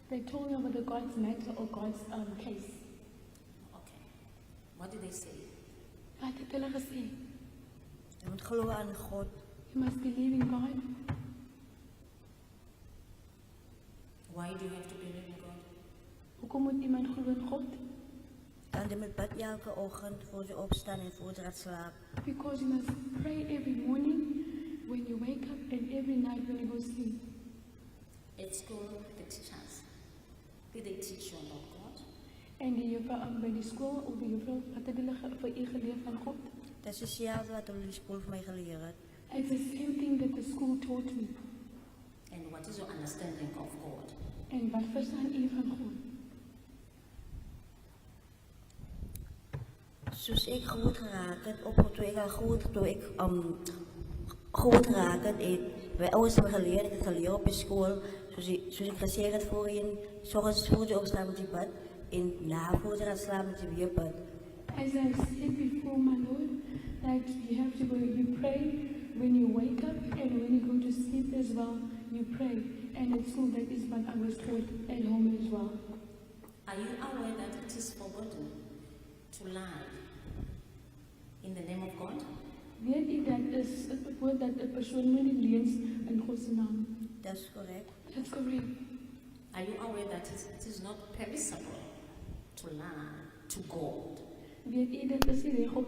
They told me about the God's matter or God's case. Okay. What did they say? Wat het hulle gesê? Jy moet glo aan God. You must believe in God. Why do you have to believe in God? Hoekom moet iemand glo in God? Dan jy moet bid elke oggend voor jy opstaan en voor jy gaat slaap. Because you must pray every morning when you wake up and every night when you go to sleep. At school, the teachers, did they teach you about God? En die juffrou by die skool of die juffrou wat het hulle vir u geleer van God? Dat is hetzelfde wat hulle in die school vir my geleer het. It's the same thing that the school taught me. And what is your understanding of God? En wat verstaan u van God? Soos ek groot geraak het, toe ek al groot geraak het, my ouers het my geleer, ek het geleer op die school, soos ek gesê het voorheen, sorgens voor jy opstaan met die bid, en na voor jy gaat slaap met die weer bid. As I said before, my Lord, that you have to go, you pray when you wake up and when you go to sleep as well, you pray. And at school, that is what I was taught at home as well. Are you aware that it is forbidden to lie in the name of God? Weet u dat is het woord dat 'n persoon moet nie leens in God se naam? Dat is correct. That's correct. Are you aware that it is not permissible to lie to God? Weet u dat is nie reg om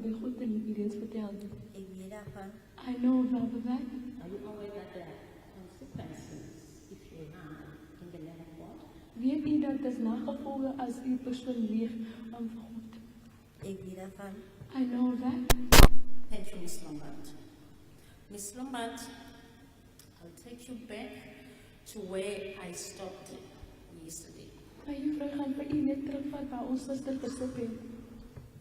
by God te leens vertel nie? Ik weet daarvan. I know about that. Are you aware that there are consequences if you lie in the name of God? Weet u dat is nagevolge as u persoon lieg vir God? Ik weet daarvan. I know that. Thank you, Miss Lombard. Miss Lombard, I'll take you back to where I stopped yesterday. Maar juffrou gaan vir u net terugvat waar ons gister gesit het.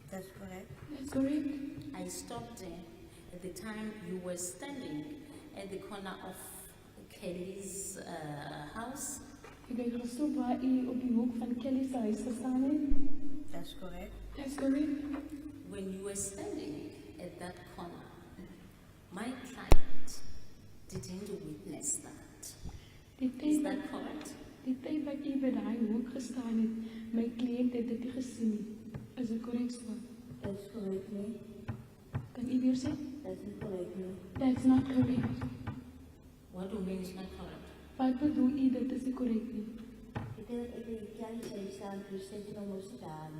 Dat is correct. That's correct. I stopped there at the time you were standing at the corner of Kelly's house. Ek het gestop waar u op die hoek van Kelly se huis gestaan het. Dat is correct. That's correct. When you were standing at that corner, my client didn't witness that. Die Is tyd that wat, correct? die tyd wat u by daai hoek gestaan het, my kliënt het dit nie gesien nie. Is dit korrek so? Dat is correct, nee. Kan u weer sê? Dat is niet correct, nee. That's not correct. What do you mean is not correct? Wat bedoel u dit is nie korrek nie? Ik denk dat ik in de kerk zijn staan, dus zit je nog moest staan.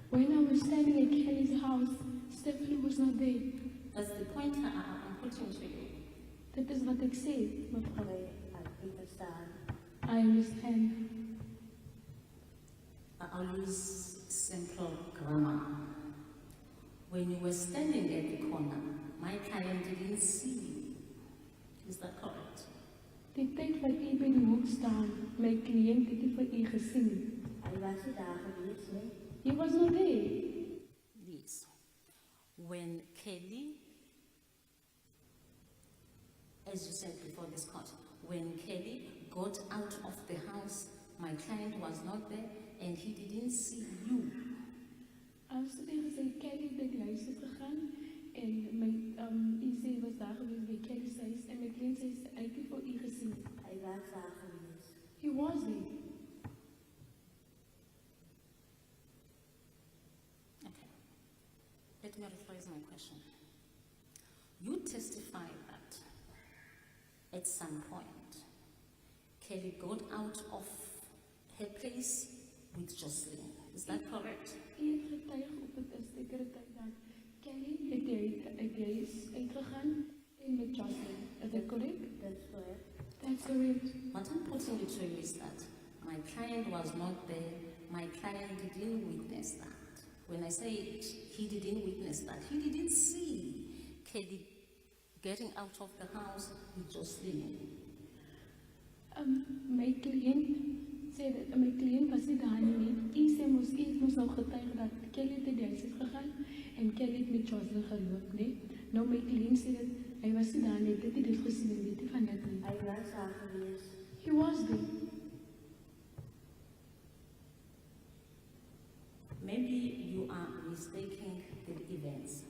When I was standing at Kelly's house, Stephanie was not there. That's the point I'm putting to you. Dit is wat ek sê, mevrou. Ik verstaan. I understand. I'll use simple grammar. When you were standing at the corner, my client didn't see you. Is that correct? Die tyd wat u by die hoek staan, my kliënt het nie vir u gesien nie. Hij was niet daar geweest, nee. He was not there. Yes. When Kelly, as you said before this court, when Kelly got out of the house, my client was not there and he didn't see you. As jy gesê Kelly het by die huis het gegaan en my u sê was daar gewees by Kelly se huis en my kliënt sê hy het nie vir u gesien nie. Hij was daar geweest. He was there. Okay. Let me rephrase my question. You testify that at some point, Kelly got out of her place with Joshlin. Is that correct? U het getuig op 'n sekere tyd dat Kelly het uit die huis uitgegaan en met Joshlin. Is that correct? Dat is correct. That's correct. What I'm putting it to you is that my client was not there. My client didn't witness that. When I say he didn't witness that, he didn't see Kelly getting out of the house with Joshlin. My kliënt sê dat my kliënt was nie daar nie. U moes nou getuig dat Kelly het uit die huis gegaan en Kelly het met Joshlin geloop, nee. Nou my kliënt sê dat hy was nie daar nie, dit het dit gesien en weet nie van dit nie. Hij was daar geweest. He was there. Maybe you are mistaking the events.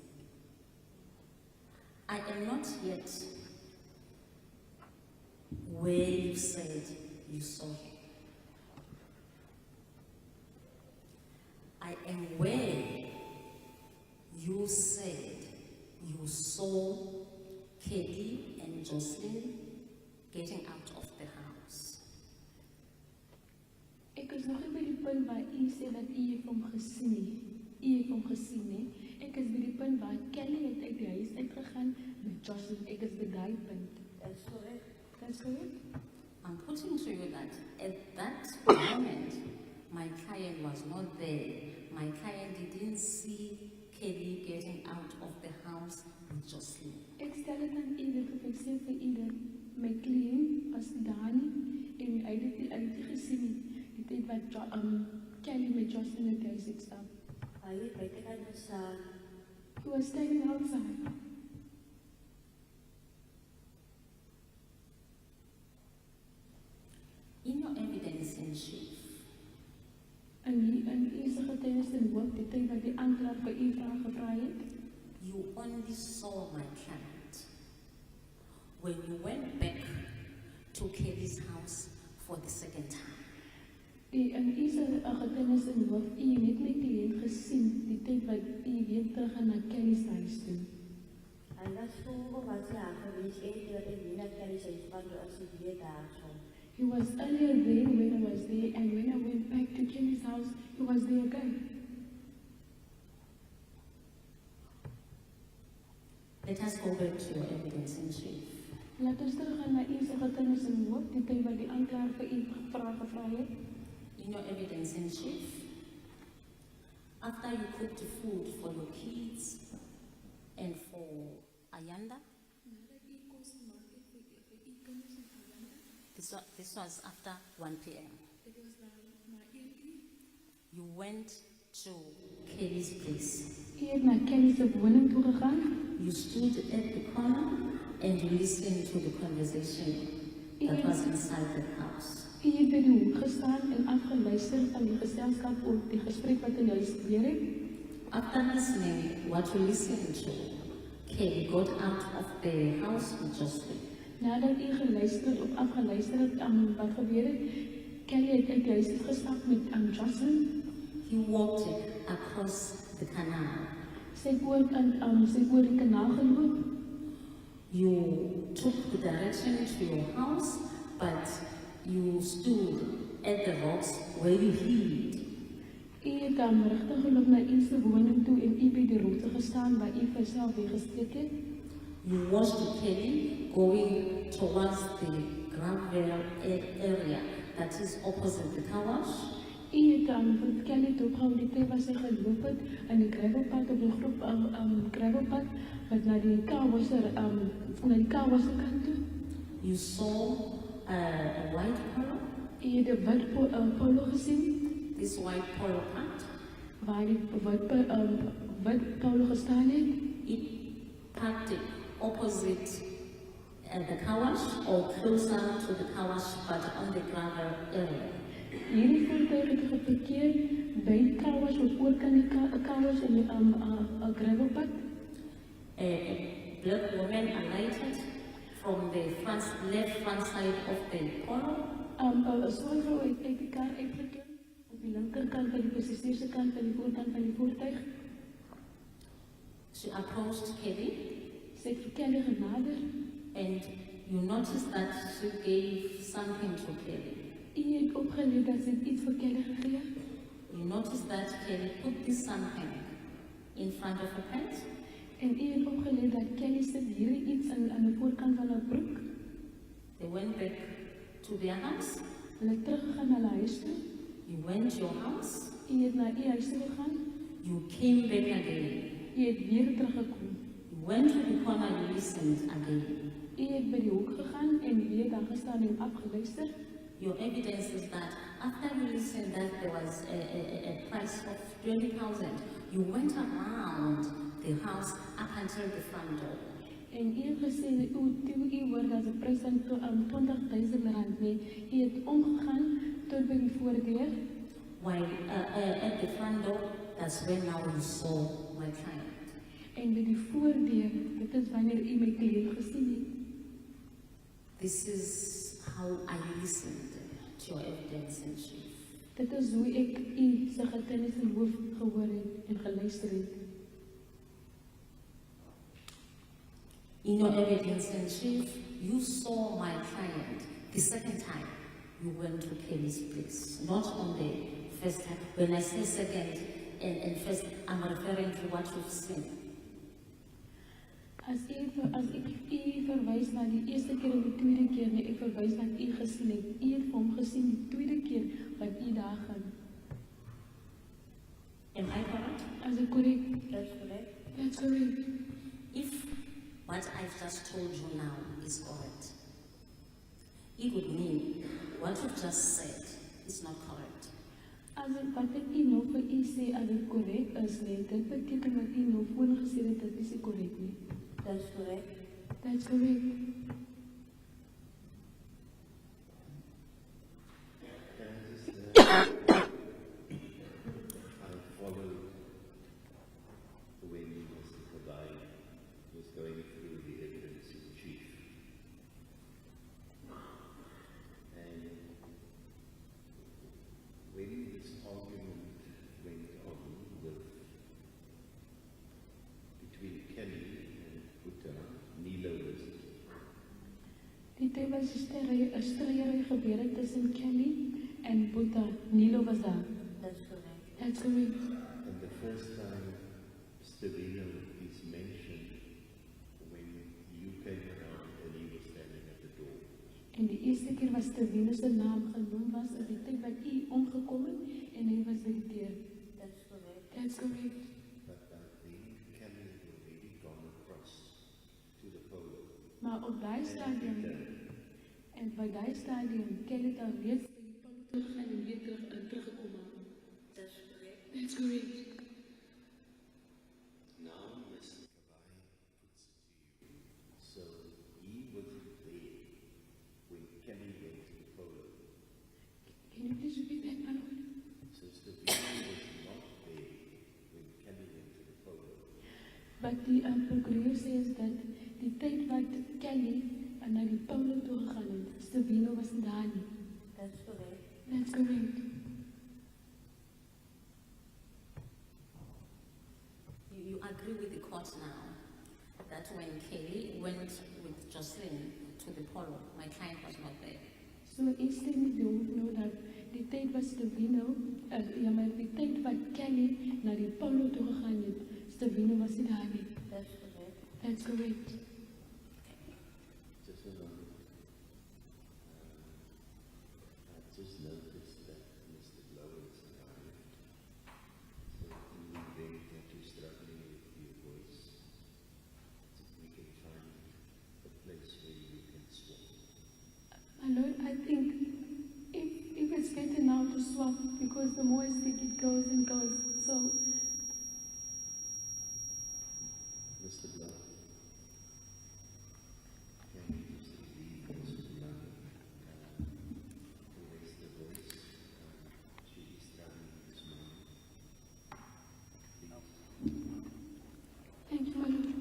I am not yet where you said you saw him. and where you said you saw Kelly and Joshlin getting out of the house. Ek is nog nie by die punt waar u sê dat u het hom gesien nie. U het hom gesien nie. Ek is by die punt waar Kelly het uit die huis uitgegaan met Joshlin. Ek is by daai punt. That's correct. That's correct? I'm putting to you that at that moment, my client was not there. My client didn't see Kelly getting out of the house with Joshlin. Ek stel dit aan u dat ek sê vir u dat my kliënt was daar nie en hy het dit gesien nie. Die tyd wat Kelly met Joshlin in die huis het staan. Hy het buitekant gestaan. He was standing outside. In your evidence in chief, En u se getuienis in hoop, die tyd wat die aanklaer vir u vrae gevra het, you only saw my client when you went back to Kelly's house for the second time. en u se getuienis in hoop, u het my kliënt gesien, die tyd wat u weer teruggaan na Kelly's huis toe. En dat is vroeger wat ze aangewees, één keer dat ik niet naar Kelly zei, van de alsjeblieft daar zo. He was earlier there when I was there, and when I went back to Kelly's house, he was there again. Let us go back to your evidence in chief. Laat ons teruggaan na u se getuienis in hoop, die tyd wat die aanklaer vir u vrae gevra het. In your evidence in chief, after you cooked the food for your kids and for Ayanda, this was after 1 p.m. You went to Kelly's place. U het na Kelly se woning toe gegaan. You stood at the corner and you listened to the conversation that was inside the house. U het by die hoek gestaan en afgeluister van die geselskap oor die gesprek wat in die huis gebeur het. After listening what you listened to, Kelly got out of the house with Joshlin. Nadat u geluister het of afgeluister het wat gebeur het, Kelly het uit die huis gestap met Joshlin. He walked across the canal. Sy het oor die kanaal geloop. You took the direction to your house, but you stood at the rocks where you hid. U het rigting geloop na u se woning toe en u by die rotse gestaan waar u vir self weggesteek het. You watched Kelly going towards the gravel area that is opposite the car wash. U het vir Kelly toegehou die tyd wat sy geloop het in die gravelpad op die groep gravelpad wat na die car wash kant toe. You saw a white polo. U het 'n wit polo gesien This white polo pant, waar die wit polo gestaan het. it parked opposite the car wash or closer to the car wash, but on the gravel area. Hierdie voertuig het geparkeer by die car wash of oorkant die car wash in die gravelpad. A black woman alighted from the left front side of the polo. 'n swart vrou het uit die kar uitgeklim op die linkerkant van die passasierse kant van die voorkant van die voertuig. She approached Kelly, Sy het vir Kelly genader. and you noticed that she gave something to Kelly. U het opgelet dat sy iets vir Kelly gegee het. You noticed that Kelly put this something in front of her pants. En u het opgelet dat Kelly sit hierdie iets aan die voorkant van haar broek. They went back to their house. Hulle het teruggegaan na hulle huis toe. You went to your house. U het na u huis toe gegaan. You came back again. U het weer teruggekom. You went to the corner, you listened again. U het by die hoek gegaan en weer daar gestaan en afgeluister. Your evidence is that after you listened that there was a price of 20,000, you went around the house up until the front door. En u het gesê, toe u hoor dat 'n prys van R20,000 nee, u het omgegaan tot by die voordeur. While at the front door, that's when now you saw my client. En by die voordeur, dit is wanneer u my kliënt gesien het. This is how I listened to your evidence in chief. Dit is hoe ek u se getuienis in hoof gehoor het en geluister het. In your evidence in chief, you saw my client the second time you went to Kelly's place, not on the first time. When I say second and first, I'm referring to what you've seen. As ek u verwys na die eerste keer en die tweede keer, nee, ek verwys na u gesien het. U het vir hom gesien die tweede keer wat u daar gaan. Am I correct? As ek korrek? That's correct. That's correct. If what I've just told you now is correct, it would mean what you've just said is not correct. As ek wat ek u nou vir u sê, as dit korrek is, nee, dit beteken wat u nou voorgesê het, dit is nie korrek nie. That's correct. That's correct. I followed when Mr. Kadai was going through the evidence in chief. And when this argument went on between Kelly and Buddha, Nilo was Die tyd was 'n strydery gebeur het tussen Kelly en Buddha. Nilo was daar. That's correct. That's correct. and the first time Stavino is mentioned when you came around and he was standing at the door. En die eerste keer was Stevino se naam genoem was, is die tyd wat u omgekom het en hy was by die deur. That's correct. That's correct. But then Kelly had already gone across to the polo. Maar op daai stadium, en by daai stadium, Kelly het al reeds by die polo teruggegaan en weer teruggekom. That's correct. That's correct. Now Mr. Kabai puts it to you. So he wasn't there when Kelly went to the polo. Can you please repeat that, my lord? So Stavino was not there when Kelly went to the polo. Wat die procureur sê is dat die tyd wat Kelly na die polo toe gegaan het, Stevino was nie daar nie. That's correct. That's correct. You agree with the court now that when Kelly went with Joshlin to the polo, my client was not there. So ek stem met jou nou dat die tyd was Stevino, ja, maar die tyd wat Kelly na die polo toe gegaan het, Stevino was nie daar nie. That's correct. That's correct. Just a moment. I just noticed that Mr. Blowers arrived. So in the event that you're struggling with your voice, we can find a place where you can swap. My lord, I think if it's better now to swap, because the more I speak it goes and goes, so Mr. Blow, can you just leave Mr. Blow to raise the voice? She is struggling this morning. thank you, my lord.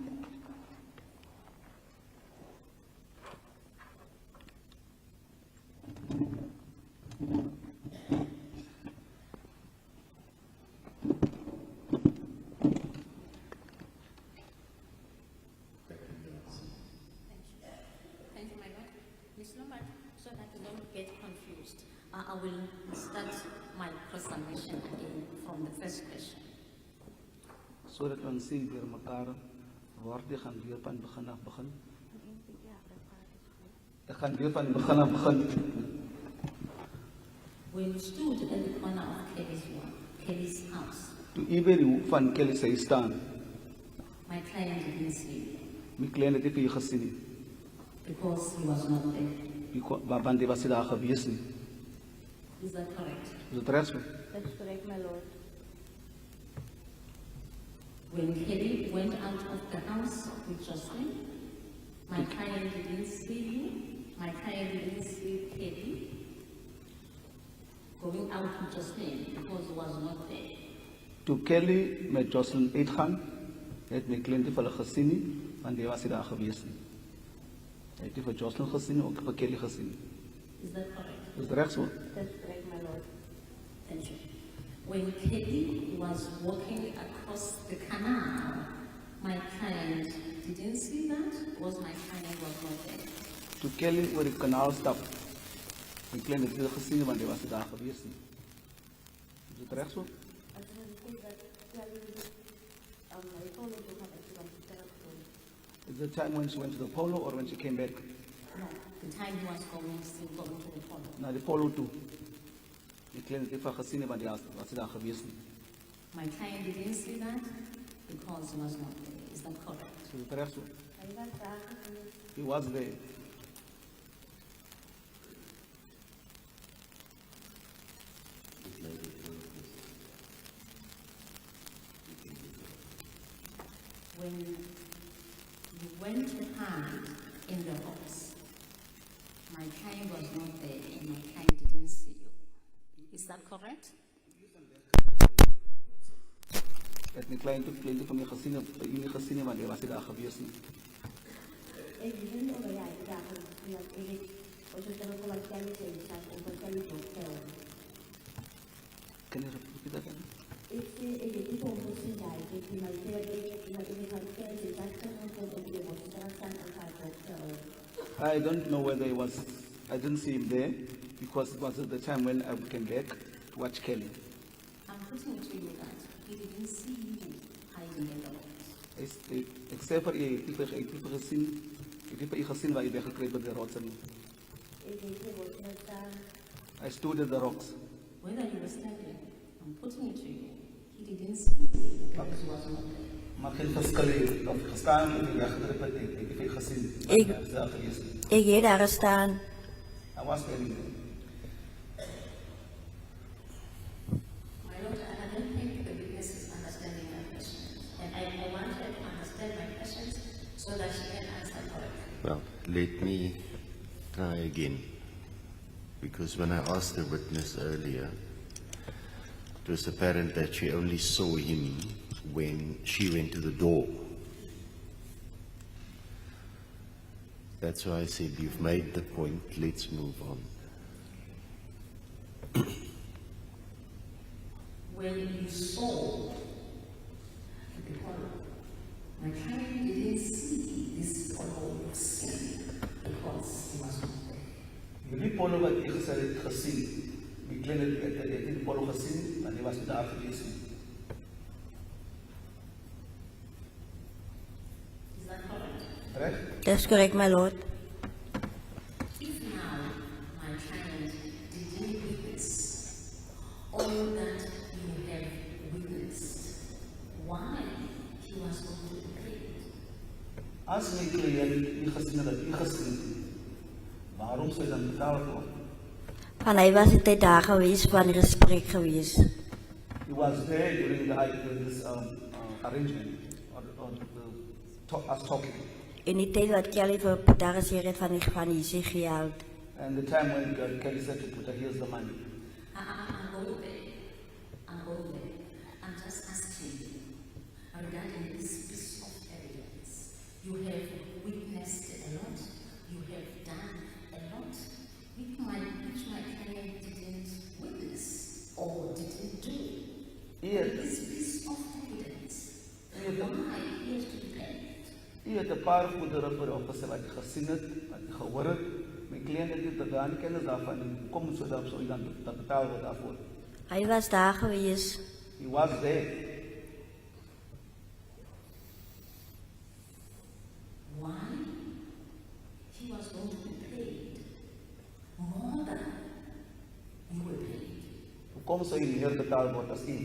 Thank you, my lord. Ms. Lombard, so that you don't get confused, I will start my cross-submission again from the first question. Sodat ons sien deur mekaar waar jy gaan weer van begin af begin. Ek gaan weer van begin af begin. When you stood at the corner of Kelly's house, Toe u by die hoek van Kelly se huis staan, my client didn't see you my klein het nie vir u gesien nie. because he was not there. Want hy was nie daar gewees nie. Is that correct? Is dit reg? That's correct, my lord. When Kelly went out of the house with Joshlin, my client didn't see you. My client didn't see Kelly going out with Joshlin because he was not there. Toe Kelly met Joshlin uitgaan, het my klein nie vir hulle gesien nie, want hy was nie daar gewees nie. Hy het nie vir Joshlin gesien nie, ook vir Kelly gesien nie. Is that correct? Is dit reg so? That's correct, my lord. when Kelly was walking across the canal, my client didn't see that, was my client was not there? Toe Kelly oor die kanaal stap, my cliënt het dit gesien want hy was nie daar gewees nie. Is dit reg so? Is the time when she went to the polo or when she came back? No, the time he was still going to the polo. Na die polo toe. My cliënt het dit gesien want hy was nie daar gewees nie. My client didn't see that because he was not there. Is that correct? Is dit reg so? He was there. This lady told us When you went to hide in the house, my client was not there and my client didn't see you. Is that correct? Het my cliënt toe kliënte van my gesien nie want hy was nie daar gewees nie. Can you repeat that again? I don't know whether it was, I didn't see him there because it was at the time when I came back to watch Kelly. I'm putting it to you that he didn't see you hiding in the house. Except for jy het nie gesien waar jy weggekruip by die rotse nie. I stood at the rocks. Whether you were standing, I'm putting it to you, he didn't see you because he was not there. Maar geen verskil nie, of gestaan of jy weggekruip het, ek het nie gesien. Ek- Ek was daar gewees nie. Ik heb daar gestaan. I was standing there. My Lord, I don't think the witness is understanding my questions. And I want her to understand my questions so that she can answer correctly. Well, let me try again. Because when I asked the witness earlier, it was apparent that she only saw him when she went to the door. That's why I said, you've made the point, let's move on. When you saw the polo, my client didn't see this polo of sin because he was not there. Die polo wat jy gesê het gesien, my cliënt het nie die polo gesien, want hy was nie daar gewees nie. Is that correct? Reg? Dat is correct, my lord. If now my client didn't witness all that you have witnessed, why he was going to be paid? As my cliënt nie gesien het dat jy gesien het, waarom sou hy dan betaal word? Van hij was het daar geweest, van het gesprek geweest. He was there during this arrangement, us talking. In die tijd wat Kelly voor daar gezegd heeft van die zich gehaald. And the time when Kelly said to Peter, here's the money. I'm going there. I'm going there. I'm just asking you regarding this piece of evidence. You have witnessed a lot. You have done a lot which my client didn't witness or didn't do. Yes. This piece of evidence. Yes. Why he has to be paid? Hy het 'n paar goedere vir hom gesê wat hy gesien het, wat hy gehoor het. My cliënt het dit daar nie kennis daarvan en kom so daarop sou hy dan betaal word daarvoor. Hij was daar geweest. He was there. Why he was going to be paid more than you were paid? Hoekom sou hy meer betaal word as hy?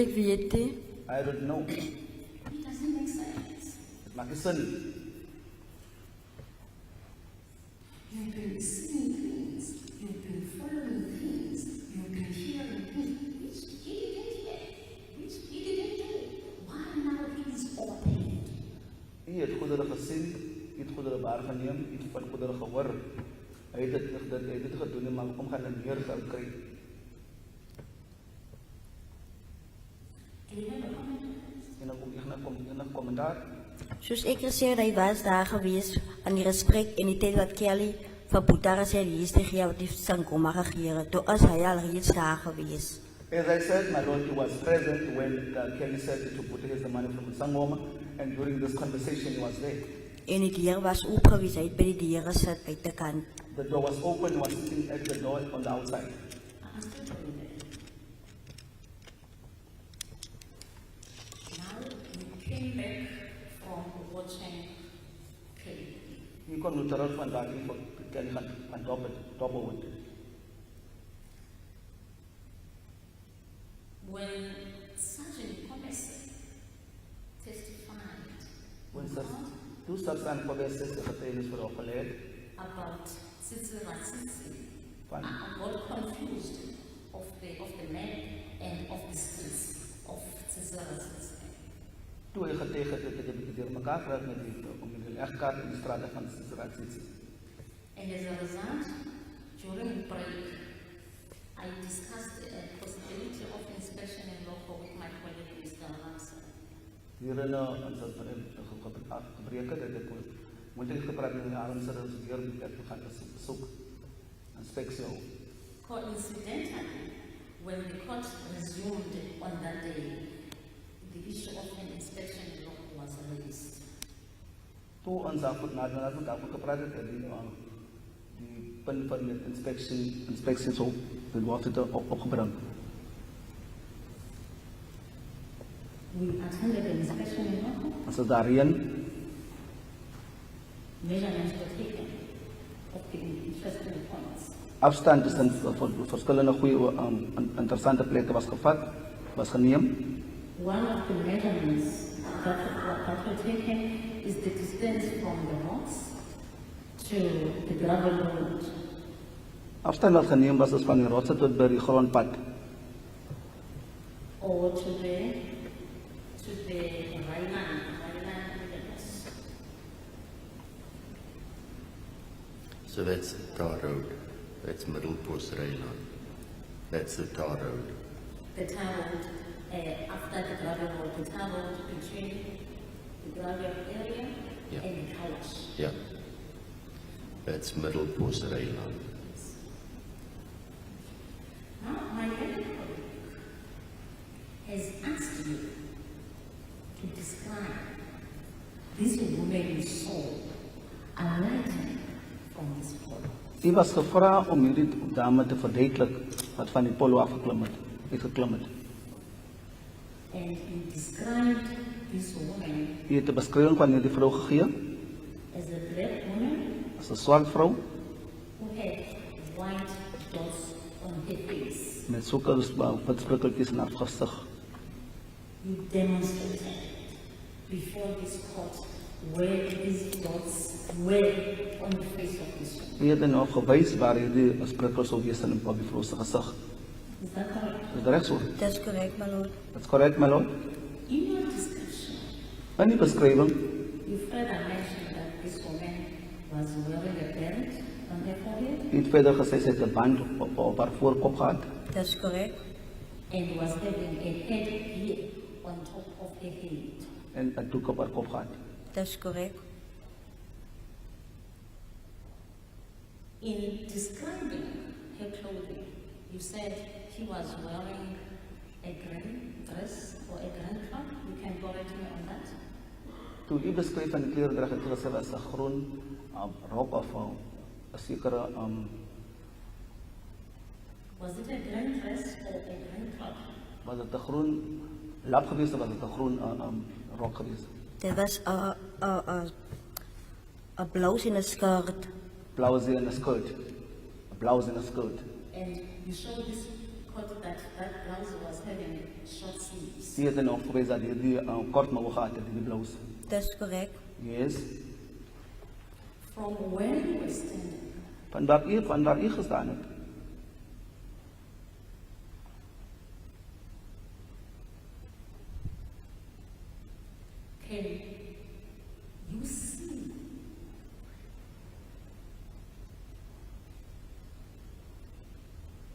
Ik weet het. I don't know. It doesn't make sense. Dit maak nie sin nie. You've been seeing things, you've been following things, you've been hearing things which he didn't hear, which he didn't do. Why now he is all paid? Hy het goedere gesien, hy het goedere waargeneem, hy het van goedere gehoor. Hy het dit gedoen, maar hoekom gaan hy meer geld kry? Do you have a comment? En 'n kommentaar. Zoals ik gezegd, hij was daar geweest aan die gesprek in die tijd wat Kelly van Boetara zei, die is tegen jou die Sankoma gegeven. Toen was hij al reeds daar geweest. As I said, my lord, he was present when Kelly said to put his the money from Sangoma, and during this conversation he was there. En die deur was oop gewees, hy het by die deur gesit uit die kant. The door was open, he was sitting at the door on the outside. I'm still going there. Now you came back from watching Kelly. He kon nu terug van daar voor Kelly gaan dobbelwood. When Sergeant Commerce testified When two substantive conversations getuienis vir opgeleid about Tsitsira Tsitsi, van I got confused of the name and of the streets of Tsitsira Tsitsi. toe hy getuig het, het ek deur mekaar geraak met die legkaart in die strate van Sisratsitsi. And as a result, during break, I discussed the possibility of inspection and local with my colleague, Mr. Ramsey. Hierin ons het gebreke dat ek moet ek gepraat met die armse deur die plek te gaan besoek inspeksie. Coincidentally, when the court resumed on that day, the issue of an inspection and local was raised. Toe ons daarvoor gepraat het, die punt van die inspeksie so word het opgebring. We attended an inspection and local. As daarin Measurements were taken of the interesting points. afstand tussen verskillende goeie interessante plekke was gevat, was geneem. One of the measurements that were taken is the distance from the rocks to the gravel road. Afstand wat geneem was is van die rotse tot by die grondpad. Or to the Rhineland wilderness. So that's tar road. That's Middle Post Railline. That's the tar road. The tar road, after the gravel road, the tar road between the gravel area Yeah. and the house. Yeah. That's Middle Post Railline. Now, my other colleague has asked you to describe this woman you saw alighting from this pole. U was gevra om hierdie dame te verduidelik wat van die polo afgeklim het, geklim het. And you described this woman U het 'n beskrywing van hierdie vrou gegee as a black woman as 'n swart vrou who had white dots on her face. met sulke wit sprikkeltjies in haar gesig. You demonstrated before this court where these dots were on the face of this woman. U het dan nog gewys waar hierdie sprikkels sou wees in die vrou se gesig. Is that correct? Is dit reg so? That's correct, my lord. That's correct, my lord. In your description, In die beskrywing you further mentioned that this woman was wearing a band on her forehead u het verder gesê sy het 'n band op haar voorkop gehad That's correct. and was having a headgear on top of her head. en 'n doek op haar kop gehad. That's correct. In describing her clothing, you said she was wearing a green dress or a green top. You can correct me on that. Toe u beskryf van die kleredrag het gesê was 'n groen rok of 'n sekere Was it a green dress or a green top? was dit 'n groen lap geweest of was dit 'n groen rok geweest? There was a blouse in a skirt. Blouse en 'n skirt. 'n Blouse en 'n skirt. And you showed this coat that blouse was having short sleeves. Sie het dan ook gewys dat hierdie kort mou gehad het, die blouse. That's correct. Yes. From where you were standing, Van waar u gestaan het. can you see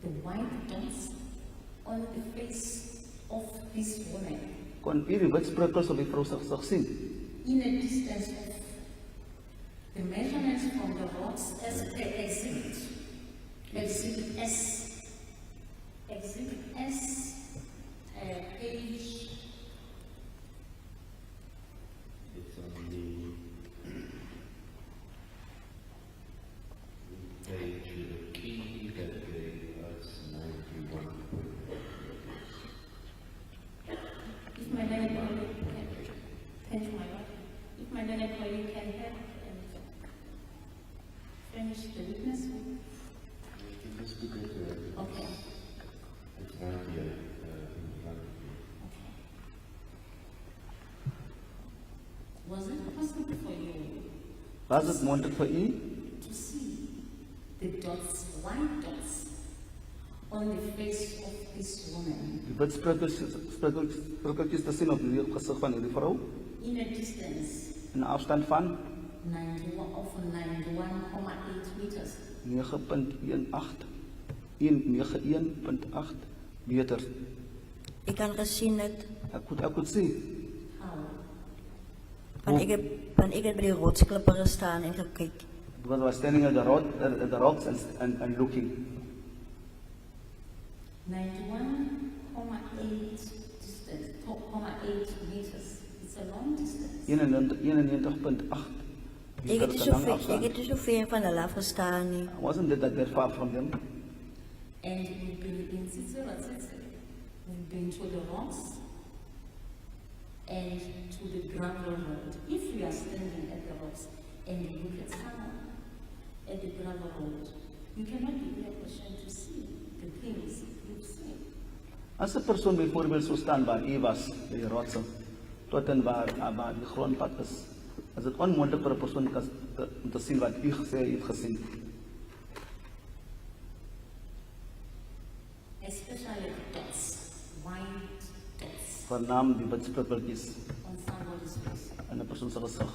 the white dots on the face of this woman Kon u die wit sprikkels op die vrou se gesig sien? in a distance of the measurements from the rods as exhibit S. Exhibit S Was het moontlik vir u to see the dots, white dots, on the face of this woman die wit sprekkeltjies te sien op die gesig van hierdie vrou in a distance in 'n afstand van 91.8 meters. 191.8 meter. Ik kan gezien het, Ek could see. How? want ik heb bij die rotsklippen gestaan en gekeken. Because I was standing at the rocks and looking. 91.8 distance, 0.8 meters. It's a long distance. 91.8 Ik meter heb is niet 'n lang zoveel, afstand. ik heb niet zoveel van de laf gestaan. Nie. I wasn't that far from them. And we've been in Tsitsi, we've been to the rocks and to the gravel road. If you are standing at the rocks and you look at someone at the gravel road, you cannot be in a position to see the things you see. As 'n persoon byvoorbeeld so staan waar u was, by die rotse, tot en waar die grondpad is, is dit onmoontlik vir 'n persoon om te sien wat u gesê het gesien. Especially the dots, white dots Vernaam die wit sprekkeltjies on somebody's face. in 'n persoon se gesig.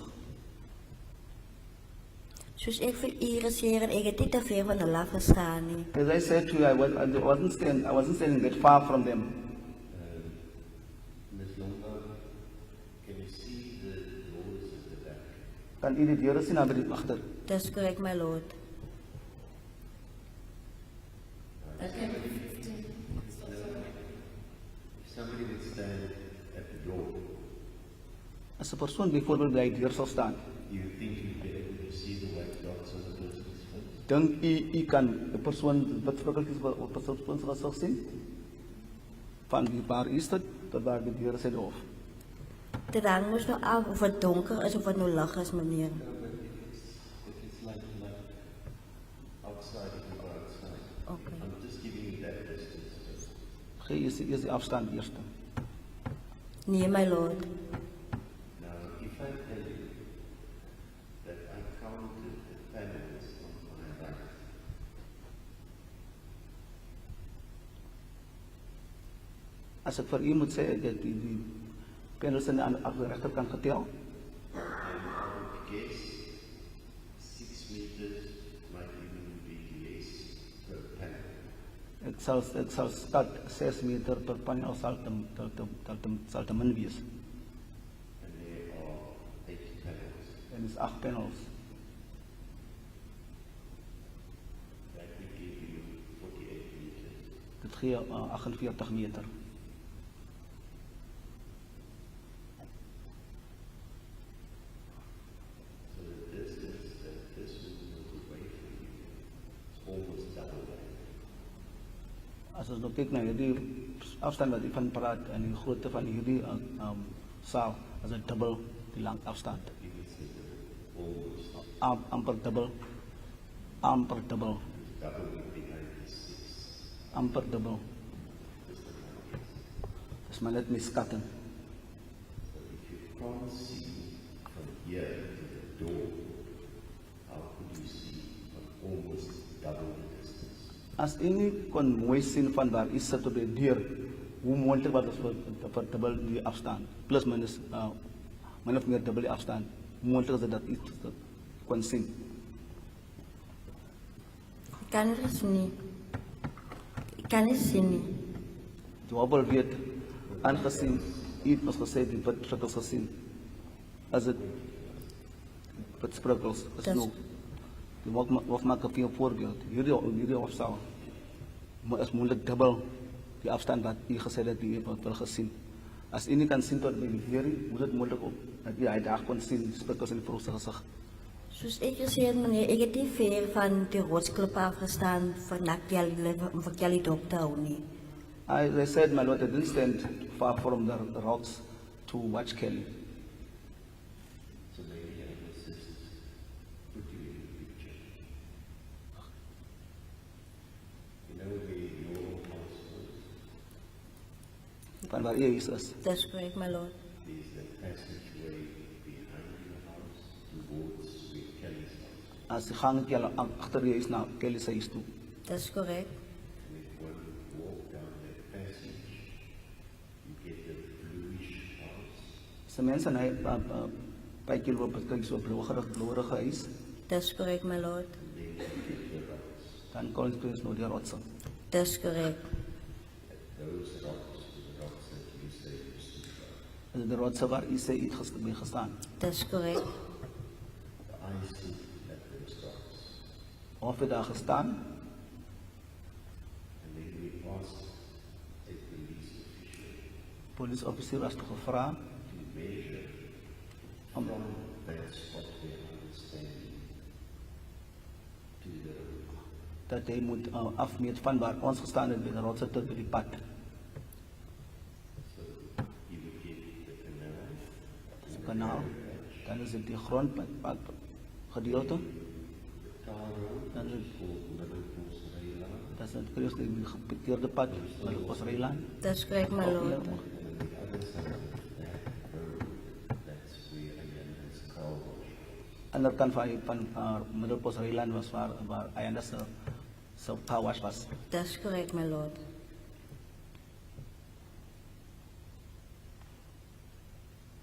Dus ik wil irriteren, ik heb niet te veel van de laf gestaan. Nie. As I said to you, I wasn't standing that far from them. Ms. Longo, can you see the doors at the back? Kan u die deure sien daar by die agter? Dat is correct, my lord. That can be 15. If somebody would stand at the door, As 'n persoon byvoorbeeld by die deur sal staan, you think you'd be able to see the white dots on the person's face? dink u kan 'n persoon wat sprekkeltjies op 'n persoon se gesig sien? Van die waar is dit tot waar die deur is of? Het hangt dus nog af of het donker is of het nou licht is, meneer. No, but if it's like outside, if you go outside. Okay. I'm just giving you that distance. Gee eers die afstand eers. Nee, my lord. Now, if I tell you that I counted the panels on my right, As ek vir u moet sê dat die panels aan die regterkant getel, and I would guess 6 meters might even be less per panel. ek sal skat 6 meter per panel sal te min wees. And there are 8 panels. En dis 8 panels. That would give you 48 meters. Dit gee 48 meter. So the distance that this woman was away from you is almost double that. As ons nou kyk na hierdie afstand wat u van praat en die grootte van hierdie saal, as dit dubbel die lang afstand. Almost Amper dubbel. double would be 96. Amper dubbel. Dis maar net my skatting. So if you can't see from here to the door, how could you see from almost double the distance? As u nie kon mooi sien van waar u sit op die deur, hoe moontlik wat is vir dubbel die afstand, plus minus min of meer dubbel die afstand, hoe moontlik is dit dat u dit kon sien? Ik kan het dus niet. Ik kan niet zien. Nie. Die hobbel weet, aangesien u het ons gesê die wit sprikkels gesien, as dit wit sprikkels is Dis- nou, die wat maak vir 'n voorbeeld, hierdie hofsaal, maar is moontlik dubbel die afstand wat u gesê dat u het wel gesien. As u nie kan sien tot by die deur, moet dit moontlik op dat u hy daar kon sien die sprikkels in die vrou se gesig. Zoals ik gezegd, meneer, ik heb niet veel van die rotsklippen afgestaan van Kelly op te houden. Nie. As I said, my lord, I didn't stand far from the rocks to watch Kelly. So maybe I will just put you in the picture. You know where your house was? Van waar u is. Dat is correct, my lord. There's that passageway behind your house towards where Kelly As die gangetje al agter die huis na Kelly se huis toe. Dat is correct. And if one walk down that passage, you get the bluish house. Sy mense en hy bytjie loop het kyk so bloerige huis, Dat is correct, my lord. And then you get the rocks. dan kon ons nou die rotse. Dat is correct. Those rocks are the rocks that you say you stood by. As die rotse waar u sê iets mee gestaan. Dat is correct. I stood at those rocks. Of het daar gestaan, And then we asked a police official polisie-officier was toe gevra to measure om from that spot where I was standing to the road. dat hy moet afmeet van waar ons gestaan het by die rotse tot by die pad. So you would get the canal, Dis 'n kanaal, dan is dit die grondpad gedeelte, tar road, dan is dit called Middelpost Reiland, dat is het kruis die gepeteerde pad met die Osreiland. Dat is correct, my lord. and on the other side of that road, that's where Ayanda's car wash was. Ander kant van Middelpost Reiland was waar Ayanda se car wash was. Dat is correct, my lord.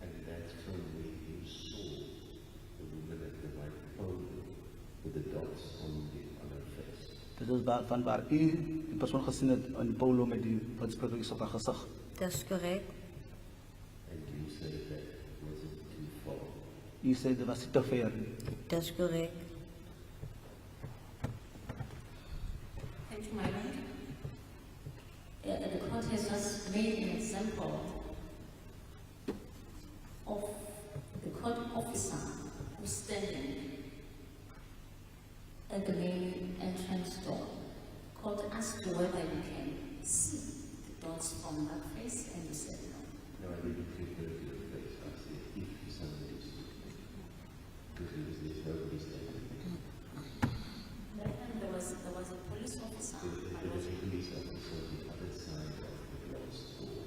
And that's from where you saw the woman at the white pole with the dots on her face. Dit is van waar u die persoon gesien het in die polo met die uitspreekjes op haar gesig. Dat is correct. And you said that wasn't too far. U sê dit was nie te ver nie. Dat is correct. Thank you, my lord. The court has just made an example of the court officer who's standing at the main entrance door. Court asked you whether you can see the dots from that face, and you said no. No, I didn't refer to the face. I said if somebody's looking. Because there's nobody standing there. That time there was a police officer. There was a police officer on the other side of the glass door.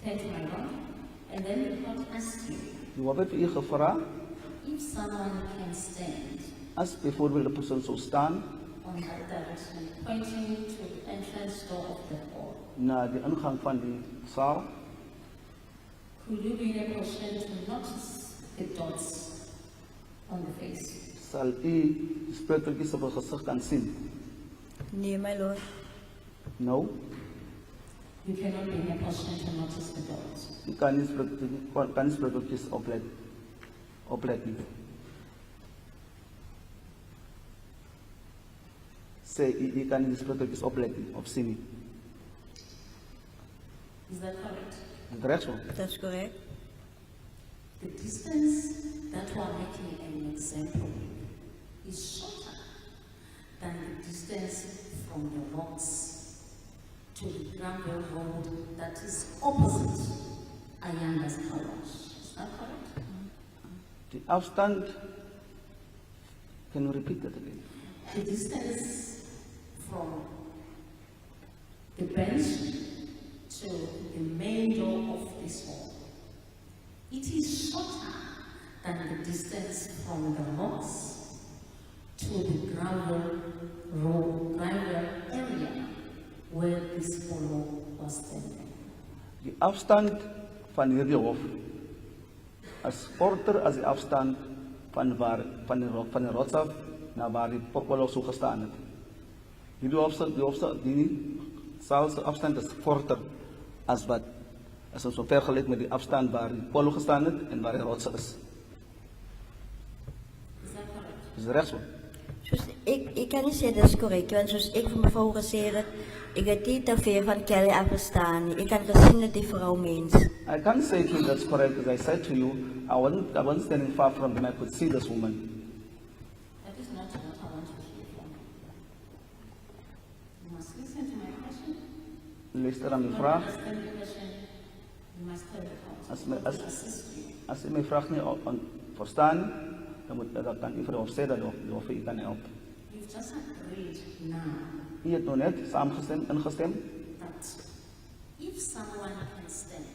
Thank you, my lord. And then the court asked you Die hof het vir u gevra, if someone can stand as byvoorbeeld 'n persoon sou staan on that direction, pointing to the entrance door of the hall. na die ingang van die saal, Could you be in a position to notice the dots on the face? sal u die spreekwoordjies op 'n gesig kan sien. Nee, my lord. Nou, You cannot be in a position to notice the dots. u kan nie spreekwoordjies oplet nie. Sê u kan nie die spreekwoordjies oplet nie, of sien nie. Is that correct? Is dit reg so? Dat is correct. The distance that we are making an example is shorter than the distance from the rocks to the gravel road that is opposite Ayanda's car wash. Is that correct? Die afstand, can you repeat that again? The distance from the bench to the main door of this hall, it is shorter than the distance from the rocks to the gravel road, gravel area where this polo was standing. Die afstand van hierdie hof is korter as die afstand van die rots af na waar die polo so gestaan het. Die saalse afstand is korter as wat as ons vergelyk met die afstand waar die polo gestaan het en waar die rots is. Is that correct? Is dit reg so? Soos ik kan niet zeggen dat is correct, want zoals ik van mevrouw gezegd heb, ik heb niet te veel van Kelly afgestaan. Ik kan gezien dat die vrouw meent. I can't say to you that's correct, as I said to you, I wasn't standing far from them, I could see this woman. That is not what I want to hear from you. You must listen to my question. Luister aan my If you vraag. don't understand the question, you must tell the court. As my- I will assist you. As u my vraag nie verstaan, dan kan u vir hom sê dat die hof u kan help. You've just agreed now U het nou net ingestem, that if someone can stand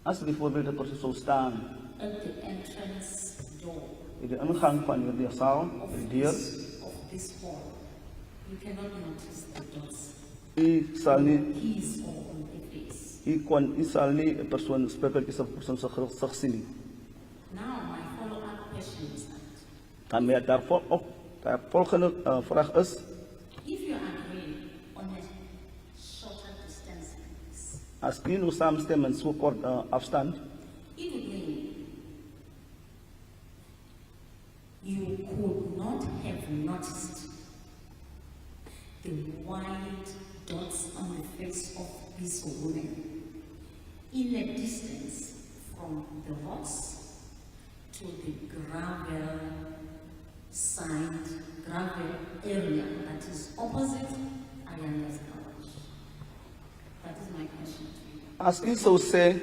as byvoorbeeld 'n persoon sou staan at the entrance door die ingang van hierdie saal, die deur, of this hall, you cannot notice the dots. u sal nie, His or on the face. u sal nie 'n persoon sprekkeltjies op 'n persoon se gesig sien nie. Now my follow-up question is that Dan meer daarvoor op, daar volgende vraag is, if you agree on a shorter distance like this, as u nou saamstem in so kort afstand, it would mean you could not have noticed the white dots on the face of this woman in a distance from the rocks to the gravel area that is opposite Ayanda's garage. That is my question to you. as u sou sê,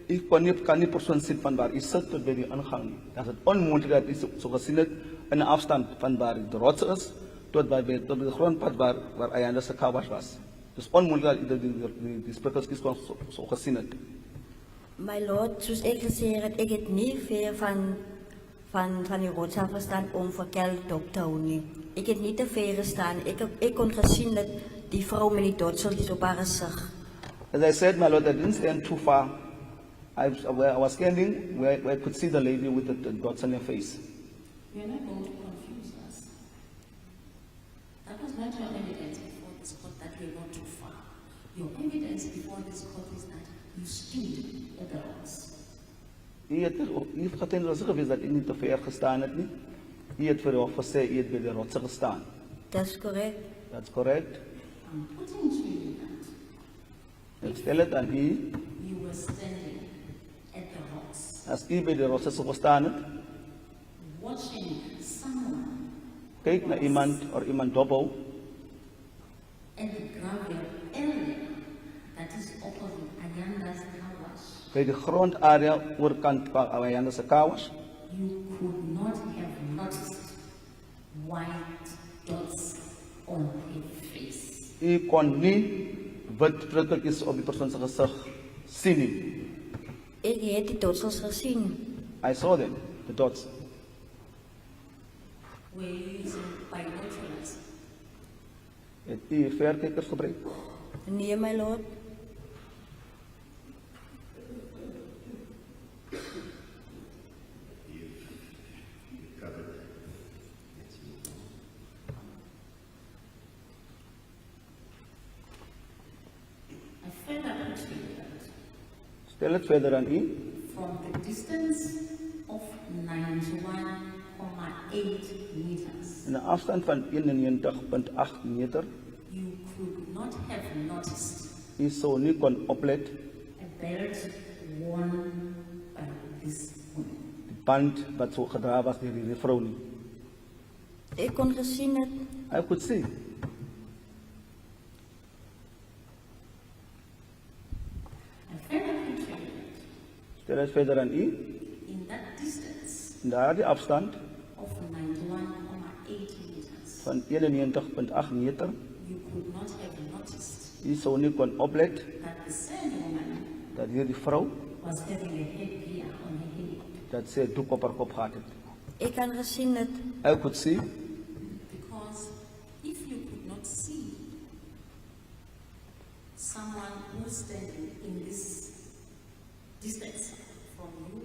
u kan nie persoon sien van waar u sit tot by die ingang nie. Dat is onmoontlik dat u so gesien het in 'n afstand van waar die rots is tot by die grondpad waar Ayanda se kawas was. Dis onmoontlik dat u die sprekkeltjies kon so gesien het. My lord, soos ek gesê het, ek het nie ver van die rots af gestaan om vir geld op te hou nie. Ek het nie te ver gestaan. Ek kon gesien dat die vrou met die dotseltjies op haar gesig. As I said, my lord, I didn't stand too far. I was standing where I could see the lady with the dots on her face. You are not going to confuse us. That was not your evidence before this court that you are not too far. Your evidence before this court is that you stood at the rocks. U het getuienis was gewees dat u nie te ver gestaan het nie. U het vir die hof gesê u het by die rotse gestaan. That's correct. That's correct. I'm putting to you that Ek stel dit aan u, you were standing at the rocks, as u by die rotse sou gestaan het, watching someone kyk na iemand of iemand dophou at the gravel area that is opposite Ayanda's garage. by die grondarea oorkant van Ayanda se kawas. You could not have noticed white dots on her face. U kon nie wit prikkeltjies op die persoon se gesig sien nie. Ek het die dotsels gesien. I saw them, the dots. Were you using binoculars? Het u verkykers gebruik? Nee, my lord. You've covered that. Let's move on. I further put to you that Stel dit verder aan u, from the distance of 91.8 meters, in 'n afstand van 91.8 meter, you could not have noticed u sou nie kon oplet a belt worn by this woman. die band wat so gedra was deur die vrou nie. Ek kon gesien het. I could see. I further put to you that Stel dit verder aan u, in that distance in daardie afstand of 91.8 meters, van 91.8 meter, you could not have noticed u sou nie kon oplet that the same woman dat hierdie vrou was having a headgear on her head. dat sy doek op haar kop gehad het. Ek kan gesien het. I could see, Because if you could not see someone who's standing in this distance from you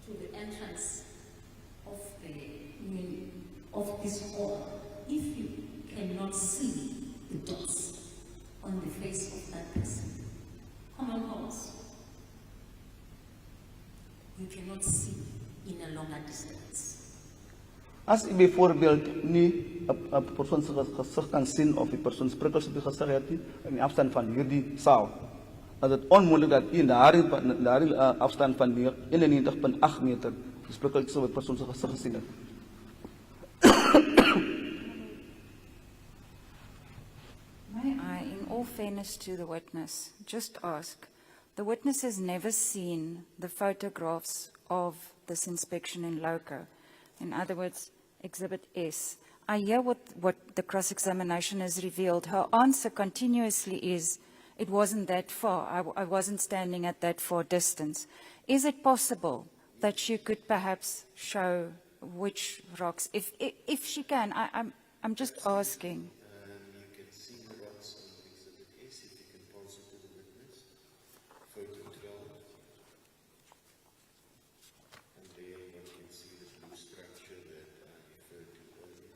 to the entrance of this hall, if you cannot see the dots on the face of that person, common cause, you cannot see in a longer distance. as u byvoorbeeld nie 'n persoon se gesig kan sien of die persoon se prikkels op die gesig het nie, in die afstand van hierdie saal, is dit onmoontlik dat u in daardie afstand van 91.8 meter die prikkels op die persoon se gesig gesien het. May I, in all fairness to the witness, just ask, the witness has never seen the photographs of this inspection in loco. In other words, Exhibit S. I hear what the cross-examination has revealed. Her answer continuously is, it wasn't that far. I wasn't standing at that far distance. Is it possible that she could perhaps show which rocks, if she can. I'm just asking. You can see the rocks on Exhibit S if you can pass it to the witness. Photo 12. And there you can see the blue structure that I referred to earlier.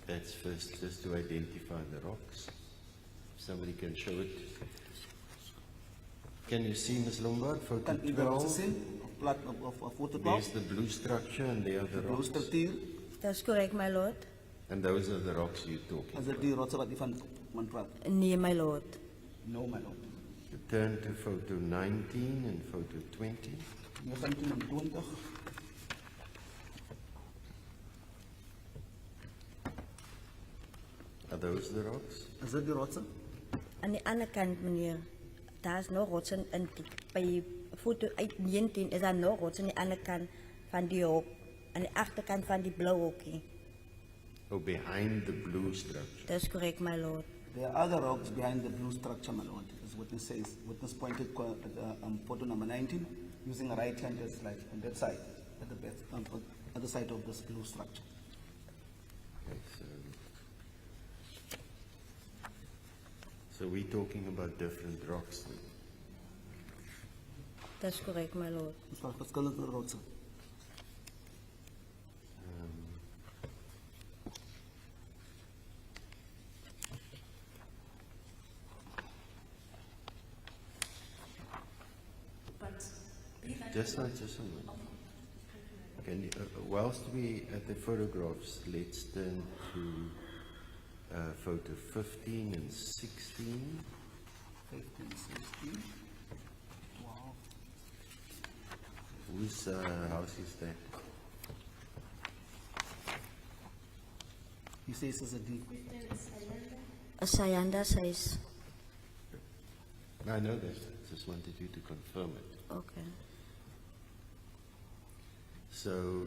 That's first just to identify the rocks. If somebody can show it. Can you see, Ms. Lombard, photo Kan u wel 12? zien? Op plat op foto There's 12. the blue structure and there are the De blue rocks. structuur. That's correct, my lord. And those are the rocks you're talking Is about. dit die rotse wat u van praat? Nee, my lord. No, my lord. You turn to photo 19 and photo 20. 19 en 20. Are those the rocks? Is dit die rotse? Aan die ander kant, meneer, daar is nog rotsen in bij foto uit 19 is daar nog rotsen aan die andere kant van die hoek, aan de achterkant van die blauwe hoekie. Oh, behind the blue structure. Dat is correct, my lord. There are other rocks behind the blue structure, my lord, as witness says. Witness pointed photo number 19, using a right hand as like on that side, at the best, other side of this blue structure. Okay, so we're talking about different rocks then. Dat is correct, my lord. Dit was verskillende rotse. But be that Just a moment. Can you, whilst we at the photographs, let's turn to photo 15 and 16. 15, 16, 12. Whose house is that? He says it's a deep. A Sayanda says, I know that. Just wanted you to confirm it. okay. So,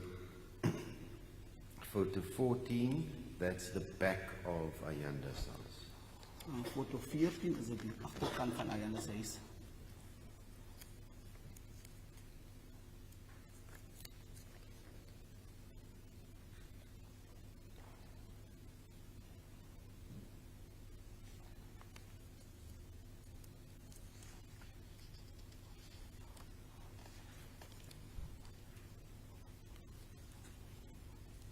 photo 14, that's the back of Ayanda's house. Foto 14 is die achterkant van Ayanda's huis.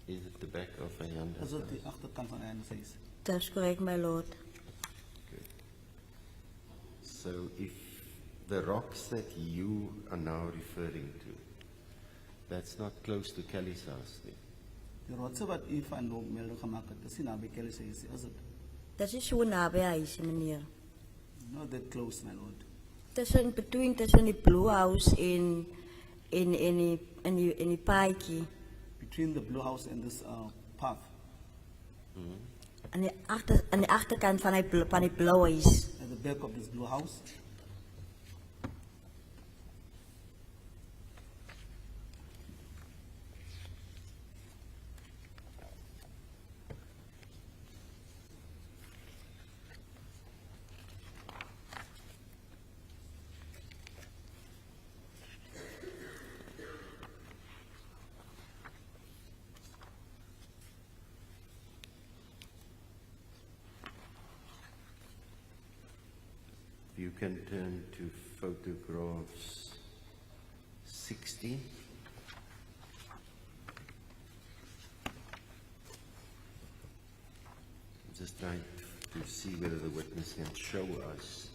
Is it the back of Ayanda's Is dit die house? achterkant van Ayanda's huis? Dat is correct, my lord. Good. So if the rocks that you are now referring to, that's not close to Kelly's house then? Die rotse wat u van de melding gemaakt het, is nie naby Kelly's huis, is het? Dat is zo nabij huis, meneer. Not that close, my lord. Tussen die Blue House in die paadje. Between the blue house and this path, Aan de achterkant van die blauwe huis. at the back of this blue house, You can turn to photographs 60. Just trying to see whether the witness can show us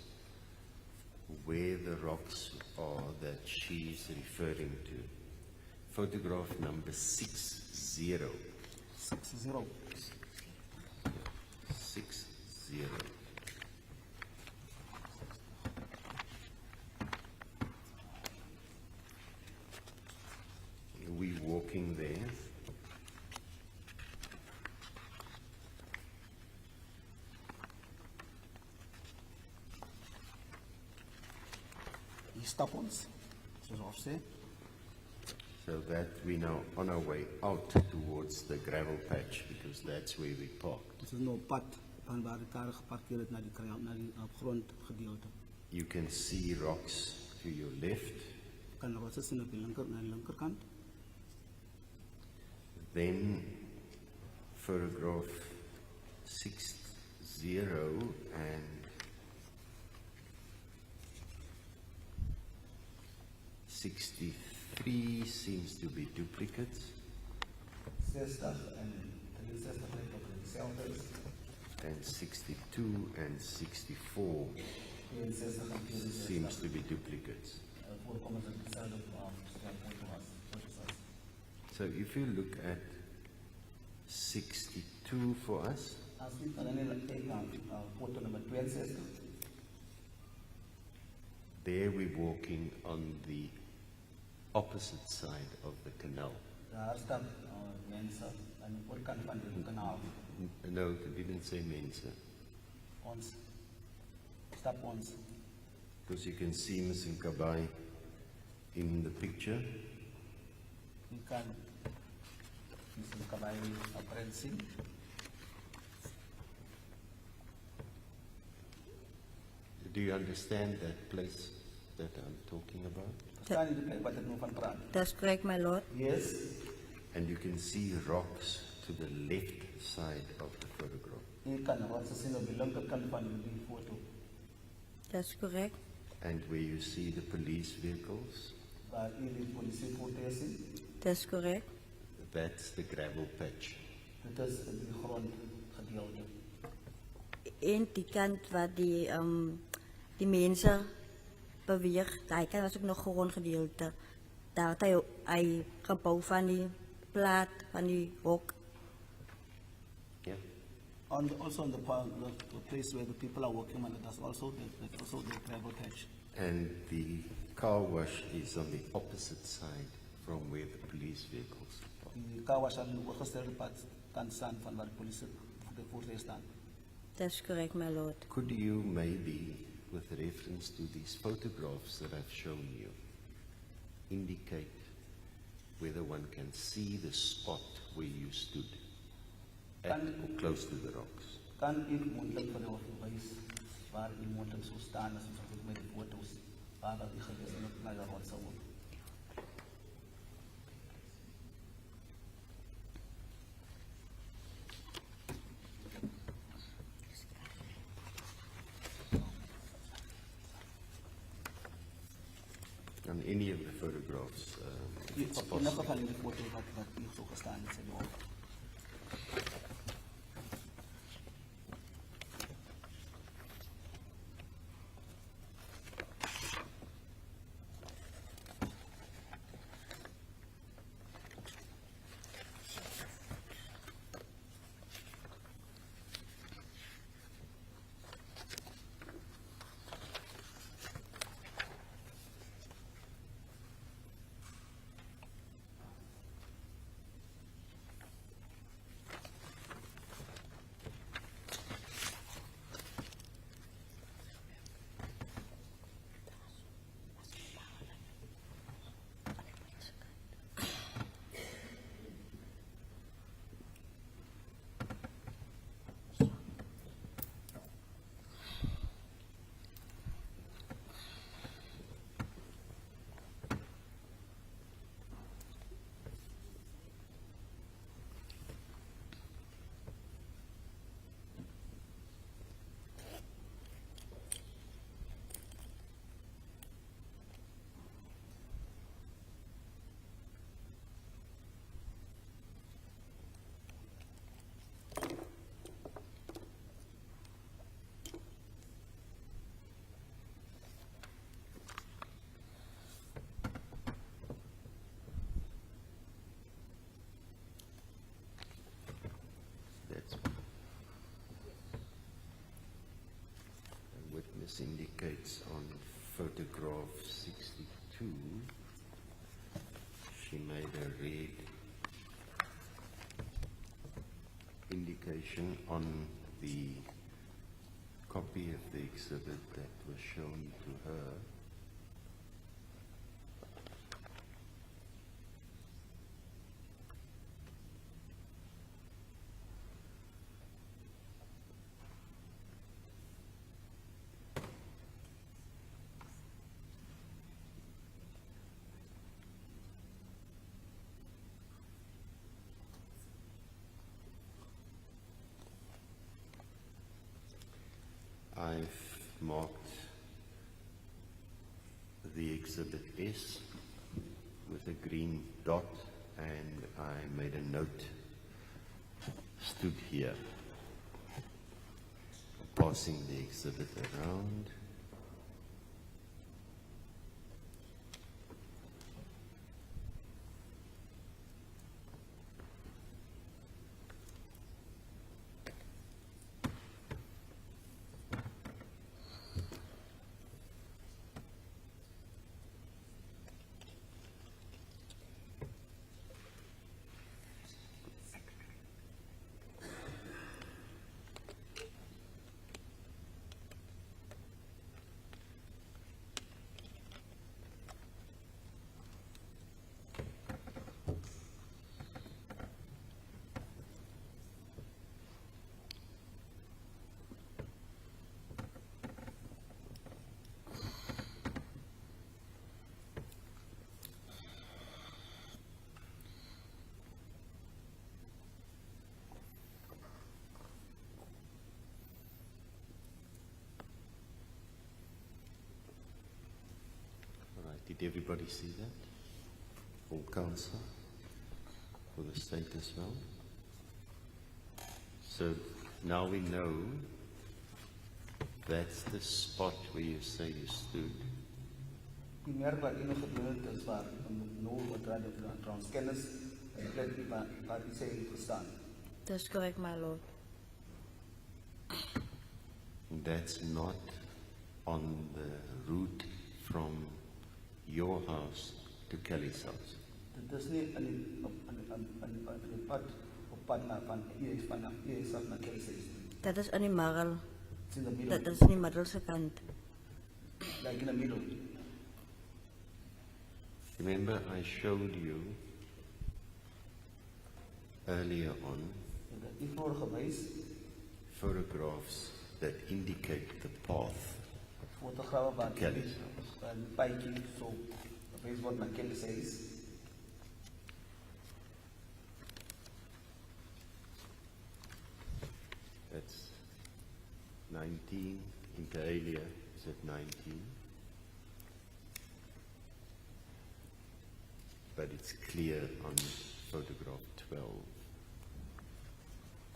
where the rocks are that she's referring to. Photograph number 60. 60. 60. We walking there. Hier stap ons, soos ons sê. So that we're now on our way out towards the gravel patch because that's where we parked. Dit is nou pad van waar die karre geparkeerd het naar die grondgedeelte. You can see rocks to your left. Kan rotsen sien op die linkerkant. Then photograph 60 and 63 seems to be duplicates. 60 en 63 lijkt op hetzelfde. And 62 and 64 62 en 64 seems to be duplicates. voorkomen ze hetzelfde standpunt was. So if you look at 62 for us, Als we dan kijken naar foto nummer 62, there we're walking on the opposite side of the canal. daar staan mensen aan de voorkant van het kanaal. No, it didn't say mensen. Ons, stap ons. Because you can see Ms. Nkabai in the picture. Je kan misschien kan wij aprend zien. Do you understand that place that I'm talking about? Verstaan je de plek wat ik nu van praat? That's correct, my lord. Yes. And you can see rocks to the left side of the photograph. Je kan rotsen zien op de linkerkant van die foto. That's correct. And where you see the police vehicles, Waar jullie politievoertuigen zien. That's correct. that's the gravel patch. Dit is die grondgedeelte. En die kant waar die mensen beweeg, die kant was ook nog gewoon gedeelte. Daar had hij gebouw van die plaat, van die hok. Yeah. Also on the place where the people are working on it, that's also the gravel patch. And the car wash is on the opposite side from where the police vehicles are. Die car was aan de voorgestelde pad kan staan van waar de politie de voertuigen staan. That's correct, my lord. Could you maybe, with reference to these photographs that I've shown you, indicate whether one can see the spot where you stood at or close to the rocks? Kan u mondelijk voor de wijs waar u mondelijk zou staan als u zo met de foto's waar dat u geweest en ook naar de rot zou worden? On any of the photographs, it's In elk possible. geval in de foto wat u zo gestaan is. That's a witness indicates on photograph 62, she made a red indication on the copy of the exhibit that was shown to her. marked the exhibit S with a green dot, and I made a note, stood here, passing the exhibit around. Did everybody see that? Full council? For the state as well? So now we know that's the spot where you say you stood. Die merk wat enige gebeurd is waar no wat transkennis en plek waar die sê gestaan. That's correct, my lord. That's not on the route from your house to Kelly's house. Dit is nie in die pad op pad na van hier af na Kelly's huis. Dat is in die middel. It's in the middle. Dat is in die middelste kant. Like in the middle. Remember I showed you earlier on Die vorige wys photographs that indicate the path fotograwe waar to Kelly's house. een paadjie so wys word na Kelly's huis. That's 19, inter alia is at 19. But it's clear on photograph 12.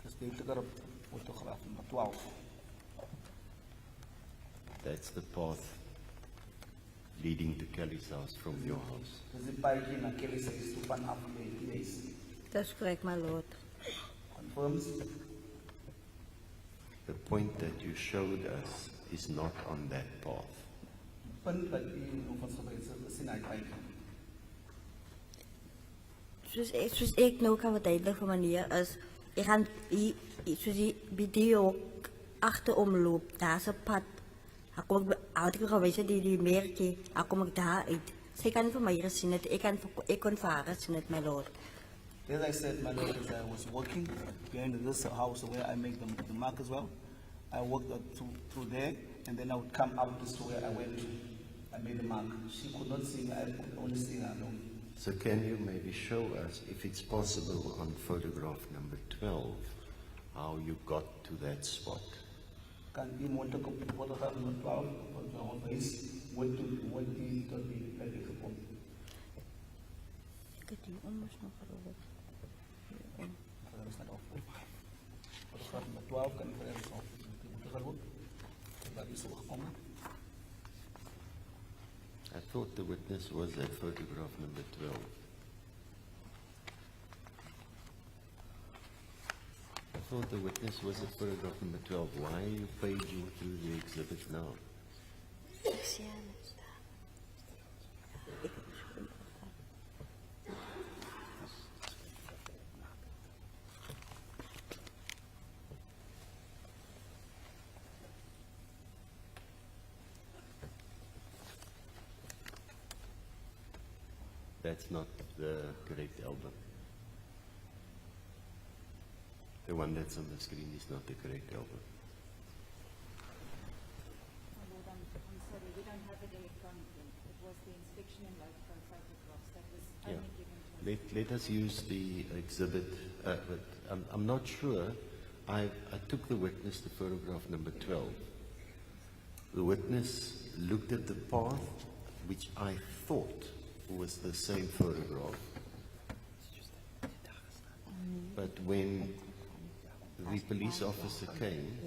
Dis duideliker op fotograaf nummer 12. That's the path leading to Kelly's house from your house. Dis die paadjie na Kelly's huis toe vanaf die huis. That's correct, my lord. Confirms. The point that you showed us is not on that path. Punt wat u op ons gewys het, is nie hy paadjie. Soos ek nou kan verduidelik van meneer is, ek gaan soos die video achterom loop, daar is een pad. Ek kom ek gewys het die merkie, ek kom ek daar uit. Sy kan vir my gesien het, ek kon vir haar gesien het, my lord. As I said, my lord, as I was walking behind this house where I make the mark as well, I walked up through there, and then I would come up this to where I went to. I made the mark. She could not see me, I could only see her alone. So can you maybe show us, if it's possible, on photograph number 12, how you got to that spot? Kan u moontlik op fotograaf nummer 12 op ons wys wat die tot die plek gekom. Ek het hier ons nog geroep. Dat is net op. Fotograaf nummer 12 kan u verder op. Geroep. Dat is so gekom. I thought the witness was at photograph number 12. I thought the witness was at photograph number 12. Why are you paging through the exhibit now? Ek sien het staan. That's not the correct album. The one that's on the screen is not the correct album. My lord, I'm sorry, we don't have it electronically. It was the inspection and local photographs that was only given to us. Let us use the exhibit, but I'm not sure. I took the witness to photograph number 12. The witness looked at the path, which I thought was the same photograph. But when the police officer came,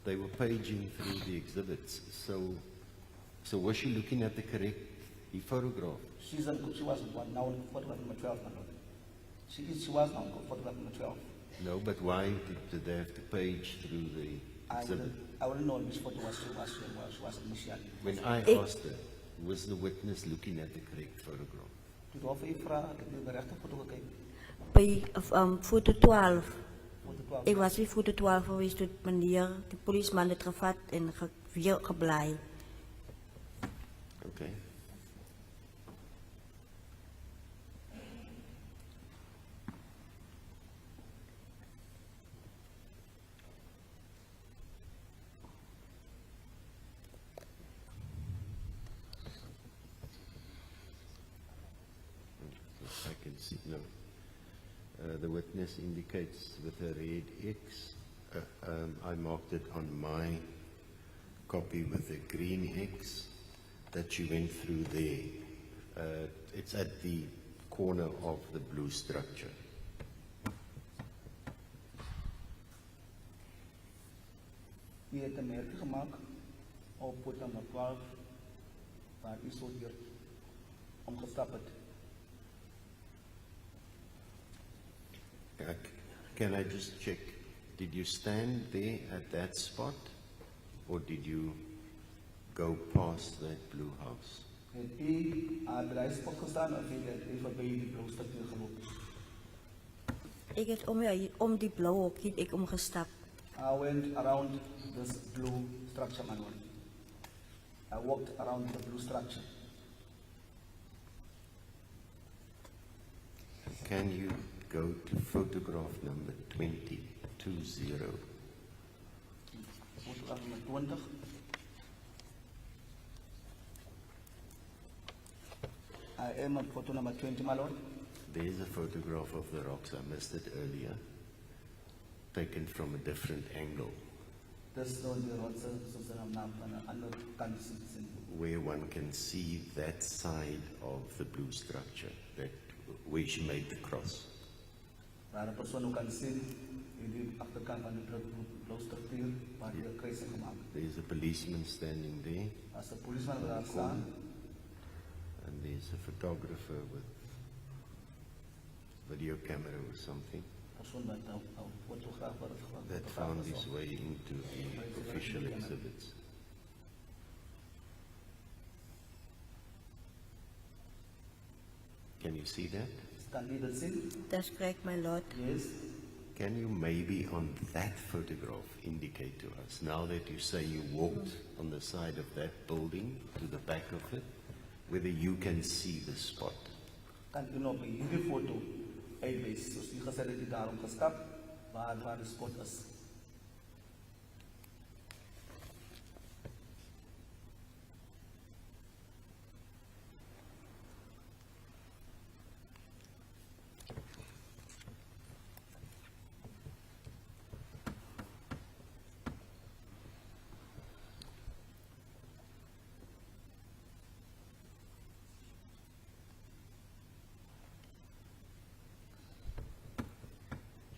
they were paging through the exhibits. So was she looking at the correct photograph? She was now photograph number 12, my lord. She was now photograph number 12. No, but why did they have to page through the exhibit? I wouldn't know which photo was initially. When I asked her, was the witness looking at the correct photograph? Toe die vir vra, ek het die regte foto gekyk. By foto 12. Foto 12. Ik was bij foto 12 geweest toen meneer, de politieman het gevat en weer geblij. Okay. I can see, no. The witness indicates with a red X. I marked it on my copy with a green X that she went through there. It's at the corner of the blue structure. Die het 'n merkie gemaak op foto nummer 12 waar u so hier omgestap het. Can I just check, did you stand there at that spot or did you go past that blue house? Het u aan die spot gestaan of het u voorbij die blauwe structuur gelopen? Ik heb om die blauwe hok het ik omgestapt. I went around this blue structure, my lord. I walked around the blue structure. Can you go to photograph number 2020? Photograph nummer 20. I am on photo number 20, my lord. There's a photograph of the rocks. I missed it earlier, taken from a different angle, Dis nou die rotse soos in 'n naam van 'n ander kant sien. where one can see that side of the blue structure, that where she made the cross. Waar 'n persoon ook kan sien in die agterkant van die blauwe structuur waar die kruising gemaak het. There's a policeman standing there, As 'n polisieman wat daar staan, and there's a photographer with video camera or something persoon wat 'n fotograaf wat that found his way into the official exhibits. Can you see that? Kan jy dit sien? Dat is correct, my lord. Yes. Can you maybe on that photograph indicate to us, now that you say you walked on the side of that building to the back of it, whether you can see the spot? Kan jy nou by hierdie foto uitwys soos jy gesê het jy daarom gestap waar die spot is.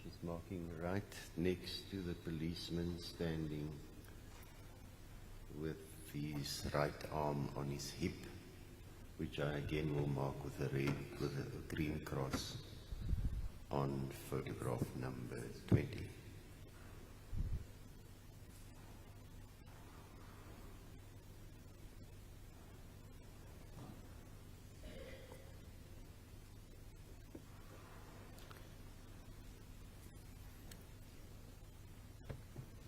She's marking right next to the policeman standing with his right arm on his hip, which I again will mark with a green cross on photograph number 20.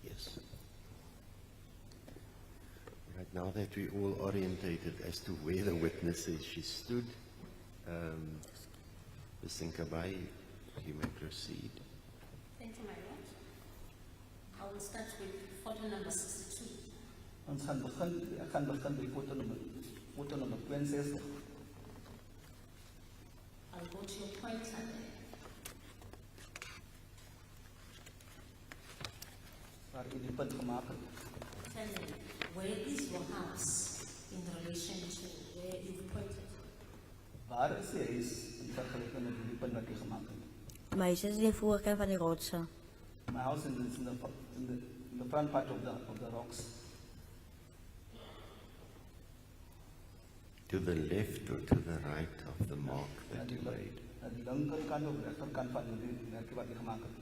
Yes. Right, now that we're all orientated as to where the witness says she stood, Ms. Sinkabai, you may proceed. Thank you, my lord. I will start with photo number 62. Ons gaan begin, ek gaan begin by foto nummer 62. I'll go to your pointer there. Waar jy die punt gemaak het. Tell me Where is your house in relation to where you've pointed? Waar is die huis in vergelijking met die punt wat jy gemaakt het? My huis is in die voorkant van die rotse. My house is in the front part of the rocks. To the left or to the right of the mark that you made? Aan die linkerkant of rechterkant van die merkie wat jy gemaakt het.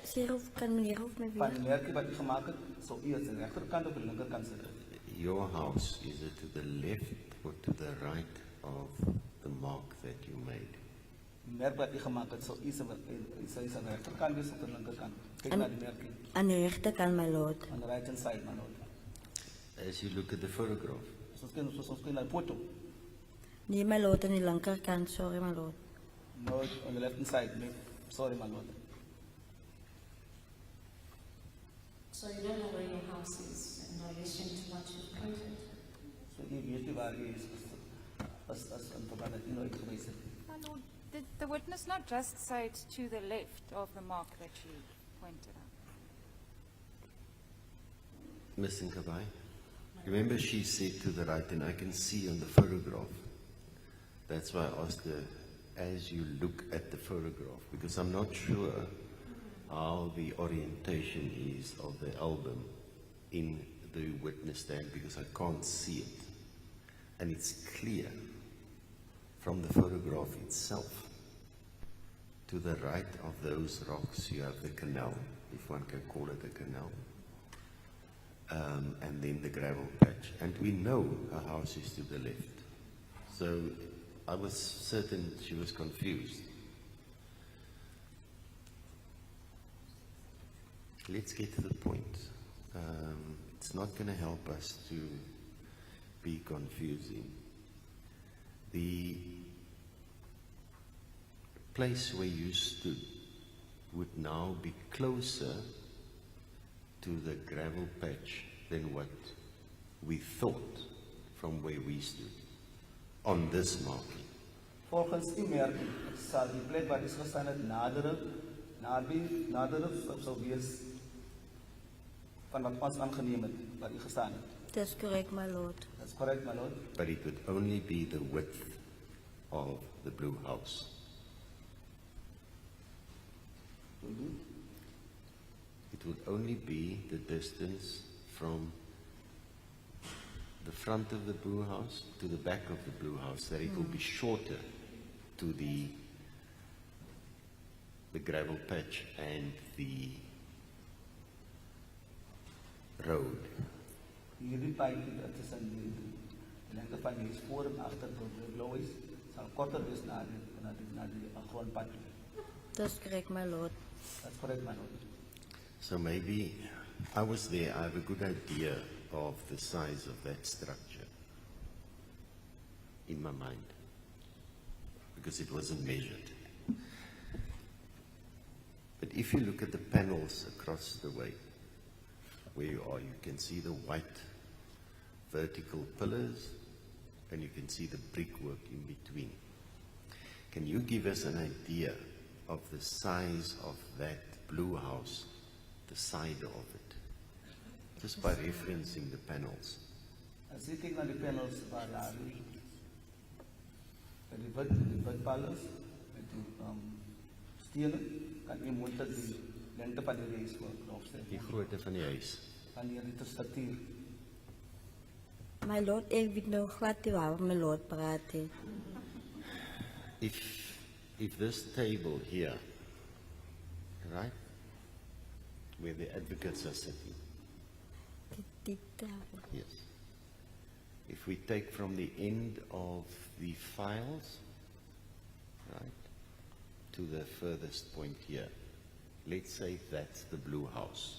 Sir, of kan meneer of my Van weer? die merkie wat jy gemaakt het, so jy is aan die rechterkant of die linkerkant sit. Your house, is it to the left or to the right of the mark that you made? Die merk wat jy gemaakt het, so jy is aan die rechterkant wees of die linkerkant. Kijk En- naar die merkie. Aan die rechterkant, my lord. On the right hand side, my lord. As you look at the photograph, Soos ons kyk na die foto. Nee, my lord, aan die linkerkant, sorry, my lord. No, on the left hand side, no. Sorry, my lord. So you don't know where your house is in relation to what you've pointed? So jy weet nie waar jy is as in verband dat jy nooit gewees het. My lord, did the witness not just say it's to the left of the mark that she pointed out? Ms. Nkabai, remember she said to the right, and I can see on the photograph. That's why I asked her, as you look at the photograph, because I'm not sure how the orientation is of the album in the witness stand, because I can't see it. And it's clear from the photograph itself. To the right of those rocks, you have the canal, if one can call it a canal. And then the gravel patch. And we know her house is to the left. So I was certain she was confused. Let's get to the point. It's not going to help us to be confusing. The place where you stood would now be closer to the gravel patch than what we thought from where we stood on this marking. Volgens die merking sal die plek waar jy gestaan het nader sou wees van wat ons aangeneem het, waar jy gestaan het. That's correct, my lord. That's correct, my lord. But it would only be the width of the blue house. It would only be the distance from the front of the blue house to the back of the blue house, that it will be shorter to the gravel patch and the road. Hierdie pyltjie wat tussen die lengte van die voor en agter die blou is, sal korter wees na die grondpad. That's correct, my lord. That's correct, my lord. So maybe I was there, I have a good idea of the size of that structure in my mind, because it wasn't measured. But if you look at the panels across the way, where you are, you can see the white vertical pillars, and you can see the brickwork in between. Can you give us an idea of the size of that blue house, the side of it, just by referencing the panels? As jy kyk na die panels waar daar die wit pallers met die stene, kan jy moontlik die lengte van die reis opstel. Die grootte van die huis. Van die statuur. My lord, ek weet nou glad nie waar my lord praat nie. If this table here, right, where the advocates are sitting, Die tafel. yes. If we take from the end of the files, right, to the furthest point here, let's say that's the blue house.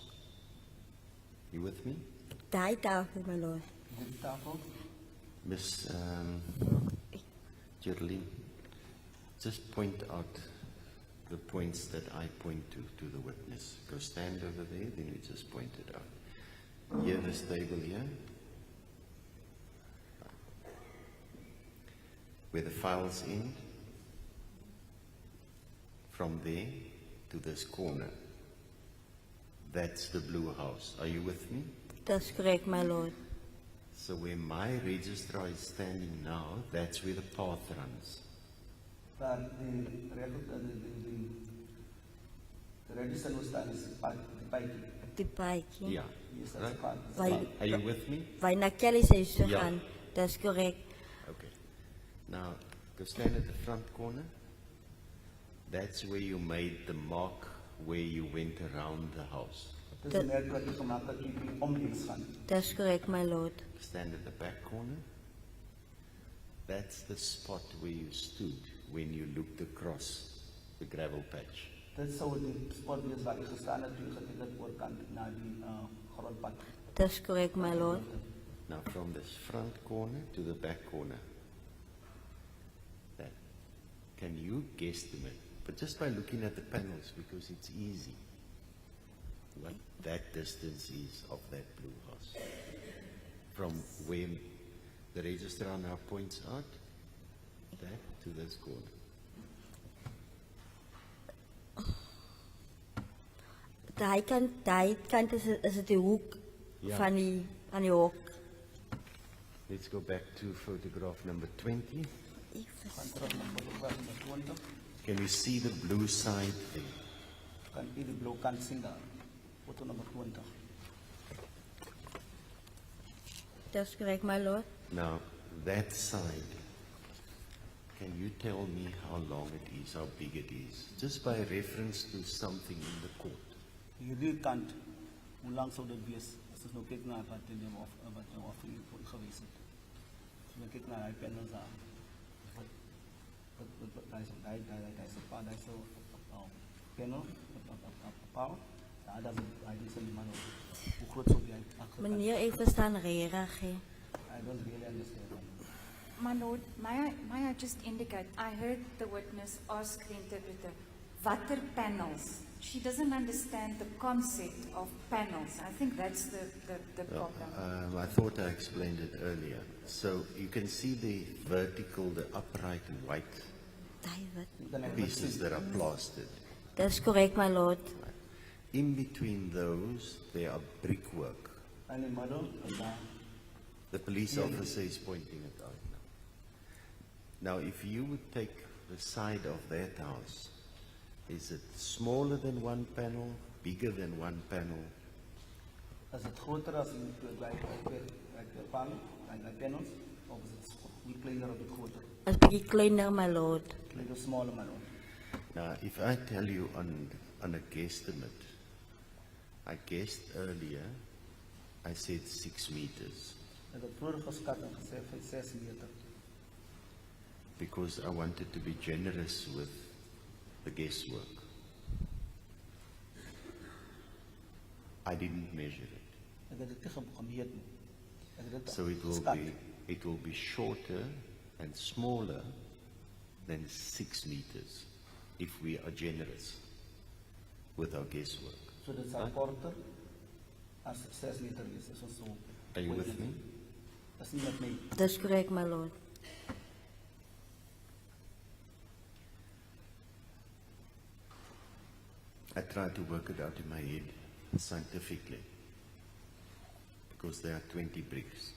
You with me? Daai tafel, my lord. Die tafel, Miss Joshlin, just point out the points that I point to the witness. Go stand over there, then you just point it out. Here, this table here, where the files end, from there to this corner. That's the blue house. Are you with me? That's correct, my lord. So where my registrar is standing now, that's where the path runs. Daar die register was staan is die paadjie. Die paadjie. Yeah. Yes, that's Right? the path. Why- Are you with me? Waar na Kelly's huis toe Ja. gaan. That's correct. Okay. Now, go stand at the front corner. That's where you made the mark where you went around the house. Dis die merk wat jy gemaak het toe jy omlinks gaan. That's correct, my lord. Stand at the back corner. That's the spot where you stood when you looked across the gravel patch. Dit sou die spot wees waar jy gestaan het toe jy gekyk het oorkant na die grondpad. That's correct, my lord. Now, from this front corner to the back corner, that, can you guesstimate, but just by looking at the panels, because it's easy, what that distance is of that blue house? From where the registrar now points out, that to this corner. Daai kant is dit die hoek Ja. van die hok. Let's go back to photograph number 20. Gaan terug na fotograaf nommer 20. Can you see the blue side there? Kan jy die blou kant sien daar? Foto nommer 20. That's correct, my lord. Now, that side, can you tell me how long it is, how big it is? Just by reference to something in the court. Hierdie kant, hoe lang sou dit wees? As ons nou kyk na wat in die wat nou afgeloop gewees het. As ons kyk na die panels daar. Daar is een paar, daar is een panel, een paal. Daar is een man op. Hoe groot sou die uit? Meneer, ek verstaan regtig. Hè. I don't really understand. My lord, may I just indicate, I heard the witness ask the interpreter, watter panels? She doesn't understand the concept of panels. I think that's the problem. I thought I explained it earlier. So you can see the vertical, the upright white Daai wat. Dan heb ik het pieces gezien. that are plastered. That's correct, my lord. In between those, there are brickwork. En die middel, en daar. The police officer is pointing it out now. Now, if you would take the side of that house, is it smaller than one panel, bigger than one panel? Is het groter als in de panels? Of is het niet kleiner of groter? Is bietjie kleiner, my lord. Kleiner, smaller, maar ook. Now, if I tell you on a guesstimate, I guessed earlier, I said 6 meters, Ik heb vroeger geskat en gezegd van 6 meter. because I wanted to be generous with the guesswork. I didn't measure it. Ik heb het gemeet. Ik heb het So it will be shorter and smaller than 6 meters if we are generous with our guesswork. So dit zal korter als 6 meter is. As ons so Are you with me? Dat is niet met mij. That's correct, my lord. I tried to work it out in my head scientifically because there are 20 bricks.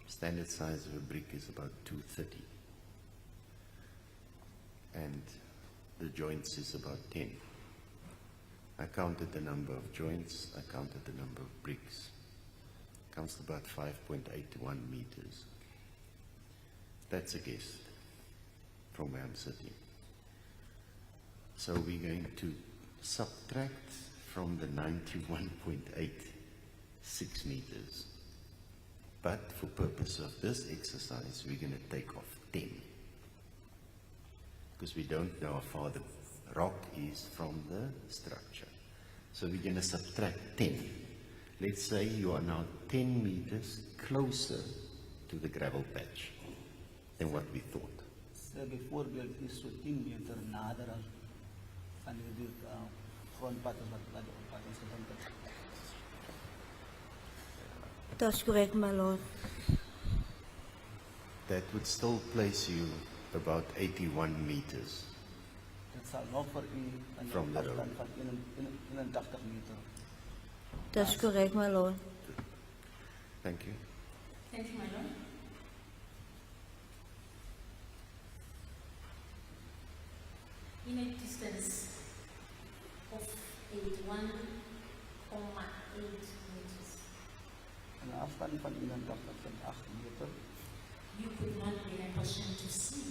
Standard size of a brick is about 230 and the joints is about 10. I counted the number of joints, I counted the number of bricks. Comes to about 5.81 meters. That's a guess from where I'm sitting. So we're going to subtract from the 91.86 meters. But for purpose of this exercise, we're going to take off 10. Because we don't know how far the rock is from the structure. So we're going to subtract 10. Let's say you are now 10 meters closer to the gravel patch than what we thought. Sê bijvoorbeeld is so 10 meter nader aan die grondpad as wat ons gedink het. That's correct, my lord. That would still place you about 81 meters. Dit sal nog vir u 'n From the afstand van 81 meter. That's correct, my lord. Thank you. Thank you, my lord. In a distance of 81.8 meters, En een afstand van 81,8 meter. you could not be in a position to see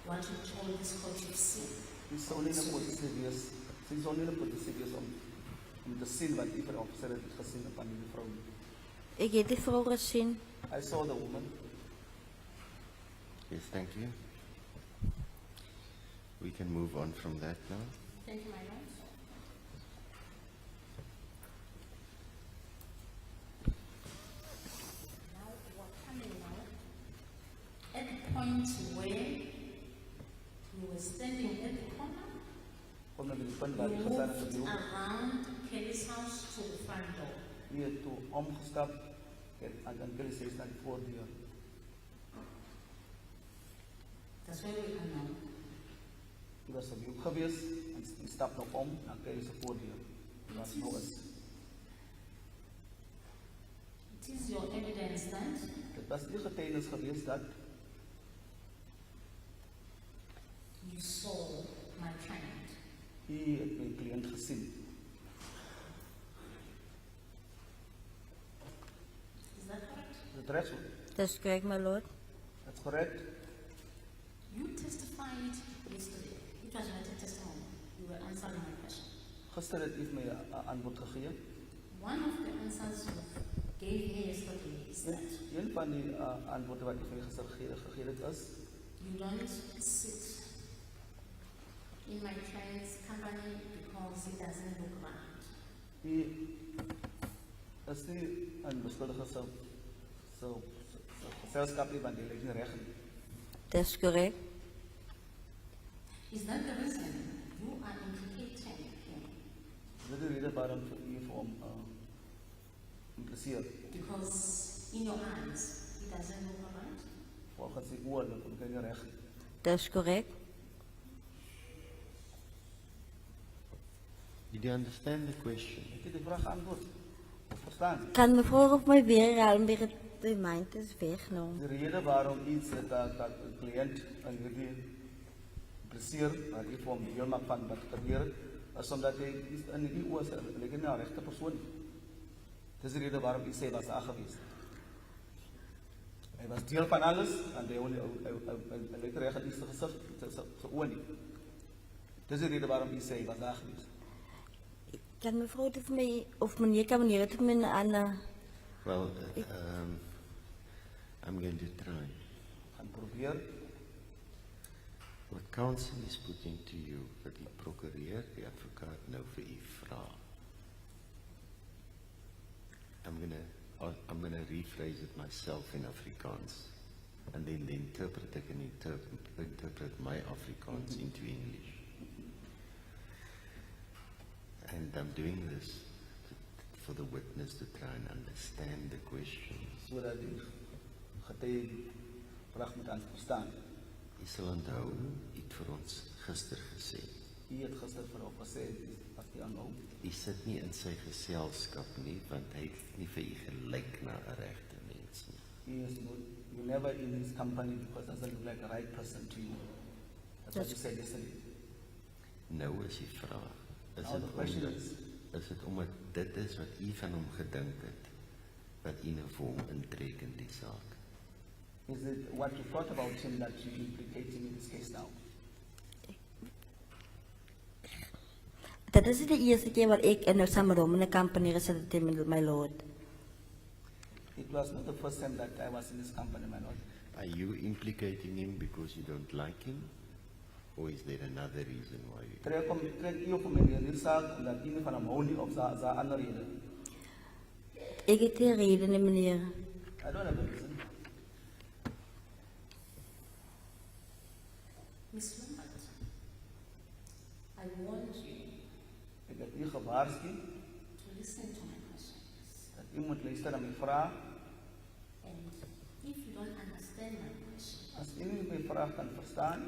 what you told this court you've seen. Die sou nie in 'n posisie wees. Sy sou nie in 'n posisie wees om te sien wat die officer het gesien op aan die vrou. Ik heb die vrouw gezien. I saw the woman. Yes, thank you. We can move on from that now. Thank you, my lord. Now, what coming now? At the point where you were standing at the corner, Kom na by die punt waar you die gestaan het moved op die hoek. around Kelly's house to the front door. Die het toe omgestap en Kelly sê na die voordeur. That's where we are now. Die was op die hoek gewees en die stap nog om na Kelly se voordeur. Die was nog eens. It is your evidence that Dit was die getuienis gewees dat you saw my client. hy het my kliënt gesien. Is that correct? Is dit reg? That's correct, my lord. That's correct. You testified yesterday. It was not a testimony. You were answering my question. Gister het hy vir my 'n antwoord gegee. One of the answers you gave me yesterday is that Een van die antwoorde wat hy vir my gister gegee het is, you don't sit in my client's company because he doesn't look right. hy is nie 'n beskuldige se geselskap nie, want hy lyk nie reg nie. That's correct. Is that the reason you are implicating him? Dit is die rede waarom vir hom impliseer. Because in your eyes, he doesn't look right? Volgens sy oor, dan kom ek nie reg nie. That's correct. Did you understand the question? Ek het die vraag geantwoord. Of verstaan? Kan mevrouw op mij weer herhalen, omdat de mind is weg nou. Die rede waarom iets dat 'n kliënt in hierdie impliseer, dat hy vir hom deel maak van wat gebeur het, is omdat hy in die oor sy lyk nie 'n regte persoon nie. Dis die rede waarom hy sê was daar gewees. Hy was deel van alles en hy lyk reg in die gesig se oor nie. Dis die rede waarom hy sê hy was daar gewees. Kan mevrouw dit voor mij, of meneer, kan meneer het voor mij aan... Well, I'm going to try. Gaan probeer. What counsel is putting to you dat die prokureur, die advokaat nou vir u vra. I'm gonna rephrase it myself in Afrikaans, and then the interpreter can interpret my Afrikaans into English. And I'm doing this for the witness to try and understand the question. Sodat die getuie vraag moet aan verstaan. Jy sal onthou, jy het vir ons gister gesê, Hy het gister vir hom gesê as die aanhou. jy sit nie in sy geselskap nie, want hy het nie vir jy gelyk na 'n regte mens nie. He is you never in his company because doesn't look like a right person to you. That's what you said yesterday. Nou is die vraag, Now the question is dit omdat dit is wat u van hom gedink het, wat u nou vir hom intrek in die saak? Is it what you thought about him that you implicate him in this case now? Dat is de eerste keer wat ik in Samarom in de company gezet heb met my lord. It was not the first time that I was in this company, my lord. Are you implicating him because you don't like him? Or is there another reason why you... Trek u op hom in hierdie saak omdat u nie van hom hou nie of za ander rede. Ik heb geen reden, meneer. I don't have a reason. Miss Lombard, I want you Ek het u gewaarsku to listen to my questions. dat u moet luister na my vraag. And if you don't understand my question, As u nie my vraag kan verstaan,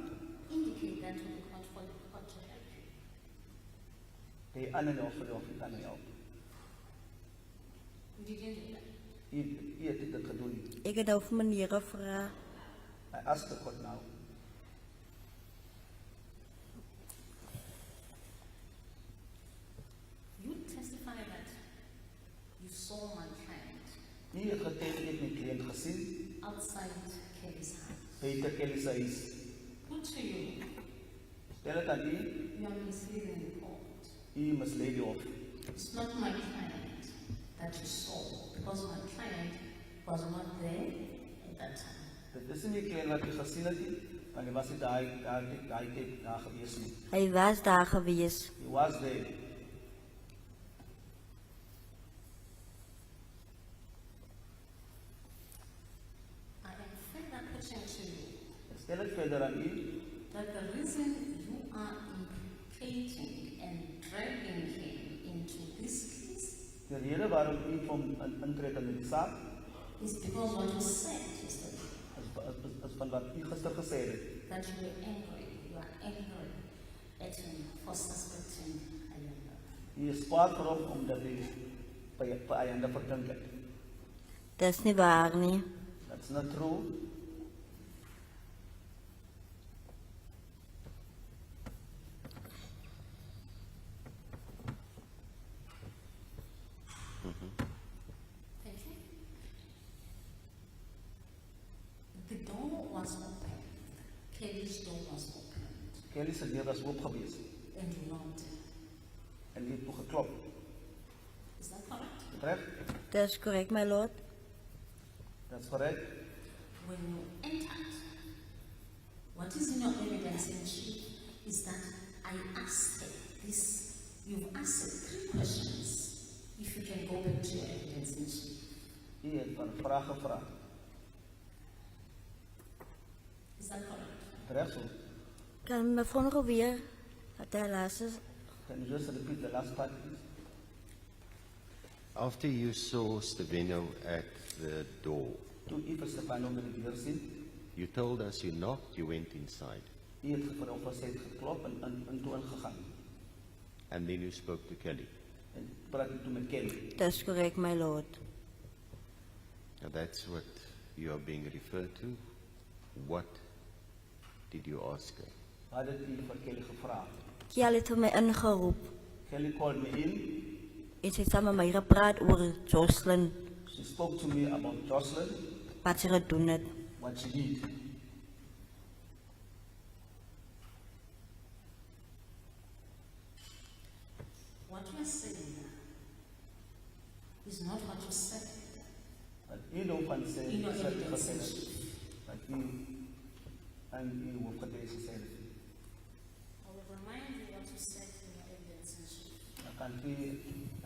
indicate that to the court for the court to help you. die ander of vir die kan help. You didn't do that. U het dit gedoen. Ik heb nou voor meneer gevraagd. I asked the court now. You testify that you saw my client U het getuig het my kliënt gesien outside Kelly's house. buite Kelly se huis. Put to you, Stel dit aan u, you are misleading the court. u misleid die hof. It's not my client that you saw, because my client was not there at that time. Dit is nie die kliënt wat u gesien het nie, want hy was nie daai tyd daar gewees nie. Hij was daar geweest. He was there. I am further putting to you Ek stel dit verder aan u, that the reason you are implicating and dragging him into this case die rede waarom u hom intrek in die saak, is because what you said yesterday, is van wat u gister gesê het. that you are angry at him for suspecting Ayanda. U is kwaad vir hom omdat hy by Ayanda verdink het. Dat is niet waar, nie. That's not true. Thank you. The door was open. Kelly's door was open. Kelly se deur was oop gewees And you knocked. en hy het toe geklop. Is that correct? Reg? Dat is correct, my lord. That's correct. When you entered, what is in your evidence in chief is that I asked her this. You've asked her 3 questions. If you can go back to your evidence in chief. U het van vrae gevra. Is that correct? Reg so. Kan mevrouw nog weer dat hij laatste Can you just repeat the last part, please? After you saw Stevino at the door, Toe u vir Stefano met die deur sien, you told us you knocked, you went inside, u het vir hom gesê geklop en toe ingegaan. and then you spoke to Kelly. En praat u toe met Kelly. Dat is correct, my lord. Now that's what you are being referred to. What did you ask her? Wat het u vir Kelly gevra? Kiel het vir my ingeroep. Kelly called me in. En sy het saam met my gepraat oor Joshlin, She spoke to me about Joshlin, wat sy gedoen het. what she did. What you are saying now is not what you said. But u nou van sê, In your sy het evidence gesê in dat, chief. dat u en u hoofgetuies gesê het. I will remind you what you said in your evidence in chief. Dan kan u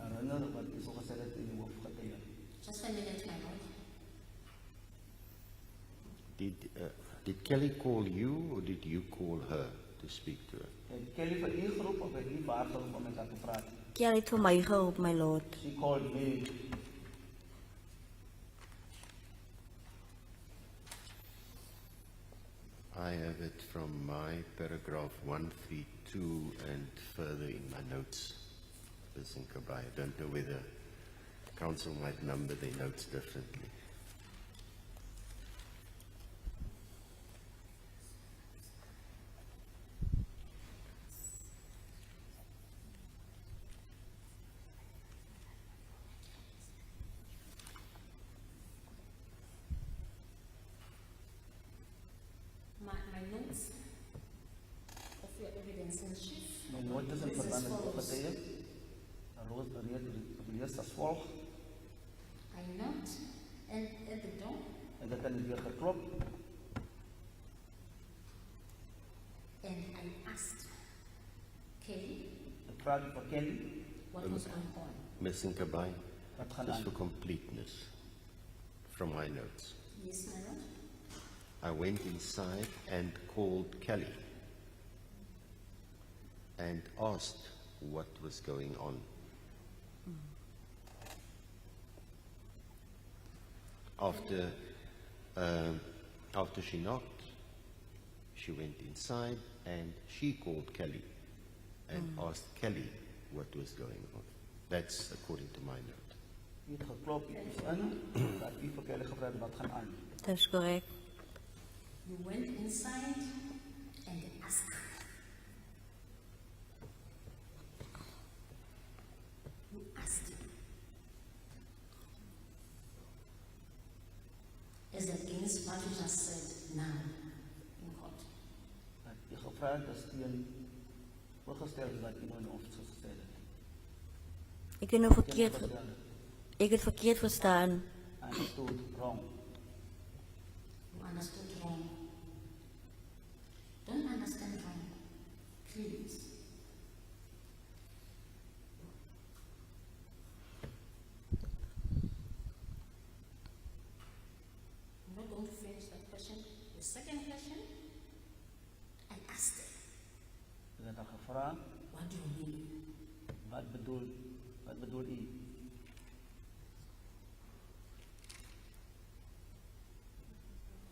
herinner wat u so gesê het in die hoofgetuie. Just a minute, my lord. Did Kelly call you or did you call her to speak to her? Het Kelly vir u geroep of het u vir haar geroep om met haar te praat? Kiel het vir my geroep, my lord. She called me. I have it from my paragraph 132 and further in my notes. Ms. Nkabai. I don't know whether council might number their notes differently. My notes of your evidence in chief. My notes in is verband as met follows. hoofgetuie. Reeds as volg. I knocked and at the door, En dit het weer geklop. and I asked Kelly Ek vra vir Kelly, what was going on. Ms. Nkabai, wat gaan just aan? for completeness, from my notes. Yes, my lord. I went inside and called Kelly and asked what was going on. After she knocked, she went inside and she called Kelly and asked Kelly what was going on. That's according to my note. U het geklop iets in, dat u vir Kelly gevra het wat gaan aan. Dat is correct. You went inside and asked. You asked him. Is against what you just said now in court. Dat u gevra het is teen voorgestelde wat u nou in ons gesê het. Ik heb nou verkeerd, ik heb verkeerd verstaan. Understood wrong. You understood wrong. Don't understand wrong. Please. I'm not going to finish that question. The second question, I asked it. Ik heb dan gevra, What do you mean? wat bedoel u?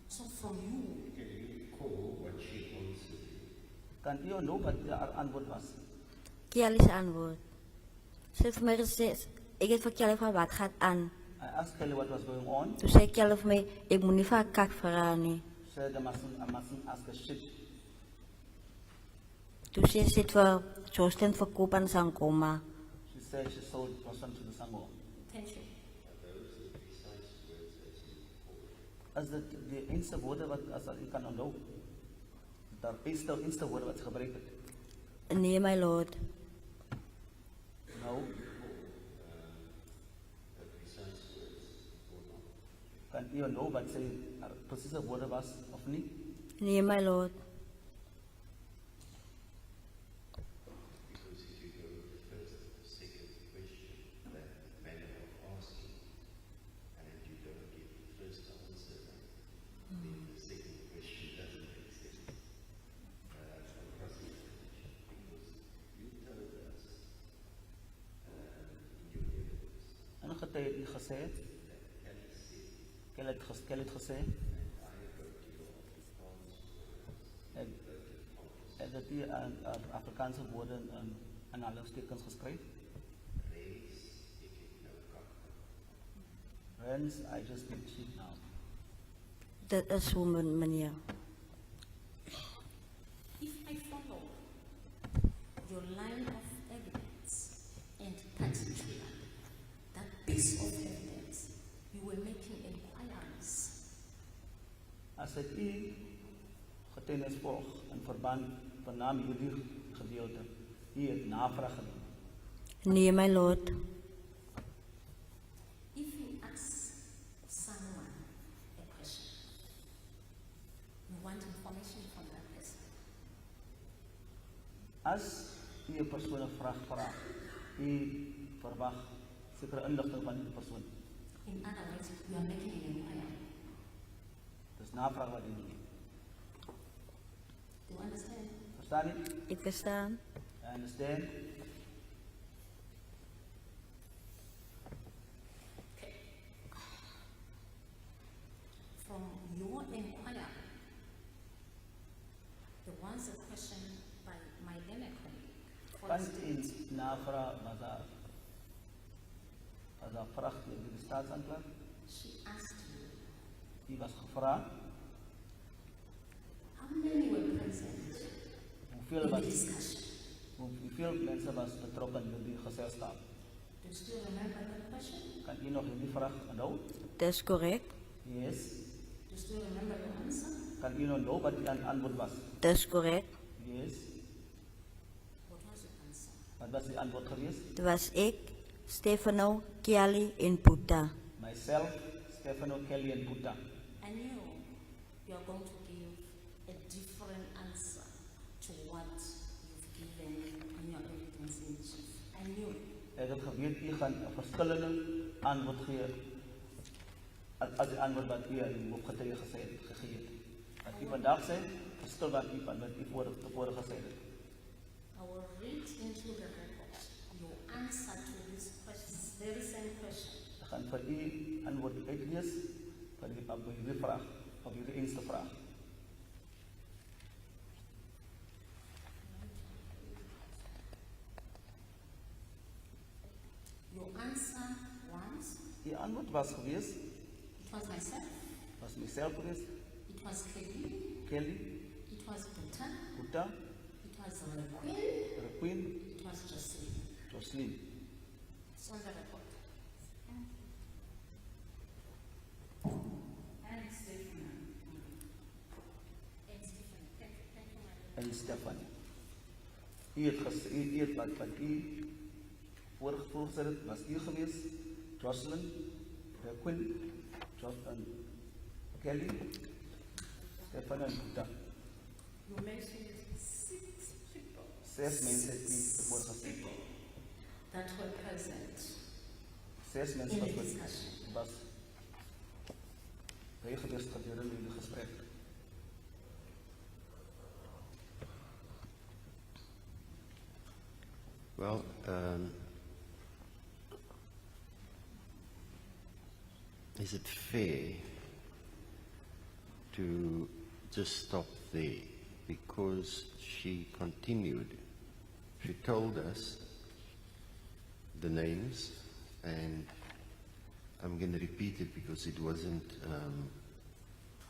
So from you, Can you recall what she answered you? Kan u onthou wat haar antwoord was? Kelly's antwoord. Ze heeft voor mij gezegd, ik heb voor Kelly van wat gaat aan. I asked Kelly what was going on. Toen zei Kelly voor mij, ik moet niet van kak verraden. She said I mustn't ask a shit. Toen zei ze voor Joshlin verkoop aan zijn koma. She said she sold Joshlin to the Sango. thank you. As dit die eerste woorde wat as u kan onthou. Daar is de eerste woorde wat ze gebruikt het. Nee, my lord. Nou. Kan u onthou wat sy haar presiese woorde was of nie? Nee, my lord. Because if you go with the first, second question, that manner of asking, and you don't get the first answer, then the second question doesn't make sense. For prosecution, because you told us in your evidence En nog het u gesê het, that Kelly Kelly said, het gesê, het dat u aan Afrikaanse woorde en aanhalingstekens geskryf. Hence, I just need shit now. Dat is hoe meneer. If I follow your line of evidence, and particularly that piece of evidence, you were making inquiries. As ek u getuienis volg in verband van hierdie gedeelte, u het navraag gedoen. Nee, my lord. If you ask someone a question, you want information from that person. As u 'n persoon 'n vraag vra, u verwag sekere inligting van die persoon. In other words, you are making an inquiry. Dis navraag wat u doen. Do you understand? Verstaan u? Ik verstaan. I understand. Okay. From your inquiry, there was a question by my learner colleague. For Van instance, u navraag was daar vraag deur die staatsaanklaer. she asked you, U was gevra how many were present hoeveel in the discussion? hoeveel mense was betrokke in die geselskap. Do you still remember that question? Kan u nog hierdie vraag onthou? Dat is correct. Yes. Do you still remember the answer? Kan u onthou wat die antwoord was? Dat is correct. Yes. What was the answer? Wat was die antwoord geweest? Dat was ik, Stefano, Kelly en Puta. Myself, Stefano, Kelly en Puta. I knew you are going to give a different answer to what you've given in your evidence in chief. I knew it. Ek het geweet u gaan 'n verskillende antwoord gee as die antwoord wat u in die hoofgetuie gegee het. Wat u vandag sê, verskil wat u van wat u tevore gesê het. I will read into the record your answer to this question, this very same question. Ek gaan vir u antwoord uitlees vir hierdie vraag, of hierdie eerste vraag. Your answer was antwoord was geweest, It was myself. was myself geweest, It was Kelly. Kelly, It was Buta. Uta, It was Queen. Requeen, It was Joshlin. Joshlin. It's on the record. And Stephen. And Stephen. Thank you, my En Stephanie. U het wat u voorgezet het, was u geweest, Joshlin, Quinn, Kelly, Stephanie en Uta. You mentioned 6 people 6 mensen het u voorgezet. that were present 6 mensen in the was discussion. bij geweest gedurende het gesprek. Well, is it fair to just stop there? Because she continued. She told us the names, and I'm going to repeat it because it wasn't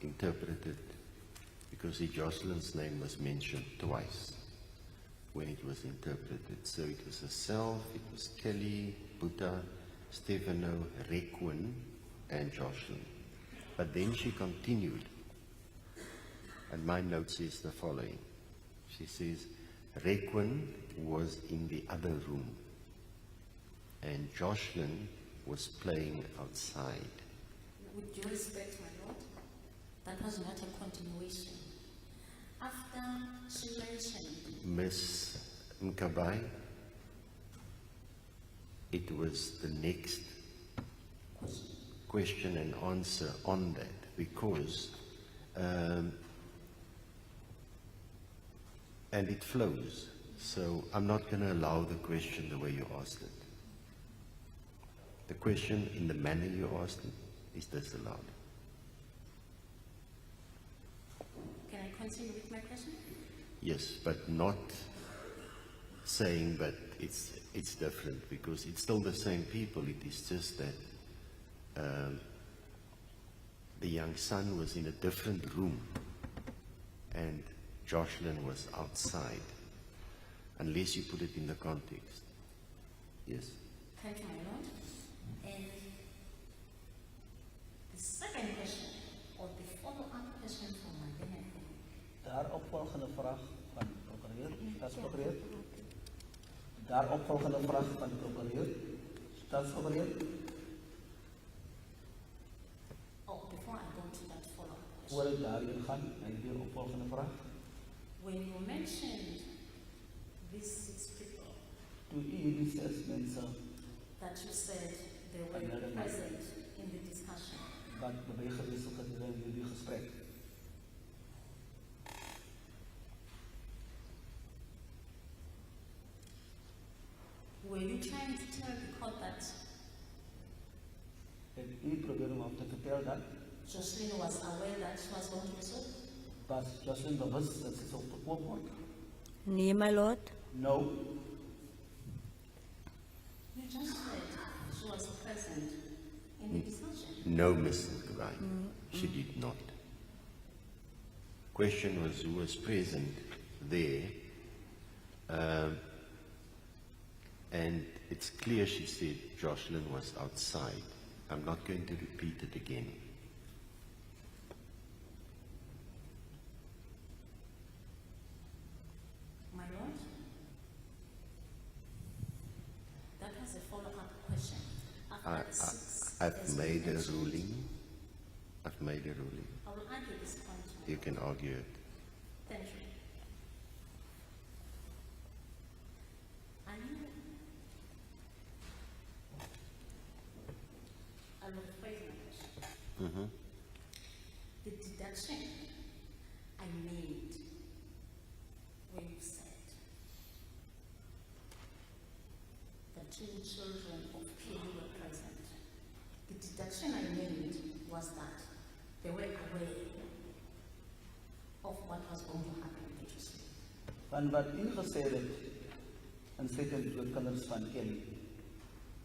interpreted, because Joshlin's name was mentioned twice when it was interpreted. So it was herself, it was Kelly, Buta, Stefano, Requin, and Joshlin. But then she continued, and my note says the following. She says, Requin was in the other room, and Joshlin was playing outside. With due respect, my lord, that was not a continuation. After she mentioned, Miss Mkabai, it was the next question and answer on that, because and it flows. So I'm not going to allow the question the way you asked it. The question in the manner you asked it is disallowed. can I continue with my question? Yes, but not saying that it's different, because it's still the same people. It is just that the young son was in a different room and Joshlin was outside, unless you put it in the context. Yes. Thank you, my lord. And the second question, or the follow-up question from my benefit, Daaropvolgende vraag van de procureur, staatsprocureur. Daaropvolgende vraag van de procureur, staatsprocureur. oh, before I go to that follow-up question, Voor ik daarin ga, en weer opvolgende vraag. when you mentioned these 6 people Toen u die 6 mensen that you said they were present in the discussion, wat erbij geweest is gedurende jullie gesprek. were you trying to tell the court that En u probeerde me te vertellen dat Joshlin was aware that she was going to be sold? was Joshlin bewust dat ze zo verkoop wordt? Nee, my lord. No. You just said she was present in the discussion. No, Miss Mkabai, she did not. Question was who was present there, and it's clear she said Joshlin was outside. I'm not going to repeat it again. My lord, that was a follow-up question. After the 6 I've has made been a mentioned, ruling. I've made a ruling. I will argue this point. You can argue it. Thank you. Are you? I will rephrase my question. The deduction I made when you said the 2 children of Kelly were present, the deduction I made was that they were aware of what was going to happen to Joshlin. Van wat u gesê het in feite die kinders van Kelly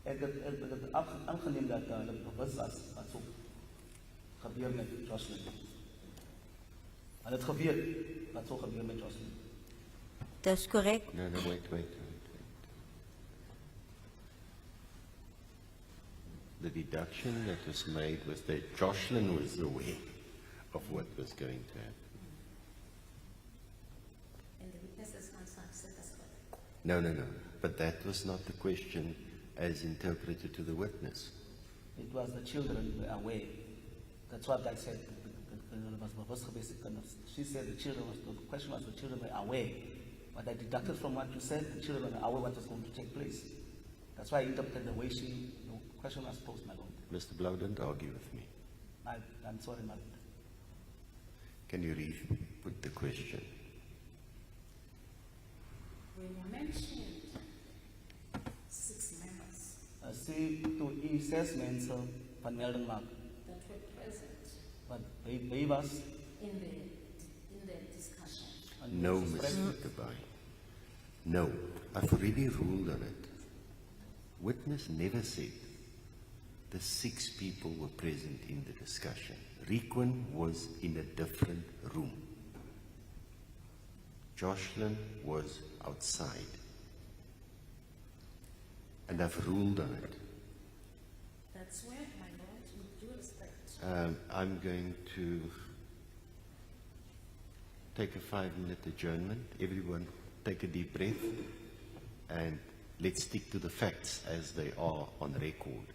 Ik heb aangenomen dat het bewust was wat zo gebeurt met Joshlin. En het gebeurt wat zo gebeurt met Joshlin. Dat is correct. No, wait. The deduction that was made was that Joshlin was aware of what was going to happen. And the witnesses answered said that's correct. No. But that was not the question as interpreted to the witness. It was the children were aware. That's what I said. She said the question was the children were aware. But I deducted from what you said, the children were aware what was going to take place. That's why I interpreted the way the question was posed, my lord. Mr. Blau, don't argue with me. I'm sorry, my lord. Can you repeat the question? When you mentioned 6 members See, to assessments van melding maak. that were present Wat by was. in the discussion, No, Mr. Dubai. No, I've already ruled on it. Witness never said the 6 people were present in the discussion. Requin was in a different room. Joshlin was outside. And I've ruled on it. that's where, my lord, with due respect, I'm going to take a 5-minute adjournment. Everyone take a deep breath and let's stick to the facts as they are on record.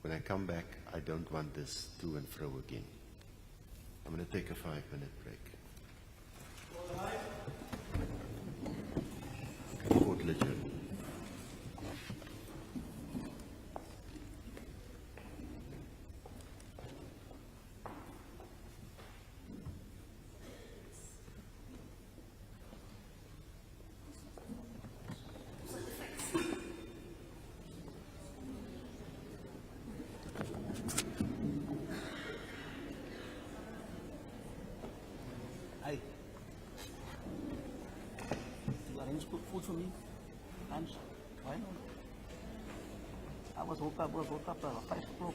When I come back, I don't want this to and fro again. I'm going to take a 5-minute break. Court adjourned. Hey. You arrange food for me? Lunch? Why not? I was woke up 5 o'clock.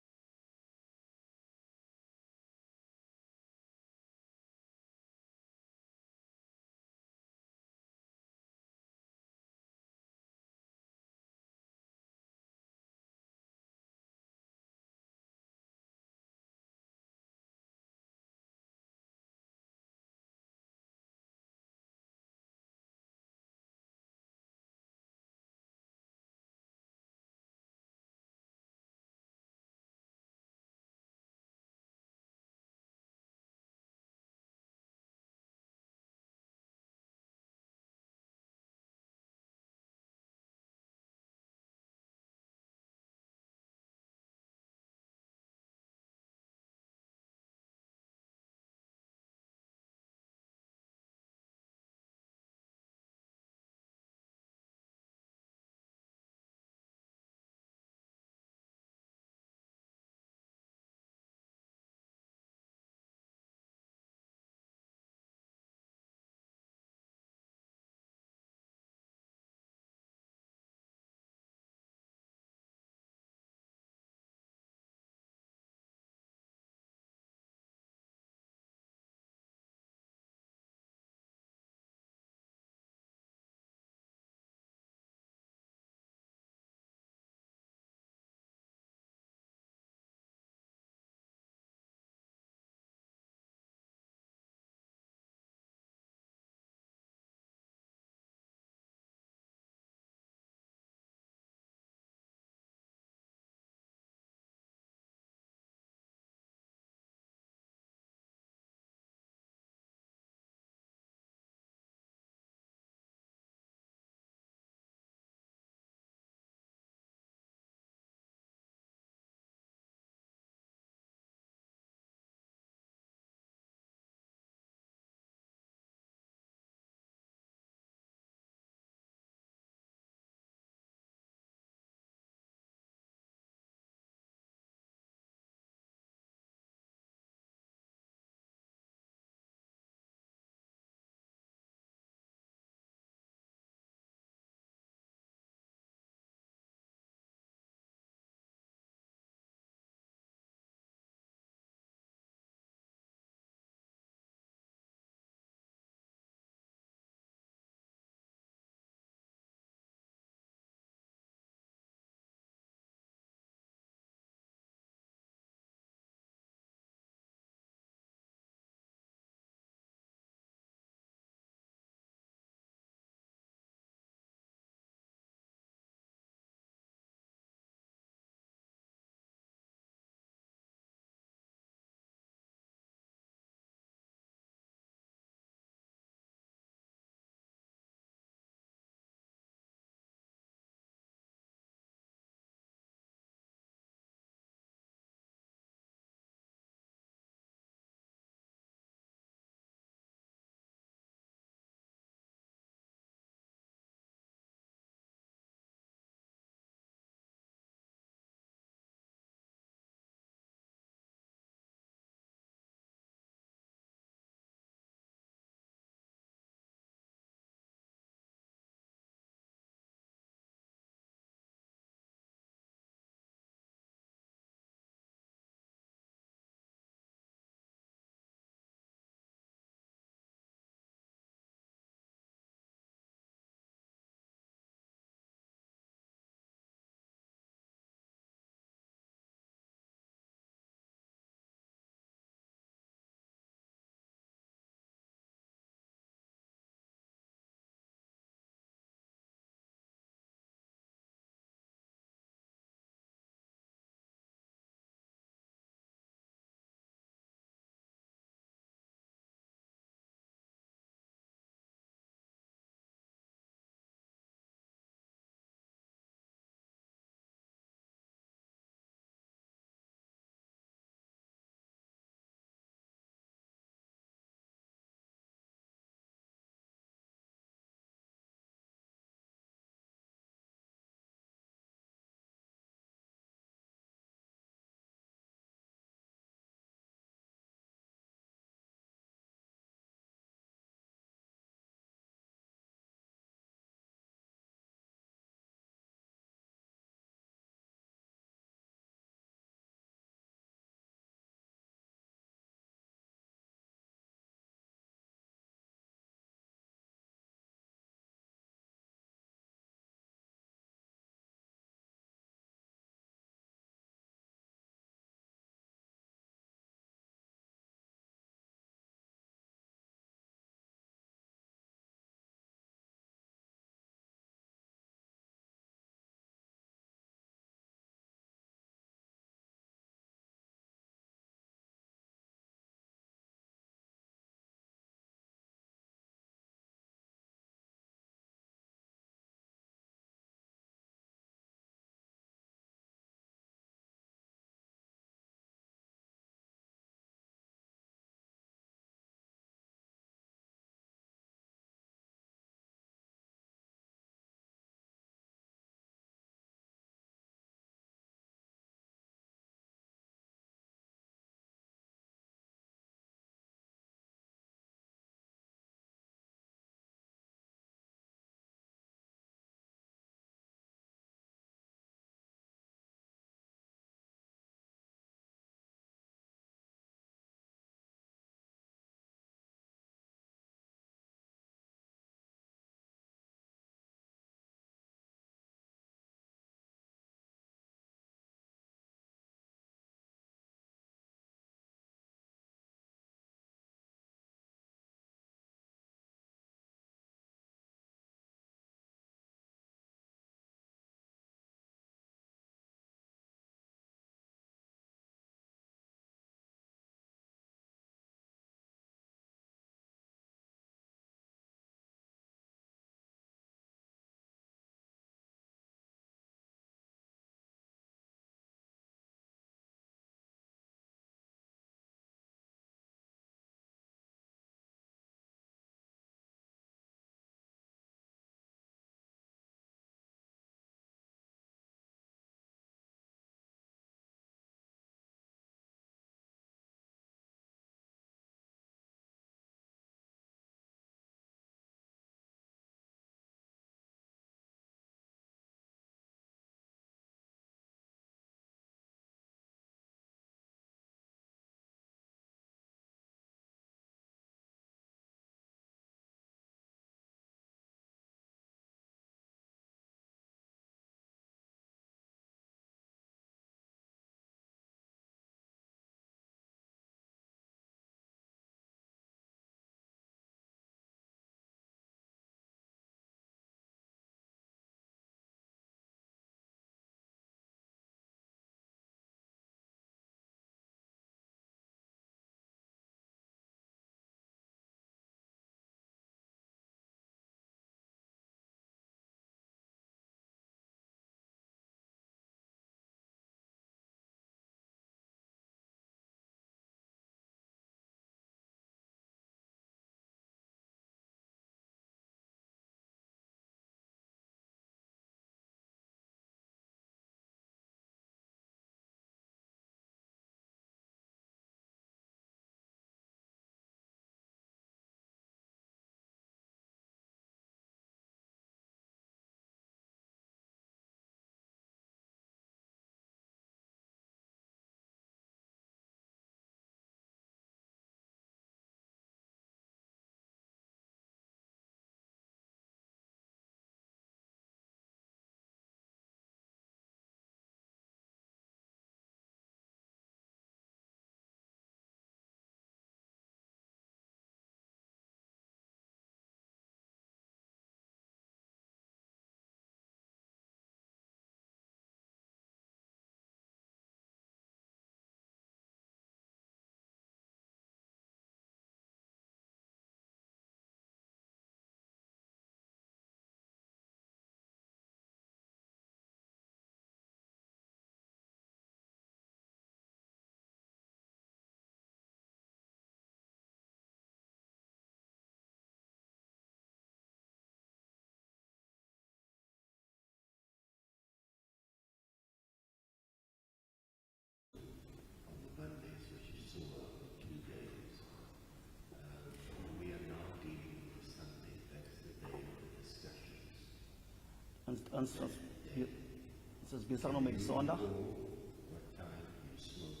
is bezig nou met die Sondag. What time you smoke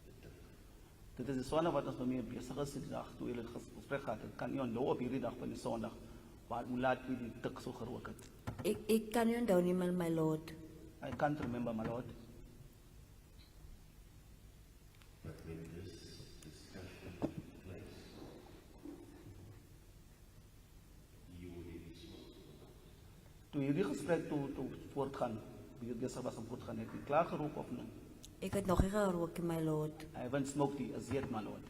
the tik? Dit is die Sondag wat ons mee besig is die dag toe julle het gesprek gehad het. Kan nie onthou op hierdie dag van die Sondag waar hoe laat u die tik so gerook het. Ik kan u onthou nie, my lord. I can't remember, my lord. But when this discussion took place, you already smoked or not? Toe hierdie gesprek toe voortgaan, wie besig was om voortgaan, het u klaar gerook of nie? Ik het nog nie gerook, my lord. I haven't smoked it as yet, my lord.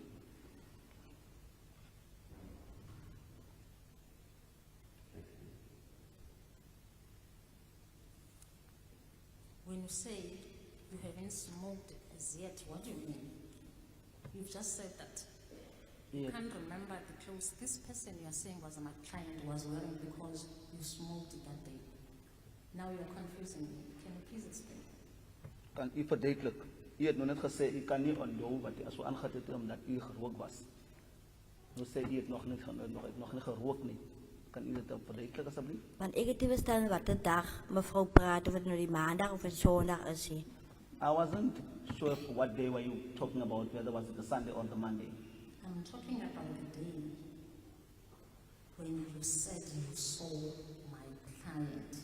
When you say you haven't smoked as yet, what do you mean? You've just said that. You Yeah. can't remember the clothes this person you are saying was my client was wearing because you smoked that day. Now you're confusing me. Can you please explain? Kan u verduidelik? U het nou net gesê u kan nie onthou wat u so aangegaan het omdat u gerook was. Nou sê u het nog nie gerook nie. Kan u dit verduidelik asseblief? Want ik het niet verstaan wat de dag mevrouw praat, of het nou die maandag of het zondag is. I wasn't sure what day were you talking about, whether was it the Sunday or the Monday. I'm talking about the day when you said you saw my client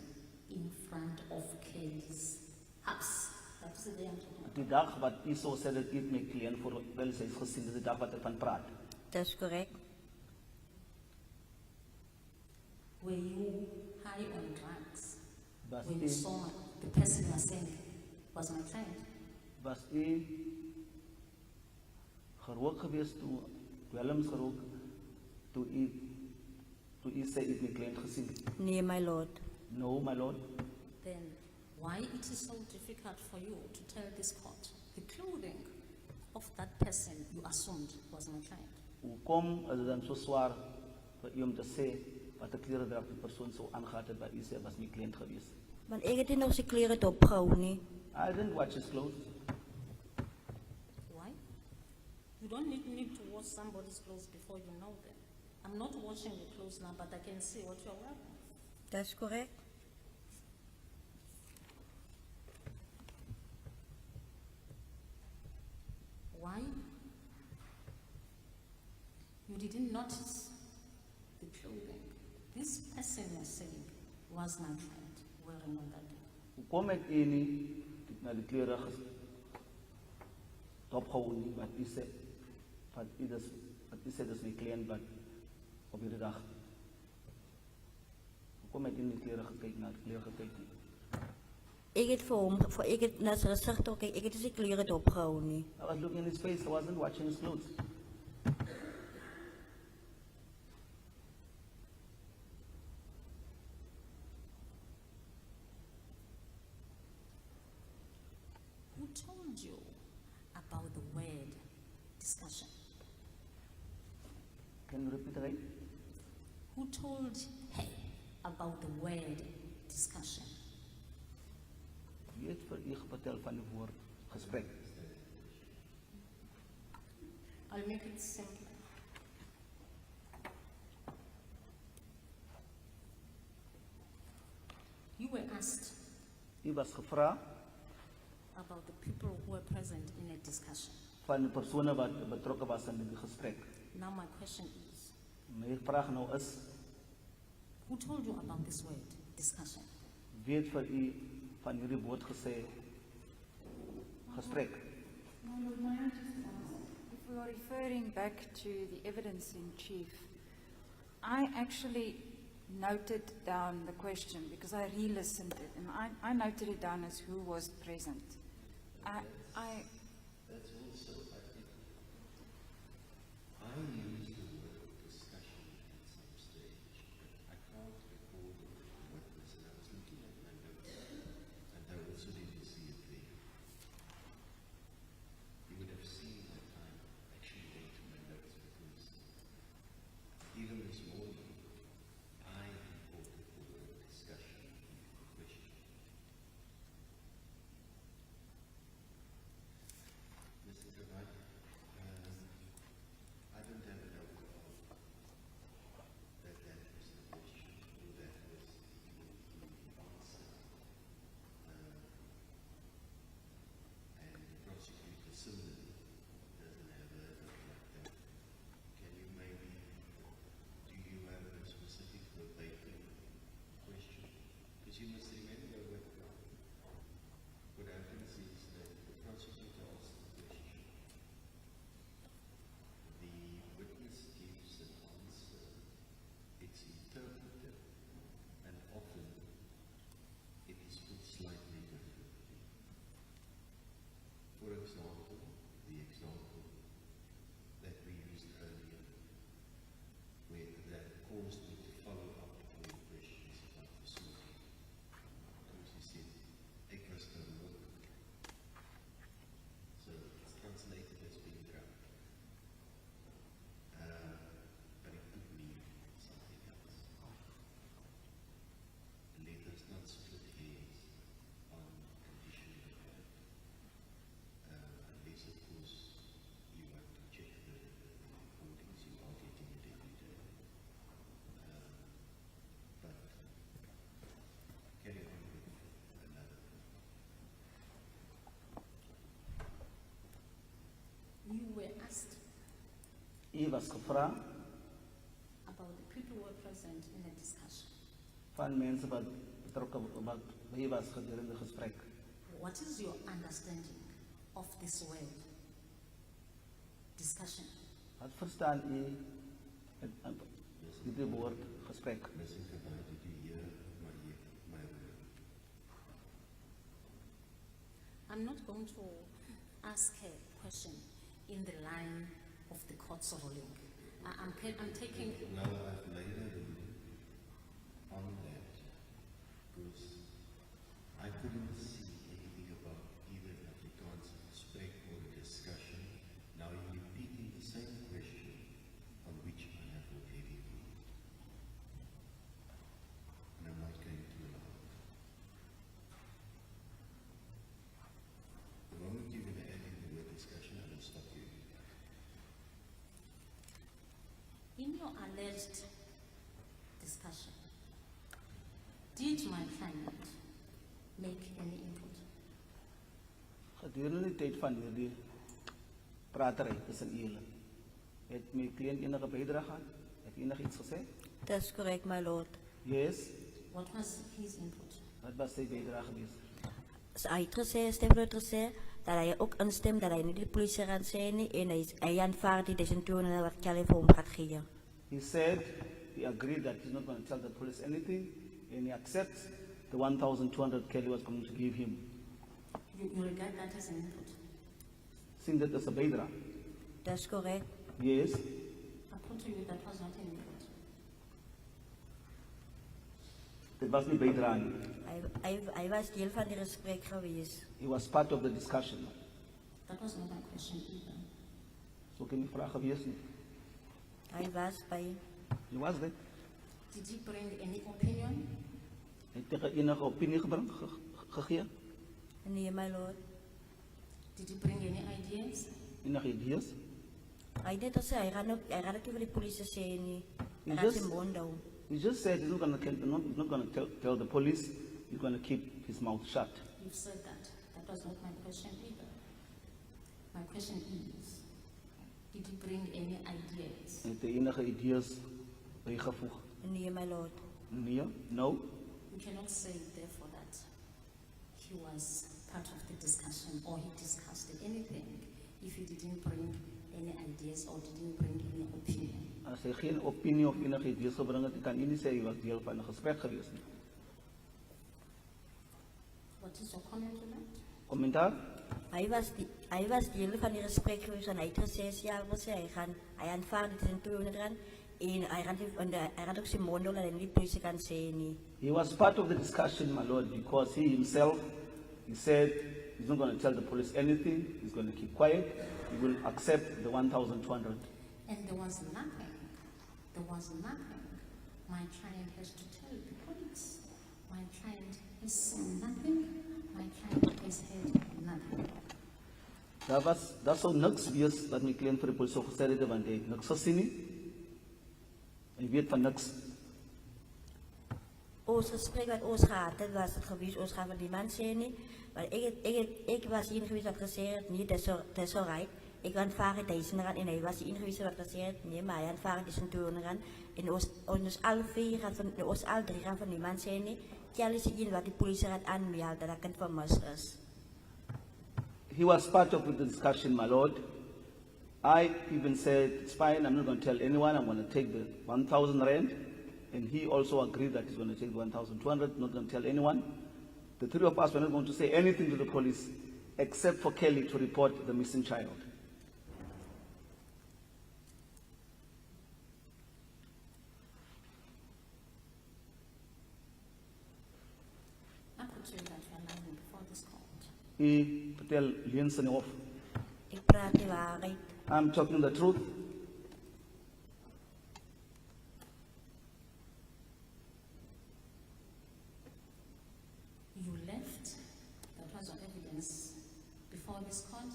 in front of Kelly's house. That's the day I'm talking about. Die dag wat u so sê dat u het my kliënt voor wel sy is gesien, dis die dag wat ek van praat. Dat is correct. Were you high on drugs Was when you u saw the person you are saying was my client? was u gerook geweest toe Willems gerook toe u sê u het my kliënt gesien? Nee, my lord. No, my lord. Then why it is so difficult for you to tell this court the clothing of that person you assumed was my client? Hoekom is dit dan so swaar vir u om te sê wat die klere draag die persoon so aangegaan het wat u sê was my kliënt geweest? Want ik het nie nog sy kleren het opgehou nie. I didn't watch his clothes. Why? You don't need to watch somebody's clothes before you know them. I'm not watching the clothes now, but I can see what you're wearing. Dat is correct. Why? You didn't notice the clothing. This person you're saying was my client wearing on that day. Hoekom het u nie na die klere opgehou nie wat u sê dis my kliënt wat op hierdie dag? Hoekom het u nie klere gekyk na die klere gekyk nie? Ik het vir hom, ek het na sy gezicht ook, ek het sy kleren het opgehou nie. I was looking in his face, I wasn't watching his clothes. Who told you about the word discussion? Can you repeat again? Who told her about the word discussion? Wie het vir u vertel van die woord gesprek? I'll make it simpler. You were asked U was gevra about the people who were present in a discussion. van die persone wat betrokke was in die gesprek. Now my question is, My vraag nou is, who told you about this word discussion? wie het vir u van hierdie woord gesê gesprek? If we are referring back to the evidence in chief, I actually noted down the question because I re-listened it, and I noted it down as who was present. That's also, I used the word discussion at some stage, but I can't recall what was, and I was looking at my notes, and I also didn't see it there. You would have seen that I actually went to my notes because even this morning, I imported the word discussion into the question. U was gevra about the people who were present in the discussion. van mensen wat betrokken wat wie was gedurende het gesprek. What is your understanding of this word? Discussion. Wat verstaan u dit woord gesprek? Listen to that, did you hear my word? I'm not going to ask a question in the line of the court's ruling. I'm taking. Now I've made a ruling on that because I couldn't see anything about either Afrikaans gesprek or a discussion. Now you're repeating the same question on which I have already ruled. And I'm not going to allow it. The moment you're going to add in the word discussion, I will stop you. In your alleged discussion, did my client make any input? Gedurende die tyd van hierdie pratery tussen julle, het my kliënt enige bydrae gehad? Het enigiets gesê? Dat is correct, my lord. Yes. What was his input? Wat was sy bydrae geweest? Dus hij heeft gezegd, Stefan heeft gezegd, dat hij ook instemt dat hij niet de politie gaat zijn en hij aanvaardt die decentonen wat Kelly voor hem gaat geven. He said he agreed that he's not going to tell the police anything and he accepts the 1,200 Kelly was going to give him. You regard that as an input? Sien dit as 'n bydrae? Dat is correct. Yes. I put to you that was not an input. Dit was nie bydrae nie. Hij was deel van het gesprek geweest. He was part of the discussion. That was not my question either. So kan die vraag gewees nie. Hij was bij. He was there. Did he bring any opinion? Het tegen enige opinie gebring gegee? Nee, my lord. Did he bring any ideas? Enige idees? Hij deed dat hij gaat ook voor de politie zijn niet. Hij He gaat just- zijn mond houden. He just said he's not going to tell the police. He's going to keep his mouth shut. You've said that. That was not my question either. My question is, did he bring any ideas? Het hy enige idees bygevoeg? Nee, my lord. Nee, no. You cannot say therefore that he was part of the discussion or he discussed anything if he didn't bring any ideas or didn't bring any opinion. As hy geen opinie of enige idees gebring het, kan hy nie sê hy was deel van 'n gesprek gewees nie. What is your comment on that? Kommentaar? Hij was deel van het gesprek geweest en hij heeft gezegd, ja, wat zei hij aanvaardt het in 200 rand en hij gaat ook zijn mond houden en hij niet politie kan zijn niet. He was part of the discussion, my lord, because he himself, he said he's not going to tell the police anything, he's going to keep quiet, he will accept the 1,200. And there was nothing. There was nothing. My client has to tell the police. My client has seen nothing. My client has heard nothing. Daar sou niks wees wat my kliënt vir die polisie gesê het, want hy het niks gesien nie. Hy weet van niks. Ons gesprek wat ons gehad het, was het geweest, ons gaan van die man zijn niet. Maar ik was hier geweest wat gezegd het, nee, dat is alright. Ik aanvaard het 1000 rand en hij was hier geweest wat gezegd het, nee, maar hij aanvaardt het 200 rand. En ons al vier gaan van, ons al drie gaan van die man zijn niet. Kelly is in wat die politie gaat aanmelden, dat het vermist is. He was part of the discussion, my lord. I even said, it's fine, I'm not going to tell anyone, I'm going to take the 1,000 rand. And he also agreed that he's going to take the 1,200, not going to tell anyone. The three of us were not going to say anything to the police, except for Kelly to report the missing child. I put you that you are lying before this court. He tell Liensen off. Ik praat de waarheid. I'm talking the truth. You left, that was your evidence before this court,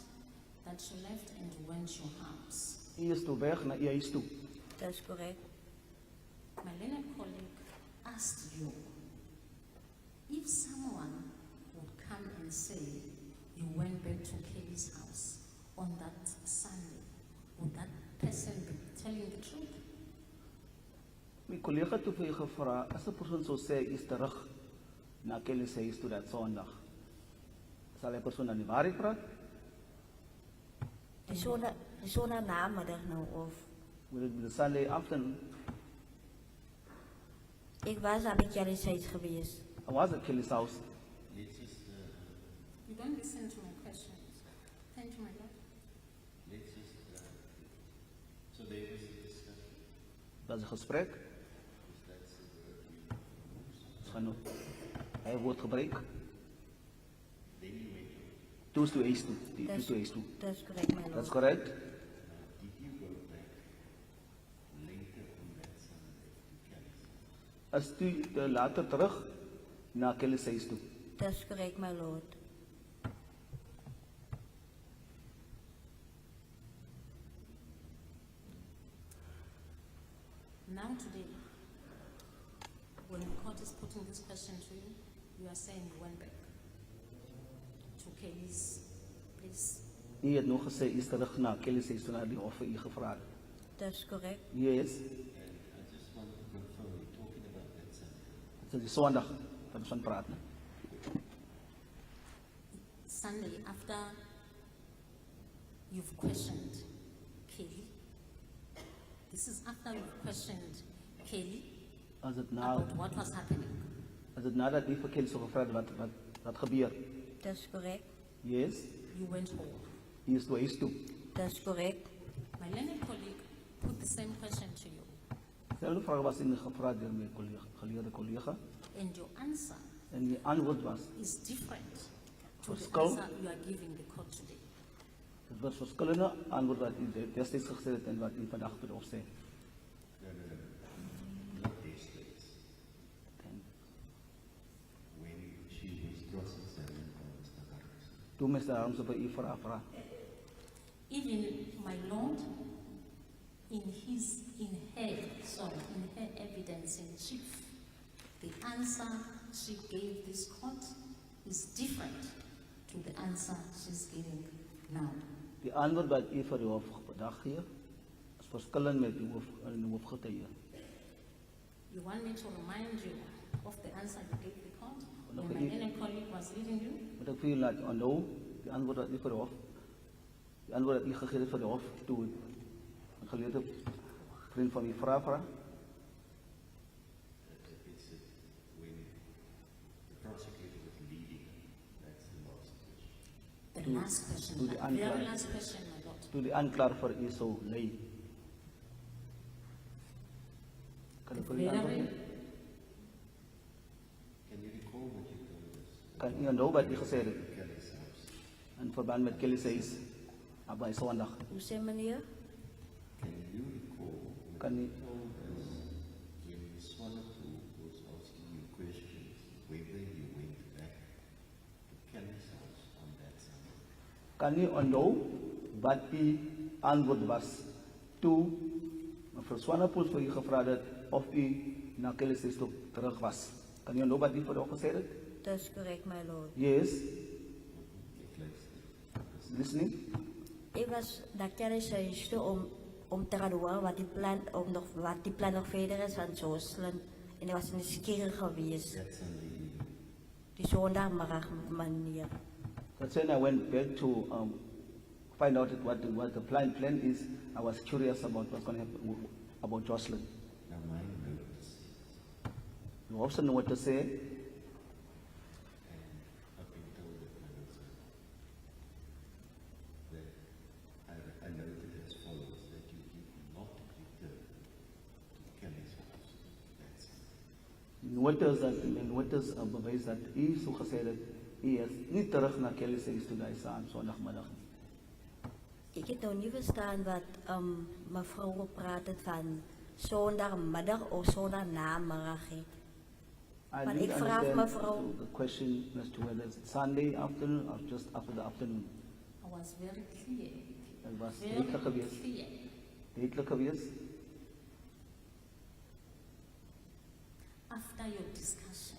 that you left and you went to your house. Hy is toe weg na u huis toe. Dat is correct. My learned colleague asked you if someone would come and say you went back to Kelly's house on that Sunday, would that person be telling the truth? My collega het vir jou gevra, as 'n persoon sou sê hy is terug na Kelly's huis toe dat Sondag, sal die persoon dan die waarheid praat? Die zondag namiddag nou of. Will it be the Sunday afternoon? Ik was aan bij Kelly's huis geweest. I was at Kelly's house. Let's just, You don't listen to my questions. Thank you, my lord. let's just, so there was a discussion. Dat is een gesprek. Is that the word you Is genoeg. Hij heeft woord gebruikt. Then you went to, Toe is toe huis toe. Die toe Dat is toe huis toe. is correct, my Dat is lord. correct? did you go back later on that Sunday to Kelly's? As toe later terug na Kelly's huis toe. Dat is correct, my lord. Now today, when the court is putting this question to you, you are saying you went back to Kelly's place. U het nog gesê u is terug na Kelly's huis toe na die hof vir u gevra het. Dat is correct. Yes. And I just want to confirm, we're talking about that Sunday. Dit is die Sondag wat ons van praat. Ne? Sunday, after you've questioned Kelly, this is after you've questioned Kelly As dit na about what was happening. as dit nadat u vir Kelly so gevra het wat gebeur. Dat is correct. Yes. You went home. U is toe huis toe. Dat is correct. My learned colleague put the same question to you, Selfde vraag was in gevra deur my geleerde kollega and your answer en die antwoord was is different to the Verskil. answer you are giving the court today. dit was verskillende antwoord wat u destyds gesê het en wat u vandag vir ons sê. Not destiny. When she was cross-examined by Mr. Harris. Toe Mr. Harms op u vra. Even my lord, in her evidence in chief, the answer she gave this court is different to the answer she's giving now. Die antwoord wat u vir die hof vandag gee is verskillend met die hoofgetuie. You want me to remind you of the answer you gave the court Well, when okay. my learned colleague was leading you? Moet ek vir u laat onthou die antwoord wat u vir die hof die antwoord wat u gegee het vir die hof toe 'n geleerde vriend van u vra. It's when the prosecutor was leading, that's the last question. The last question, to the the very unclear. last question, my lord. Toe die aanklaer vir u sou lei. Kan The u vir u antwoord very, gee? Can you recall what you told us? Kan u onthou wat u gesê het Kelly's house. in verband met Kelly's huis op by Sondag? Hoe sê meneer? Can you recall what Kan you u told us when Swanapu was asking you questions, whether you went back to Kelly's house on that Sunday? kan u onthou wat u antwoord was toe mevrou Swanepoel vir u gevra het of u na Kelly's huis toe terug was? Kan u onthou wat u vir hom gesê het? Dat is correct, my lord. Yes. Ek luister. Listening. Ik was naar Kelly's huis toe om te gaan horen wat die plan nog verder is van Joshlin. En ik was nieuwsgierig geweest. That Sunday evening. Die zondagmiddag, meneer. That's when I went back to find out what the plan is. I was curious about what's going to happen about Joshlin. Now my notes, You also know what to say. and I've been told that my notes are that I noted as follows, that you did not return to Kelly's house. That's Notas bewys dat u so gesê het u is nie terug na Kelly's huis toe daai Sondagmiddag nie. Ik heb nou niet verstaan wat mevrouw gepraat heeft van zondagmiddag of zondagnamiddag. I Maar didn't ik vraag understand mevrouw- the question as to whether it's Sunday afternoon or just after the afternoon. I was very clear. Dit was Very duidelik geweest. clear. Duidelik geweest. After your discussion,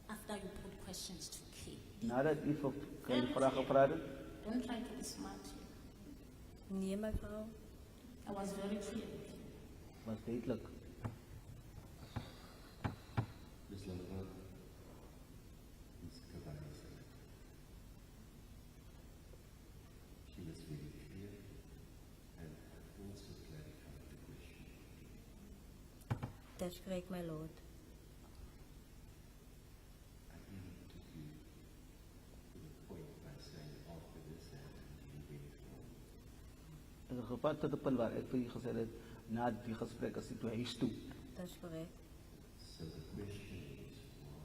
after you put questions to Kay, Nadat u vir Kelly vrae gevra het, don't try to be smart here. Nee, mevrouw. I I was very clear. Was duidelijk. Ms. Lambert, Ms. Kabani said, she was very clear and also clarified the question. That's correct, my lord. I even took you to the point by saying after this happened, you went home. In het geval tot het punt waar ik voor je gezegd heb, na die gesprek is het huis toe. That's correct. So the question is, why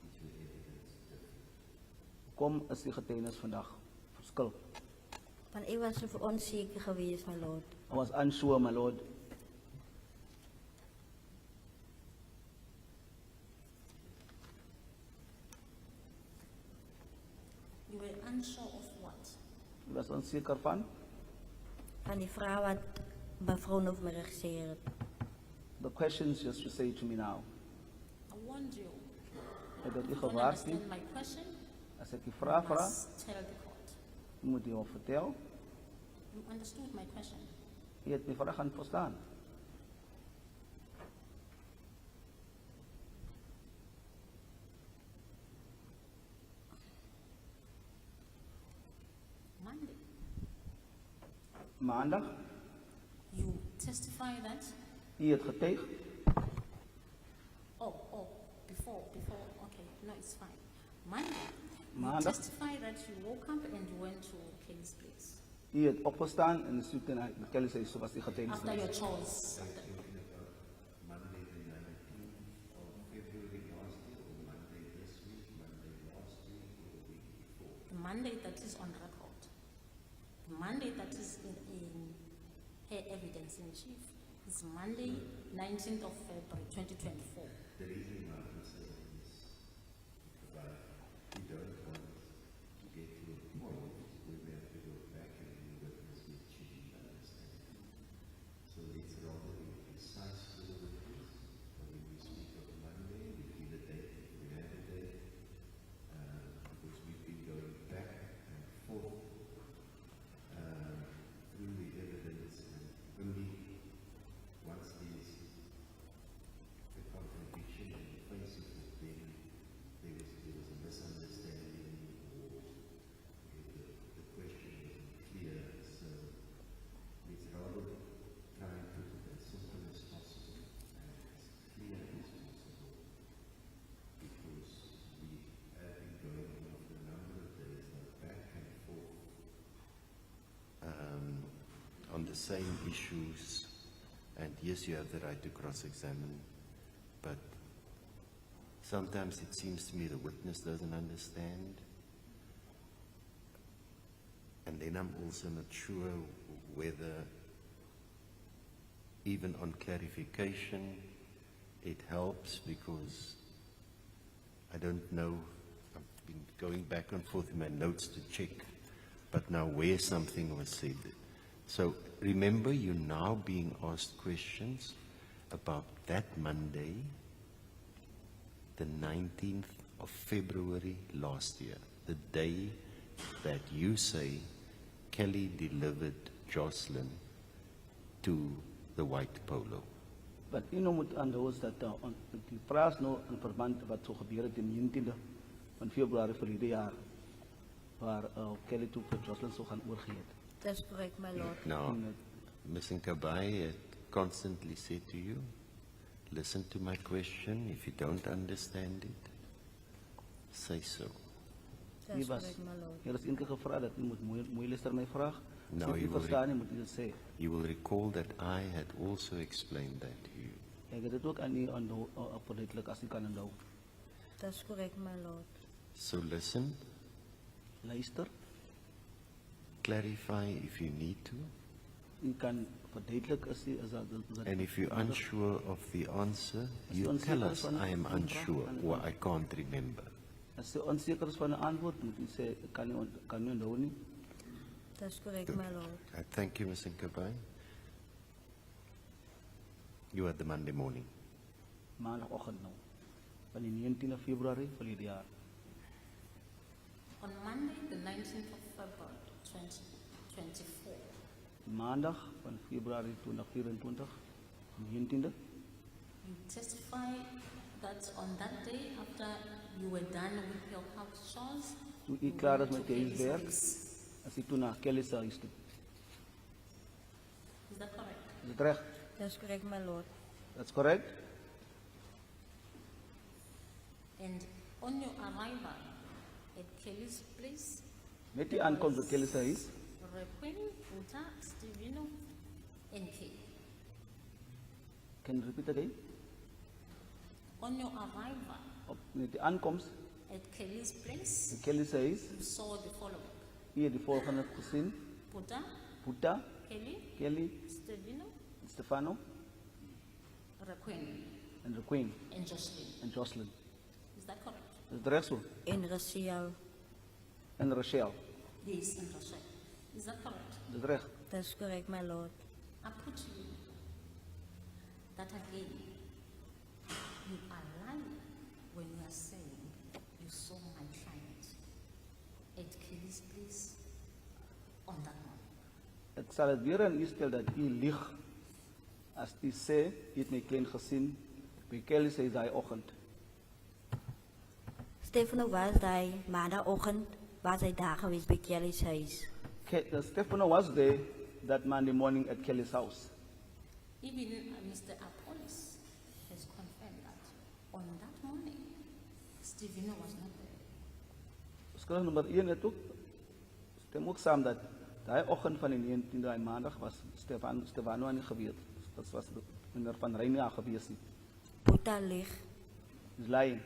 is your evidence different? Kom is die getuigenis vandaag verskil. Want ik was er onzeker geweest, my lord. I was unsure, my lord. You were unsure of what? Ik was onzeker van Van die vrouw wat mevrouw over me regeert. the questions just you say to me now. I warned you. Ik heb u If you don't gewaarschuwd. understand my question, Als ik je you vraag, must tell the court. moet je ons vertellen. You understood my question. Je hebt mijn vraag aan verstaan. Monday. Maandag, You testify that. je het getuigd. Before, okay, no, it's fine. Monday, you Maandag. testify that you woke up and you went to Kelly's place. Je hebt opgestaan en de zoekt naar de Kelly zei, zoals die getuigenis After your was. choice. Monday the 19th of February last year, or Monday this week, Monday last week, or the week before? The Monday that is on record. The Monday that is in her evidence in chief is Monday, 19th of February, 2024. The reason why I'm saying this, but we don't want to get to a point where we have to go back and witness with changing understanding. So let's rather be precise to the witness. When we speak of Monday, we give a date, if we have a date, because we've been going back and forth through the evidence, and only once the contradiction in the face of it, then there was a misunderstanding, or the question wasn't clear. So let's rather try and put it as simple as possible and as clear as possible, because we have been going on for a number of days now, back and forth on the same issues. And yes, you have the right to cross-examine, but sometimes it seems to me the witness doesn't understand. And then I'm also not sure whether, even on clarification, it helps, because I don't know, I've been going back and forth in my notes to check, but now where something was said. So remember, you're now being asked questions about that Monday, the 19th of February last year, the day that you say Kelly delivered Joshlin to the white polo. Wat u nou moet aanhou is dat die praat nou in verband wat zo gebeur het in 19e van Februarie verlede jaar, waar Kelly toe vir Joshlin sou gaan oorgee het. That's correct, my lord. Now, Ms. Nkabai had constantly said to you, listen to my question. If you don't understand it, say so. That's Die was, correct, my lord. er is een keer gevra dat u moet mooi luister my vraag. Nou, As jy u wil verstaan, moet u dit sê. You will recall that I had also explained that to you. Ek het dit ook aan u verduidelik as u kan onthou. That's correct, my lord. So listen, Luister, clarify if you need to, u kan verduidelik as u is dat and if you're unsure of the answer, you tell us I am unsure or I can't remember. As u onseker is van 'n antwoord, moet u sê ek kan nie onthou nie. That's correct, my lord. Thank you, Ms. Nkabai. You had the Monday morning. Maandagoggend nou, van die 19de Februarie verlede jaar. On Monday, the 19th of February, 2024, Maandag van Februari 2024, 19e. You testify that on that day, after you were done with your house chores, Toen you ik klaar was went met to je Kelly's huiswerk, place. als ik toen naar Kelly's huis toe. Is that correct? Is het recht? That's correct, my lord. That's correct? And on your arrival at Kelly's place, Met die aankomst bij Kelly's huis, Requin, Uta, Stevino, and Kay. can you repeat again? On your arrival Met die aankomst at Kelly's place, bij Kelly's huis, you saw the following. hier de volgende gezin, Puta, Puta, Kelly, Kelly, Stevino, Stefano, Requin, en de Queen, and Joshlin. en Joshlin. Is that correct? Is het recht zo? In Racial. En Rachel. Yes, and Rachel. Is that correct? Is het recht? That's correct, my lord. I put you that again. You are lying when you are saying you saw my client at Kelly's place on that morning. Ik zal het weer aan u stellen dat u liegt als u zegt, u heeft mijn klein gezin bij Kelly's huis die ochtend. Stefano was daar maandagochtend, was hij daar geweest bij Kelly's huis. Stefano was there that Monday morning at Kelly's house. Even Mr. Apollos has confirmed that on that morning, Stevino was not there. Schrift nummer 1 het ook. Stem ook samen dat die ochtend van die 19e maandag was Stefano niet geweest. Dat was meneer Van Rijnia geweest. Puta ligt. He's lying.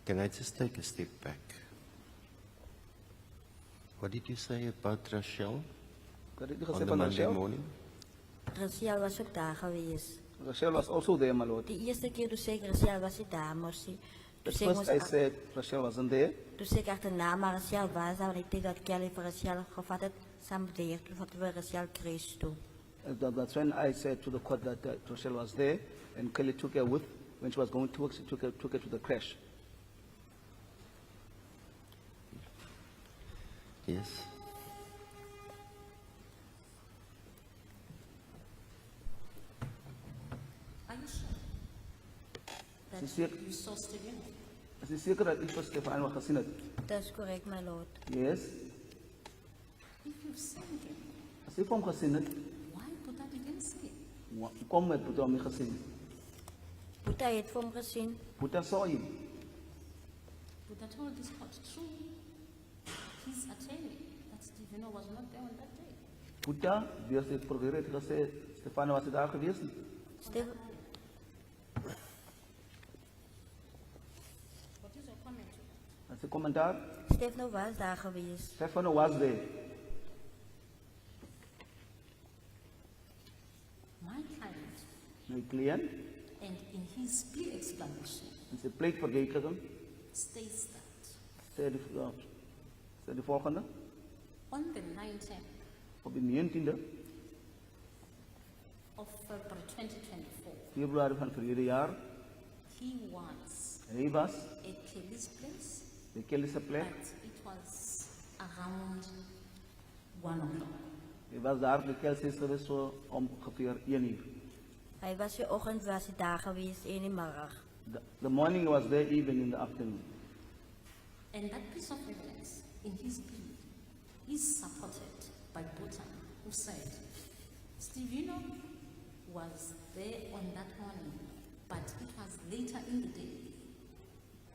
Can I just take a step back? What did you say about Rachel Wat heb je on gezegd the van Monday Rachel? morning? Racial was ook daar geweest. Rachel was also there, my lord. De eerste keer toen zei ik Racial was hij daar, moest hij. At Toen first I said Rachel wasn't there. zei ik achterna, maar Racial was daar, want ik denk dat Kelly voor Racial gevat had, samen deed, toen vatten we Racial Christ toe. That's when I said to the court that Rachel was there and Kelly took her with. When she was going to work, she took her to the crash. Yes. Are you sure that Sincere. you saw Stevino? Is u zeker dat ik voor Stefano gezien heb? That's correct, my lord. Yes. If you've seen him, Als ik hem gezien heb, why put that against him? kom met Puta om me gezien. Puta heeft voor hem gezien. Puta saw him. But I told this court true. His attorney that Stevino was not there on that day. Puta, die heeft het probeerd gezegd, Stefano was daar geweest. Stef What is your comment to that? Dat is een commentaar. Stefano was daar geweest. Stefano was there. My client, Mijn cliënt, and in his plea explanation, in zijn pleitverdediging, states that zei de volgende. on the 19th Op de 19e of February 2024, februari van verleden jaar, he was hij was at Kelly's place, bij Kelly's plek. but it was around 1 o'clock. Hij was daar bij Kelly's geweest zo om ongeveer 1 uur. Hij was de ochtend was hij daar geweest, in de middag. The morning was there, even in the afternoon. And that piece of evidence in his plea is supported by Bhutan, who said Stevino was there on that morning, but it was later in the day.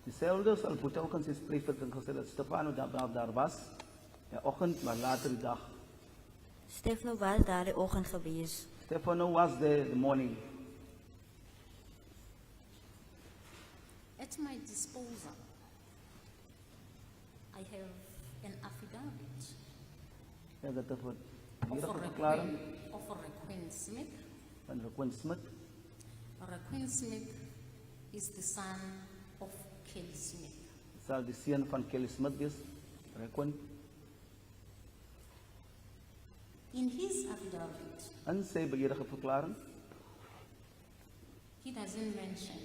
Dezelfde zal Puta ook in zijn pleitverdediging gezegd dat Stefano daar was. Ja, ochtend, maar later die dag. Stefano was daar de ochtend geweest. Stefano was there the morning. At my disposal, I have an affidavit Ja, dat is wat of hier a verklaren Requin Smith. van Requin Smith. Requin Smith is the son of Kelly Smith. Het zal de zoon van Kelly Smith wees. Requin. In his affidavit, En sy beëdigde verklaring, he doesn't mention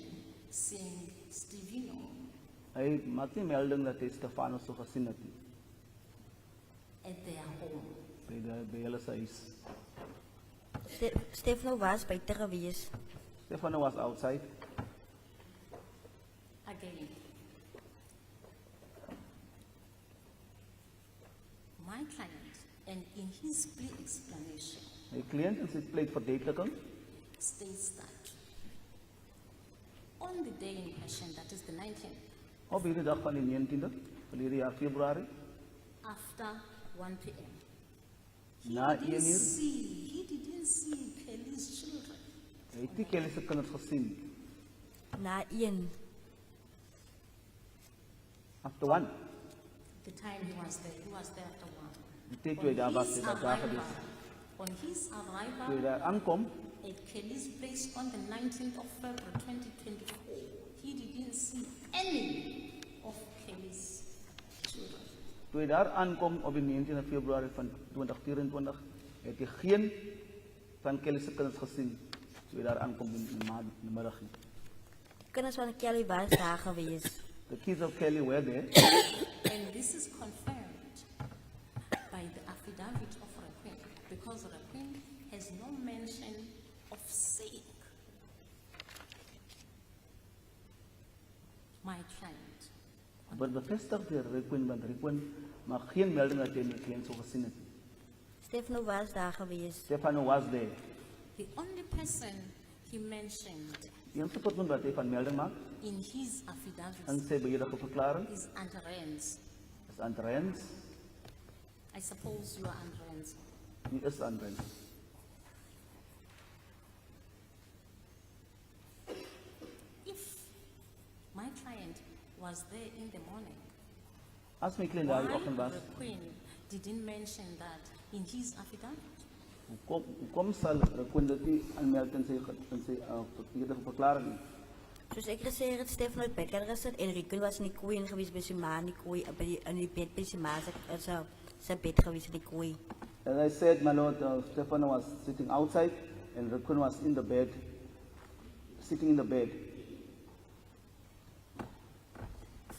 seeing Stevino hy maak nie melding dat hy Stefano so gesien het nie, at their home. by by hulle se huis. Stefano was buite gewees. Stefano was outside. Again, my client, and in his plea explanation, My cliënt in sy pleitverdediging states that on the day in question, that is the 19th, op hierdie dag van die 19de van hierdie jaar Februarie, after 1 p.m., na 1 uur, he didn't see Kelly's children. hy het nie Kelly se kinders gesien. Na 1. After 1, The time he was there after 1. die tyd toe hy daar was, het hy daar gewees. On his Toe hy arrival daar aankom, at Kelly's place on the 19th of February 2024, he didn't see any of Kelly's children. toe hy daar aankom op die 19de Februarie van 2024, het hy geen van Kelly se kinders gesien, toe hy daar aankom in die middag. Kinders van Kelly was daar gewees. The kids of Kelly were there, And this is confirmed by the affidavit of Raquin, because Raquin has no mention of seeing my client. but bevestig deur Requin, want Requin mag geen melding dat hy my cliënt so gesien het. Stefano was daar gewees. Stefano was there. The only person he mentioned Die enigste persoon wat hy van melding maak, in his in affidavit sy beëdigde verklaring, is Andreans. is Andreans. I suppose you are Andreans. Hy is Andreans. If my client was there in the morning, As my cliënt daar die why oggend was, the Queen didn't mention that in his affidavit? hoekom sal Requin dit nie aanmeld in sy beëdigde verklaring nie? Soos ek gesê het, Stefano het bed gesit en Rico was in die kooi gewees by sy ma in die kooi, in die bed by sy ma sy bed gewees in die kooi. As I said, my lord, Stefano was sitting outside and Requin was in the bed, sitting in the bed.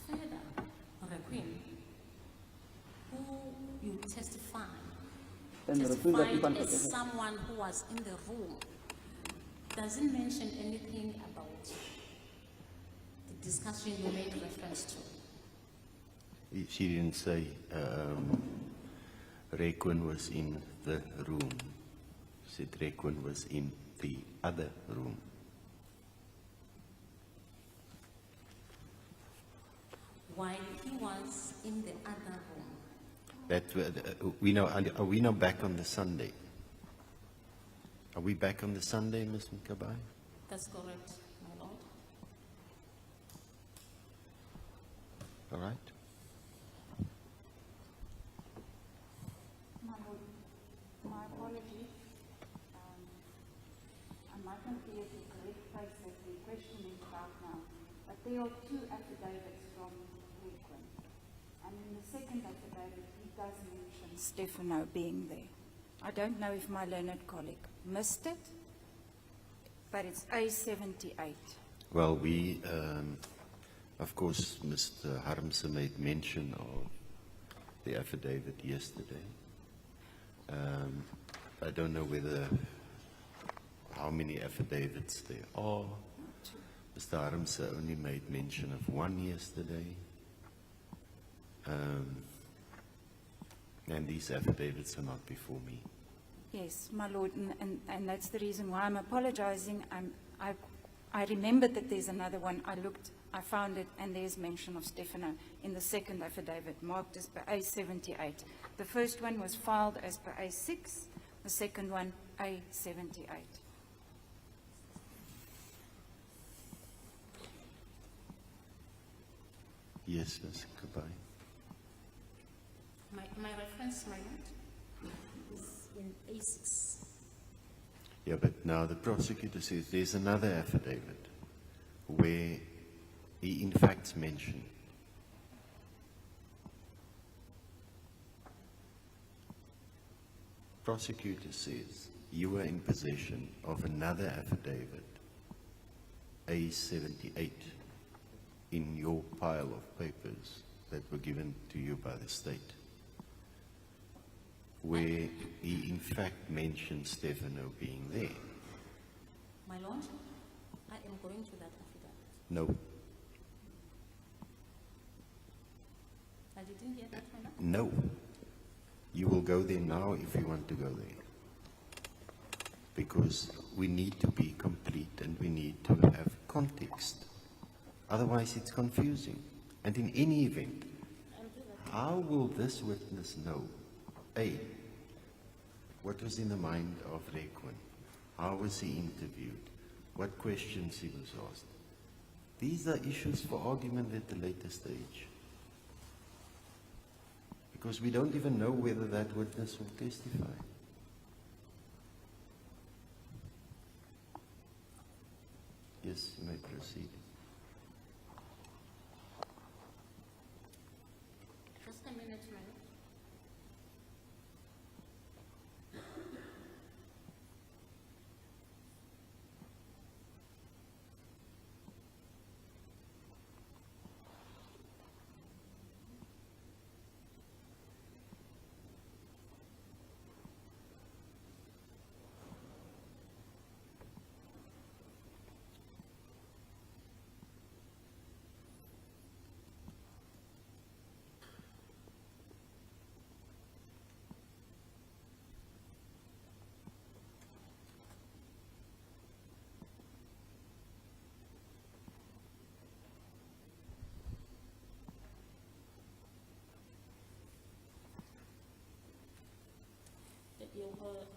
Further, Raquin, who you testified And Requin dat hy van as someone who was in the room, doesn't mention anything about the discussion you made reference to. She didn't say Requin was in the room. She said Requin was in the other room. While he was in the other room, Are we now back on the Sunday? Are we back on the Sunday, Ms. Mkabai? that's correct, my lord. All right. My lord, my apologies. I might not be at the correct place that the question is about now, but there are two affidavits from Requin. And in the second affidavit, he does mention Stefano being there. I don't know if my learned colleague missed it, but it's A78. Well, we, of course, Mr. Harmse made mention of the affidavit yesterday. I don't know how many affidavits there are. Mr. Harmse only made mention of one yesterday. And these affidavits are not before me. Yes, my lord, and that's the reason why I'm apologizing. I remembered that there's another one. I found it, and there's mention of Stefano in the second affidavit, marked as per A78. The first one was filed as per A6, the second one A78. Yes, Ms. Kabai. My reference, my lord, is in A6. Yeah, but now the prosecutor says there's another affidavit where he in fact mentioned. Prosecutor says you were in possession of another affidavit, A78, in your pile of papers that were given to you by the state. where he in fact mentioned Stefano being there. My Lord, I am going to that affidavit. No, I didn't hear that, my Lord. no. You will go there now if you want to go there. Because we need to be complete and we need to have context. Otherwise it's confusing. And in any event, how will this witness know, A, what was in the mind of Requin? How was he interviewed? What questions he was asked? These are issues for argument at a later stage. Because we don't even know whether that witness will testify. Yes, you may proceed. Just a minute, my Lord.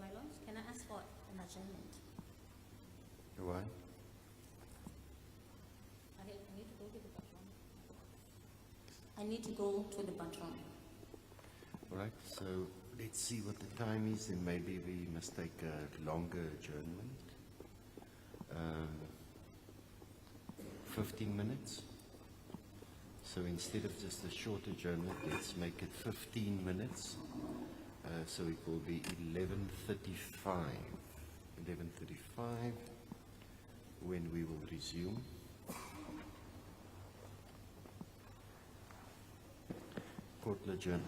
My Lord, can I ask for an adjournment? Why? I need to go to the bathroom. I need to go to the bathroom. All right, so let's see what the time is and maybe we must take a longer adjournment. 15 minutes. So instead of just a short adjournment, let's make it 15 minutes. So it will be 11:35. 11:35 when we will resume. Court adjourned.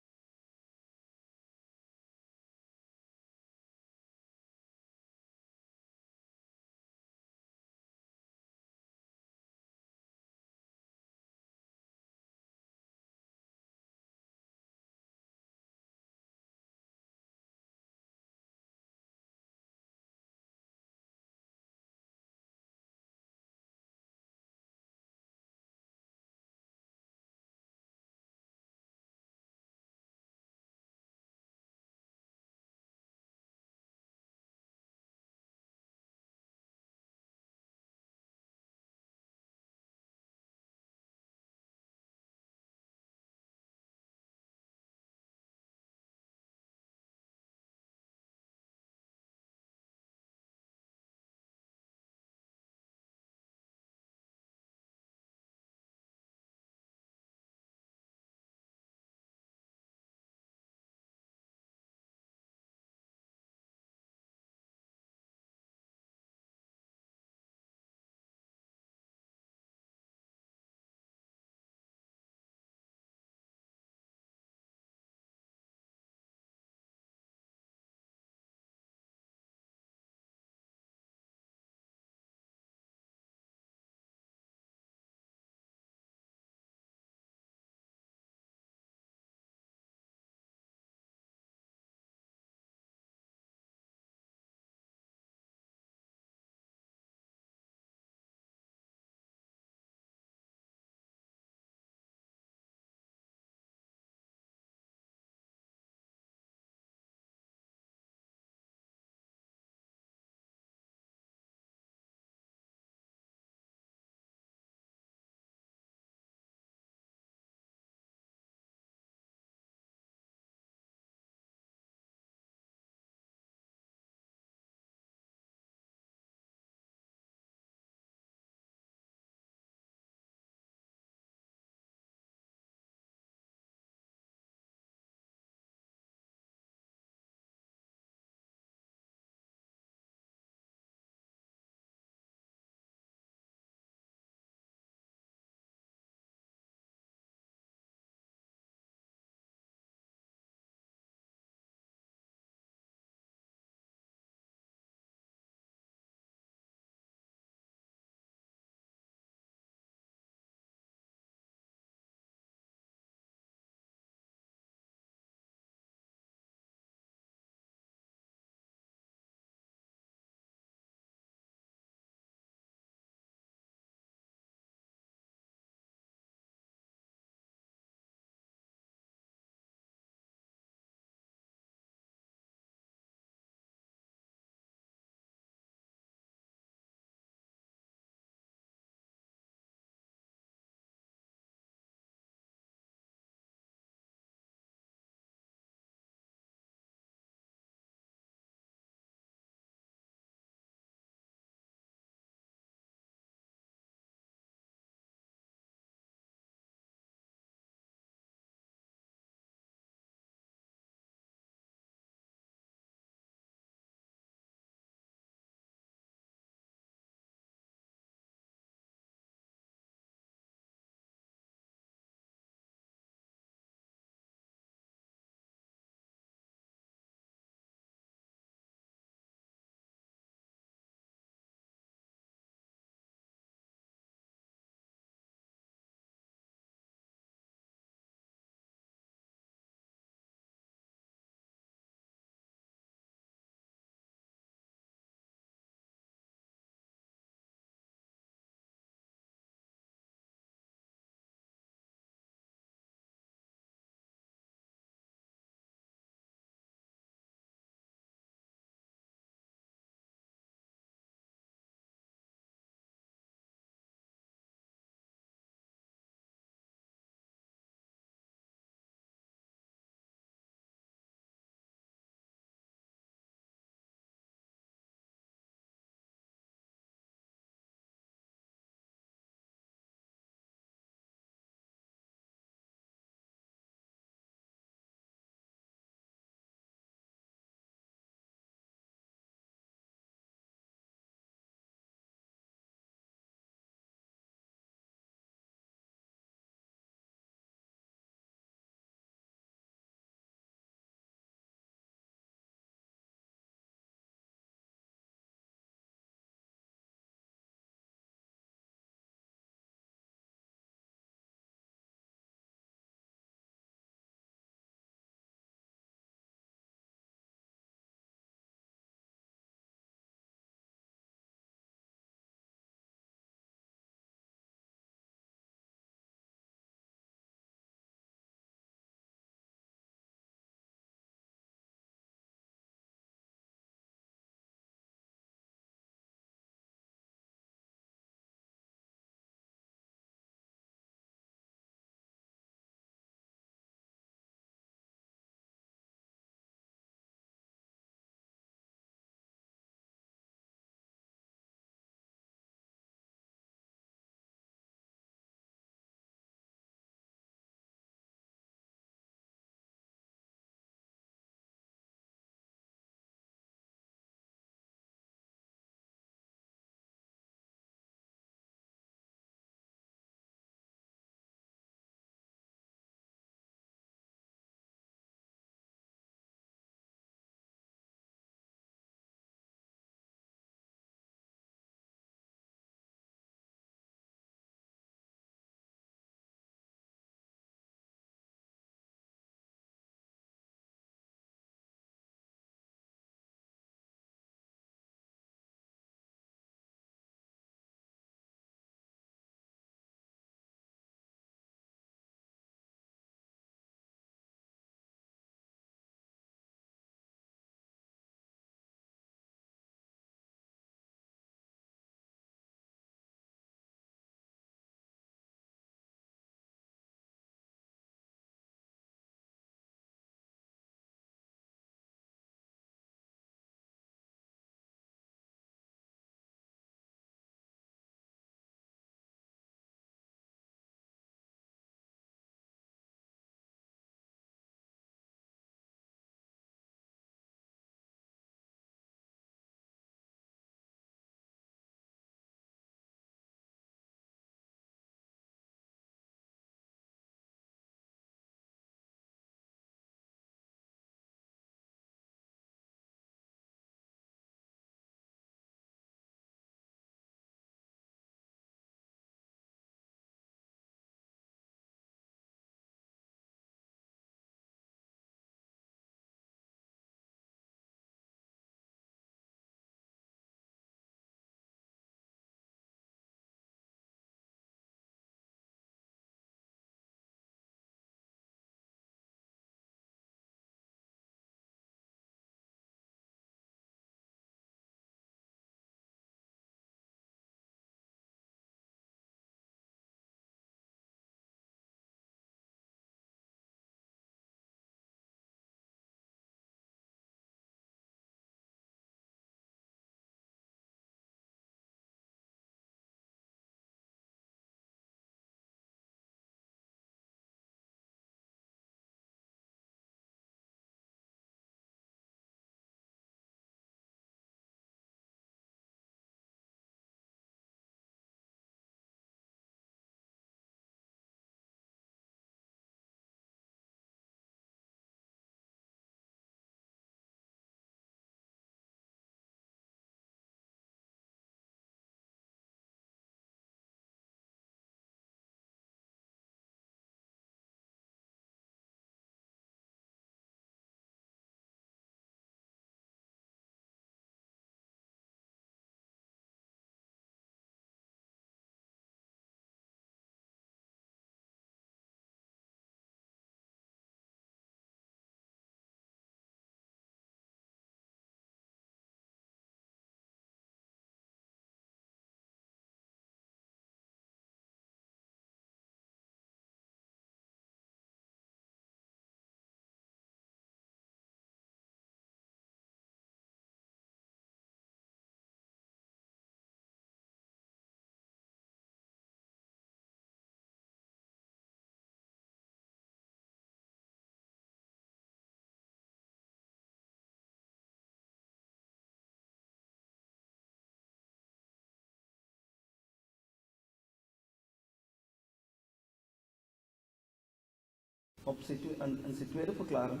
in zijn tweede verklaring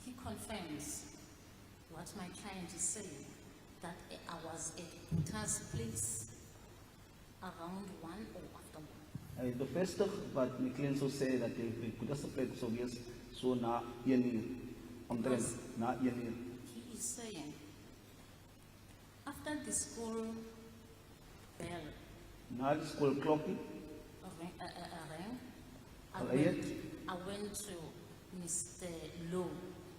he confirms what my client is saying, that I was at Buta's place around 1 or after 1. hij bevestigt wat mijn cliënt zou zeggen, dat hij bij Boeddha's plek zou wees, zo na 1 uur. Omtrent na 1 uur. He is saying, after the school bell Na de schoolklokje, rang, Alright. I went to Mr. Lowe,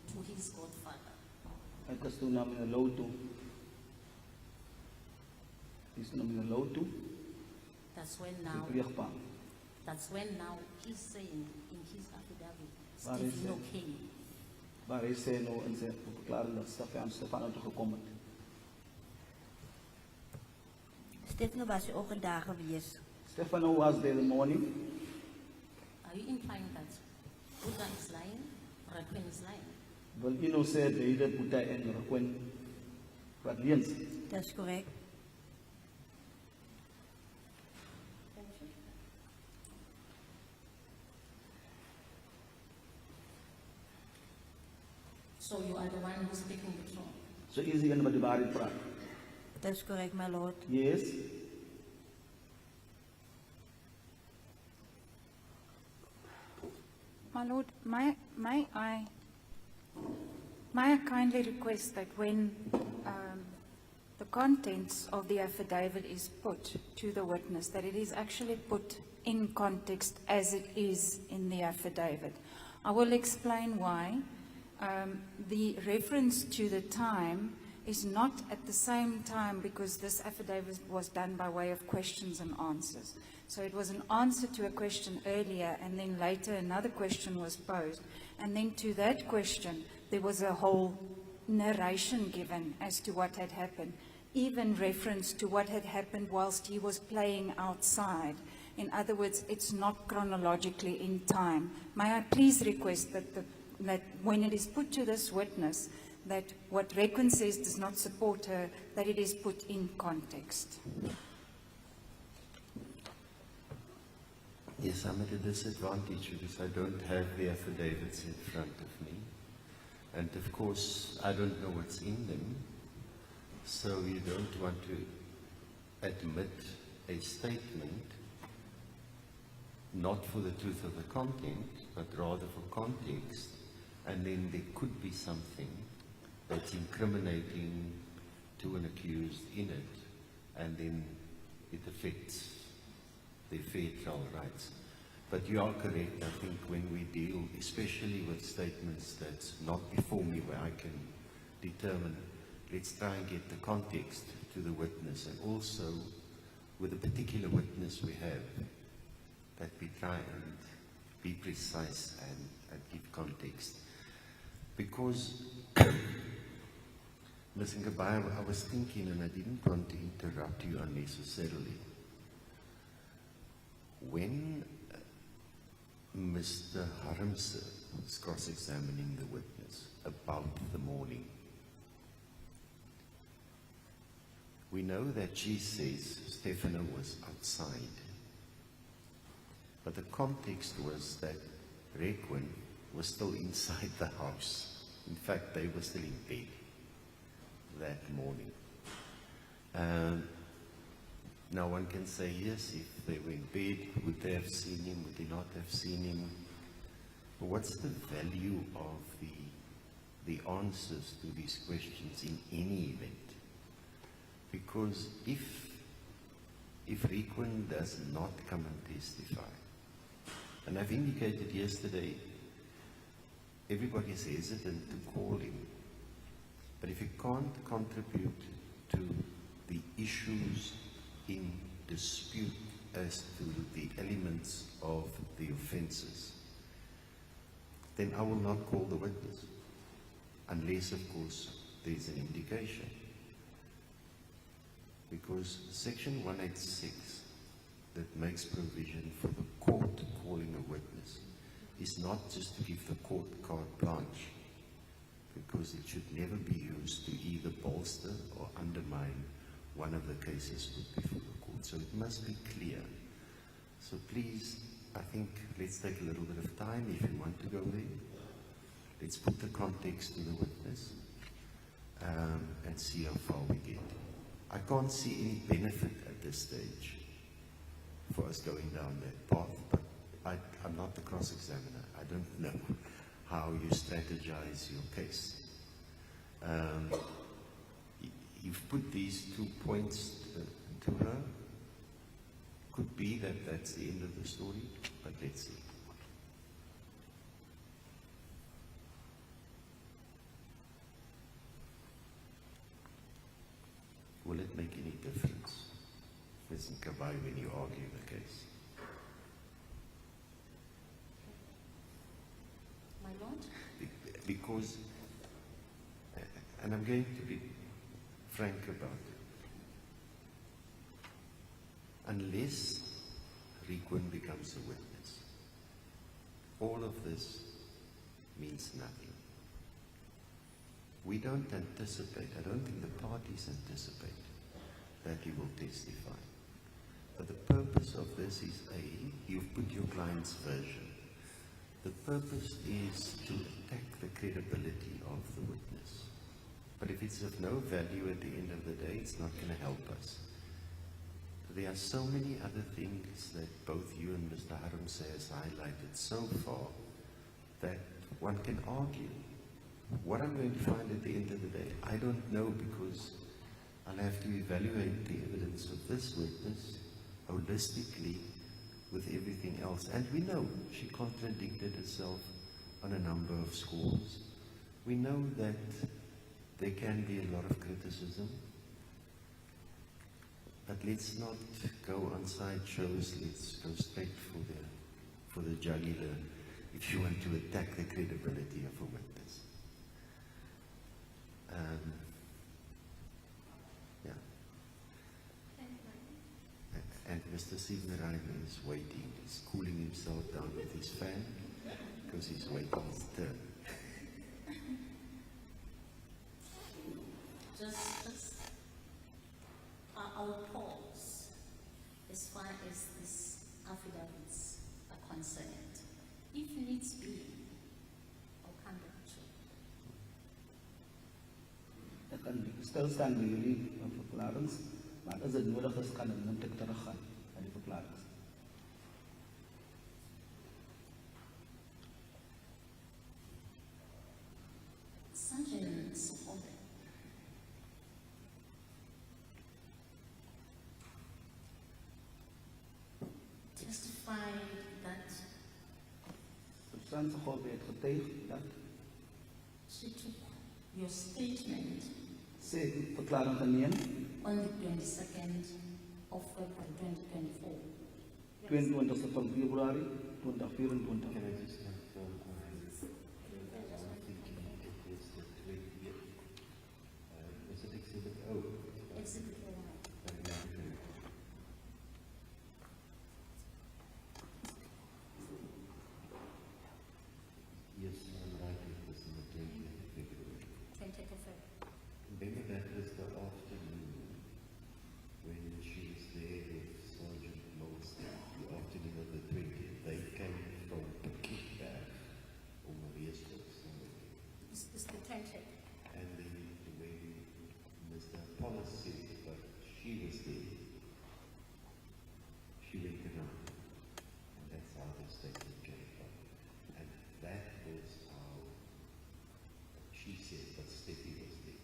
to his godfather. hij was toen naar meneer Low toe. Hij is toen naar meneer Low toe, That's when de now, pleegpa. that's when now he's saying in his affidavit, Waar is Stephen het? O'Kane. Waar hij zei nou in zijn verklaring dat Stefano toegekomen is. Stefano was ook een dag geweest. Stefano was there in the morning. Are you implying that Buddha is lying, Rakwen is lying? Wil je nou zeggen dat je de Boeddha en Rakwen wat liens? Dat is correct. So you are the one who's speaking the truth. Zo is hij in wat de waarheid praat. Dat is correct, my lord. Yes. My lord, may I kindly request that when the contents of the affidavit is put to the witness, that it is actually put in context as it is in the affidavit. I will explain why. The reference to the time is not at the same time, because this affidavit was done by way of questions and answers. So it was an answer to a question earlier, and then later another question was posed. And then to that question, there was a whole narration given as to what had happened, even reference to what had happened whilst he was playing outside. In other words, it's not chronologically in time. May I please request that that when it is put to this witness, that what Requin says does not support her, that it is put in context. Yes, I'm at a disadvantage because I don't have the affidavits in front of me. And of course, I don't know what's in them. So you don't want to admit a statement, not for the truth of the content, but rather for context. And then there could be something that's incriminating to an accused in it, and then it affects their fair trial rights. But you are correct. I think when we deal, especially with statements that's not before me, where I can determine, let's try and get the context to the witness, and also with the particular witness we have, that we try and be precise and give context. Because, Ms. Ngabai, I was thinking, and I didn't want to interrupt you unnecessarily. When Mr. Harmse was cross-examining the witness about the morning, we know that she says Stefano was outside. But the context was that Requin was still inside the house. In fact, they were still in bed that morning. Now one can say, yes, if they were in bed, would they have seen him, would they not have seen him? But what's the value of the answers to these questions in any event? Because if Requin does not come and testify, and I've indicated yesterday, everybody's hesitant to call him. But if he can't contribute to the issues in dispute as to the elements of the offences, then I will not call the witness, unless, of course, there's an indication. Because Section 186, that makes provision for the court calling a witness, is not just to give the court carte blanche, because it should never be used to either bolster or undermine one of the cases put before the court. So it must be clear. So please I think let's take a little bit of time if you want to go there. Let's put the context to the witness and see how far we get. I can't see any benefit at this stage for us going down that path, but I'm not the cross-examiner. I don't know how you strategize your case. You've put these 2 points to her. Could be that that's the end of the story, but let's see. Will it make any difference? Doesn't come by when you argue the case. My lord? Because, and I'm going to be frank about it, unless Requin becomes a witness, all of this means nothing. We don't anticipate, I don't think the parties anticipate that he will testify. But the purpose of this is you've put your client's version. The purpose is to attack the credibility of the witness. But if it's of no value at the end of the day, it's not going to help us. There are so many other things that both you and Mr. Harumse has highlighted so far that one can argue. What I'm going to find at the end of the day, I don't know, because I'll have to evaluate the evidence of this witness holistically with everything else. And we know she contradicted herself on a number of scores. We know that there can be a lot of criticism, but let's not go on side shows. Let's go straight for the jugular if you want to attack the credibility of a witness. Yeah. And Mr. Signerheim is waiting. He's cooling himself down with his fan because he's waiting his turn. Just I'll pause as far as these affidavits are concerned. If needs be, I'll come back to you. Ek kan stilstaan by jullie verklarings, maar as het nodig is, kan moet ek teruggaan na die verklarings. Sergeant Sofode, testified that Substantie God het getuig dat she took your statement sê die verklaring geneem on the 22nd of February 2024. 22 van Februarie 2024. Can I just confirm? I'm thinking it is the 20th. Is it Exhibit O? Exhibit O. Yes, I'm right. It was on the 20th of February. 20th of February. Maybe that was the afternoon when she was there with Sergeant Molson, the afternoon of the 20th. They came from Kickback or Mariesburg somewhere. It's the 20th. And then when Mr. Apollos said that she was there, she went around. And that's how the statement came from. And that was how she said that Steffi was there.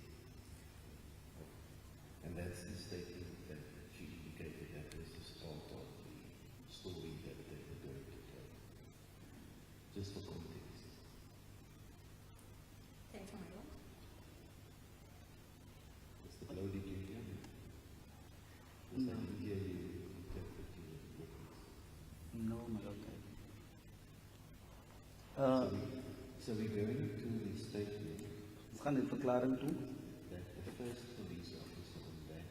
And that's the statement that she indicated that was the start of the story that they were going to tell. Just for context. Thank you, my lord. Mr. Blow, did you hear me? Because I didn't hear you interpret your witness. No, my lord. So we're going to the statement Ons gaan die verklaring toe. that the first police officer on that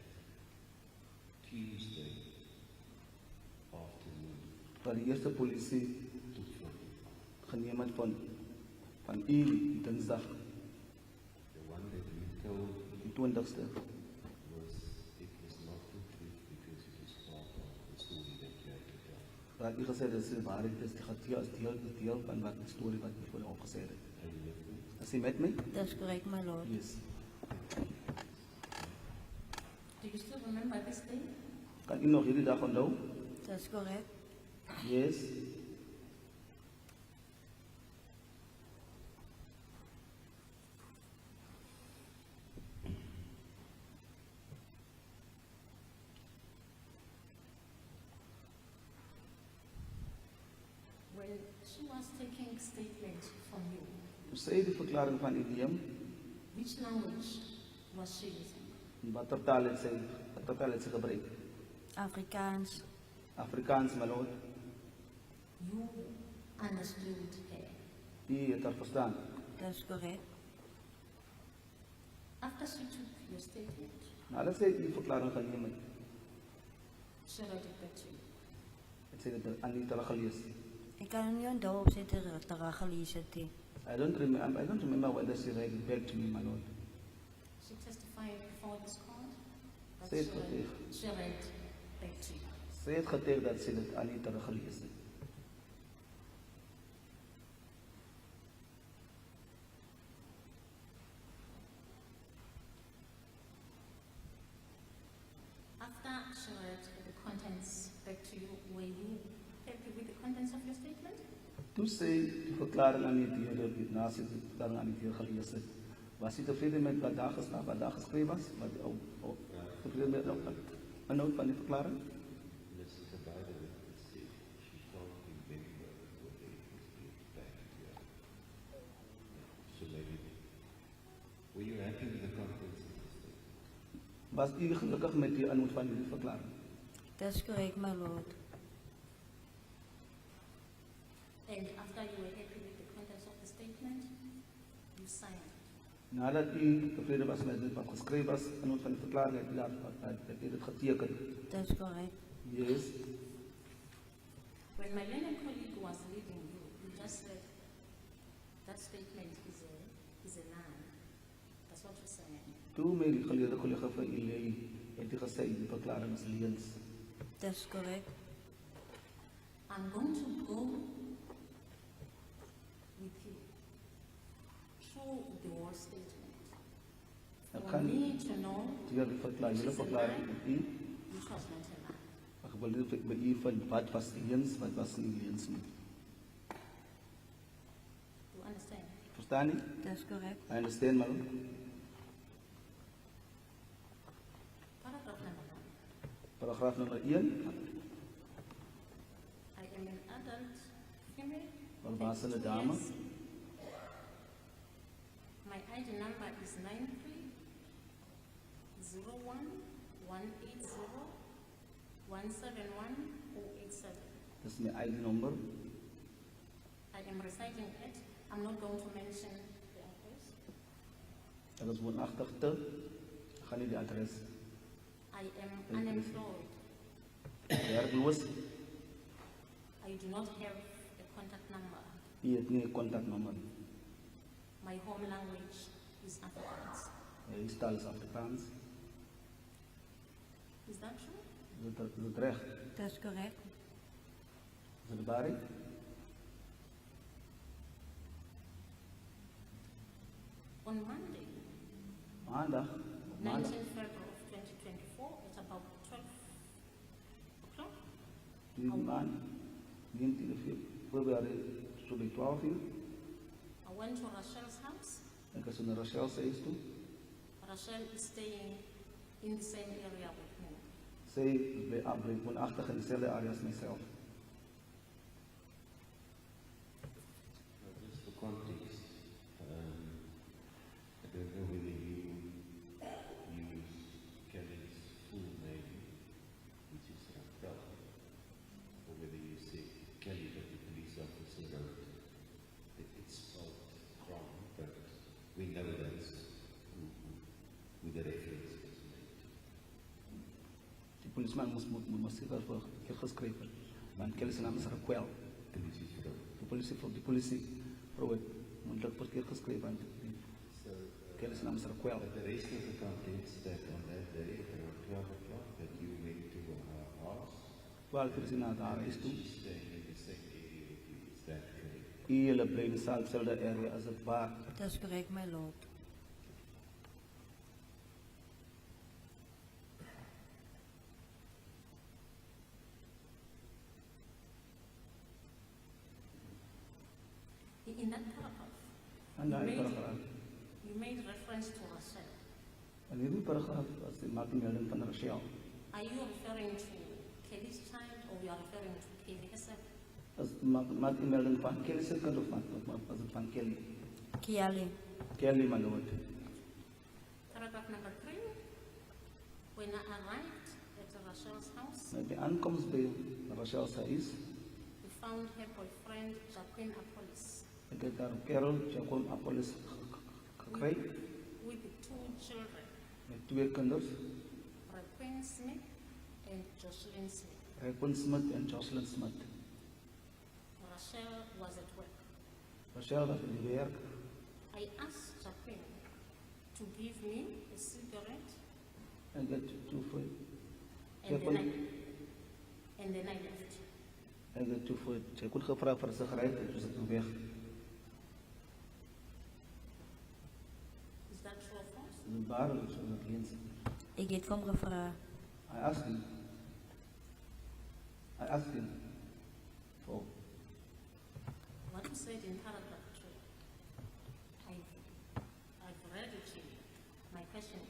Tuesday afternoon Waar die eerste polisie took from him. geneem het van die dinsdag, The one that we told die 20ste. was it was not the truth because it was part of the story that you had to tell. Wat u gesê dat ze waarheid is, die gaat als deel van wat de story wat u voor u opgezet heeft. Is u met mij? That's correct, my lord. Yes. Do you still remember this day? Kan u nog jullie dag onthouden? That's correct. Yes. When she was taking statement from you, Toen zei de verklaring van idiom, which language was she using? wat taal het ze gebruikt? Afrikaans. Afrikaans, my lord. You understood her. U heeft haar verstaan. That's correct. After she took your statement, Nadat zij die verklaring van iemand, she wrote it back to you. het zei dat aan niet gelezen. Ik kan niet onthouden of ze het er gelezen heeft. I don't remember whether she read it back to me, my lord. She testified before this court, but Say it for me. she read back to you. Zij heeft getekend dat ze het aan niet gelezen heeft. After she read the contents back to you, were you happy with the contents of your statement? Toen zij die verklaring aan niet hier, naast de verklaring aan niet hier gelezen heeft, was hij tevreden met wat daar gestaan, wat daar geschreven was? Tevreden met een noot van die verklaring? Mrs. Affidavit said she can't remember whether it was being back here. So maybe, were you happy with the contents of the statement? Was u gelukkig met die inhoud van die verklaring? That's correct, my lord. And after you were happy with the contents of the statement, you signed. Nadat u tevreden was met wat geschreven was, inhoud van die verklaring, heeft u het getekend. That's correct. Yes. When my learned colleague was leading you, you just said that statement is a lie. That's what you're saying. Toen mijn geleerde collega van u heeft u gezegd, die verklaring is leens. That's correct. I'm going to go with you through the whole statement. Ik For kan me to know die verklaring, jullie verklaring met u, which was not a lie. maar ik wil bij u van wat was leens, wat was niet leens niet. You understand? Verstaan je? That's correct. I understand, my lord. Paragraph number 1. Paragraaf nummer 1, I am an adult female. volwassene 22 dame. years. My ID number is 930180171087. Dat is mijn ID-nummer. I am residing at, I'm not going to mention the address. Dat is woonachtig te. Ik ga niet die adres. I am unemployed. Werkloos. I do not have a contact number. U heeft niet een contactnummer. My home language is Afrikaans. Uw taal is Afrikaans. Is that true? Is het recht? That's correct. Is het waarheid? On Monday, Maandag. 19 February of 2024, at about 12 o'clock, Die maand. 19 februari, zo bij 12 uur. I went to Rachel's house. Ik was naar Rachel's huis toe. Rachel is staying in the same area with me. Zij is bij woonachtig in dezelfde area als mijzelf. Just for context, I don't know whether you use Kelly's full name, which is Raquel, or whether you say Kelly, but the police officer wrote that it's spelled wrong, but we know that's who the reference was made to. Die policeman moest zich daarvoor geschreven. Want Kelly's naam is Raquel. Politievrouw. De politie heeft mondelijk verkeerd geschreven. Want Kelly's naam is Raquel. But the rest of the contents that on that day, around 12 o'clock, that you went to her house, 12 uur is hij naar haar huis toe. she stayed Julle bly in dieselfde area as dit waar. That's correct, my lord. In that paragraph, En daai made- paragraaf. you made reference to Rachel. En hierdie paragraaf as die maak die melding van Rachel. Are you referring to Kelly's child or you are referring to Kelly herself? As maak die melding van Kelly se kind of as dit van Kelly. Kiali. Kelly, my lord. Paragraph number 3. When I arrived at Rachel's house, Met die aankoms by Rachel se huis, we found her boyfriend, Jacqueline Apollos, ek het daar Carol Jacqueline Apollos gekry with the 2 children, met 2 kinders, Jacqueline Smith and Joshlin Smith. Jacqueline Smith en Joshlin Smith. Rachel was at work. Rachel was in die werk. I asked Jacqueline to give me a cigarette En dit toe vir and then Jacqueline, and then I left. en dit toe vir Jacqueline gevra vir 'n sigaret en sy toe weg. Is that true or false? Dit is waar, so dat leens. Ik heb hem gevraagd. I asked him for What you said in paragraph 2, I've read it to you. My question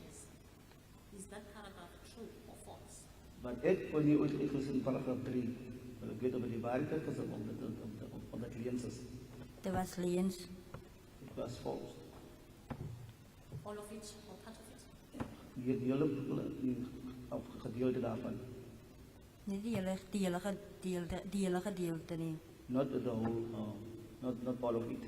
is that paragraph true or false? but ek wil nie ooit ek in paragraaf 3, wil ek weet of die waarheid is of dat leens is. Dat was leens. It was false. All of it or part of it? Die hele gedeelte daarvan. Nee, die hele gedeelte nie. Not the whole, not all of it.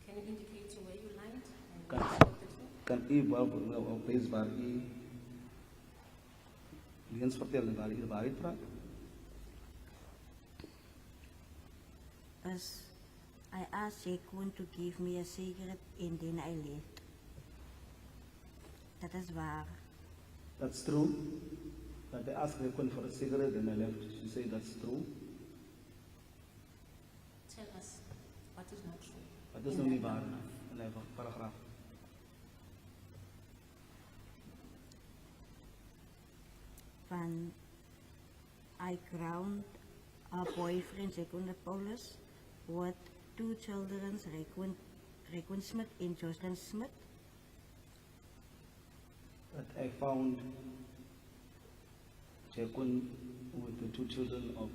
Can you indicate to where you lied and Kan, where you spoke the truth? kan u wel wees waar u leens vertel en waar u de waarheid praat? As I asked Jacqueline to give me a cigarette and then I left. Dat is waar. That's true. That they asked Rekwen for a cigarette and I left. She said that's true. Tell us what is not true. But dis in nou nie that waar paragraph. in die paragraaf. Van I ground our boyfriend Jacqueline Paulus with 2 children, Jacqueline Smith and Joshlin Smith. That I found Jacqueline with the 2 children of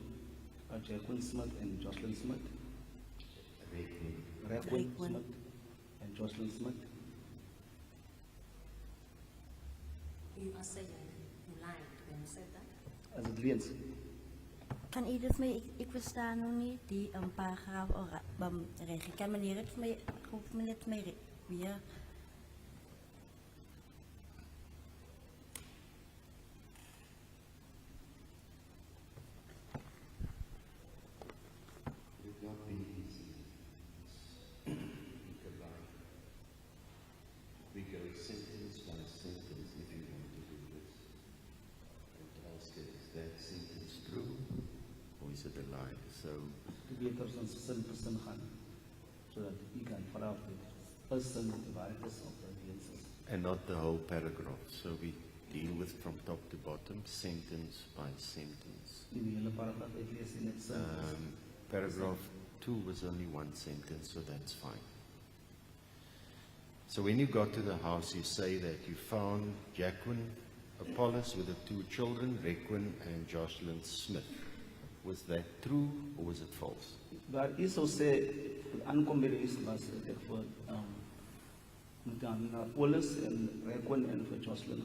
Jacqueline Smith and Joshlin Smith. Rekwen Rekwen. Smith and Joshlin Smith. You are saying you lied when you said that? As it leens. Kan u dit vir my, ek verstaan nou nie die paragraaf reg. Kan meneer dit vir my, hoef meneer dit vir my weer. It would not be easy. It's a lie. We go sentence by sentence if you want to do this. And ask it, is that sentence true or is it a lie? So Die beter as ons sin vir sin gaan. Sodat u kan vra of dit is sin wat die waarheid is of dat leens is. and not the whole paragraph. So we deal with from top to bottom, sentence by sentence. Nie die hele paragraaf uitlees en net sin. Paragraph 2 was only 1 sentence, so that's fine. So when you got to the house, you say that you found Jacqueline Apollos with the 2 children, Rekwen and Joshlin Smith. Was that true or was it false? Waar u sou sê, aankom by die huis was ek vir met dan Apollos en Rekwen en vir Joshlin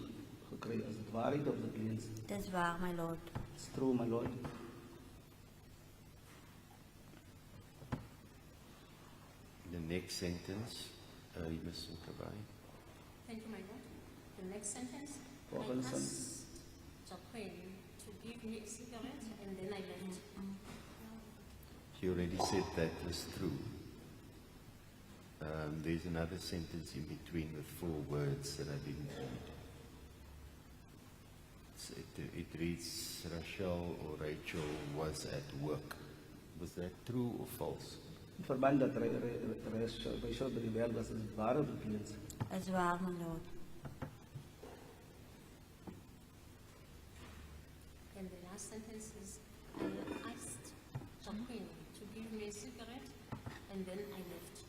gekry. Is dit waarheid of is dit leens? Dat is waar, my lord. It's true, my lord. The next sentence, you must look about. Thank you, my lord. The next sentence, I Volgens asked Jacqueline to give me a cigarette and then I left. You already said that was true. There's another sentence in between with 4 words that I didn't read. It reads, Rachel or Rachel was at work. Was that true or false? In verband dat Rachel rebel was, is het ware bekleed. Is waar, my lord. And the last sentence is, I asked Jacqueline to give me a cigarette, and then I left.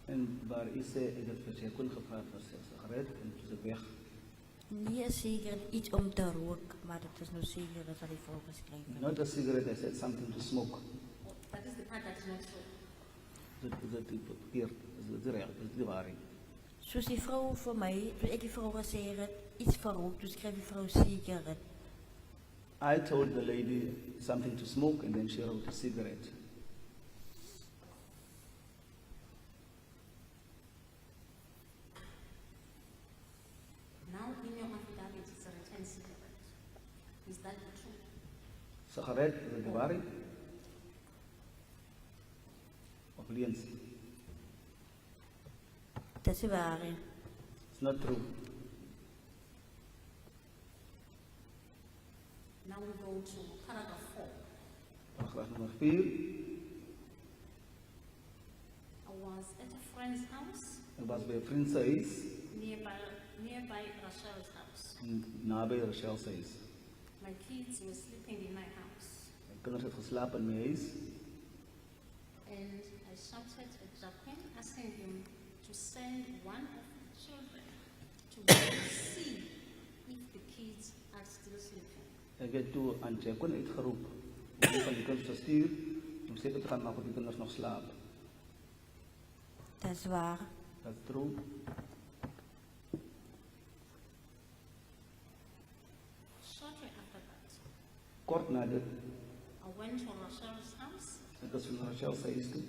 En waar is zij in het verzekering gevraagd voor zijn sigaret en toen ze weg. Nie zeker iets om te roken, maar het is nou zeker dat hij voorgeschreven. Not a cigarette, I said something to smoke. That is the part that is not true. Dat is verkeerd, dat is recht, dat is de waarheid. Soos die vrou vir my, toe ek die vrou gesê het, iets verrook, toe skryf die vrou sigaret. I told the lady something to smoke and then she wrote a cigarette. Now in your affidavit it's a written cigarette. Is that the truth? Sigaret, is het de waarheid? Of liens? Dit is die waarheid. It's not true. Now we go to paragraph 4. Paragraaf nummer 4. I was at a friend's house Ik was bij een vriend zijn huis, nearby Rachel's house. nabij Rachel's huis. My kids were sleeping in my house, Mijn kinderen hadden geslapen in mijn huis. and I shouted at Jacqueline, asking him to send one of the children to go and see if the kids are still sleeping. Ik heb toen aan Jacqueline uitgeroepen. Om die van die kinderen te sturen, om zeker te gaan maken of die kinderen nog slapen. Dat is waar. That's true. Shortly after that, Kort na dit, I went to Rachel's house ik was van Rachel's huis toe.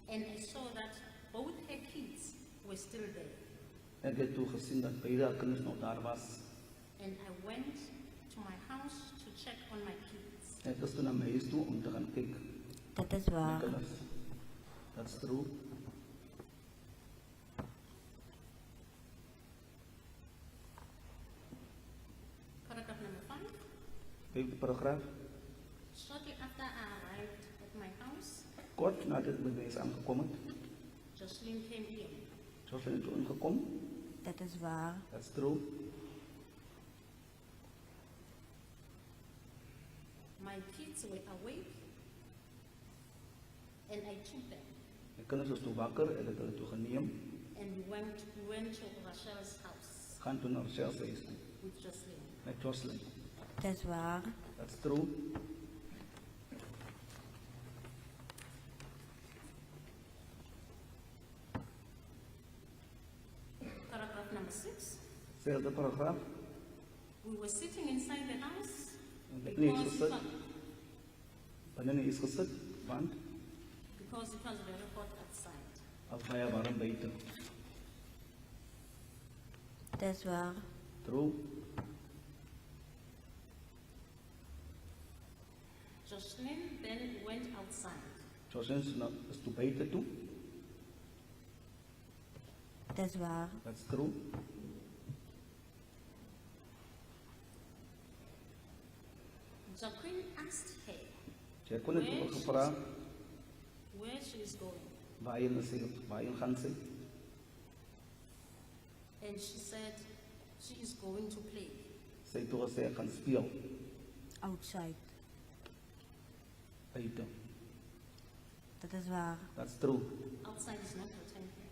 and I saw that both her kids were still there. Ik heb toen gezien dat beide haar kinderen nog daar was. And I went to my house to check on my kids. Ik was toen naar mijn huis toe om te gaan kijken. Dat is naar waar. de kinderen. That's true. Paragraph number 5. Vijfde paragraaf. Shortly after I arrived at my house, Kort nadat ik bij mij is aangekomen, Joshlin came in. Joshlin is toen ingekomen. Dat is waar. That's true. My kids were awake and I took them Mijn kinderen was toen wakker en ik heb hulle toe geneem. and we went to Rachel's house Gaan toen naar Rachel's huis toe. with Joshlin. Met Joshlin. Dat is waar. That's true. Paragraph number 6. Zelfde paragraaf. We were sitting inside the house Ik heb niet because gezet. Wanneer is gezet? Want it was very hot outside. als wij waren buiten. Dat is waar. True. Joshlin then went outside Joshlin is toen buiten toe. Dat is waar. That's true. Jacqueline asked her Jacqueline heeft ook gevraagd where she is going, waarheen gaan ze. and she said she is going to play. Zij toen gezegd gaan spelen. Outside. Buiten. Dat is waar. That's true. Outside is not written here.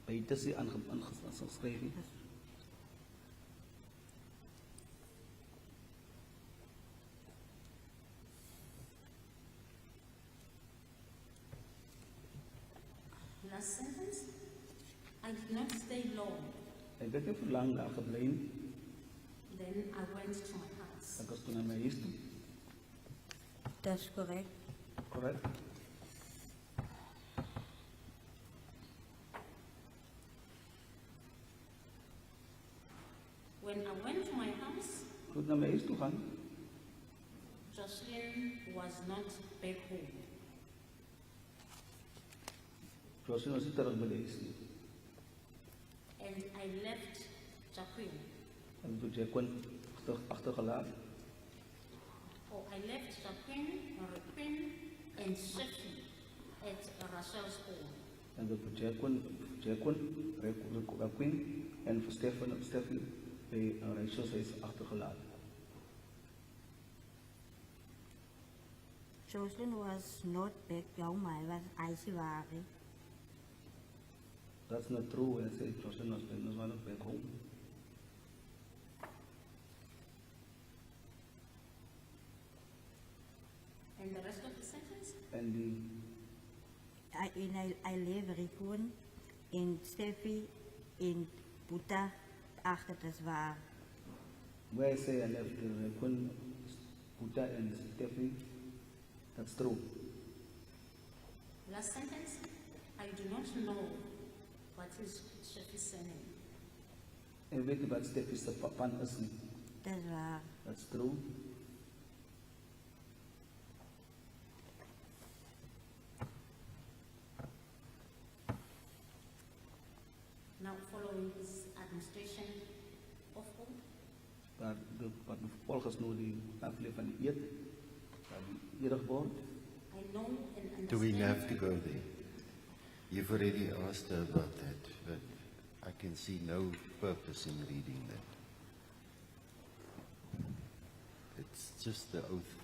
Buiten is aangeschreven. Last sentence. I did not stay long. Ik ben niet voor lang daar gebleven. Then I went to my house. Ik was toen naar mijn huis toe. Dat is correct. Correct? When I went to my house, Toen ik naar mijn huis toe gaan, Joshlin was not back home. Joshlin was niet terug bij de huis nie. And I left Jacqueline. En toen Jacqueline achtergelaten. Or I left Jacqueline and Shafi at Rachel's home. En dat voor Jacqueline, Raquin en voor Steffi bij Rachel's is achtergelaten. Joshlin was not back, jou maar was ICW. That's not true. I said Joshlin was not back home. And the rest of the sentence? And the I live Rikun in Steffi in Buta achter de zwaar. where I say I left Raquin, Puta and Steffi, that's true. Last sentence, I do not know what is Shafi's surname. En weet je wat Steffi's pan is niet? Dat is waar. That's true. Now following his administration of oath, Maar wat volgens nu die aflevering van die eed, van die eergebod, I know and understand. Do we have to go there? You've already asked her about that, but I can see no purpose in reading that. It's just the oath.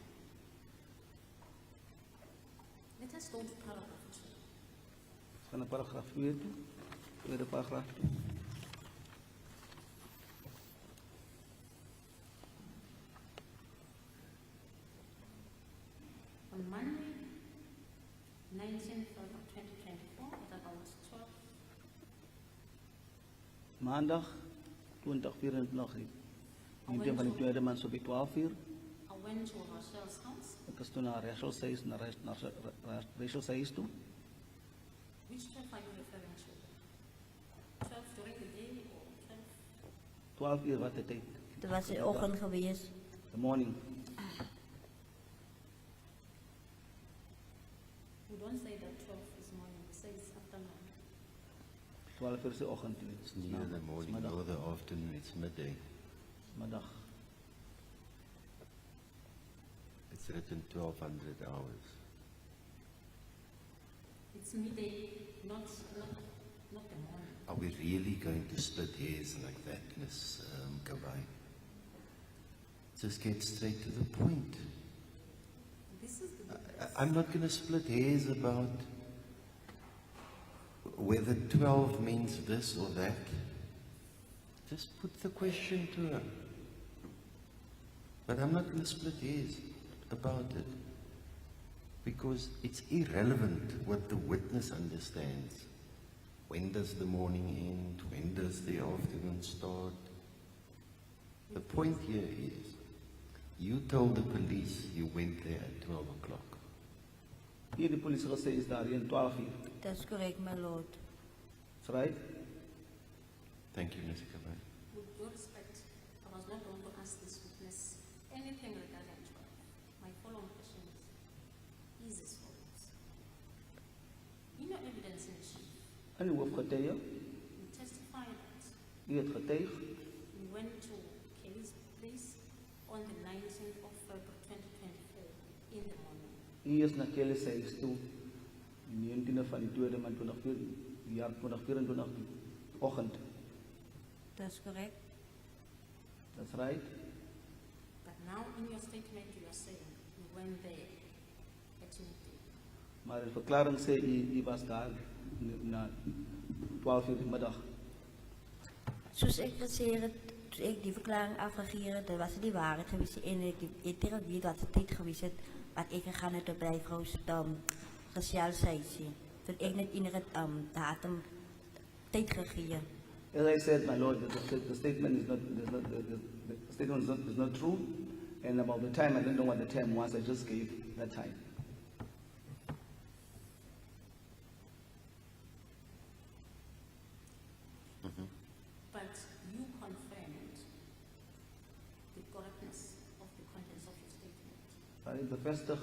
Let us go to paragraph 2. van de paragraaf 4 toe, tweede paragraaf toe. On Monday, 19th of 2024, at about 12, Maandag 2024, in van die tweede maand zo bij 12 uur. I went to Rachel's house. Ik was toen naar Rachel's huis, naar Rachel's huis toe. Which 12 are you referring to? 12 during the day or 12? 12 uur wat de tijd. Dat was de ochtend geweest. The morning. We don't say that 12 is morning, we say it's afternoon. 12 uur is de ochtend. It's neither the morning nor the afternoon, it's midday. Middag. It's written 1200 hours. It's midday, not the morning. Are we really going to split hairs like that, Miss Gavai? Just get straight to the point. This is the I'm not going to split hairs about whether 12 means this or that. Just put the question to her. But I'm not going to split hairs about it, because it's irrelevant what the witness understands. When does the morning end? When does the afternoon start? The point here is, you told the police you went there at 12 o'clock. Hier de politie gesê is daar in 12 uur. Dat is correct, my lord. That's right? Thank you, Mr. Gavai. With due respect, I was not going to ask this witness anything regarding 12. My following question is as follows. In your evidence in chief, En u heeft getuige, you testify that u heeft getuigd, you went to Kelly's place on the 19th of February 2024 in the morning. u is naar Kelly's huis toe, in 19e van die tweede maand 2024, die ochtend. Dat is correct. That's right? But now in your statement you are saying you went there at midday. Maar de verklaring zei, u was daar na 12 uur in middag. Zoals ik die verklaring afgegeven, dat was die waarheid geweest. En ik tegen wie dat het tijd geweest is, wat ik gegaan heb bij vrouw sociaal seisie. Dat ik niet in het datum tijd gegeven. As I said, my lord, the statement is not true. And about the time, I don't know what the time was. I just gave that time. But you confirmed the correctness of the contents of your statement. Ik bevestig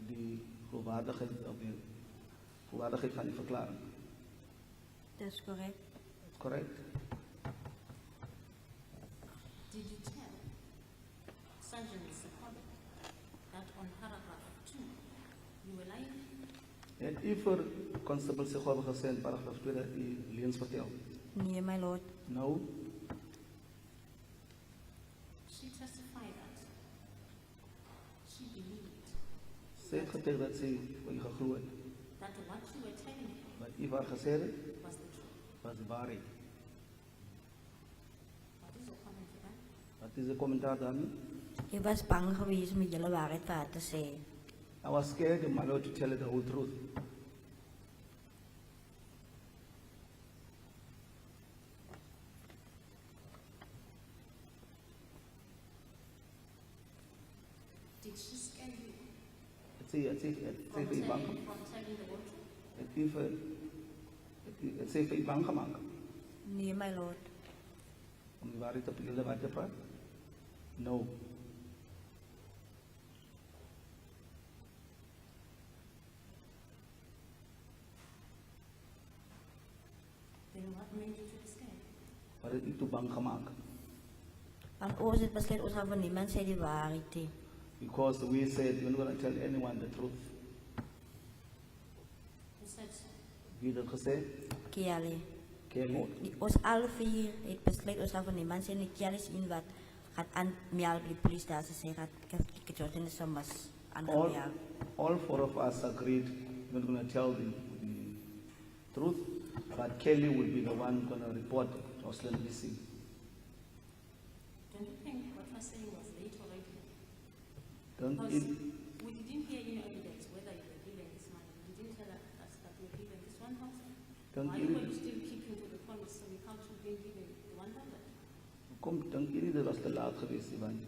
die geloofwaardigheid van die verklaring. Dat is correct. That's correct. Did you tell Sergeant Sekobe that on paragraph 2 you were lying u vir constable Segwaba gesê in paragraaf 2 dat u leuns vertel? Nee, my lord. Nou, She testified that she believed sy het getuig dat sy vir u geglo het. that what you were telling her Wat u vir haar gesê het, was the truth. was die waarheid. What is your comment to that? Wat is die kommentaar daarmee? Ek was bang geweest om die hele waarheid vir haar te sê. I was scared, my lord, to tell her the whole truth. Did she scare you Het sy vir u bang gemaak? from telling the whole truth? Het sy vir u bang gemaak Nee, my lord. om die waarheid op julle wat te praat? No. Then what made you to be scared? Wat het u toe bang gemaak? Want ons het besluit ons gaan vir niemand sê die waarheid nie. Because we said we're not going to tell anyone the truth. Who said so? Wie het dit gesê? Kiali. Kelly. Ons al vier het besluit ons gaan vir niemand sê nie. Kiali is een wat gaat aan meld by die police daar sê gaat ek Joshlin Smith aan All, meld. all four of us agreed we're not going to tell the truth, but Kelly will be the one going to report Joshlin missing. Don't you think what you're saying was late already? Don't Because it, we didn't hear any evidence whether you were given this money. You didn't tell us that you were given this 1,000. don't Why were you, you still keeping to the promise without you being given the 100? kom, dink jullie dat was te laat geweest, want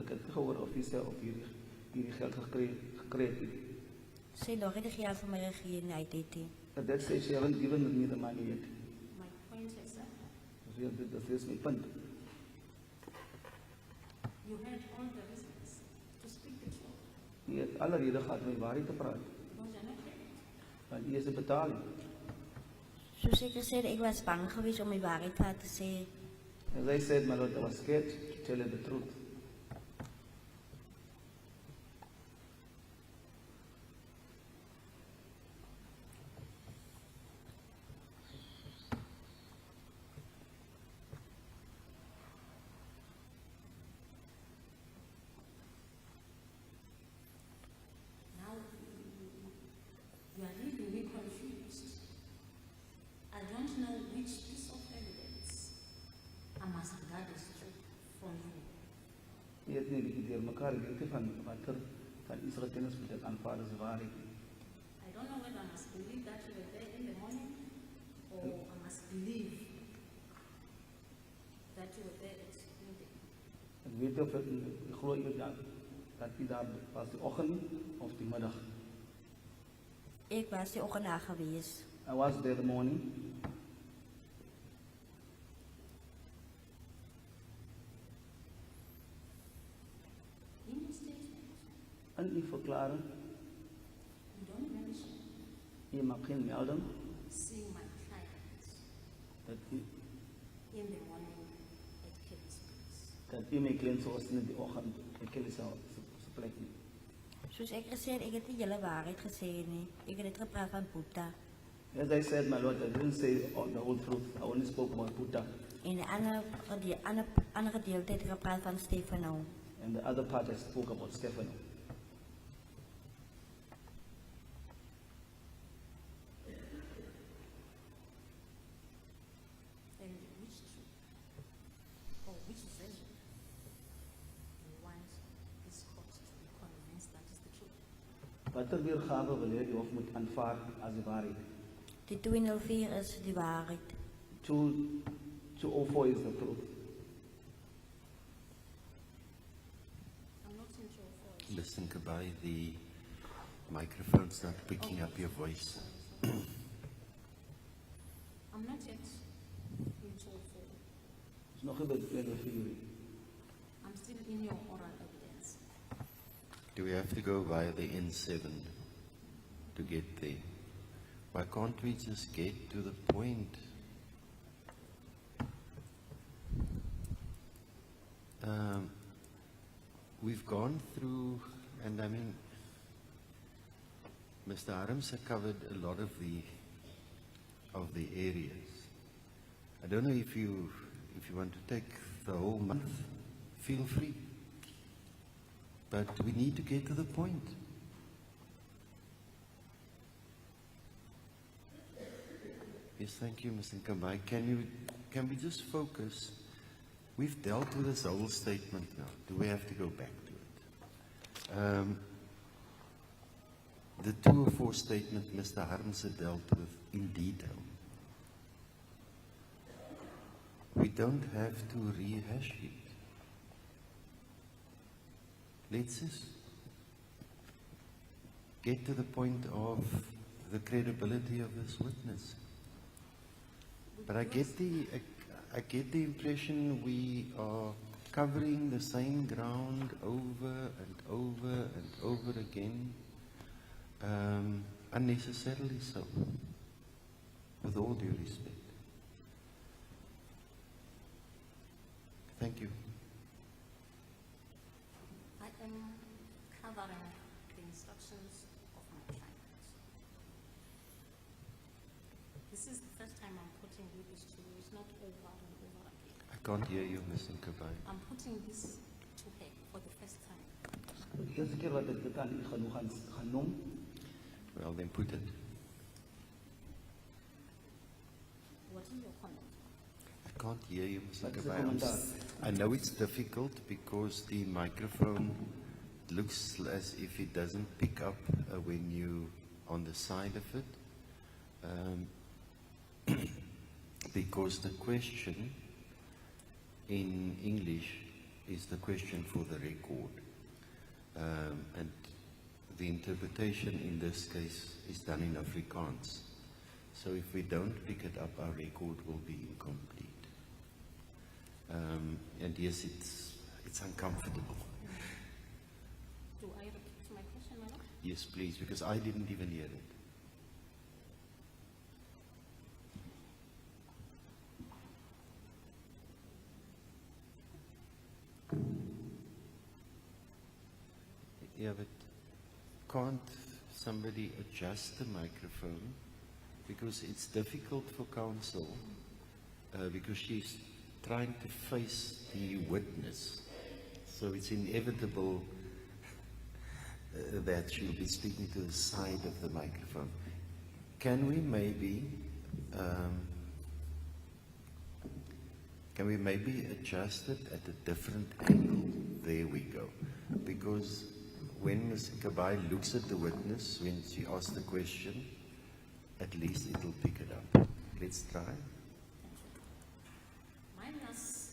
ek het gehoor of jy sê of hierdie geld gekry het. Sy nog het die geld vir my gegee nie, uit het nie. But that says she haven't given me the money yet. My point is that Dat is my punt. you had all the reasons to speak the truth. Jy het alle rede gehad om die waarheid te praat, Because you're not paid. want jy is 'n betaling. Soos ek gesê het, ek was bang geweest om die waarheid vir haar te sê. As I said, my lord, I was scared to tell her the truth. Now you are leaving me confused. I don't know which piece of evidence I must regard as true from you. Jy het nie bietjie deur mekaar geweet van watter van Israel kennis moet ek aanvaar as waarheid. I don't know whether I must believe that you were there in the morning or I must believe that you were there at midday. Ek weet of ek glo jy dat jy daar was die oggend of die middag. Ek was die oggend daar geweest. I was there the morning. In your statement, En u verklaring, you don't mention jy maak geen melding seeing my client dat u in the morning at Kelly's place. dat u my kliënt sou sien in die oggend en Kelly se plek nie. Soos ek gesê het, ek het die hele waarheid gesê nie. Ek het dit gepraat van Boeta. As I said, my lord, I didn't say the whole truth. I only spoke about Buddha. En die ander gedeelte het ek gepraat van Stefano. And the other part I spoke about Stefano. And which truth or which version you want this court to be convinced that is the truth? Watter weergawe wil jy die hof moet aanvaar as die waarheid? Die 204 is die waarheid. 204 is the truth. I'm not in sure for it. Listen, Kabai, the microphone's not picking up your voice. I'm not yet in sure for it. Is nog nie by 204. I'm still in your oral evidence. Do we have to go via the N7 to get there? Why can't we just get to the point? We've gone through, and I mean, Mr. Harms covered a lot of the areas. I don't know if you want to take the whole month, feel free. But we need to get to the point. Yes, thank you, Mr. Kambai. Can we just focus? We've dealt with this whole statement now. Do we have to go back to it? The 204 statement Mr. Harms dealt with in detail. We don't have to rehash it. Let's just get to the point of the credibility of this witness. But I get the impression we are covering the same ground over and over and over again, unnecessarily so, with all due respect. Thank you. I am covering the instructions of my client. This is the first time I'm putting this to you. It's not over and over again. I can't hear you, Ms. Nkabai. I'm putting this to her for the first time. Eerste keer wat ek dit aan u gaan noem, Well, then put it. What is your comment? I can't hear you, Ms. Wat is die Nkabai. kommentaar? I know it's difficult because the microphone looks as if it doesn't pick up when you on the side of it. Because the question in English is the question for the record. And the interpretation in this case is done in Afrikaans. So if we don't pick it up, our record will be incomplete. And yes, it's uncomfortable. Do I repeat my question, Madam? Yes, please, because I didn't even hear it. Yeah, but can't somebody adjust the microphone? Because it's difficult for counsel, because she's trying to face the witness. So it's inevitable that she'll be speaking to the side of the microphone. Can we maybe adjust it at a different angle? There we go. Because when Ms. Kabai looks at the witness, when she asks the question, at least it'll pick it up. Let's try. My last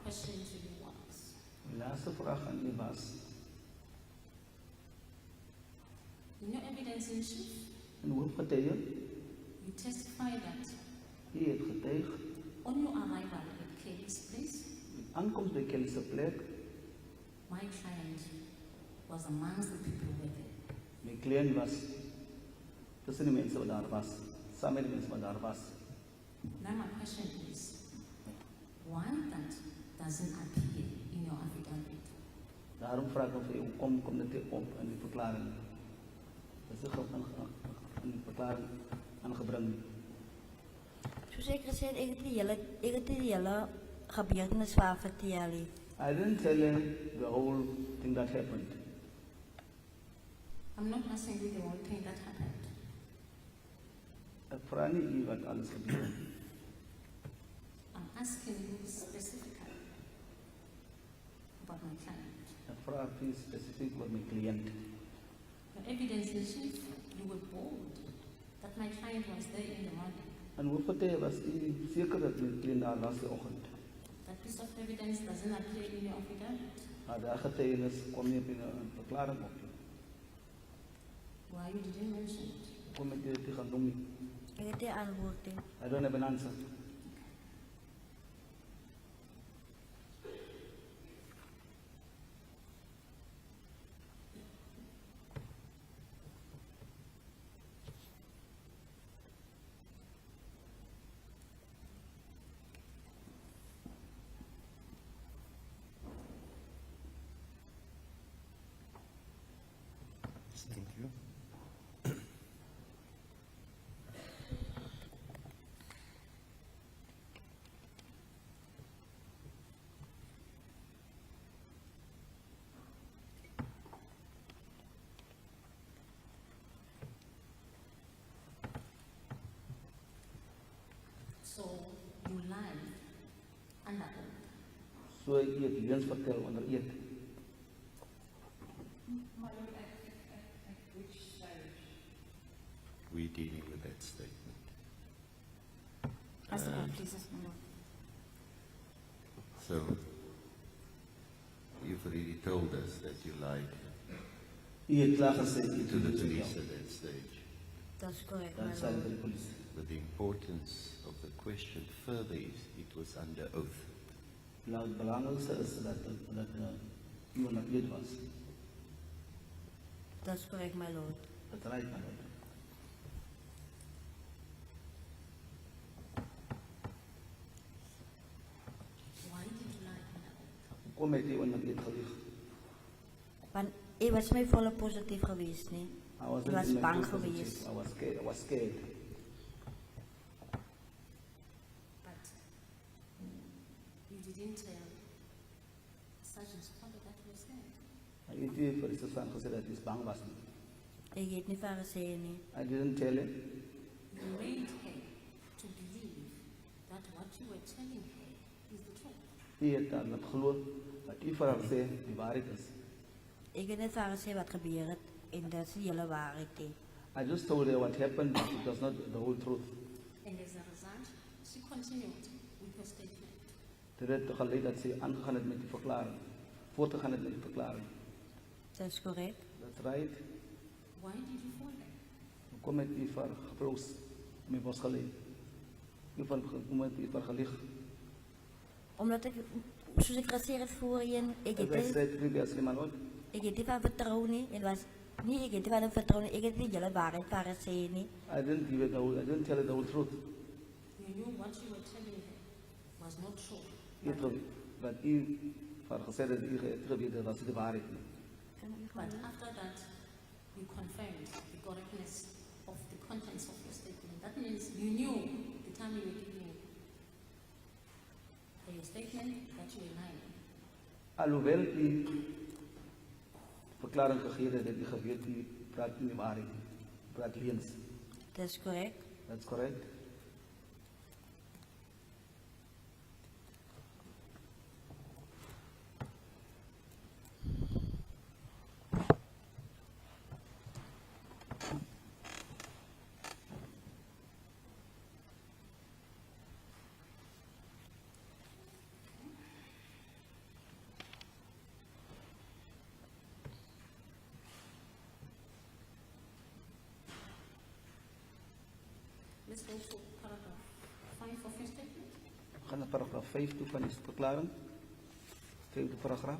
question to you was, die laaste vraag aan u was, in your evidence in chief, en hoofgetuie, you testify that u het getuig, on your arrival at Kelly's place, die aankoms by Kelly se plek, my client was amongst the people who were there. my cliënt was tussen die mense wat daar was, saam met die mense wat daar was. Now my question is, why that doesn't appear in your affidavit? Daarom vraag ek vir u, kom dit op in die verklaring. Dis in die verklaring aangebring. Soos ek gesê het, ek het die hele gebeurtenis vir haar vertel. I didn't tell her the whole thing that happened. I'm not asking you the whole thing that happened. Ek vra nie u wat alles gebeur het. I'm asking you specifically about my client. Ek vra vir u spesifiek oor my cliënt. Your evidence in chief, you were bold that my client was there in the morning. En hoofgetuie was u seker dat my cliënt daar was die oggend. That piece of evidence doesn't appear in your affidavit. Maar daai getuienis kom nie op in 'n verklaring op nie. Why you didn't mention it? Kom ek dit gaan doen nie. Ek het die antwoord. I don't have an answer. Thank you. So you lied under oath. So u het leuns vertel onder eed. We're dealing with that statement. Please, my lord. So, you've already told us that you lied U het klaar gesê u to the het police at that stage. That's correct, my Dan sal lord. die polisie. But the importance of the question further is it was under oath. Nou het belangrijkste is dat u onder eed was. That's correct, my lord. Dat right, my lord. Why did you lie under oath? Kom het u onder eed gelieg. Want u was my volle positief geweest, nie? I was U was bang geweest. I was scared. But you didn't tell Sergeant Spatial that you were scared. U het nie vir die sergeant gesê dat u bang was nie. Ek het nie vir haar gesê nie. I didn't tell him. You made her to believe that what you were telling her is the truth. U het dan laat glo dat u vir haar sê die waarheid is. Ek het net vir haar gesê wat gebeur het en dat is die hele waarheid nie. I just told her what happened, but it was not the whole truth. And as a result, she continued with her statement. Dit het geleid dat sy aangegaan het met die verklaring. Voortgegaan het met die verklaring. Dat is correct. That's right. Why did you fall back? Kom met u vir geproos, my bos gelei. Kom met u vir gelieg. Omdat ek, soos ek gesê het voorheen, ek As I het said previously, my lord, nie van vertrou nie. Het was nie, ek het nie van vertrou nie. Ek het nie die hele waarheid vir haar gesê nie. I didn't tell her the whole truth. You knew what you were telling her was not true. Wat u vir gesê het, u het geweet, dat was die waarheid nie. But after that, you confirmed the correctness of the contents of your statement. That means you knew the time you were giving your statement that you were lying. Alhoewel u verklaring gegee het, dat u geweet, u praat nie waarheid nie. U praat leuns. Dat is correct. That's correct. Let's go to paragraph 5 of your statement. We gaan naar paragraaf 5 toe van die verklaring. Vijfde paragraaf.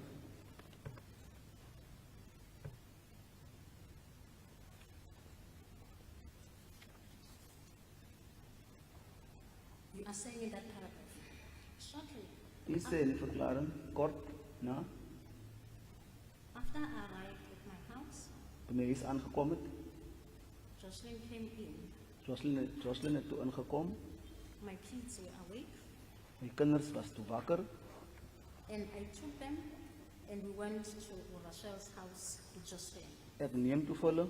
You are saying in that paragraph, shortly U sê in die verklaring, kort na, after I arrived at my house, toe my huis aangekom het, Joshlin came in. Joshlin het toe ingekom, My kids were awake, my kinders was toe wakker, and I took them, and we went to Rachel's house with Joshlin. ek neem toe vir hulle,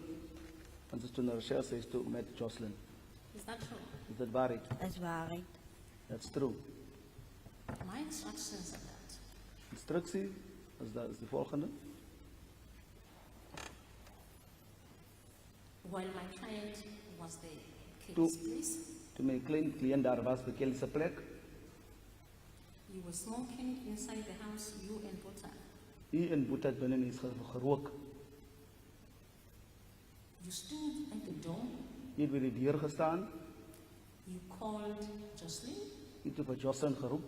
en sy is toe na Rochelle sy is toe met Joshlin. Is that true? Is dit waarheid? Dat is waarheid. That's true. My instructions are that Instructie is die volgende. while my client was there, Toe- Kelly's place, Toe my klein cliënt daar was by Kelly se plek, you were smoking inside the house, you and Butter. u en Boeta het binne in die huis gerook. You stood at the door, U het by die deur gestaan, you called Joshlin, u het toe vir Joshlin geroep,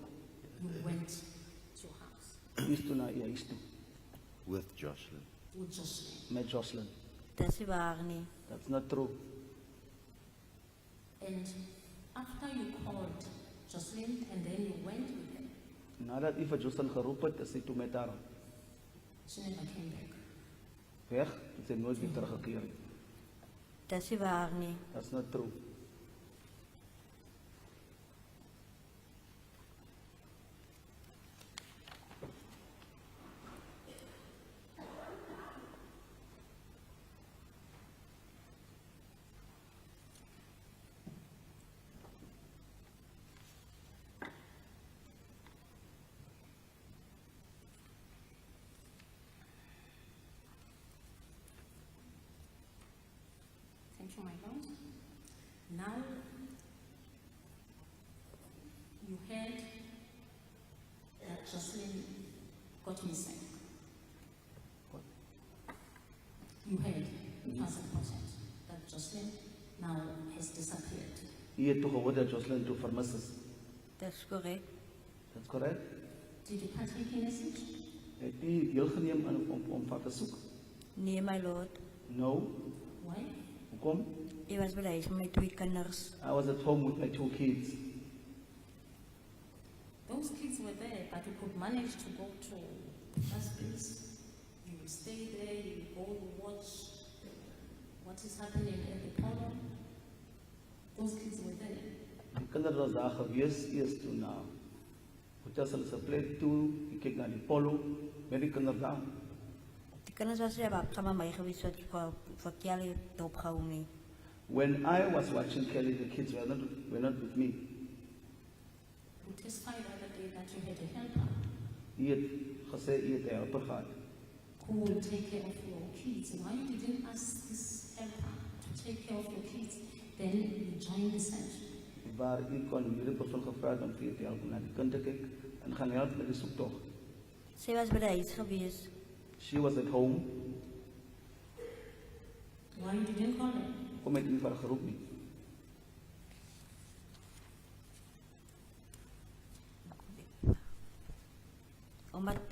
you went to your house u is toe na u huis toe, With Joshlin. with Joshlin. met Joshlin. Dat is nie waar nie. That's not true. And after you called Joshlin and then you went with them, Nadat u vir Joshlin geroep het, is hy toe met haar she never came back. weg, het sy nooit weer teruggekeer nie. Dat is nie waar nie. That's not true. Thank you, my lord. Now, you heard that Joshlin got missing. You heard, it was important, that Joshlin now has disappeared. U het toe gehoor dat Joshlin toe vermis is. Dat is correct. That's correct? Did you partake in message? Het u deelgeneem om vir te soek? Nee, my lord. No. Why? Hoekom? Ik was bij de huis met mijn 2 kinders. I was at home with my 2 kids. Those kids were there, but you could manage to go to that space. You would stay there, you would go watch what is happening at the polo. Those kids were there. Die kinders was daar gewees eers toe na. Hotel hulle se plek toe, ek kyk na die polo, met die kinders daar. Die kinders was er bij met mij geweest wat voor Kelly opgehouden heeft. When I was watching Kelly, the kids were not with me. You testified the other day that you had a helper Hy het gesê hy het 'n helper gehad. who will take care of your kids. Why you didn't ask this helper to take care of your kids? Then you joined the search. Waar ek kon hierdie persoon gevra het om vir te help om na die kind te kyk en gaan help met die soektog. Zij was bij de huis geweest. She was at home, Why you didn't call her? kom het nie vir haar geroep nie.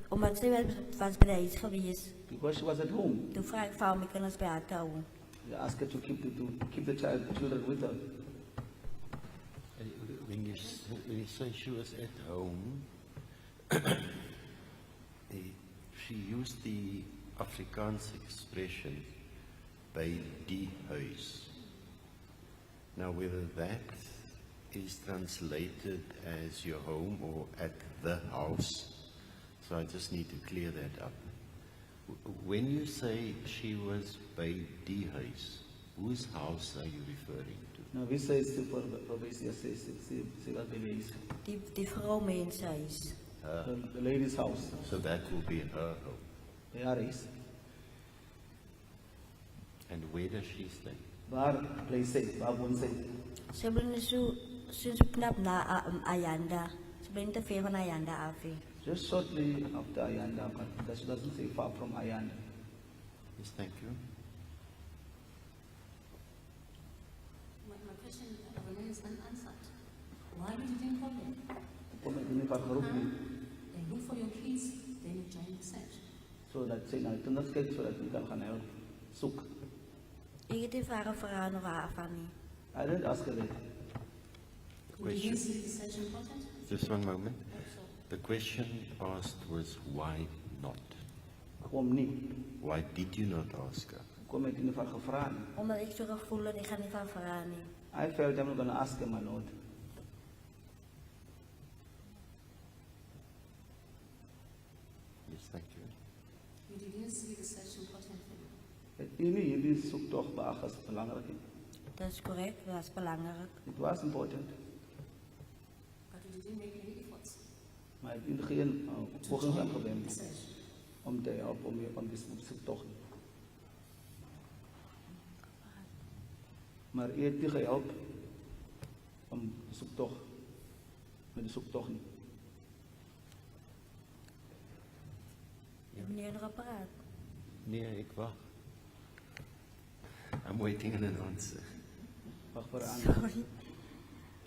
Omdat zij was bij de huis geweest. Because she was at home. Toen vraag ik van mijn kinders bij haar te houden. They asked her to keep the children with her. When you say she was at home, she used the Afrikaans expression by die huis. Now, whether that is translated as your home or at the house, so I just need to clear that up. When you say she was by die huis, whose house are you referring to? Nou, wie sê sy vir provinsie sê was by die huis. Die vrouw mee in zijn huis. The lady's house. So that will be her home. By haar huis. And where does she stay? Waar bly sy? Waar woon sy? Ze blijven zo knap na Ayanda. Ze blijven te veel van Ayanda af. Just shortly after Ayanda, but she doesn't say far from Ayanda. Yes, thank you. My question remains unanswered. Why you didn't call them? Kom het nie vir haar geroep nie. Then look for your kids, then you join the search. So dat sy na die kinders kyk sodat hy kan gaan help. Soek. Ik heb die vragen voor haar nog aan. I didn't ask her that. You Question. didn't see the search important? Just one moment. Also, The question asked was why not? Kom nie. Why did you not ask her? Kom het nie vir haar gevra nie. Omdat ik zo gevoel dat ik ga niet van vragen. I felt I'm not going to ask him, my lord. Yes, thank you. you didn't see the search important for you. Het u nie hierdie soektog beag as belangrik nie. Dat is correct, dat is belangrijk. It was important. But you didn't make any efforts Maar het u geen to pogings join aangewend the search. om te help om die soektog nie. Maar u het nie gehelp om die soektog met die soektog nie. Meneer nog apparaat. Nee, ek wag. I'm waiting on an answer. Wag vir 'n antwoord. Sorry.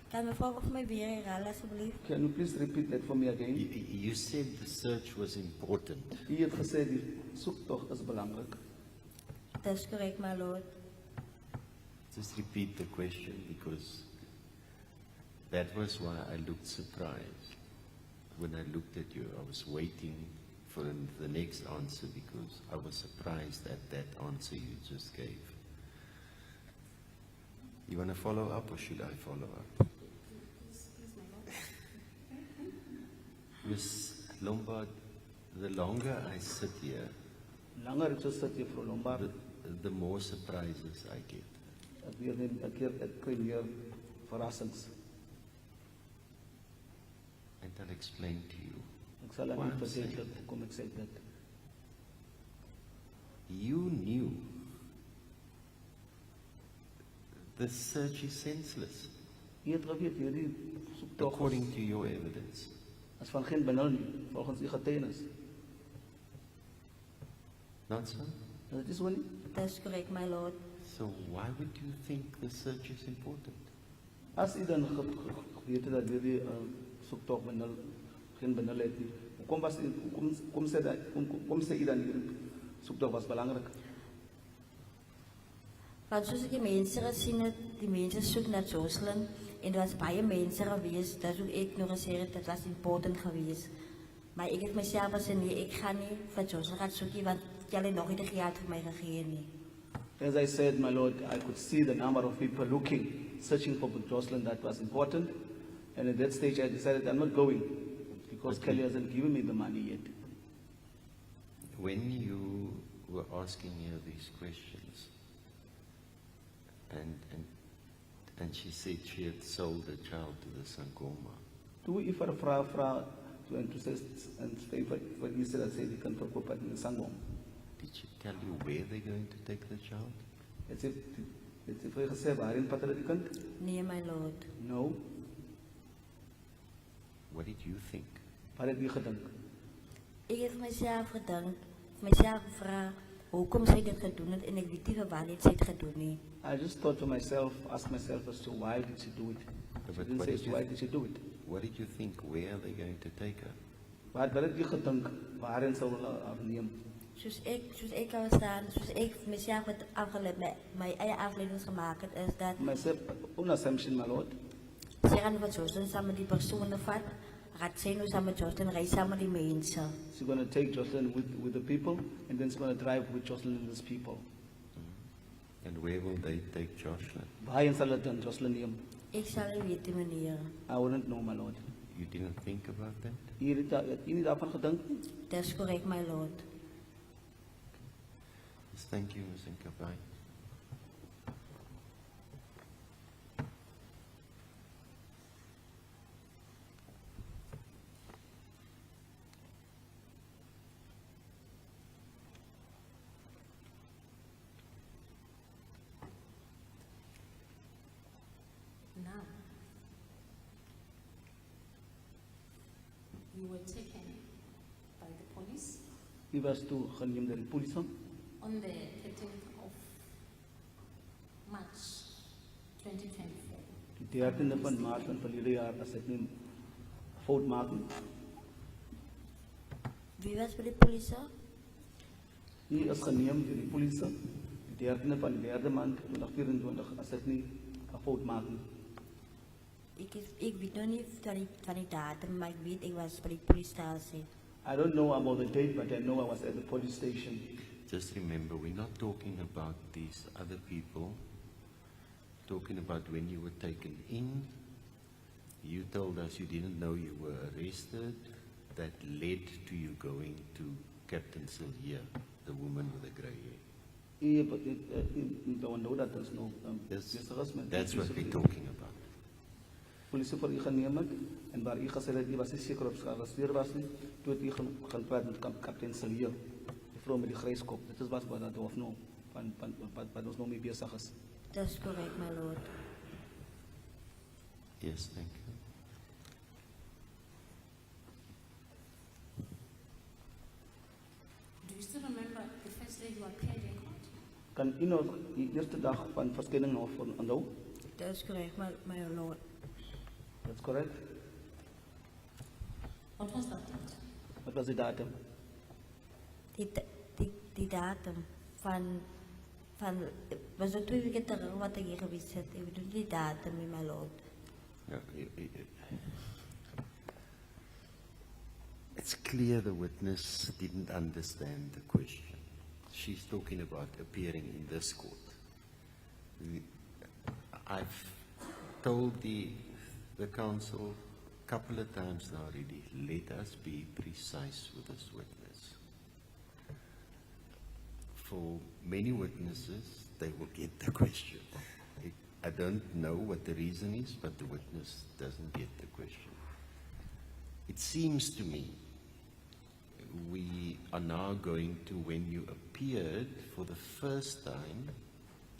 Kan mevrouw of mij weer herhalen alsjeblieft? Can you please repeat that for me again? You said the search was important. U het gesê die soektog is belangrik. Dat is correct, my lord. Just repeat the question because that was why I looked surprised. When I looked at you, I was waiting for the next answer because I was surprised at that answer you just gave. You want to follow up or should I follow up? Ms. Lombard, the longer I sit here, Langer ek so sit juffrou Lombard, the more surprises I get. ek weer net 'n keer ek kry meer verrassings. And I'll explain to you. Ek sal aan Why u I'm saying verseker that. kom ek sê dit. You knew The search is senseless, Jy het geweet, hierdie soektog according to your evidence. is van geen benul nie, volgens die getuienis. Not so? Is dit so nie? That's correct, my lord. So why would you think the search is important? As u dan geweet het dat hierdie soektog benul, geen benul het nie, hoekom sê u dan hierdie soektog was belangrik? Want soos ek die mense gesien het, die mense soek na Joshlin, en er was baie mense gewees, dat ook ek nog gesê het, dat was important gewees. Maar ek het myself gesê, nee, ek gaan nie vir Joshlin gaan soekie, want julle nog nie die geld vir my gegee nie. As I said, my lord, I could see the number of people looking, searching for Joshlin. That was important. And at that stage, I decided I'm not going because Okay. Kelly hasn't given me the money yet. When you were asking her these questions, and she said she had sold the child to the Sangoma, Toe u vir 'n vrou vra toe en toe sê en sê vir Israel sê die kan verkoop aan die Sangom. did she tell you where they're going to take the child? Het sy vir gesê waarheen vat hulle die kind? Nee, my lord. No. What did you think? Wat het u gedink? Ek het vir myself gedink, vir myself gevra, hoekom sy dit gedoen het, en ek weet nie vir waar sy dit gedoen nie. I just thought to myself, asked myself as to why did she do it? She But didn't what say did you why think? did she do it. What did you think? Where are they going to take her? Wat het u gedink waarheen sou hulle afneem? Soos ek al staan, soos ek vir myself het afgeleid, my eie afleidings gemaak het, is dat Myself, een assumption, my lord. sy gaan vir Joshlin saam met die persone vat, gaat sy nou saam met Joshlin, ry saam met die mense. She's going to take Joshlin with the people, and then she's going to drive with Joshlin and these people. And where will they take Joshlin? Waarheen sal het dan Joshlin neem? Ek sal nie weet die manier. I wouldn't know, my lord. You didn't think about that? Hier het u nie daarvan gedink nie? Dis correct, my lord. Yes, thank you, Ms. Nkabai. Now, you were taken by the police U was toe geneem deur die polisie on the 13th of March 2024. die 13de van Maart van verlede jaar, as ek nie fout maak nie. Wie was by die polisie? U is geneem deur die polisie die 13de van die 3de maand 2024, as ek nie 'n fout maak nie. Ek weet nog nie van die datum, maar ek weet ek was by die polistasie. I don't know about the date, but I know I was at the police station. Just remember, we're not talking about these other people. Talking about when you were taken in. You told us you didn't know you were arrested. That led to you going to Captain Sylvia, the woman with the grey hair. U don't know that there's no Yes, harassment. that's what we're talking about. Polisie vir u geneem het, en waar u gesê dat u was nie seker of gearresteer was nie, toe het u gaan praat met kaptein Sylvia, die vrou met die grys kop. Dit is wat dat of nou, wat ons nou mee besig is. Dis correct, my lord. Yes, thank you. Do you still remember the first day you appeared in court? Kan u nog die eerste dag van verskenning nog onthou? Dis correct, my lord. That's correct. What was that date? Wat was die datum? Die datum van was het 2 weke terug wat ek hier gewees het. Ek bedoel die datum, my lord. No, it's clear the witness didn't understand the question. She's talking about appearing in this court. I've told the council a couple of times now already, let us be precise with this witness. For many witnesses, they will get the question. I don't know what the reason is, but the witness doesn't get the question. It seems to me we are now going to when you appeared for the first time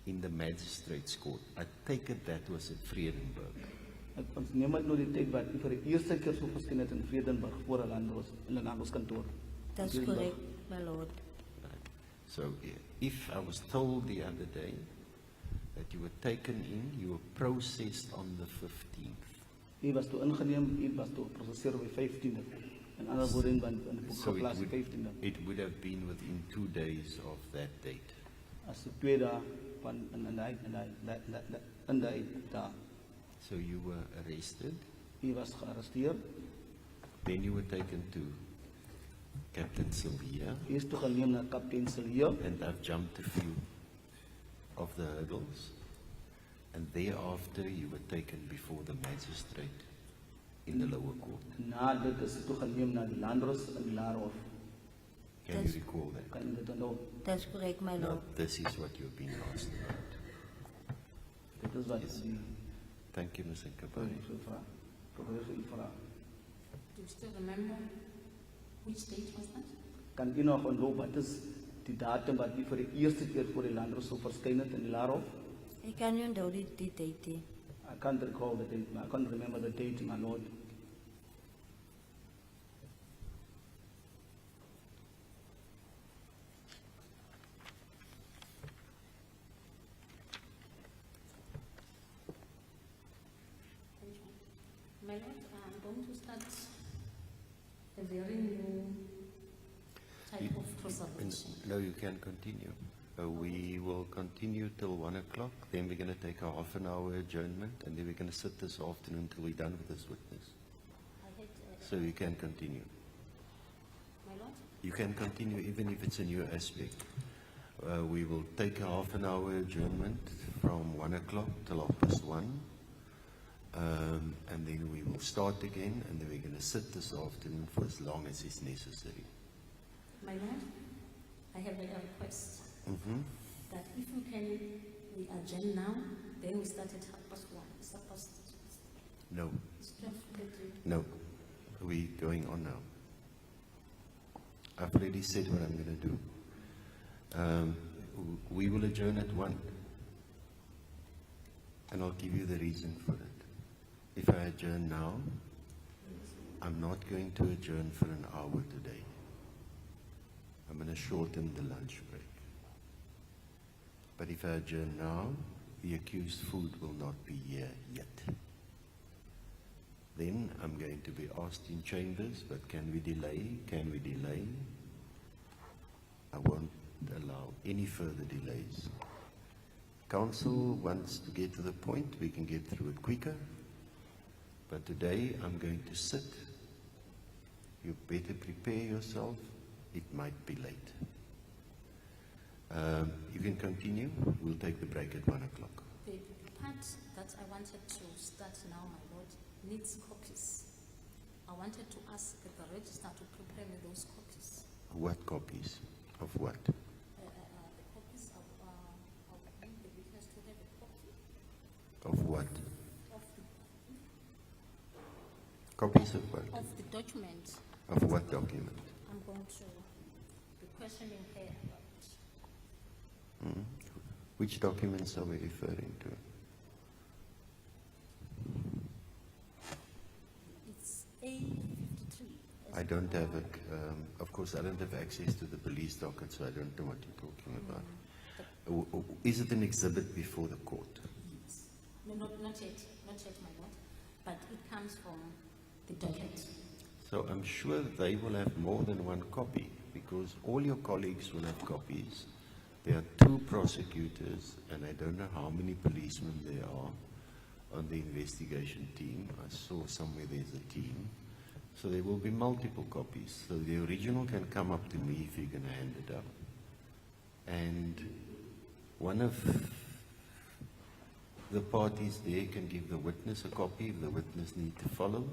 in the magistrate's court. I take it that was at Vredenburg. Ons neem het nou die tyd wat vir die eerste keer so verskyn het in Vredenburg voor 'n landroskantoor. That's correct, my lord. Right. So if I was told the other day that you were taken in, you were processed on the 15th. U was toe ingeneem, u was toe geproseseer op die 15de. In ander woorde in die boek So geplaas die 15de. it would have been within 2 days of that date. As die 2 dae van in die dae. So you were arrested, U was gearresteer. then you were taken to Captain Sylvia, U is toe geneem na kaptein Silje. and I've jumped a few of the hurdles, and thereafter you were taken before the magistrate in the lower court. Na dit is toe geneem na die landros in die Laarhof. Can you Yes. recall that? Kan jy dit onthou? That's correct, my Now, lord. this is what you've been asked about. Dit is wat Yes. die Thank you, Ms. Nkapani. probeer vir u vra. Do you still remember which date was that? Kan u nog onthou wat is die datum wat u vir die eerste keer voor die landros sou verskyn het in die Laarhof? Ik kan u onthou die date. I can't recall the date, I can't remember the date, my lord. My lord, I'm going to start a very new type of preservation. No, you can continue. We will continue till 1 o'clock, then we're going to take a half an hour adjournment, and then we're going to sit this afternoon till we're done with this witness. I had, So you can continue. my lord, You can continue even if it's a new aspect. We will take a half an hour adjournment from 1 o'clock till 1:30. And then we will start again, and then we're going to sit this afternoon for as long as is necessary. my lord, I have a request that if we adjourn now, then we start at 1:30. Is that possible? No, It's 12:30. no, we're going on now. I've already said what I'm going to do. We will adjourn at 1, and I'll give you the reason for it. If I adjourn now, I'm not going to adjourn for an hour today. I'm going to shorten the lunch break. But if I adjourn now, the accused food will not be here yet. Then I'm going to be asked in chambers, but can we delay? Can we delay? I won't allow any further delays. Council wants to get to the point, we can get through it quicker. But today I'm going to sit. You better prepare yourself. It might be late. You can continue. We'll take the break at 1 o'clock. The part that I wanted to start now, my lord, needs copies. I wanted to ask the register to prepare me those copies. What copies? Of what? The copies of the witness to have a copy Of what? of Copies of what? the document. Of what document? I'm going to be questioning her about. Which documents are we referring to? It's A53. I don't have of course I don't have access to the police docket, so I don't know what you're talking about. Is it an exhibit before the court? No, not yet, my lord. But it comes from the docket. So I'm sure they will have more than one copy, because all your colleagues will have copies. There are 2 prosecutors, and I don't know how many policemen there are on the investigation team. I saw somewhere there's a team. So there will be multiple copies. So the original can come up to me if you're going to hand it up. And one of the parties there can give the witness a copy if the witness needs to follow.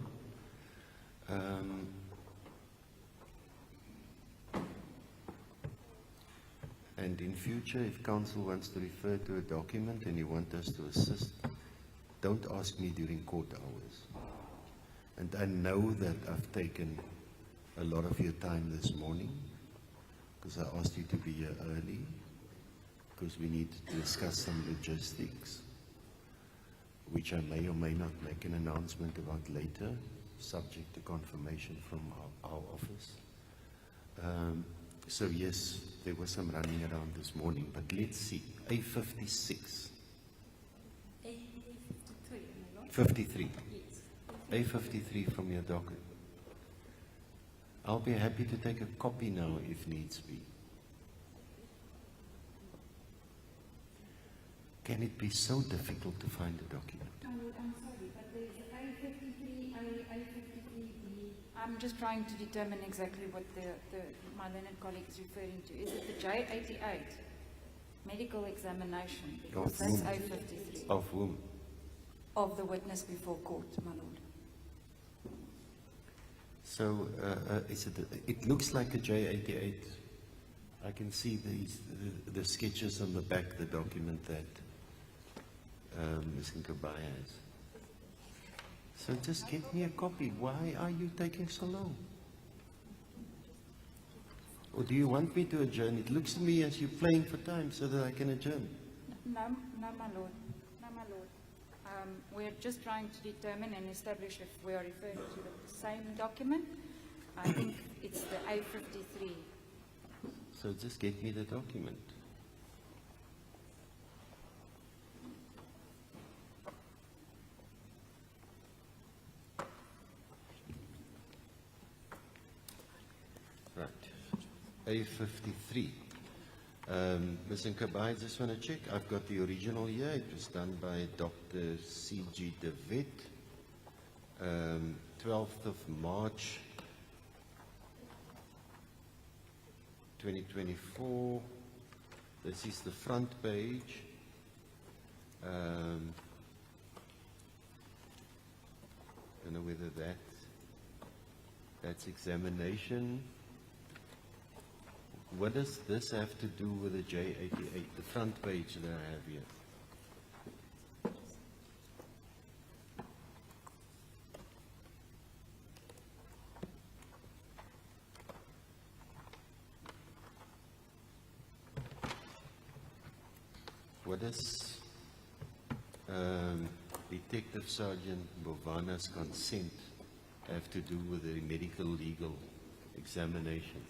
And in future, if counsel wants to refer to a document and you want us to assist, don't ask me during court hours. And I know that I've taken a lot of your time this morning, because I asked you to be here early. because we need to discuss some logistics, which I may or may not make an announcement about later, subject to confirmation from our office. So yes, there was some running around this morning, but let's see. A56. A53, my lord. 53. Yes. A53 from your docket. I'll be happy to take a copy now if needs be. Can it be so difficult to find a document? I'm sorry, but there's A53, A53B. I'm just trying to determine exactly what my learned colleague is referring to. Is it the J88 medical examination? Because that's A53 Of whom? of the witness before court, my lord. So it looks like a J88. I can see the sketches on the back, the document that Ms. Nkabai has. So just get me a copy. Why are you taking so long? Or do you want me to adjourn? It looks to me as you're playing for time so that I can adjourn. No, my lord. No, my lord. We're just trying to determine and establish if we are referring to the same document. I think it's the A53. So just get me the document. Right. A53. Ms. Nkabai, I just want to check. I've got the original here. It was done by Dr. C.G. De Wet, 12th of March, 2024. This is the front page. Don't know whether that's examination. What does this have to do with the J88, the front page that I have here? What does Detective Sergeant Bovana's consent have to do with the medical legal examination?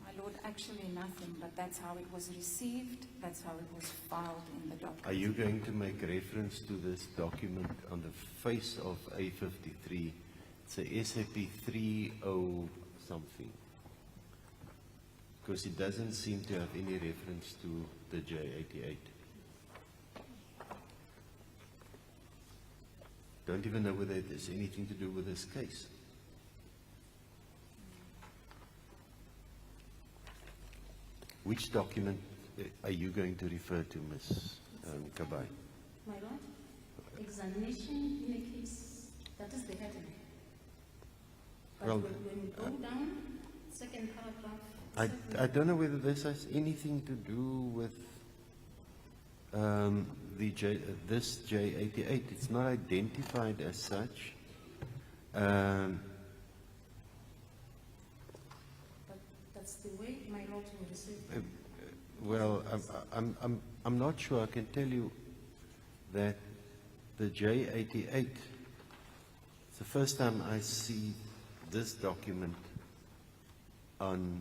My lord, actually nothing, but that's how it was received, that's how it was filed in the document. Are you going to make reference to this document on the face of A53? It's a SAP 30 something. Because it doesn't seem to have any reference to the J88. Don't even know whether it has anything to do with this case. Which document are you going to refer to, Ms. Kabai? My lord, examination in a case, that is the heading. But Well, when we go down, second paragraph. I don't know whether this has anything to do with this J88. It's not identified as such. But that's the way my lord will receive it. Well, I'm not sure. I can tell you that the J88, it's the first time I see this document on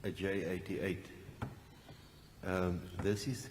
a J88. This is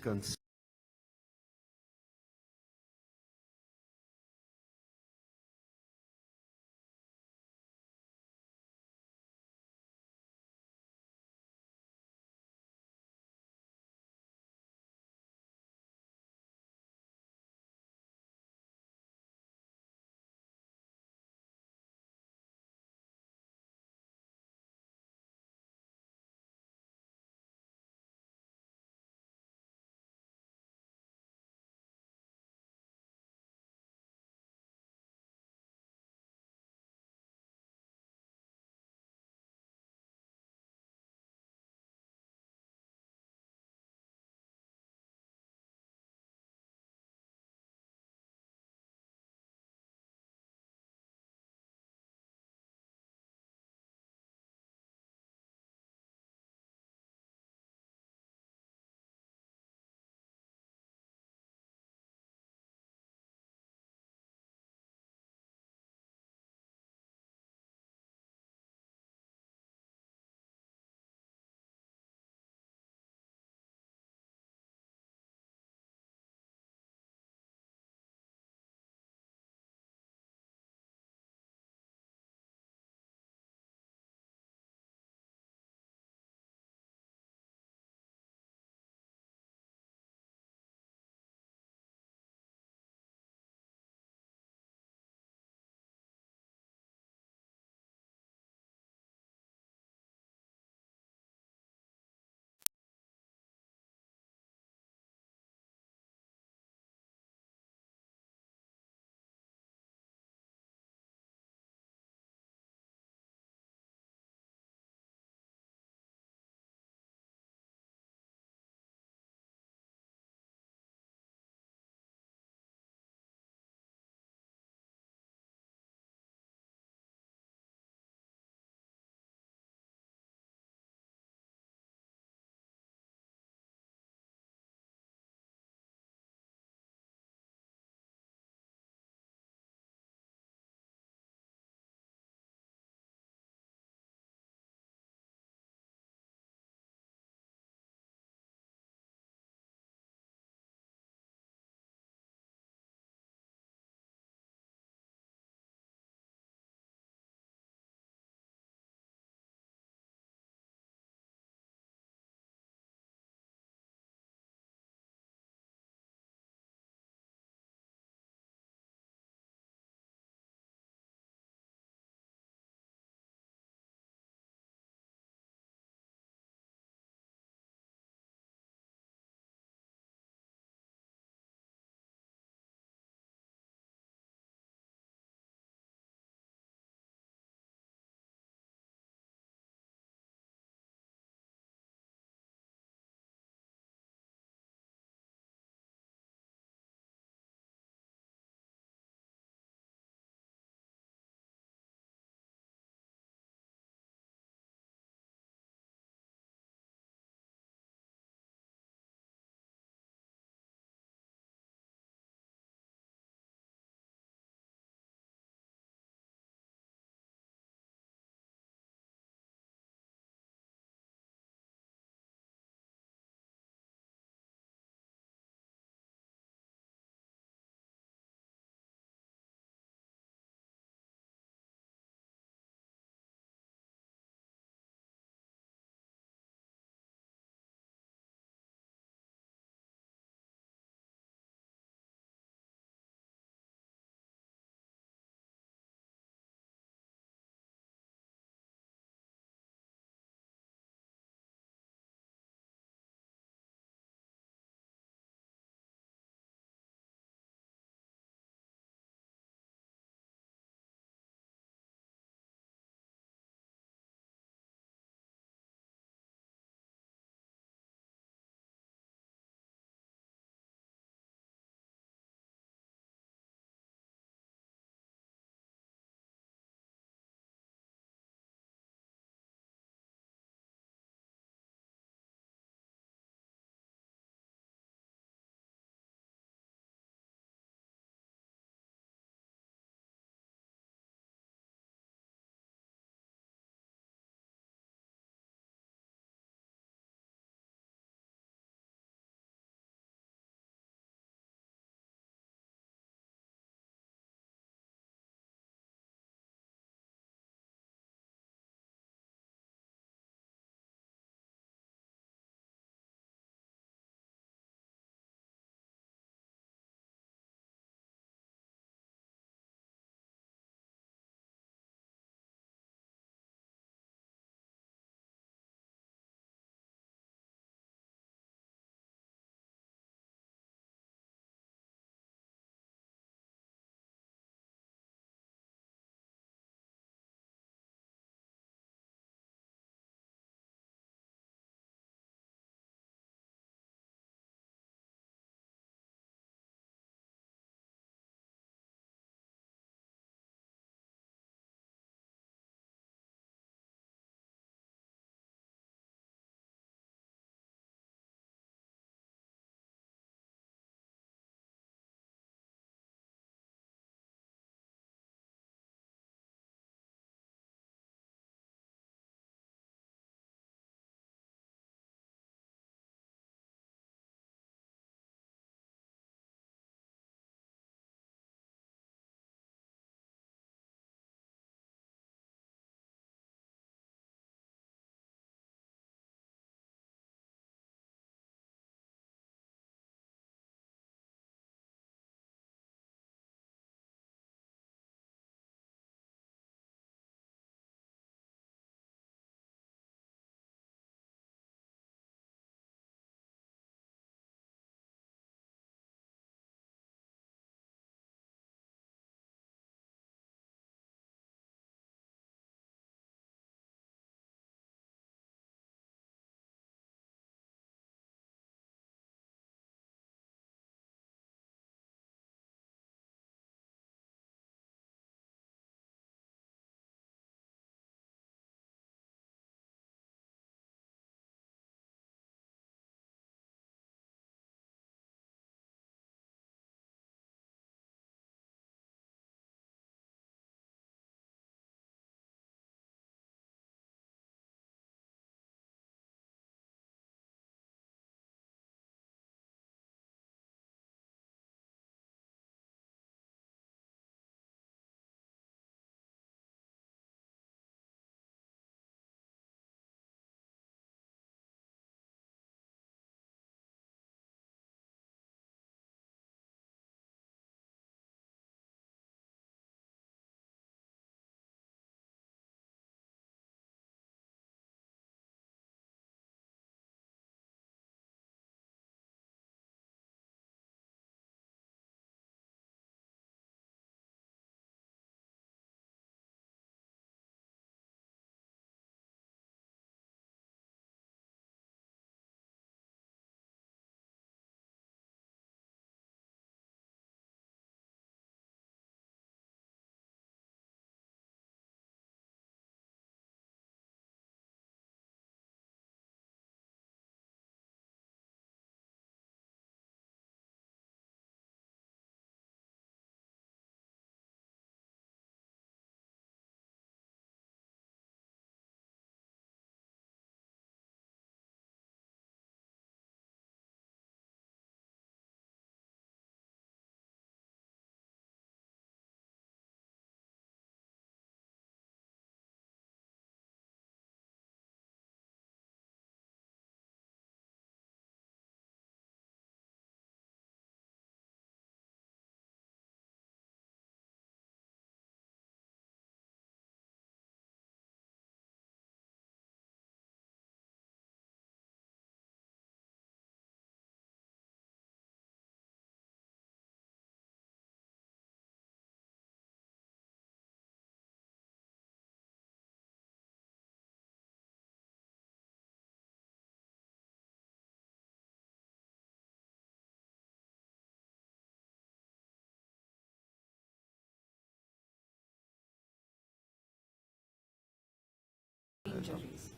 injuries.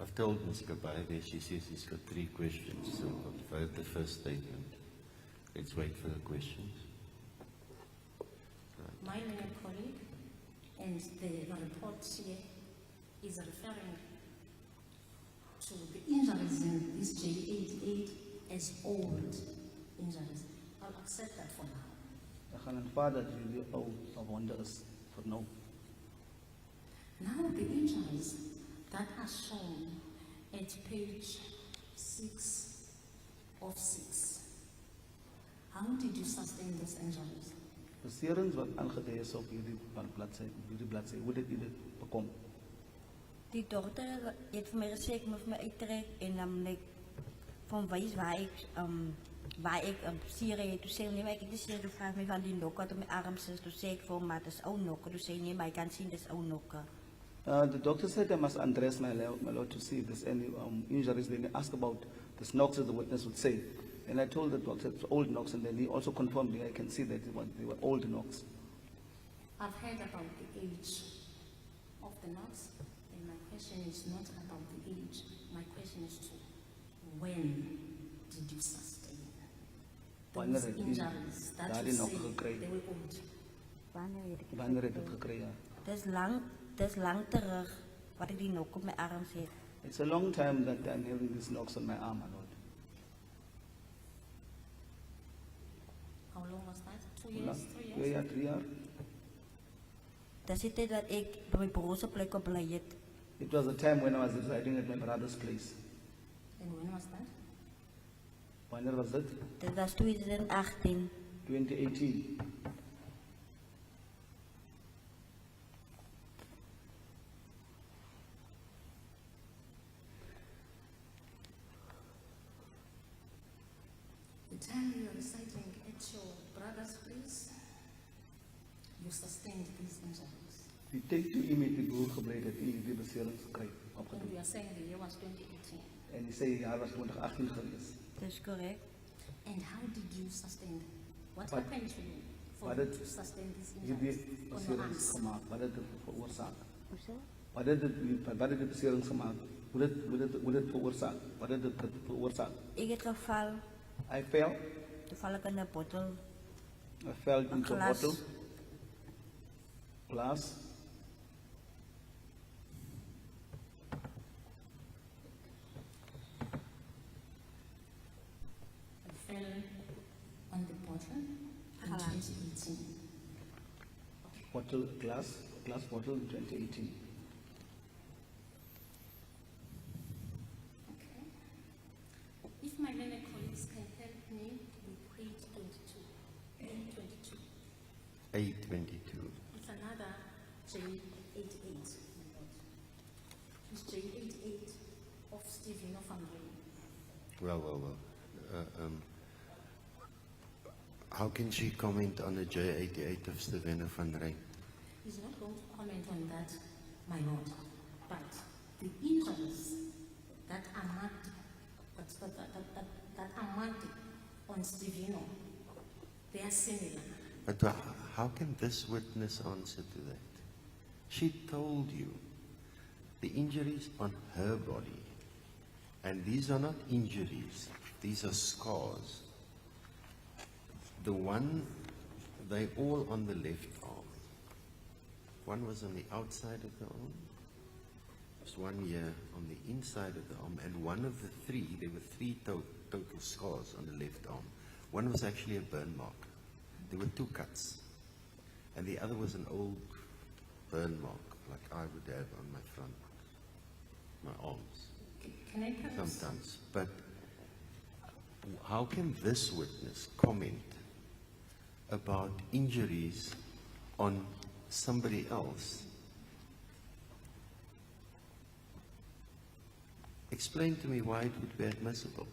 I've told Ms. Kabay there, she says he's got 3 questions, so I've heard the first statement. Let's wait for the questions. My learned colleague and the report here is referring to the injuries in this J88 as old injuries. I'll accept that for now. Ek gaan aanvaar dat jullie ou verwonde is vir nou. Now the injuries that are shown at page 6 of 6. How did you sustain those injuries? Beserings wat aangedui is op hierdie bladsy, hoe dit dit bekom. Die dokter het vir my gesê ek moet my uittrek en dan moet ek van wys waar ek seer het. Toe sê hy nee, maar ek het nie seer gevraag my van die nokke wat op my arm sit. Toe sê ek vir hom maar dis ou nokke. Toe sê hy nee, maar ek kan sien dis ou nokke. The doctor said I must undress my lord to see if there's any injuries. Then he asked about the knocks, as the witness would say. And I told the doctor it's old knocks, and then he also confirmed I can see that they were old knocks. I've heard about the age of the knocks, and my question is not about the age. My question is to when did you sustain Wanneer those het u injuries that daardie you nok say gekry? they were old? Wanneer het dit gekry? Ja? Dis lang terug wat ek die nok op my arm het. It's a long time that I'm having these knocks on my arm, my lord. How long was that? 2 Hoe years? lang? 3 2 years? jaar, 3 jaar. Dis die tyd dat ek by my broer se plek op bly het. It was a time when I was residing at my brother's place. And when was that? Wanneer was dit? Dit was 2018. 2018. The time you were residing at your brother's place, you sustained these injuries. Die tyd toe u met die broer gebly het, u die beserings gekry And opgedoen. we are saying the year was 2018. En die sê die jaar was 2018 gewees. Dis korrek. And how did you sustain them? What Wat- happened to you for wat you het to sustain these Hierdie injuries on your beserings arms? gemaak, wat het dit veroorsaak? Hoeso? Wat het die beserings gemaak? Hoe dit veroorsaak? Wat het dit veroorsaak? Ek het geval, I fell toevallig in 'n bottel, I fell into a glas. bottle, glass. I fell on the bottle in Glass. 2018. Bottle, glass bottle in 2018. Okay. If my learned colleagues can help me with page 22. Page 22. 822. It's another J88. It's J88 of Stephen of Ambrose. Well. How can she comment on the J88 of Stevena van Rijn? He's not going to comment on that, my lord. But the injuries that are marked, that are marked on Stevino, they are similar. But how can this witness answer to that? She told you the injuries on her body, and these are not injuries, these are scars. The one, they all on the left arm. One was on the outside of the arm, there's one here on the inside of the arm, and one of the 3, there were 3 total scars on the left arm. One was actually a burn mark. There were 2 cuts, and the other was an old burn mark, like I would have on my front, my arms, Can I perhaps sometimes. But how can this witness comment about injuries on somebody else? Explain to me why it would be admissible.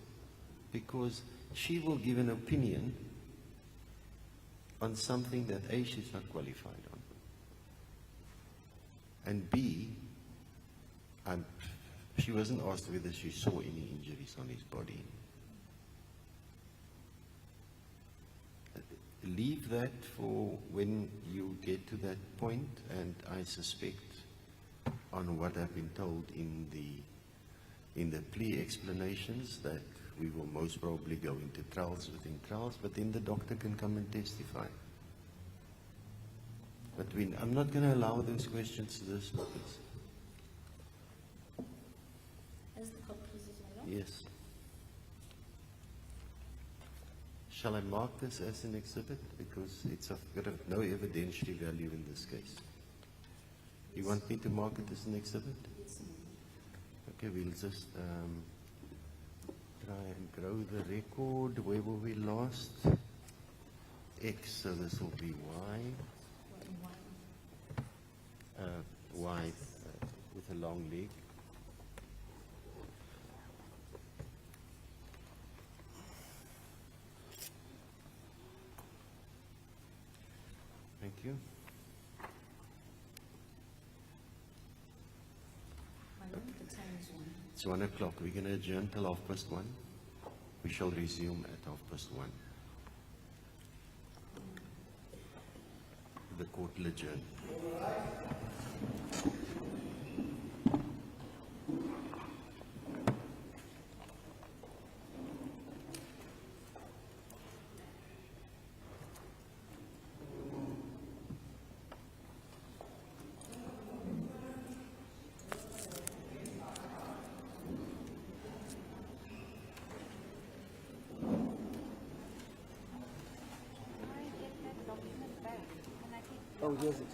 Because she will give an opinion on something that A, she's not qualified on. And B, she wasn't asked whether she saw any injuries on his body. Leave that for when you get to that point, and I suspect on what I've been told in the plea explanations, that we will most probably go into trials within trials, but then the doctor can come and testify. But I'm not going to allow those questions to those witnesses. As the court pleases, my lord. Yes. Shall I mark this as an exhibit? Because it's of no evidentiary value in this case. You want me to mark it as an exhibit? Yes, ma'am. Okay, we'll just try and grow the record. Where were we last? X, so this will be Y. Y with a long leg. Thank you. My lord, the time is 1. It's 1 o'clock. We're going to adjourn till 1:30. We shall resume at 1:30. The court will adjourn. Oh, here's it.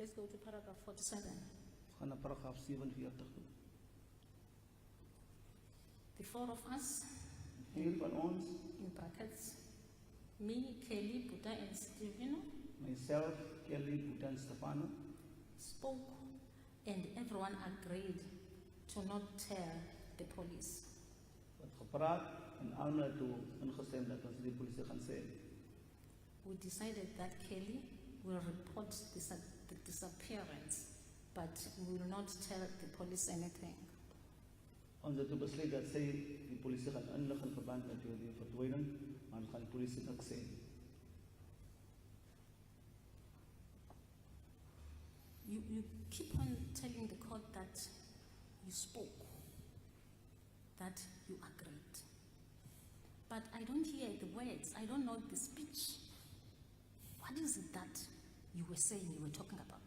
Let's go to paragraph 47. Ons gaan na paragraaf 47 toe. The four of us, Vier van ons, in brackets, me, Kelly, Buddha, and Stevino, myself, Kelly, Boeta en Stefano, spoke, and everyone agreed to not tell the police. het gepraat en almal het toe ingestem dat ons die polisie gaan sê. We decided that Kelly will report the disappearance, but we will not tell the police anything. Ons het toe besluit dat sy die polisie gaan inlig in verband met die verdwijning, maar ons gaan die polisie niks sê. You keep on telling the court that you spoke, that you agreed. But I don't hear the words, I don't know the speech. What is it that you were saying, you were talking about?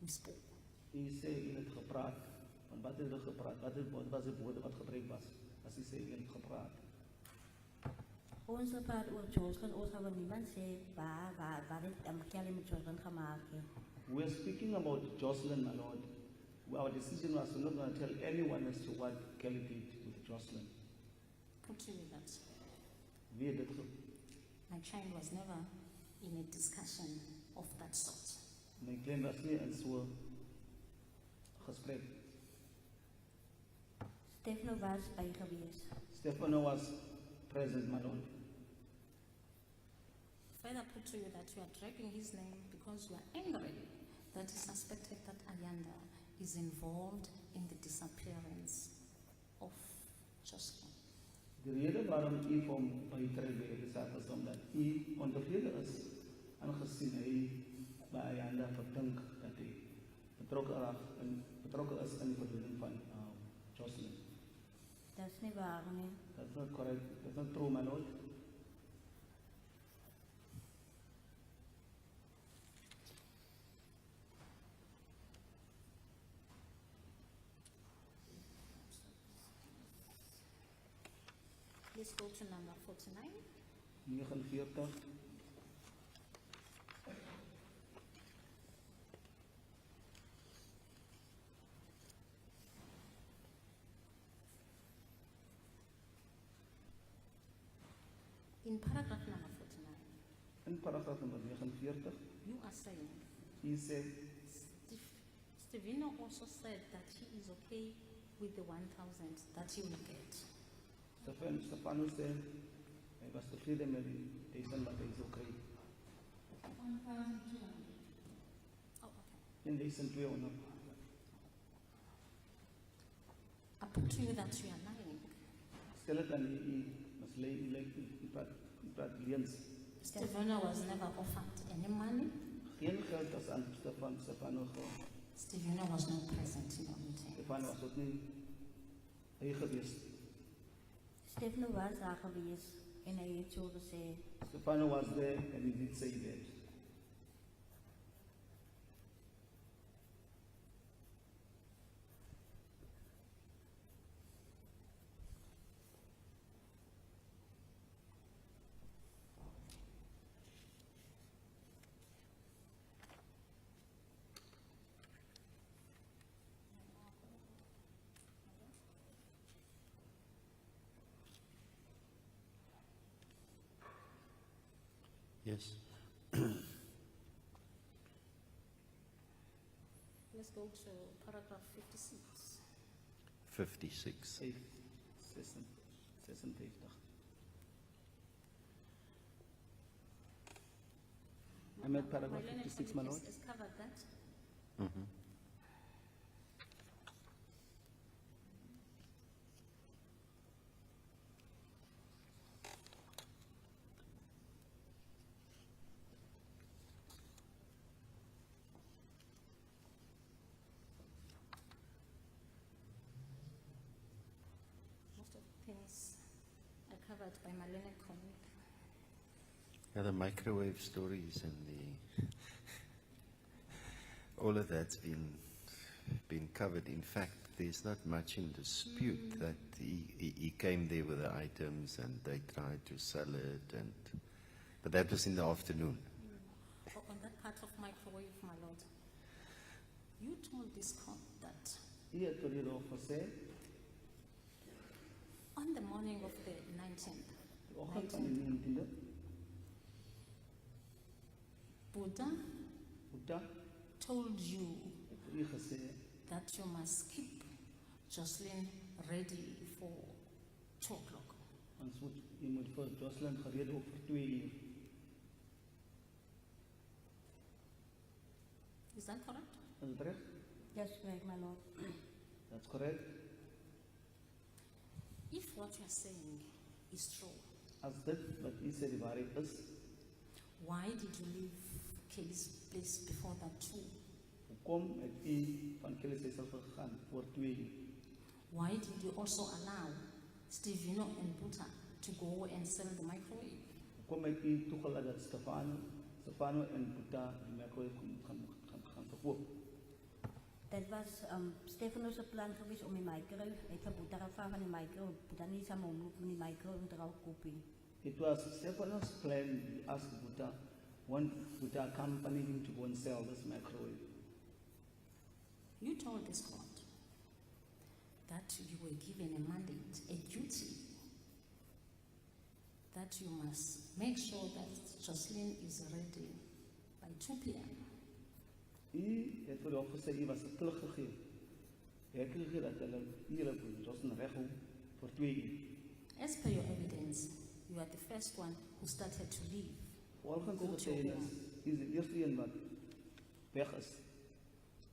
You spoke. U sê u het gepraat, van wat het u gepraat, wat was die woorde wat gebruik was, as u sê u het gepraat. Ons praat oor Joshlin, ons gaan niemand sê waar het Kelly met Joshlin gemaakt het. We're speaking about Joshlin, my lord. Our decision was we're not going to tell anyone as to what Kelly did with Joshlin. Put to you that Wie het dit my child was never in a discussion of that sort. my klein was nie in so gesprek. Stefano was by gewees. Stefano was present, my lord. Further put to you that you are dragging his name because you are angry that he suspected that Ayanda is involved in the disappearance of Joshlin. Die rede waarom u vir hom bytrek by die saak is omdat u ontevrede is, aangesien hy by Ayanda verdink dat hy betrokke is in die verdwijning van Joshlin. Dat is niet waar, nee. That's not correct. That's not true, my lord. Let's go to number 49. 49. In paragraph number 49, In paragraaf nummer 49, you are saying, u sê Stevino also said that he is okay with the 1,000 that he will get. Stefano sê hy was tevrede met die 1000 wat hy sou kry. 1,200. Oh, okay. 1200. I put to you that you are lying. Stel dit aan u praat leens. Stevino was never offered any money. Geen geld as aan Stefano gehad. Stevino was not present in the meeting. Stefano was ook nie hy gewees. Stefano was daar gewees en hy het so gesê. Stefano was there and he did say that. Yes. Let's go to paragraph 56. 56. 56. I'm at paragraph My learned 56, my lord. has covered that. Mm-hmm. Most of the things are covered by my learned colleague. Yeah, the microwave stories and the all of that's been covered. In fact, there's not much in dispute that he came there with the items and they tried to sell it, but that was in the afternoon. On that part of microwave, my lord, You told this court that U het vir hierop gesê, on the morning of the 19th, die oggend van die 19de, Buddha Boeta told you het vir u gesê, that you must keep Joshlin ready for 2 o'clock. ons moet, u moet vir Joshlin gereed op vir 2 uur. Is that correct? Is dit reg? That's correct, my lord. That's correct. If what you are saying is true, As dit wat u sê die waarheid is, why did you leave Kelly's place before that too? hoekom het u van Kelly se self gegaan voor 2 uur? Why did you also allow Stevino and Buddha to go and sell the microwave? Hoekom het u toegelaat dat Stefano en Boeta die microwave gaan verkoop? Dat was Stefano's plan geweest om die microwave. Hij heeft Boeta gevraagd van die microwave. Boeta niet samen omloop met die microwave trouw kopen. It was Stefano's plan to ask Boeta, want Boeta accompany him to go and sell this microwave. You told this court that you were given a mandate, a duty, that you must make sure that Joshlin is ready by 2 p.m. U het vir die hof gesê, u was 'n plig gegee. Jy het gegee dat hulle Joshlin reg hou vir 2 uur. As per your evidence, you are the first one who started to leave. Volgens Go die to your getuienis is die eerste een wat weg is.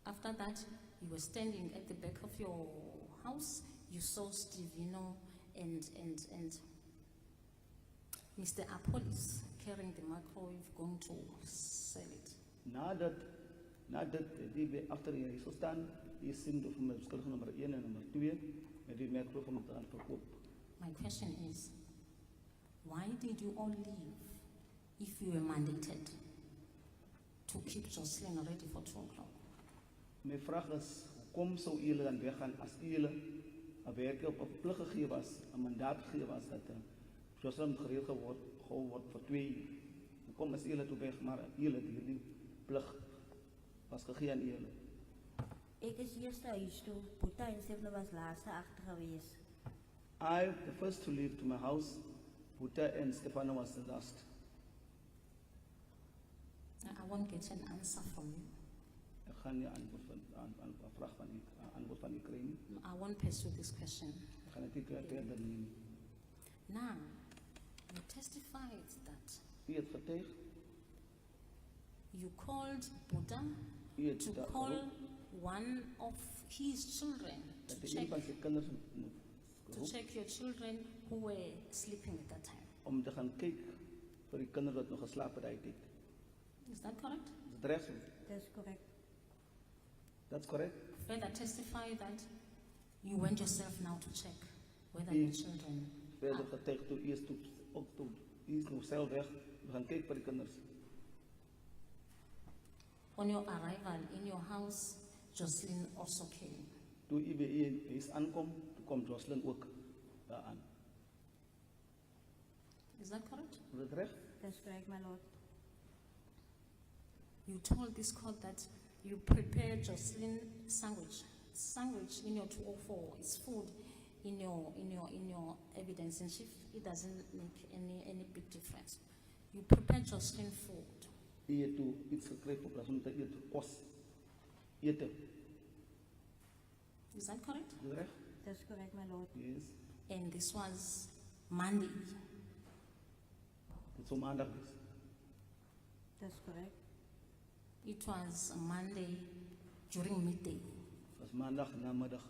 After that, you were standing at the back of your house. You saw Stevino and Mr. Apollos carrying the microwave, going to sell it. Nadat die agter hier so staan, die sien of my skuldige nommer 1 en nommer 2 met die microwave om te gaan verkoop. My question is, why did you all leave if you were mandated to keep Joshlin ready for 2 o'clock? My vraag is, hoekom sou julle dan weggaan as julle 'n werk op 'n plig gegee was, 'n mandaat gegee was dat Joshlin gereed gehou word vir 2 uur? Hoekom is julle toe weg, maar julle hierdie plig was gegee aan julle? Ik is eerst huis toe. Boeta en Stefano was laatste achter geweest. I, the first to leave to my house, Boeta and Stefano was the last. I won't get an answer from you. Ek gaan nie antwoord van u kry nie. I won't pursue this question. Ek gaan dit nie verder neem. Now, you testified that U het getuig, you called Buddha u het to getuig call one of his children dat to die een check, van sy kinders moet to geroep check your children who were sleeping at that time. om te gaan kyk vir die kinders wat nog geslaap het daai tyd. Is that correct? Is dit reg so? Dat is correct. That's correct. Further testify that you went yourself now to check whether Mm. your children Verder getuig toe eers toe ook toe u is nou self weg, we gaan kyk vir die kinders. on your arrival in your house, Joshlin also came. Toe u by u huis aankom, toe kom Joshlin ook daaraan. Is that correct? Is dit reg? Dat is correct, my lord. You told this court that you prepared Joshlin sandwich in your 204. It's food in your evidence in chief. It doesn't make any big difference. You prepared Joshlin food. U het toe iets gekry vir plaas om te eet, kos, ete. Is that correct? Is dit reg? Dat is correct, my lord. Yes. And this was Monday. Dit sou maandag is. Dat is correct. It was Monday during midday. Het was maandag namiddag.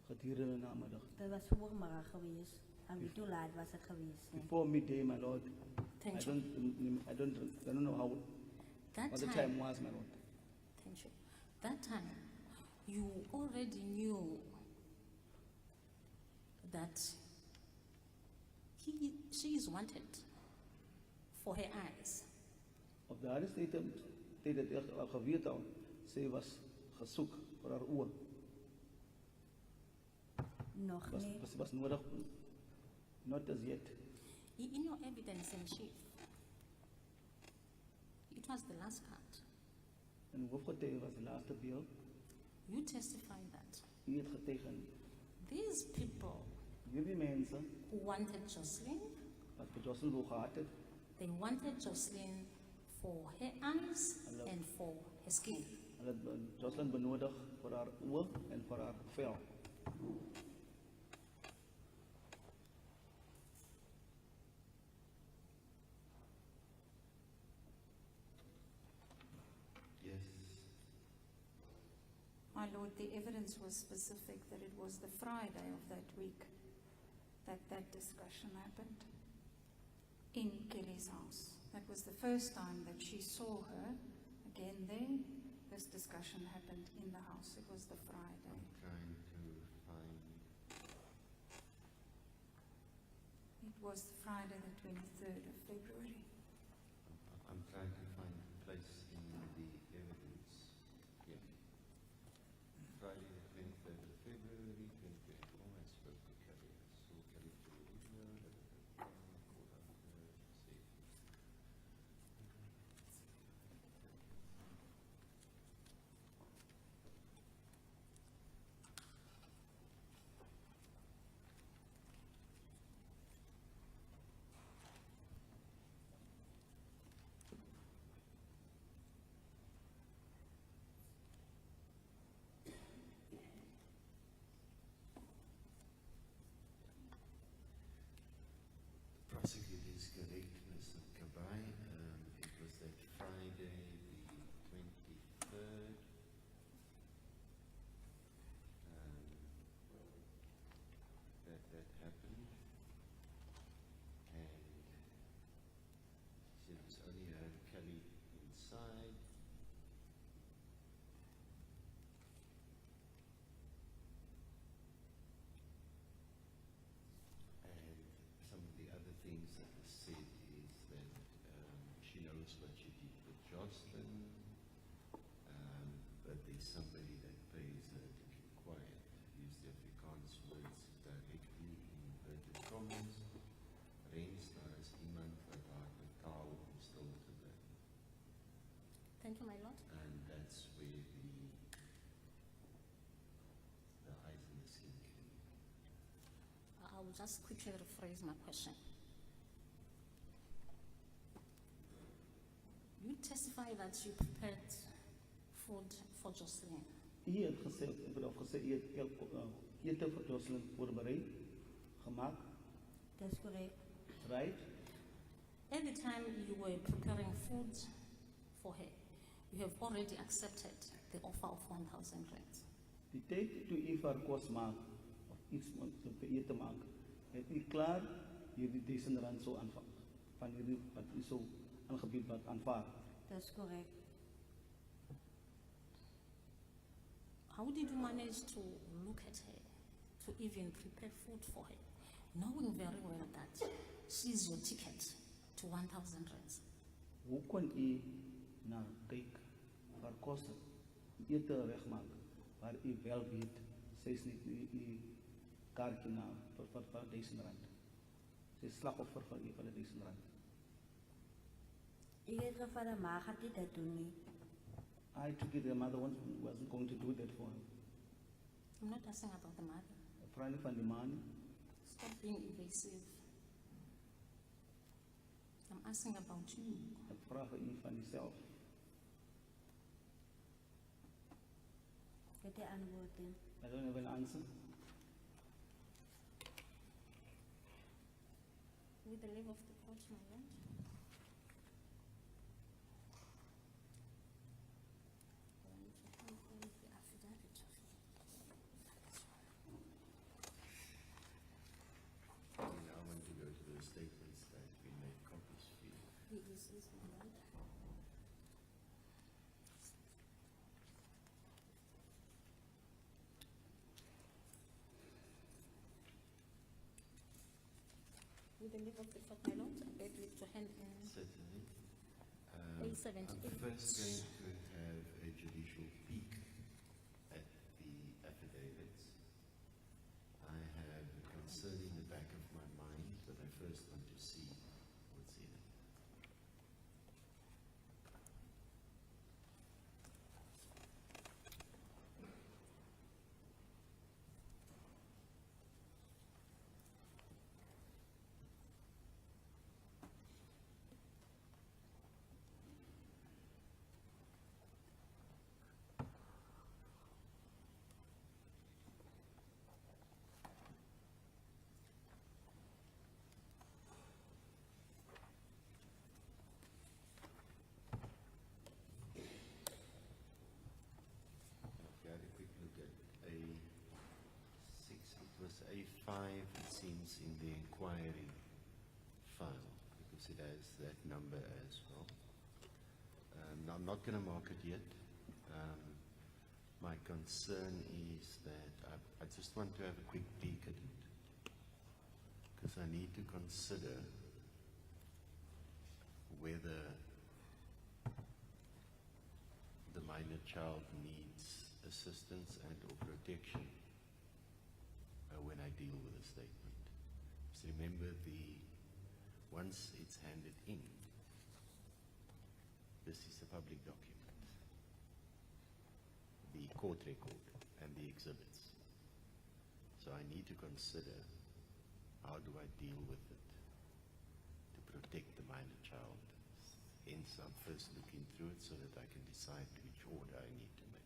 Gedurende namiddag. Dat was voormiddag geweest. En wie toe laat was het geweest? Nee. Before midday, my lord. Thank I don't know how That what the time, time was, my lord. thank you. That time, you already knew that she is wanted for her eyes. Op daardie tyd het ek al geweet al, sy was gesoek vir haar oë. Nog nee. Was nodig, not as yet. In your evidence in chief, it was the last part. En hoofgetuige was de laatste beeld. You testify that U het getuigen. these people Jullie mensen, who wanted Joshlin, wat voor Joshlin wil gehad het, they wanted Joshlin for her eyes Hello. and for her skin. hulle het Joshlin benodig voor haar oor en voor haar vel. Yes. My Lord, the evidence was specific that it was the Friday of that week that that discussion happened in Kelly's house. That was the first time that she saw her. Again there, this discussion happened in the house. It was the Friday. I'm trying to find. It was Friday the 23rd of February. I'm trying to find a place in the evidence. Yeah. Friday the 23rd of February 2024. I spoke to Kelly. I saw Kelly through the video. Called out her. See. Prosecutor's correct, Mr. Kabai. It was that Friday, the 23rd. That happened. And she was only her and Kelly inside. And some of the other things that were said is that she knows what she did with Joshlin, but there's somebody that pays her to keep quiet. Use the Afrikaans words directly in inverted commas. Rens, daar is iemand wat haar betaal om stil te bly. Thank you, my Lord. And that's where the eyes and the skin came. I will just quickly rephrase my question. You testify that you prepared food for Joshlin. U het gesê, ek het gesê, u het eten voor Joshlin voorbereid, gemaakt, That's correct. right? At the time you were preparing food for her, you have already accepted the offer of 1,000 rand. Die tijd toe u vir kos maak, of iets om te eten maak, het u klaar hierdie 1000 rand so aanvang, van hierdie wat u so aangebied wat aanvaar. That's correct. How did you manage to look at her, to even prepare food for her, knowing very well that she's your ticket to 1,000 rands? Hoe kon u na kyk vir kos eten regmaak, waar u wel weet, sy is nie u kaartjie na vir 1000 rand. Sy is slagoffer van u van die 1000 rand. Ik heb gevraagd, maar gaat hij dat doen niet? I took it, the mother wasn't going to do that for her. I'm not asking about the mother. Vrouwelijk van die man, Stop being evasive. I'm asking about you. ik vraag u van jezelf. Ik heb de antwoorden. I don't have an answer. With the leave of the court, my lord. I need to confirm the affidavit of I want to go to the statements that we made copies for you. the is my lord. With the leave of the court, my lord, I beg you to hand in. Certainly. A78. I'm first going to have a judicial peek at the affidavits. I have a concern in the back of my mind, but I first want to see what's in it. was A5, it seems, in the inquiry file, because it has that number as well. I'm not going to mark it yet. My concern is that I just want to have a quick peek at it, because I need to consider whether the minor child needs assistance and or protection when I deal with a statement. So remember, once it's handed in, this is a public document, the court record and the exhibits. So I need to consider, how do I deal with it to protect the minor child? Hence, I'm first looking through it so that I can decide which order I need to make.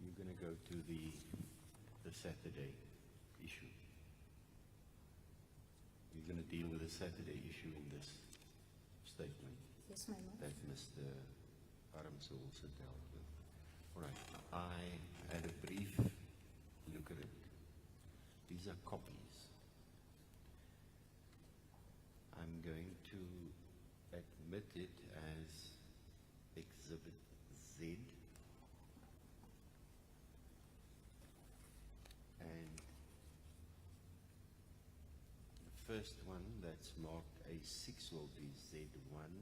You're going to go to the Saturday issue. You're going to deal with the Saturday issue in this statement Yes, my lord. that Mr. Arams also dealt with. All right, I had a brief look at it. These are copies. I'm going to admit it as Exhibit Z. And the first one that's marked A6 will be Z1.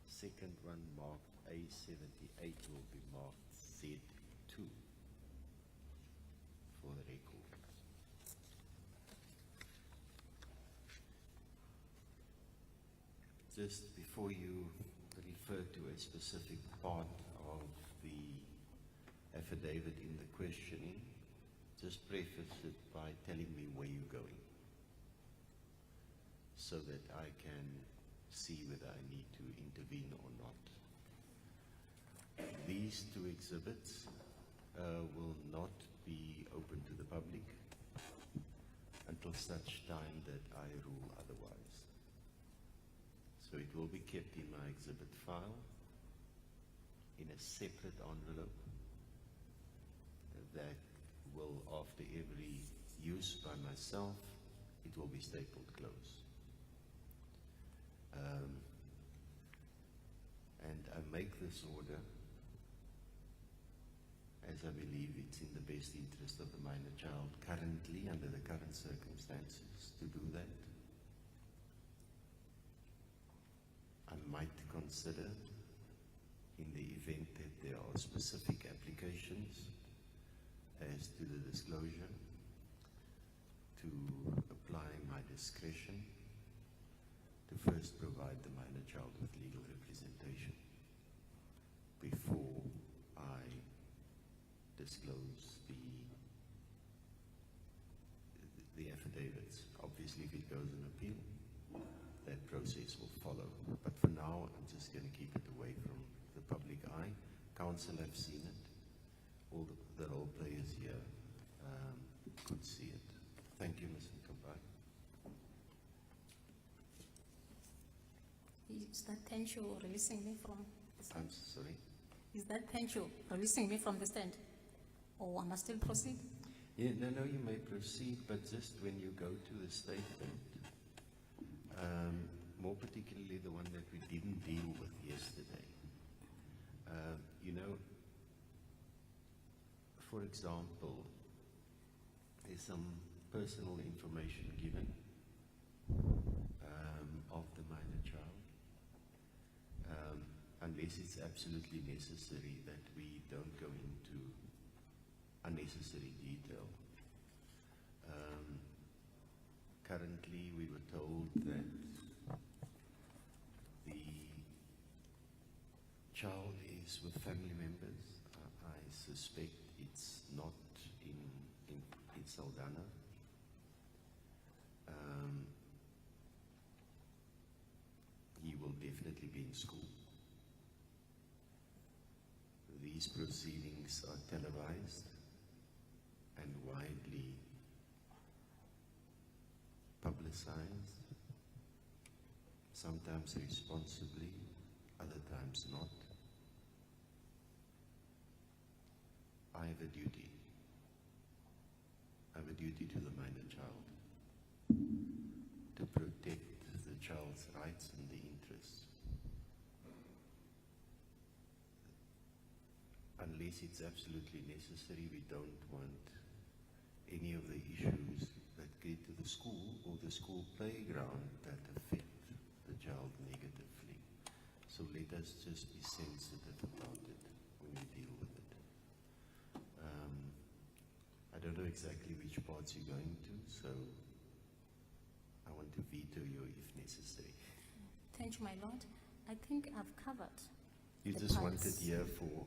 Second one marked A78 will be marked Z2 for the record. Just before you refer to a specific part of the affidavit in the questioning, just preface it by telling me where you're going, so that I can see whether I need to intervene or not. These two exhibits will not be open to the public until such time that I rule otherwise. So it will be kept in my exhibit file in a separate envelope that will, after every use by myself, it will be stapled close. And I make this order as I believe it's in the best interest of the minor child currently, under the current circumstances, to do that. I might consider, in the event that there are specific applications as to the disclosure, to apply my discretion to first provide the minor child with legal representation before I disclose the affidavits. Obviously, if it goes in appeal, that process will follow. But for now, I'm just going to keep it away from the public eye. Council have seen it. All the role players here could see it. Thank you, Ms. Nkambai. Is that thank you releasing me from the stand? I'm sorry. Is that thank you releasing me from the stand? Or I must still proceed? Yeah, no, you may proceed, but just when you go to the statement, more particularly the one that we didn't deal with yesterday, you know, for example, there's some personal information given of the minor child, unless it's absolutely necessary that we don't go into unnecessary detail. Currently, we were told that the child is with family members. I suspect it's not in Saldanha. He will definitely be in school. These proceedings are televised and widely publicized, sometimes responsibly, other times not. I have a duty. I have a duty to the minor child to protect the child's rights and the interests. Unless it's absolutely necessary, we don't want any of the issues that get to the school or the school playground that affect the child negatively. So let us just be sensitive about it when we deal with it. I don't know exactly which parts you're going to, so I want to veto you if necessary. Thank you, my lord. I think I've covered. You the just parts. want it here for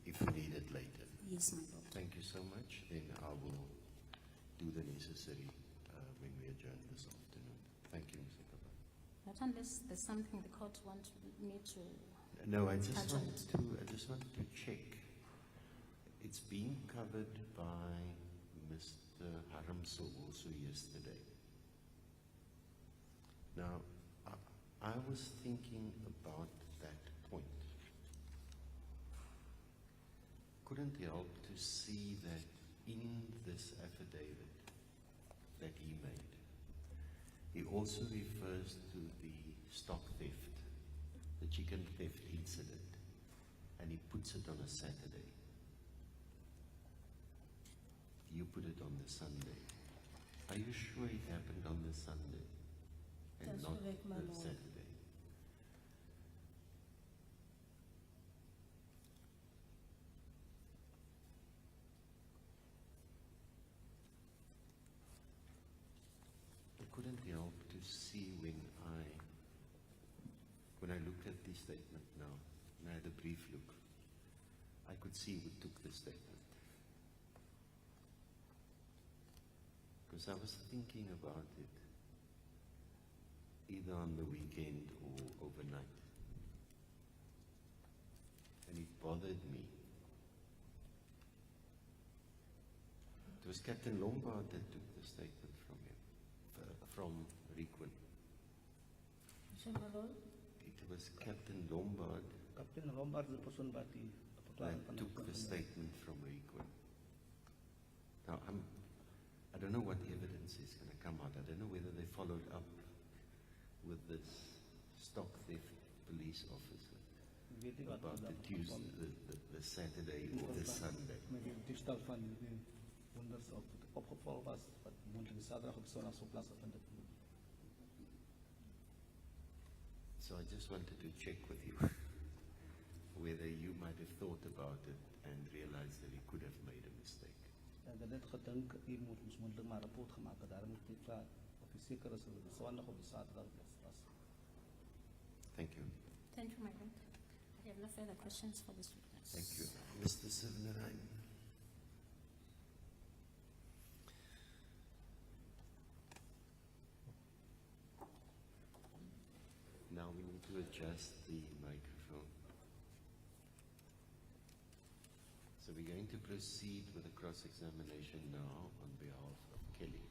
if you need it later. Yes, my lord. Thank you so much. Then I will do the necessary when we adjourn this afternoon. Thank you, Mr. Kappa. Not unless there's something the court wants me to. No, I just touch on want to check. It's being covered by Mr. Haramso also yesterday. Now, I was thinking about that point. Couldn't help to see that in this affidavit that he made, he also refers to the stock theft, the chicken theft incident, and he puts it on a Saturday. You put it on the Sunday. Are you sure it happened on the Sunday and That's not correct, my the lord. Saturday? I couldn't help to see when I looked at the statement now, and I had a brief look, I could see who took the statement. Because I was thinking about it, either on the weekend or overnight. And it bothered me. It was Captain Lombard that took the statement from him, from Requin. Sir, my lord? It was Captain Lombard Captain Lombard is the person that that took the statement from Requin. Now, I don't know what evidence is going to come out. I don't know whether they followed up with this stock theft police officer about the Tuesday, the Saturday or the Sunday. Maybe digital van die wonders opgevallen was, wat mondelijk zaterdag op zondag zo plaatsgevonden. So I just wanted to check with you whether you might have thought about it and realized that he could have made a mistake. Ik heb net gedink, hier moet ons mondelijk maar rapport gemaakt. Daarom moet ik vragen of je zeker is dat het zondag of zaterdag was. Thank you. Thank you, my lord. I have no further questions for this witness. Thank you. Mr. Sivnarayan. Now we need to adjust the microphone. So we're going to proceed with the cross-examination now on behalf of Kelly.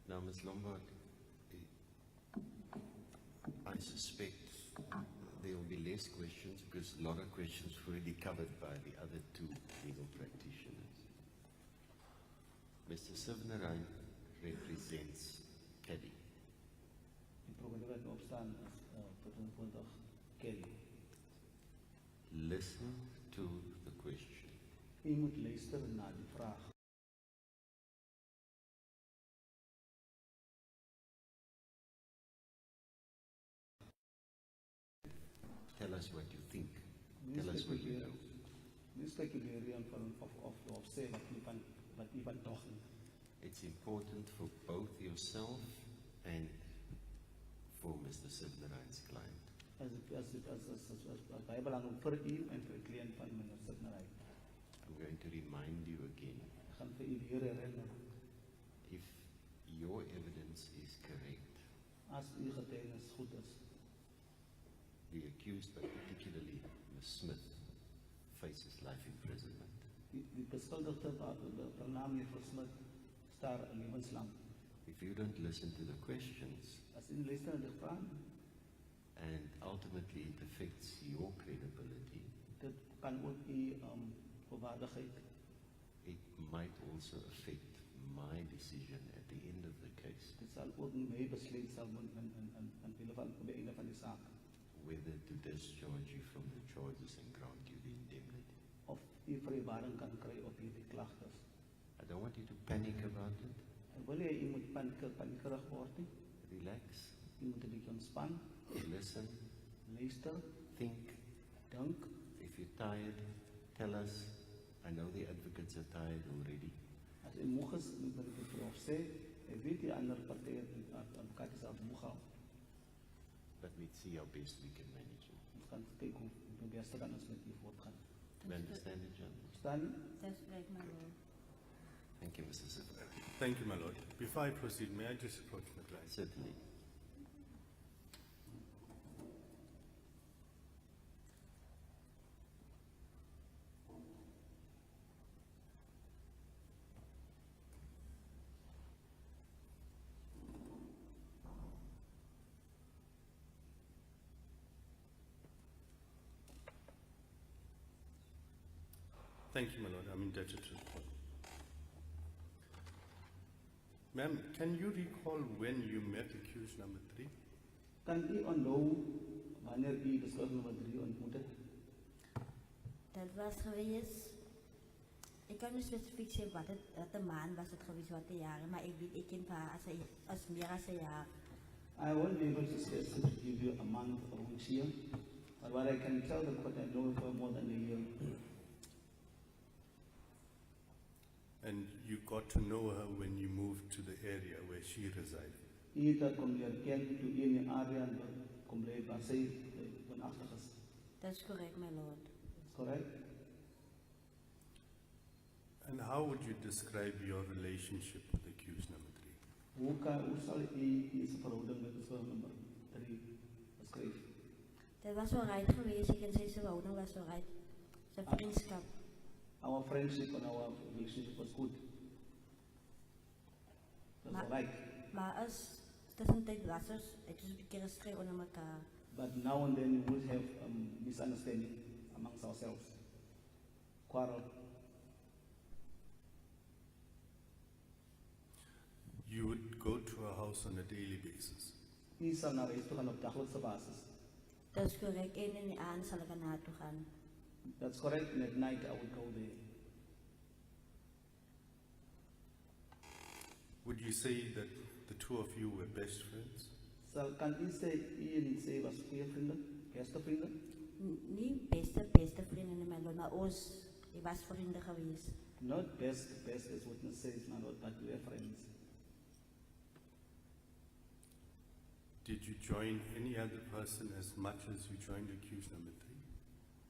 Now, Ms. Lombard, I suspect there will be less questions because a lot of questions were already covered by the other two legal practitioners. Mr. Sivnarayan represents Kelly. staan as verteenwoordig Kelly. Listen to the question. U moet luister na die vraag. Tell us what you think. Tell us what you know. Nie spekuleer nie of sê wat u van tog nie. It's important for both yourself and for Mr. Sidnarayan's client. As baie belangrik vir u en vir die kliënt van meneer Sidnarayan. I'm going to remind you again, Ek gaan vir u weer herinner, if your evidence is correct, as u getuienis goed is, the accused, but particularly Ms. Smith, faces life imprisonment. die beskuldigde naam meneer Smith staar lewenslang. If you don't listen to the questions, As u luister na die vraag, and ultimately it affects your credibility, dit kan ook u gewaardigheid, it might also affect my decision at the end of the case, dit sal ook my besluit sal in wille van op die einde van die saak, whether to discharge you from the charges and grant you the indemnity. of u vrywaring kan kry op hierdie klagtes. I don't want you to panic about it. En wil jy moet paniekerig word nie, Relax, jy moet 'n bietjie ontspan, listen, luister, think. dink. If you're tired, tell us. I know the advocates are tired already. As u moeg is, moet ek dit vir ons sê, ek weet die ander partye, die advokaat is al moeg al. But let's see how best we can manage it. Ons gaan kyk hoe die beste kan ons met u voortgaan. You understand it, John? Verstaan nie? That's correct, my lord. Thank you, Mrs. Zipper. Thank you, my lord. Before I proceed, may I just approach the client? Certainly. Thank you, my lord. I'm indebted to the court. Ma'am, can you recall when you met accused number 3? Kan u onthou wanneer u beskuldigde nommer 3 ontmoet het? Dat was geweest, ik kan niet specifiek zeggen wat de maand was het geweest, wat de jaren, maar ik weet, ik ken haar als meer dan een jaar. I won't be able to specifically give you a month or which year, but what I can tell the court, I know for more than a year. And you got to know her when you moved to the area where she resided. U dat kom leer ken toe u in die area kom bly waar sy woonagtig is. Dat is correct, my lord. That's correct? And how would you describe your relationship with accused number 3? Hoe sal u se verhouding met beskuldigde nommer 3 beskryf? Dat was wel right geweest, ik en zijn verhouding was wel right. Zijn vriendschap. Our friendship and our relationship was good. That's all right. Maar als tussentijd was er, het is een keer een strijd onder elkaar. But now and then we will have misunderstanding amongst ourselves. Quarrel. You would go to her house on a daily basis. U sal naar huis toe gaan op dagelijkse basis. Dat is correct, één in de aan zal ik er naartoe gaan. That's correct, and at night I would go there. Would you say that the two of you were best friends? Kan u sê, u en sy was goeie vriende, beste vriende? Niet beste vrienden, my lord, maar ons, ik was vrienden geweest. Not best as witness says, my lord, but we were friends. Did you join any other person as much as you joined accused number 3?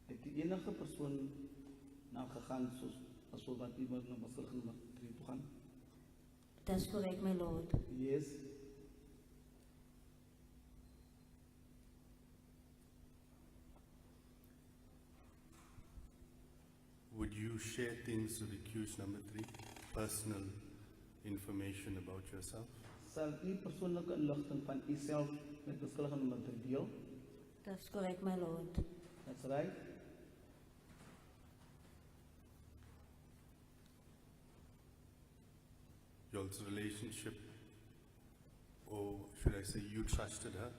Het die enige persoon nou gegaan as wat u met na beskuldigde nommer 3 toe gaan? Dat is correct, my lord. Yes. Would you share things with accused number 3? Personal information about yourself? Sal u persoonlike inligting van u self met beskuldigde nommer 3 deel? Dat is correct, my lord. That's right. Your relationship, or should I say you trusted her?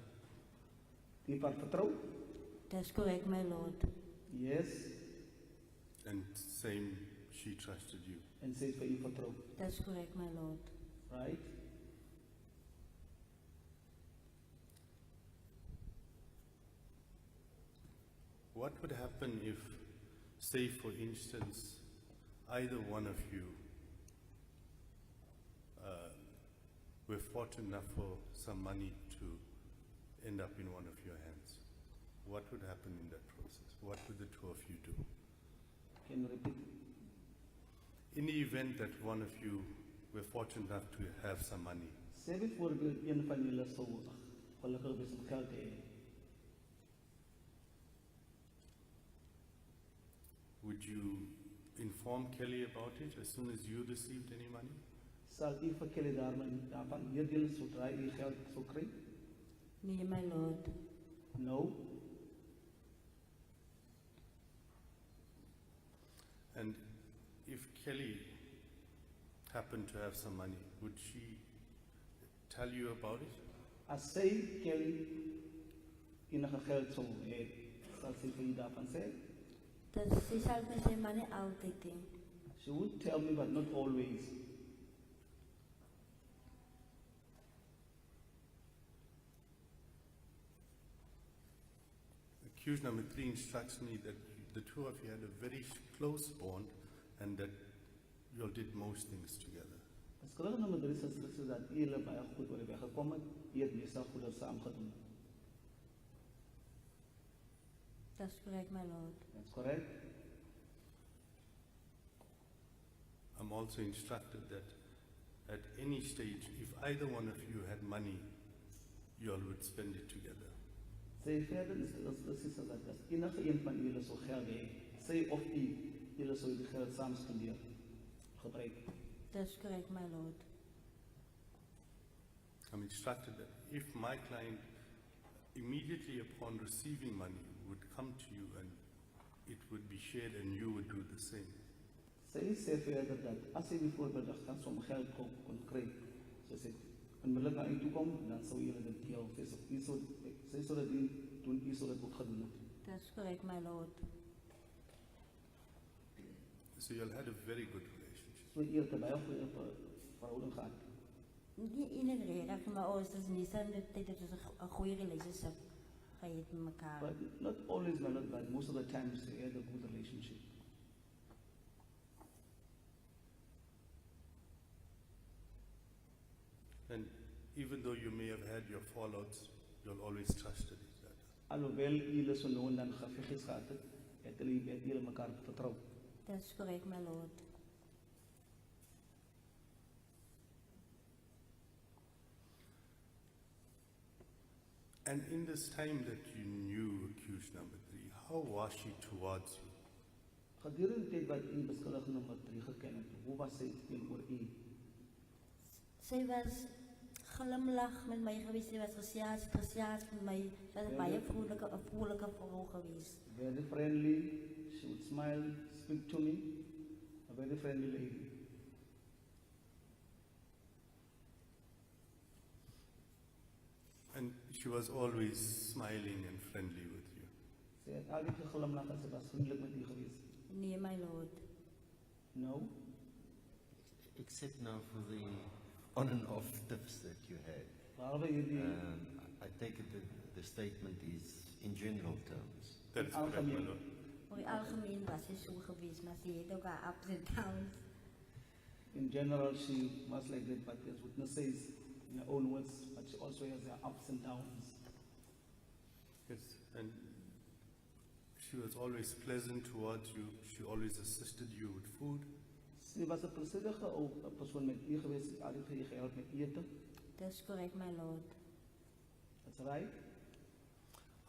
Die haar vertrouw? That's correct, my Lord. Yes. And same, she trusted you. En sy het vir u vertrou. That's correct, my Lord. Right? What would happen if, say for instance, either one of you were fortunate enough for some money to end up in one of your hands? What would happen in that process? What would the two of you do? Can you repeat? In the event that one of you were fortunate enough to have some money, Sê byvoorbeeld een van julle sou gelukkig wees om geld te hê. would you inform Kelly about it as soon as you received any money? Sal u vir Kelly daarvan meedeel sodra u geld sou kry? Nee, my Lord. No. And if Kelly happened to have some money, would she tell you about it? As sy Kelly enige geld sou hê, sal sy vir u daarvan sê? Dus sy sal my sê maar nie altyd nie. She would tell me, but not always. Accused number 3 instructs me that the two of you had a very close bond and that you all did most things together. Beskuldig nommer 3 sê instruksies dat u hulle baie goed oor die weg gekom het, u het meestal goed saam gedoen. That's correct, my Lord. That's correct. I'm also instructed that at any stage, if either one of you had money, you all would spend it together. Sy verder instruksies dat as enige een van julle sou geld hê, sy of u, julle sou die geld saam spandeer, gebruik. That's correct, my Lord. I'm instructed that if my client immediately upon receiving money would come to you and it would be shared and you would do the same. Sy sê verder dat as sy byvoorbeeld gaan som geld kon kry, so sê onmiddellik na u toe kom, dan sou julle dit deel. Sy sou dit doen, u sou dit ook gedoen het. That's correct, my Lord. So you all had a very good relationship. So u het 'n baie goeie verhouding gehad. Nie inderdaad, maar ons is nie sin dit is 'n goeie relationship gehad met mekaar. But not always, my Lord, but most of the times they had a good relationship. And even though you may have had your fallouts, you'll always trusted each other. Alhoewel julle so nou en dan geveggies gehad het, het julle mekaar vertrou. That's correct, my Lord. And in this time that you knew accused number 3, how was she towards you? Gedurende die tyd wat u beskuldig nommer 3 geken het, hoe was sy teenoor u? Sy was glimlag met my gewees, sy was gesiaas met my, sy was 'n baie vroulike vrou gewees. Very friendly, she would smile, speak to me, a very friendly lady. And she was always smiling and friendly with you. Sy het altyd geglimlag en sy was vriendelik met u gewees. Nee, my Lord. No? Except now for the on and off tips that you had. Behalwe hierdie I take it that the statement is in general terms. That's correct, my Lord. Oor die algemeen was sy so gewees, maar sy het ook haar ups and downs. in general she was like that, but as witness says in her own words, but she also has her ups and downs. Yes, and she was always pleasant towards you. She always assisted you with food. Sy was 'n plesierige ou persoon met u gewees, sy het altyd vir u gehelp met ete. That's correct, my Lord. That's right.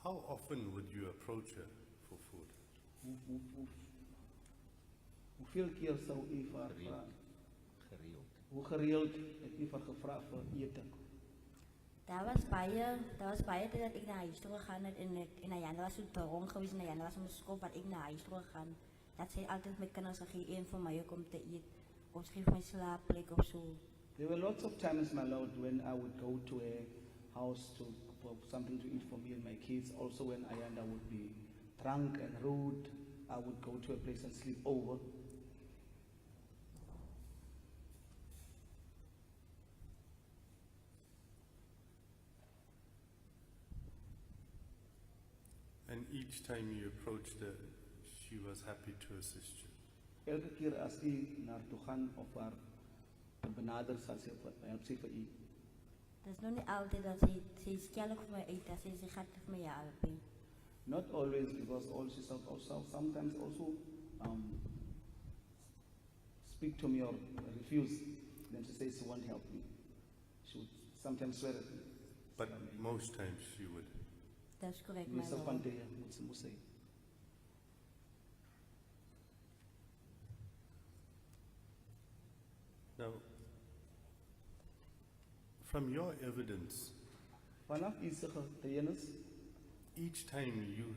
How often would you approach her for food? Hoeveel keer sou u vir haar vra? Gereeld. Hoe gereeld het u vir gevra vir ete? Daar was baie tyd dat ek na huis toe gegaan het en Ayana was so dronk geweest en Ayana was om skop wat ek na huis toe gegaan. Dat sy altyd met kinders gegee een vir my om te eet. Ons gee my slaapplek of so. There were lots of times, my Lord, when I would go to house for something to eat for me and my kids. Also when Ayanda would be drunk and rude, I would go to a place and sleep over. And each time you approached her, she was happy to assist you. Elke keer as u naar toe gaan of haar benader, sal sy help sy vir u. Dat is nog niet altijd dat ze is skellig voor mij uit, dat ze gaat voor mij helpen. Not always, because also sometimes also speak to me or refuse. Then she says she won't help me. She would sometimes swear at me. But most times she would. Dat is correct, my Meestal van lord. die moet sy. Now, from your evidence, Vanaf u se getuienis, each time you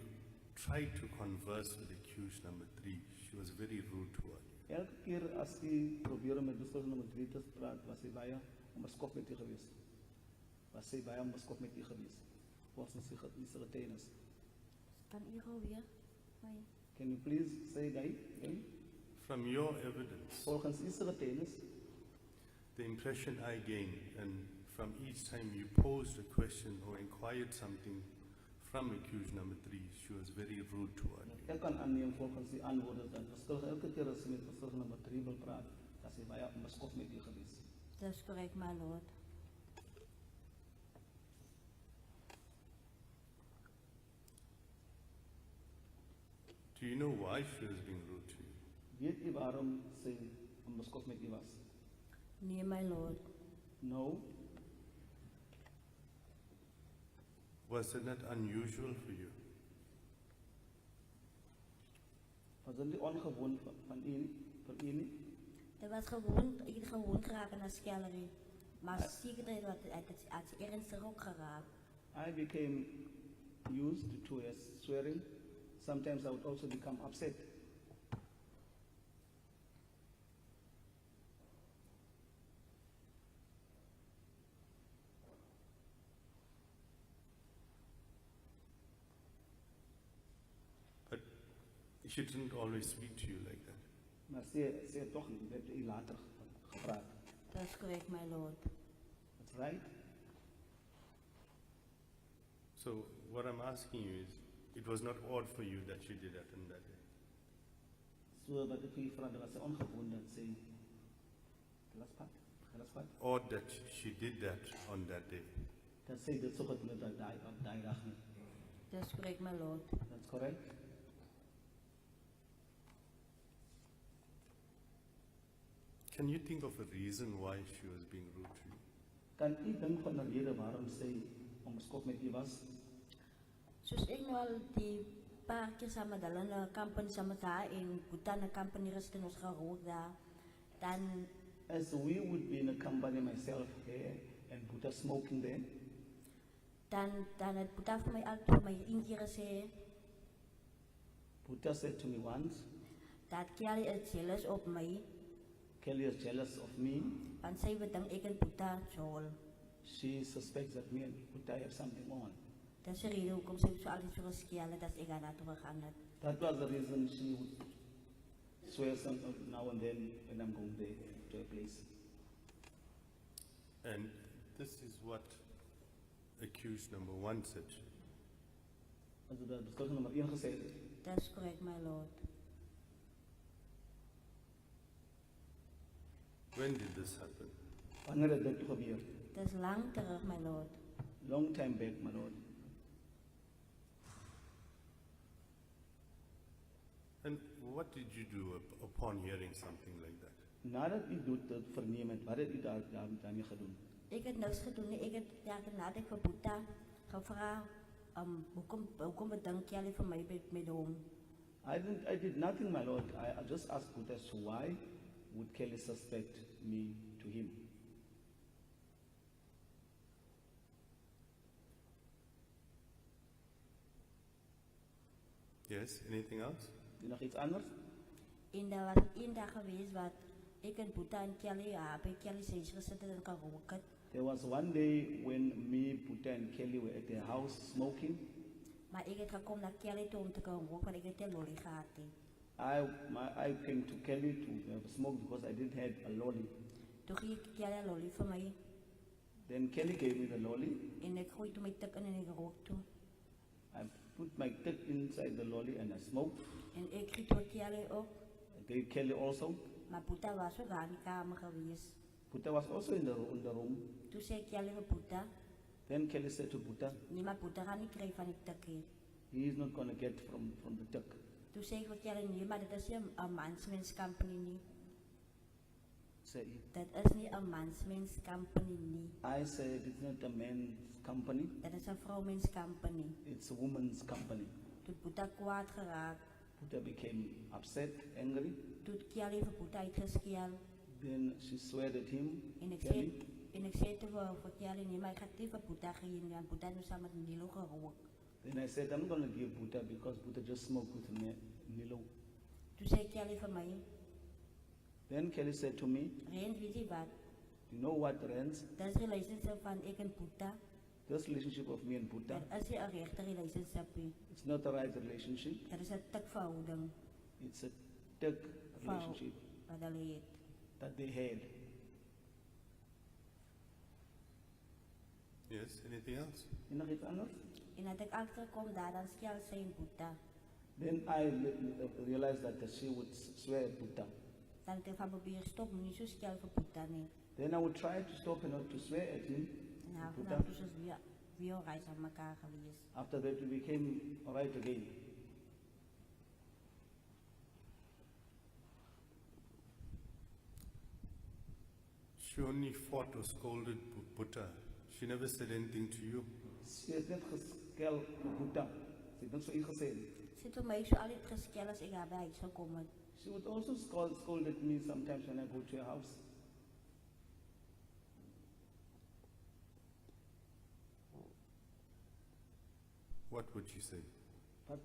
tried to converse with accused number 3, she was very rude toward you. elke keer as u probeer om met beskuldige nommer 3 te praat, was sy baie onbeskop met u gewees. Was sy baie onbeskop met u gewees. Volgens u se getuienis. Kan u gauw weer? Can you please say that again? From your evidence, Volgens u se getuienis, the impression I gained, and from each time you posed a question or inquired something from accused number 3, she was very rude toward you. ek kan aanneem volgens die antwoorde dat beskuldige elke keer as sy met beskuldige nommer 3 wil praat, dat sy baie onbeskop met u gewees. Dat is correct, my lord. Do you know why she was being rude to you? Weet u waarom sy onbeskop met u was? Nee, my lord. No. Was it not unusual for you? Was dit nie ongewoon van u nie, vir u nie? Dat was gewoon, ik het gewoon geraakt naar skellerie. Maar zeker dat het ernstig ook geraakt. I became used to swearing. Sometimes I would also become upset. But she didn't always speak to you like that. Maar sy het toch met u later gepraat. Dat is correct, my lord. That's right. So what I'm asking you is, it was not odd for you that she did that on that day. So wat ek vir u vra, dit was sy ongewoon dat sy gelaspat. Odd that she did that on that day. Dat sy dit so gedoen het op daai dag nie. Dat is correct, my lord. That's correct. Can you think of a reason why she was being rude to you? Kan u dink van 'n rede waarom sy onbeskop met u was? Soos ek nou al die paar keer saam met hulle na company saam met haar en Bhutan 'n company rust en ons gerook daar, dan As we would be in a company, myself here and Buddha smoking there, dan het Bhutan vir my al vir my een keer gesê Buddha said to me once, dat Kelly is jealous op my, Kelly is jealous of me. want sy bedink ek en Bhutan jol. She suspects that me and Buddha have something on. Dat is de reden hoekom sy so altyd so geskel het as ek aan haar toe gegaan het. That was the reason she would swear now and then when I'm going there to a place. And this is what accused number 1 said. As de beskuldige nommer 1 gesê het, Dat is correct, my lord. When did this happen? wanneer het dit gebeur? Dat is lang terug, my lord. Long time back, my lord. And what did you do upon hearing something like that? Nadat u dit verneem het, wat het u daarmee gedoen? Ek het niks gedoen nie. Ek het nadat ek vir Bhutan gevra, hoekom bedink jy vir my met hom? I did nothing, my lord. I just asked Buddha as to why would Kelly suspect me to him. Yes, anything else? Nog iets anders? En daar was een dag geweest wat ek en Bhutan en Kelly, by Kelly sy huis gesit het en gerook het. There was one day when me, Puta and Kelly were at their house smoking. Maar ik het gekomen naar Kelly toe om te komen roken, want ik het een lolly gehad. I came to Kelly to have a smoke because I didn't have a lolly. Toen ging ik Kelly een lolly voor mij. Then Kelly gave me the lolly. En ik gooide mijn tik in en ik rook toe. I put my tip inside the lolly and I smoked. En ik ging door Kelly op. I gave Kelly also. Maar Puta was ook aan die kamer geweest. Puta was also in the room. Toen zei Kelly voor Puta. Then Kelly said to Puta, Nee, maar Puta gaat niet krijgen van die tikkie. he is not going to get from the tuck. Toen zei ik voor Kelly, nee, maar dat is niet een mansmens company niet. Say, Dat is niet een mansmens company niet. I said it's not a man's company, Dat is een vrouwmens company. it's a woman's company. Toen Puta kwaad geraakt. Puta became upset, angry. Toen Kelly voor Puta uitgescheld. Then she swore at him, En ik Kelly. zei voor Kelly, nee, maar ik ga het niet voor Puta geven. Want Puta nu samen met Nilo gerookt. Then I said, I'm not going to give Puta because Puta just smoked with Nilo. Toen zei Kelly voor mij, Then Kelly said to me, Rens, weet je wat? you know what, Rens? Dat is een relationship van ik en Puta. This relationship of me and Puta, Dat is niet een rechte relationship. it's not the right relationship. Dat is een tikverhouding. It's a tuck relationship Wat dat heet. that they had. Yes, anything else? You know, it's enough. En dat ik achterkom daar, dan scheld zij in Puta. Then I realized that she would swear at Puta. Dan ik van proberen stoppen, niet zo scheld voor Puta niet. Then I would try to stop her not to swear at him. Nou, Puta. vanaf dus is weer een reis aan elkaar geweest. After that, we became right again. She only fought or scolded Puta. She never said anything to you. She has net geskel op Puta. Ze heeft niks voor u gezegd. Zit voor mij zo altijd gescheld als ik haar bij huis gekomen. She would also scold at me sometimes when I go to her house. What would she say? But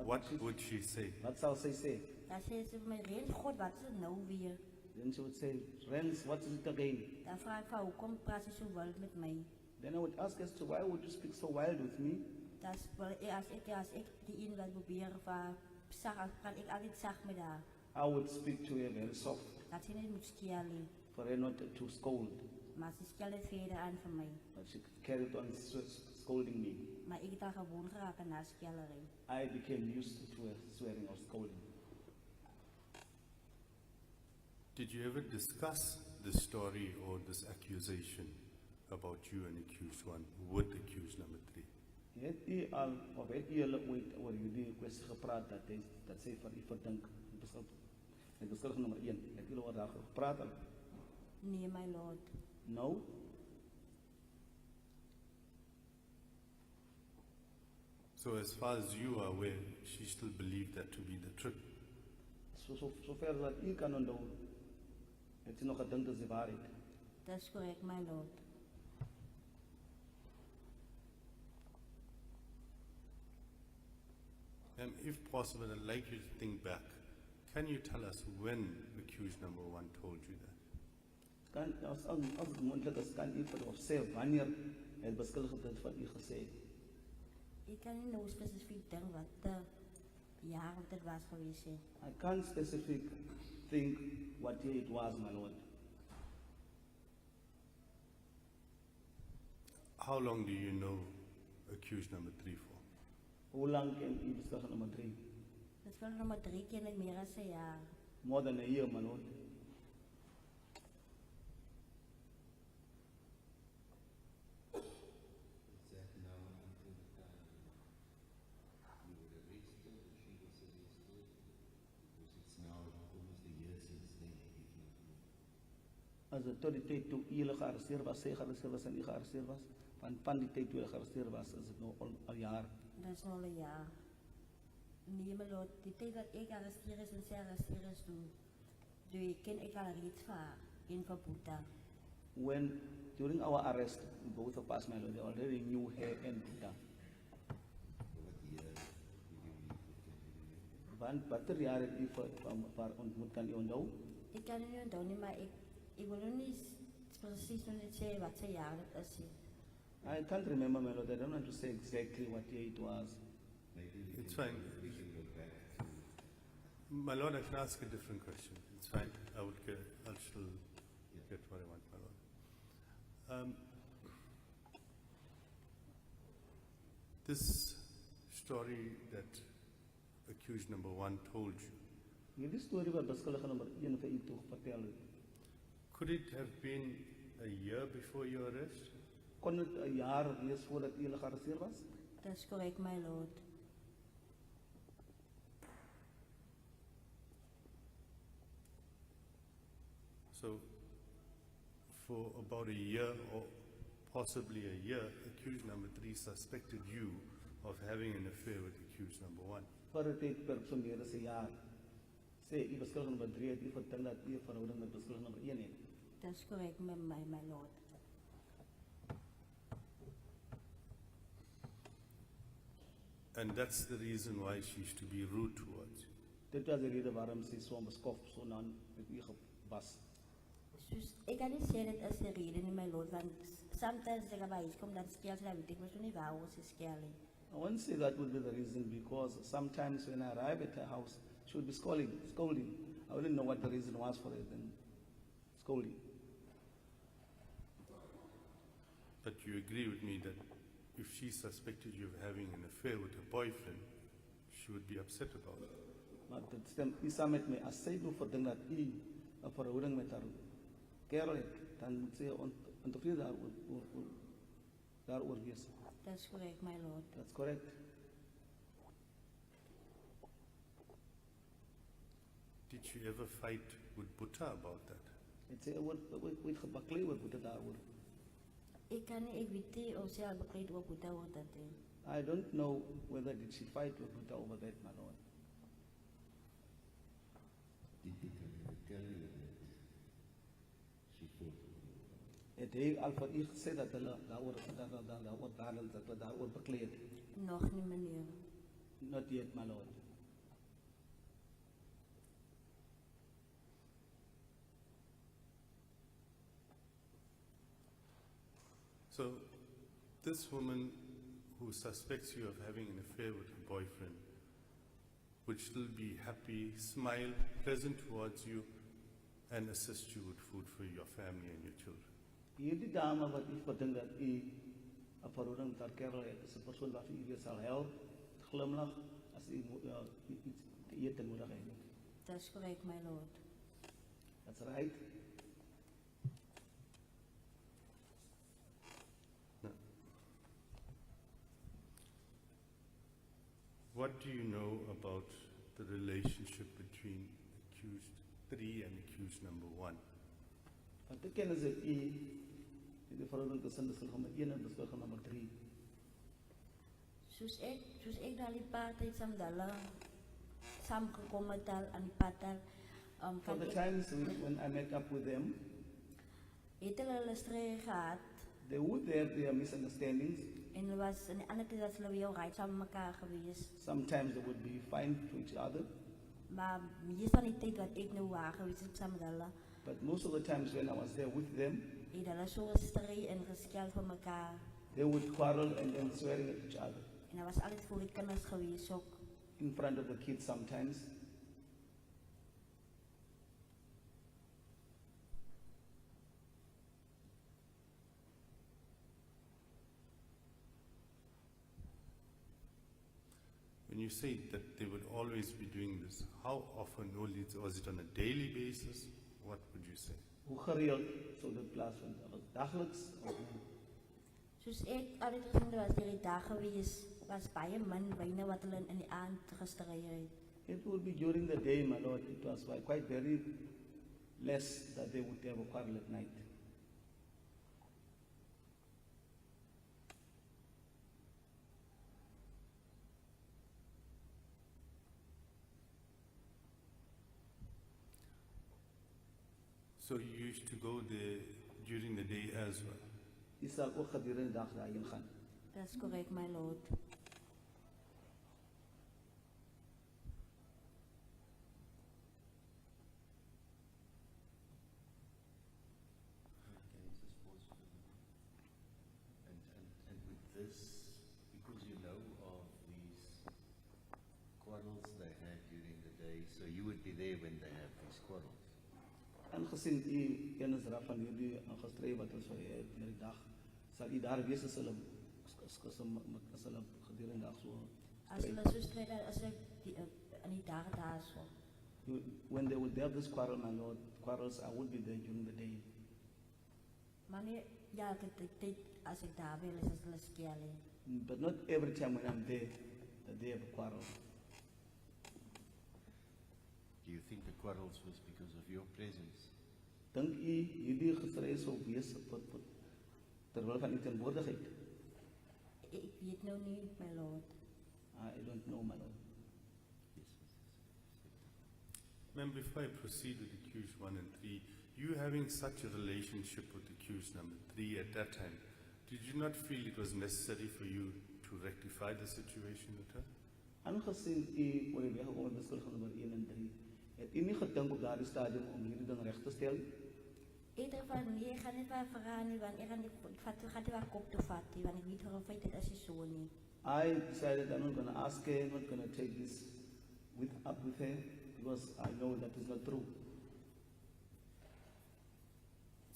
What would she say? Wat zou zij zeggen? Dan zei ze voor mij, Rens, God, wat is het nou weer? Then she would say, Rens, what is it again? Dan vraag ik van, hoekom praat je zo wild met mij? Then I would ask as to why would you speak so wild with me? Dat is wel, als ik die in wil proberen van, praat ik altijd zacht met haar. I would speak to her very soft Dat ze niet moet schelen. for her not to scold. Maar ze schelde verder aan van mij. But she carried on scolding me. Maar ik daar gewoon geraken na schellerij. I became used to her swearing or scolding. Did you ever discuss this story or this accusation about you and accused one with accused number 3? Het u al, of het u al ooit oor jullie kwestie gepraat dat zij van u verdink, beschuldigd nummer 1, het u oor daar gepraat al? Nee, my lord. No? So as far as you are aware, she still believed that to be the truth. Zover dat u kan onthouden, het u nog gedink dat is de waarheid. Dat is correct, my lord. If possible, I'd like you to think back. Can you tell us when accused number 1 told you that? Kan, als het mondelijk is, kan u of sê wanneer het beschuldigd het van u gesê. Ik kan niet nou specifiek denken wat de jaar wat het was geweest. I can't specific think what year it was, my lord. How long do you know accused number 3 for? Hoe lang ken u beschuldigd nummer 3? Dat is wel nummer 3 ken ik meer dan een jaar. More than a year, my lord. Is that now until the time you were arrested or she was arrested? Because it's now almost a year since then, if not more. As tot die tyd toe jullie gearresteerd was, sy gearresteerd was en u gearresteerd was, van die tyd toe jullie gearresteerd was, is het nou al jaar. Dat is al een jaar. Nee, my lord, die tijd dat ik arresteer is en zij arresteer is toen ken ik al reeds van in van Puta. When, during our arrest, both of us, my lord, they already knew her and Puta. What year did you meet with them? Want wat jaar het u vir ontmoet, kan u onthou? Ik kan het niet onthouden, maar ik wil nog niet precies nog niet zeggen wat ze jaar het is. I can't remember, my lord. I don't want to say exactly what year it was. It's fine. My lord, I can ask a different question. It's fine. I shall get what I want, my lord. This story that accused number 1 told you, Hierdie storie wat beskuldige nommer 1 vir u toe vertel het. could it have been a year before your arrest? Kon dit 'n jaar wees voordat u gearresteer was? Dat is correct, my lord. So, for about a year or possibly a year, accused number 3 suspected you of having an affair with accused number 1. Vir 'n tyd per so meer as 'n jaar. Sê u beskuldige nommer 3 het u vertel dat u 'n verhouding met beskuldige nommer 1 het. Dat is correct, my lord. And that's the reason why she used to be rude towards you. Dit was die rede waarom sy so beskof so na met u was. Dus ik kan niet zeggen dat is de reden in mijn lot, want sometimes zeggen wij, ik kom dan skeel, dan weet ik maar zo niet waar ze skelen. I won't say that would be the reason because sometimes when I arrive at her house, she would be scolding. I wouldn't know what the reason was for it and scolding. But you agree with me that if she suspected you of having an affair with her boyfriend, she would be upset about it. Maar dit stem u saam met my as sy nou verdink dat u 'n verhouding met haar kerel het, dan moet sy ontevrede daaroor wees. Dat is correct, my lord. That's correct. Did you ever fight with Buddha about that? Het sy ooit gebaklei oor boete daaroor. Ik kan niet, ik weet niet of ze al bekleed op hoe dat wordt dat ding. I don't know whether did she fight with Buddha over that, my lord. Did he tell you that she fought with you? Het hy al vir u gesê dat hulle daaroor dat we daaroor beklei het? Nog niet, meneer. Not yet, my lord. So, this woman who suspects you of having an affair with her boyfriend would still be happy, smile, pleasant towards you, and assist you with food for your family and your children. Hierdie dame wat u verdink dat u 'n verhouding met haar kerel het, is 'n persoon wat vir u weer sal help, glimlag as u iets te eet en nodig het. Dat is correct, my lord. That's right. What do you know about the relationship between accused 3 and accused number 1? Wat ek ken is dat u die verhouding tussen beskuldige nommer 1 en beskuldige nommer 3. Soos ek daar die partij samengekomen het al aan die partij, For kan the ik, times when I met up with them, het hulle strijd gehad, they would have their misunderstandings. en er was een andere keer dat ze weer alright samen met elkaar geweest. Sometimes they would be fine to each other, Maar hier van die tijd wat ik nu waar geweest is samen met hulle, but most of the times when I was there with them, het hulle zo gestrijd en geskeld van elkaar. they would quarrel and then swearing at each other En dat was altijd voor die kinders geweest ook. in front of the kids sometimes. When you say that they would always be doing this, how often was it on a daily basis? What would you say? Hoe gereeld sou dit plaasvind? Was dageliks of Soos ek altijd gezien was die dag geweest, was baie min wyne wat hulle in die aand gestrijd het. it would be during the day, my lord. It was quite very less that they would have a quarrel at night. So you used to go there during the day as well? Jy sal ook gedurende die dag daarheen gaan. Dat is correct, my lord. Bay, so you would be there when they have these quarrels. Aangezien u kennis dra van hierdie gestry wat ons het in die dag, sal u daar wees as hulle gedurende die dag so As stry. hulle so stryd as ek in die dae daar so. When they would have this quarrel, my Lord, quarrels, I would be there during the day. Maar nie ja, dit as ek daar wil is as hulle skel. But not every time when I'm there, that they have a quarrel. Do you think the quarrels was because of your presence? Dink u hierdie gestry sou wees terwyl van u teenwoordigheid? Ek weet nou nie, my Lord. I don't know, my Lord. Yes. Ma'am, before I proceed with accused 1 and 3, you having such a relationship with accused number 3 at that time, did you not feel it was necessary for you to rectify the situation with her? Aangezien u oor die weg gekom het beskuldiging nommer 1 en 3, het u nie gedink op daardie stadium om hierdie ding reg te stel? Eerder van nee, ek gaan net waar vergaan nie, want ek gaan nie waar kop toe vat nie, want ek weet hoe feit dit is nie so nie. I decided I'm not going to ask her, I'm not going to take this up with her, because I know that is not true.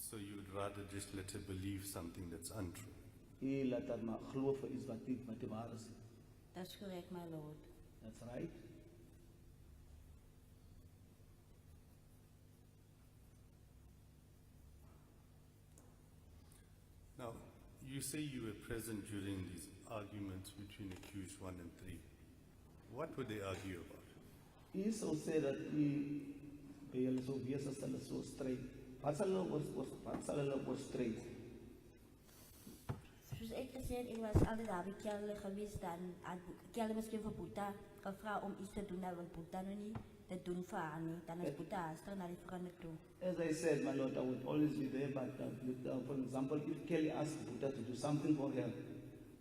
So you would rather just let her believe something that's untrue. U laat haar maar glo vir iets wat nie waar is. That's correct, my Lord. That's right. Now, you say you were present during these arguments between accused 1 and 3. What would they argue about? U sou sê dat u by julle sou wees as hulle so stry. Wat sal hulle oor stry? Soos ek gesê het, ek was altyd daar by Kelle gewees, dan Kelle miskien vir Boeta gevra om iets te doen, want Boeta nou nie dit doen vir haar nie, dan is Boeta haastig na die vriende toe. As I said, my Lord, I would always be there, but for example, if Kelly asks Buddha to do something for her,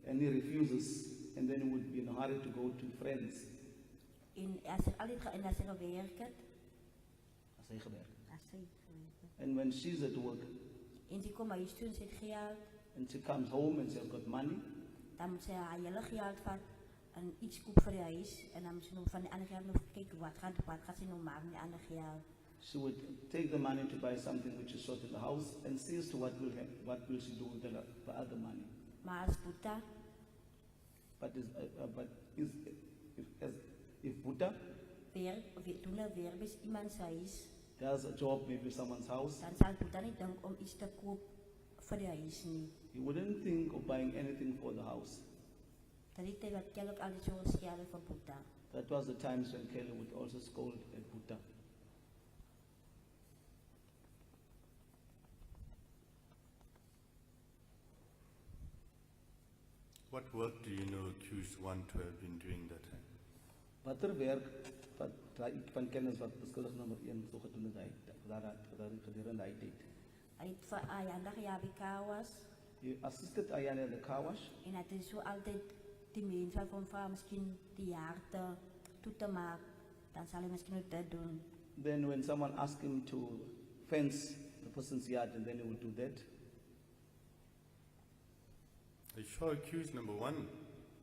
and he refuses, and then he would be in a hurry to go to friends. En as ek altyd as ek gewerk het, As hy gewerk. as hy gewerk het. And when she's at work, En sy kom huis toe en sy het geld, and she comes home and she's got money, dan moet sy haar hele geld vat en iets koop vir die huis, en dan moet sy nou van die ander geld nog kyk wat gaan sy nou maak met die ander geld. she would take the money to buy something which is short in the house, and sees to what will she do with the other money. Maar as Boeta, If Buddha doen nou weer by iemand sy huis, does a job maybe someone's house, dan sal Boeta nie dink om iets te koop vir die huis nie. he wouldn't think of buying anything for the house. Dat die tyd wat Kelle ook altyd so geskel het vir Boeta. That was the times when Kelly would also scold at Buddha. What work do you know accused 1 to have been doing that time? Watter werk wat ek van kennis wat beskuldig nommer 1 so gedoen het gedurende hy tyd. Hy het vir Ayanda gejaag by Kawas, He assisted Ayana at the car wash, en het is so altyd die mense wat van vrouw miskien die jaarte toe te maak, dan sal hy miskien ook dit doen. then when someone asked him to fence the person's yard, and then he would do that. Are you sure accused number 1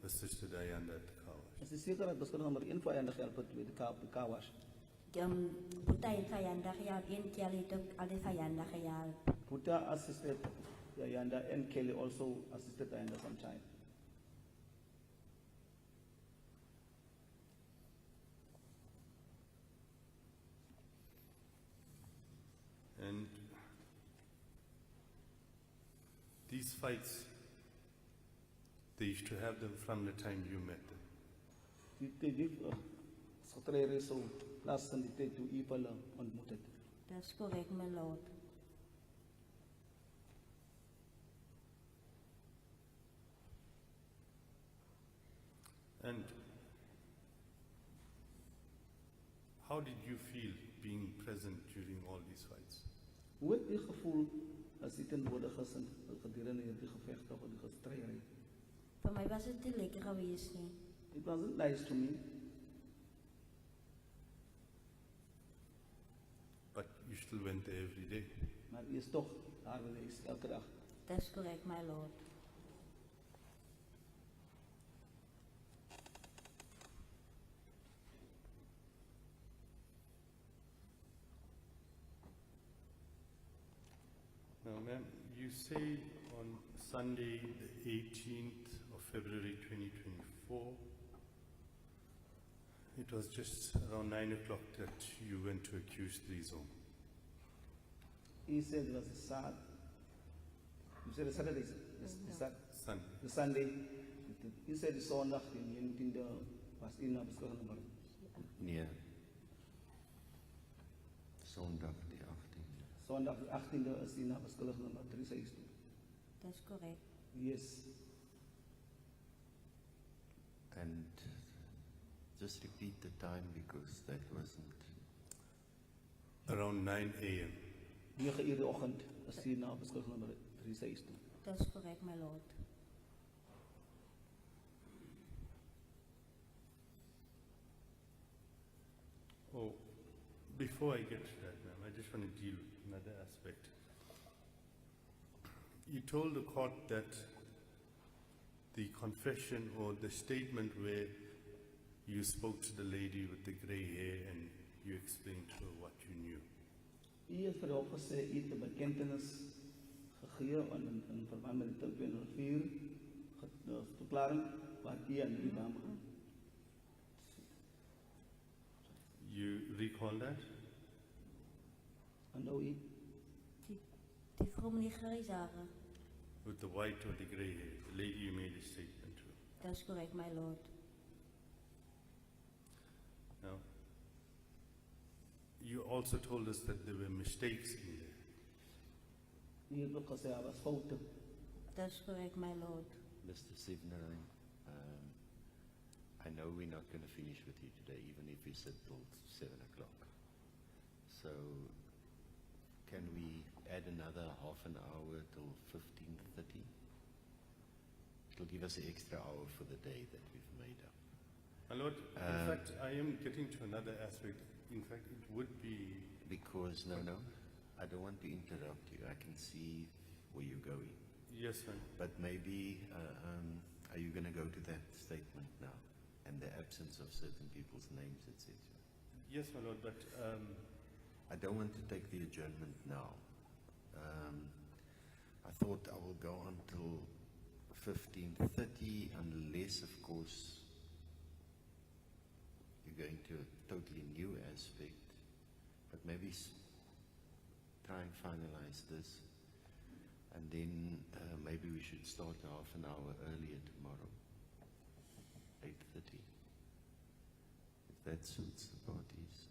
assisted Ayanda at the car wash? As hy seker dat beskuldig nommer 1 vir Ayana gehelp het met die car wash. Boeta het vir Ayanda gejaag, en Kelle het ook altyd vir Ayanda gejaag. Buddha assisted Ayanda, and Kelly also assisted Ayanda sometimes. And these fights, they used to have them from the time you met them. Die getreire sou plaasvind die tyd toe u hulle ontmoet het. Dat is correct, my Lord. And how did you feel being present during all these fights? Hoe het u gevoel as u teenwoordig is in gedurende hierdie gevegte of die gestrydery? Vir my was dit nie lekker gewees nie. It wasn't nice to me, But you still went there every day. maar u is toch daar gewees elke dag. Dat is correct, my Lord. Ma'am, you say on Sunday, the 18th of February 2024, it was just around 9 o'clock that you went to accused three's home. He said it was a Saturday. You said a Saturday, Sunday. the Sunday. He said the Sondag in the was in a beskuldig. Nee. Sondag die 18e. Sondag die 18de is die na beskuldig nummer 3 se huis toe. That's correct. Yes. And just repeat the time because that wasn't. Around 9 a.m. 9 uur die oggend is die na beskuldig nummer 3 se huis toe. That's correct, my lord. Oh, before I get to that, ma'am, I just want to deal with another aspect. You told the court that the confession or the statement where you spoke to the lady with the grey hair and you explained to her what you knew. U het vir haar gesê u het 'n bekentenis gegee in verband met die 204 verklaring wat u aan die dame. You recall that? En nou u Die vrou met die grys hare. With the white or the grey hair, the lady you made a statement to. That's correct, my lord. Now, you also told us that there were mistakes in there. u het ook gesê daar was foute. That's correct, my lord. Mr. Sivnarain, I know we're not going to finish with you today, even if we sit till 7 o'clock. So, can we add another half an hour till 15:30? It'll give us an extra hour for the day that we've made up. My lord, in fact, I am getting to another aspect. In fact, it would be, Because, no, I don't want to interrupt you. I can see where you're going. yes, ma'am. But maybe, are you going to go to that statement now? And the absence of certain people's names, etc. Yes, my lord, but I don't want to take the adjournment now. I thought I will go until 15:30 unless, of course, you're going to a totally new aspect. But maybe try and finalize this. And then maybe we should start half an hour earlier tomorrow. 8:30. If that suits the parties.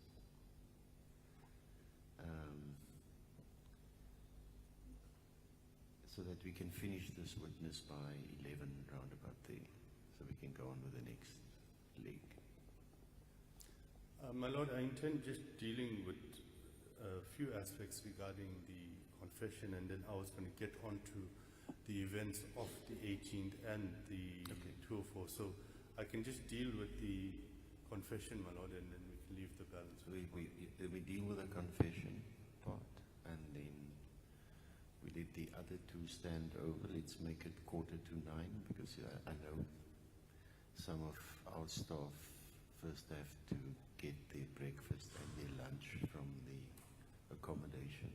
So that we can finish this witness by 11 roundabout there. So we can go on with the next leg. my lord, I intend just dealing with a few aspects regarding the confession, and then I was going to get on to the events of the 18th and the 204. So I can just deal with the confession, my lord, and then we can leave the balance. We deal with the confession part, and then we let the other two stand over. Let's make it 8:45, because I know some of our staff first have to get their breakfast and their lunch from the accommodation.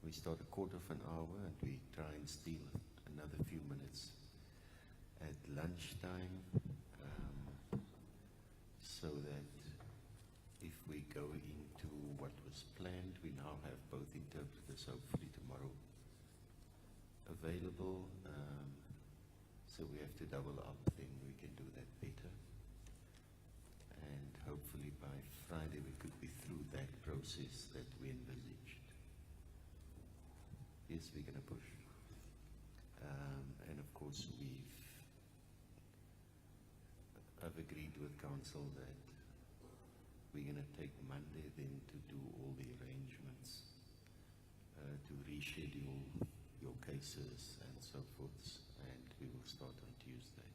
We start 1/4 and we try and steal another few minutes at lunchtime, so that if we go into what was planned, we now have both interpreters hopefully tomorrow available. So we have to double up, then we can do that better. And hopefully by Friday we could be through that process that we envisaged. Yes, we're going to push. And of course I've agreed with council that we're going to take Monday then to do all the arrangements to reschedule your cases and so forth, and we will start on Tuesday.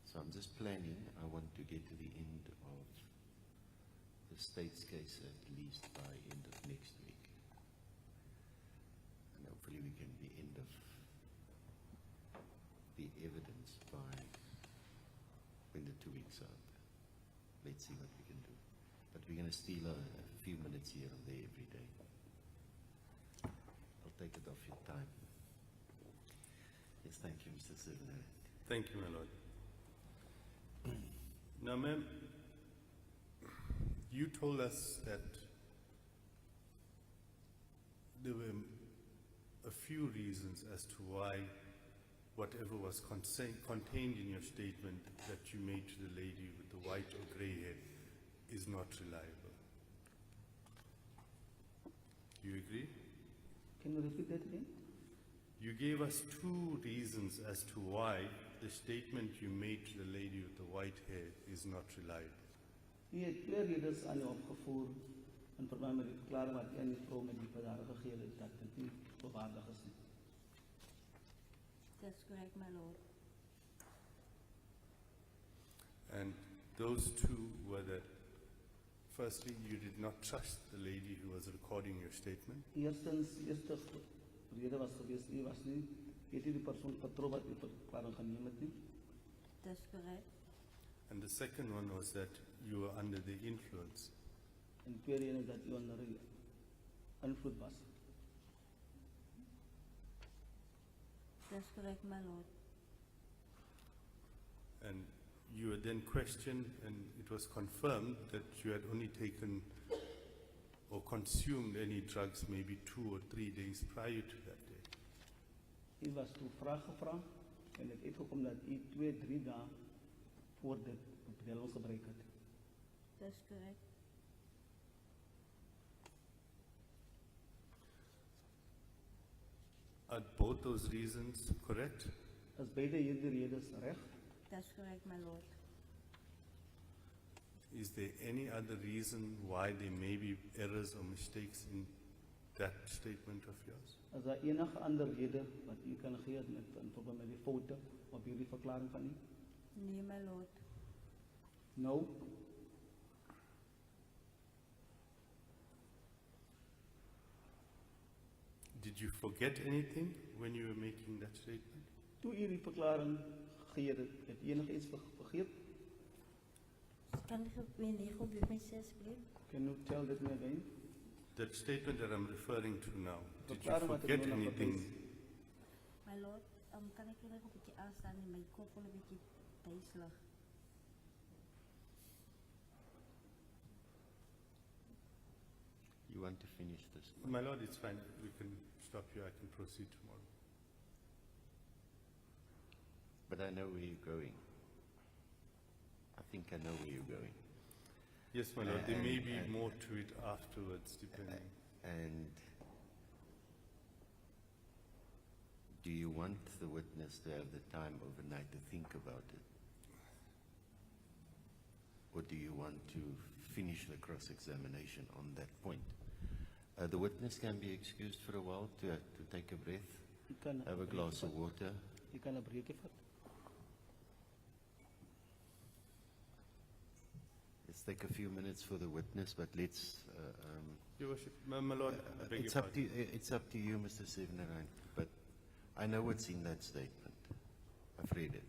So I'm just planning. I want to get to the end of the state's case at least by end of next week. And hopefully we can be end of the evidence by when the 2 weeks are up. Let's see what we can do. But we're going to steal a few minutes here and there every day. I'll take it off your time. Yes, thank you, Mr. Silverman. Thank you, my lord. Now, ma'am, you told us that there were a few reasons as to why whatever was contained in your statement that you made to the lady with the white or grey hair is not reliable. Do you agree? Can you repeat that again? You gave us 2 reasons as to why the statement you made to the lady with the white hair is not reliable. U het 2 redes aan jou opgevoer in verband met die verklaring wat jy aan die vrou met die padare gegee het dat dit nie bewaardig is nie. That's correct, my lord. And those 2 were that, firstly, you did not trust the lady who was recording your statement. Eerste rede was geweest, jy het nie die persoon vertrou wat die verklaring geneem het nie. That's correct. And the second one was that you were under the influence. En die tweede een is dat jy onder die invloed was. That's correct, my lord. And you were then questioned, and it was confirmed that you had only taken or consumed any drugs maybe 2 or 3 days prior to that day. Hy was toe vraag gevra en het uitgekom dat hy 2-3 dae voor dit bedelings gebruik het. That's correct. Are both those reasons correct? Is beide hierdie redes reg? That's correct, my lord. Is there any other reason why there may be errors or mistakes in that statement of yours? Is daar enige ander rede wat u kan gee in verband met die foute op hierdie verklaring van u? Nee, my lord. No. Did you forget anything when you were making that statement? Toe u die verklaring gegee het enige iets vergeet? Kan jy weer opnieuw my sê asseblief? Can you tell that me again? That statement that I'm referring to now, did you Verklaring wat ek forget nou nog anything? verwys. My lord, kan ek weer 'n bietjie aanstaan en my kop wel 'n bietjie duiselig? You want to finish this? My lord, it's fine. We can stop here. I can proceed tomorrow. But I know where you're going. I think I know where you're going. Yes, my lord. There may be And- more to it afterwards, depending. And do you want the witness to have the time overnight to think about it? Or do you want to finish the cross-examination on that point? The witness can be excused for a while to take a breath, U kan have a glass of water. U kan 'n breekie vat. Let's take a few minutes for the witness, but let's... Your worship, my lord, I beg your it's up pardon. it's up to you, Mr. Sevenarine, but I know what's in that statement. I've read it.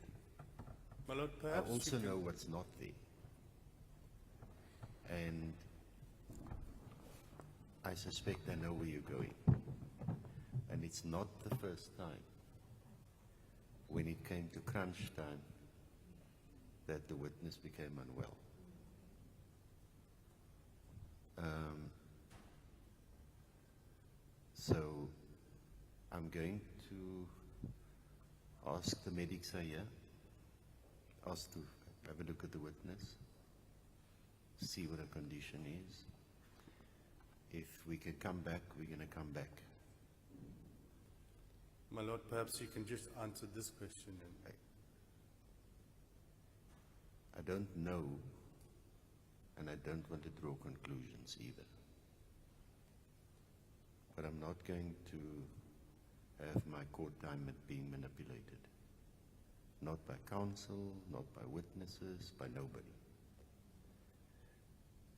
My lord, I perhaps also you can- know what's not there. And I suspect I know where you're going. And it's not the first time when it came to crunch time that the witness became unwell. So I'm going to ask the medics here, ask to have a look at the witness, see what her condition is. If we can come back, we're going to come back. My lord, perhaps you can just answer this question. And I don't know, and I don't want to draw conclusions either. But I'm not going to have my court time being manipulated. Not by counsel, not by witnesses, by nobody.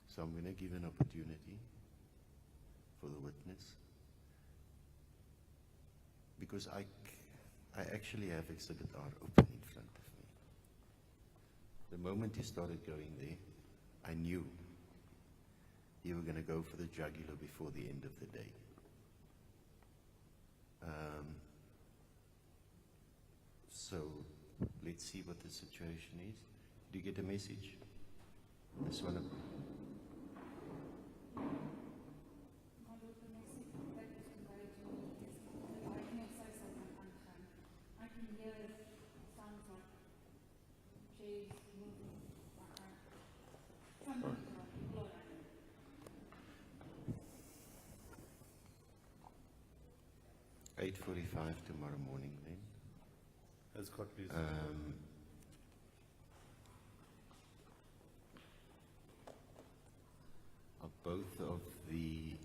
So I'm going to give an opportunity for the witness, because I actually have Exhibit R open in front of me. The moment you started going there, I knew you were going to go for the jugular before the end of the day. So let's see what the situation is. Did you get a message? This one. I can hear sounds like chairs moving. Something like people around. 8:45 tomorrow morning then. As God please. Are both of the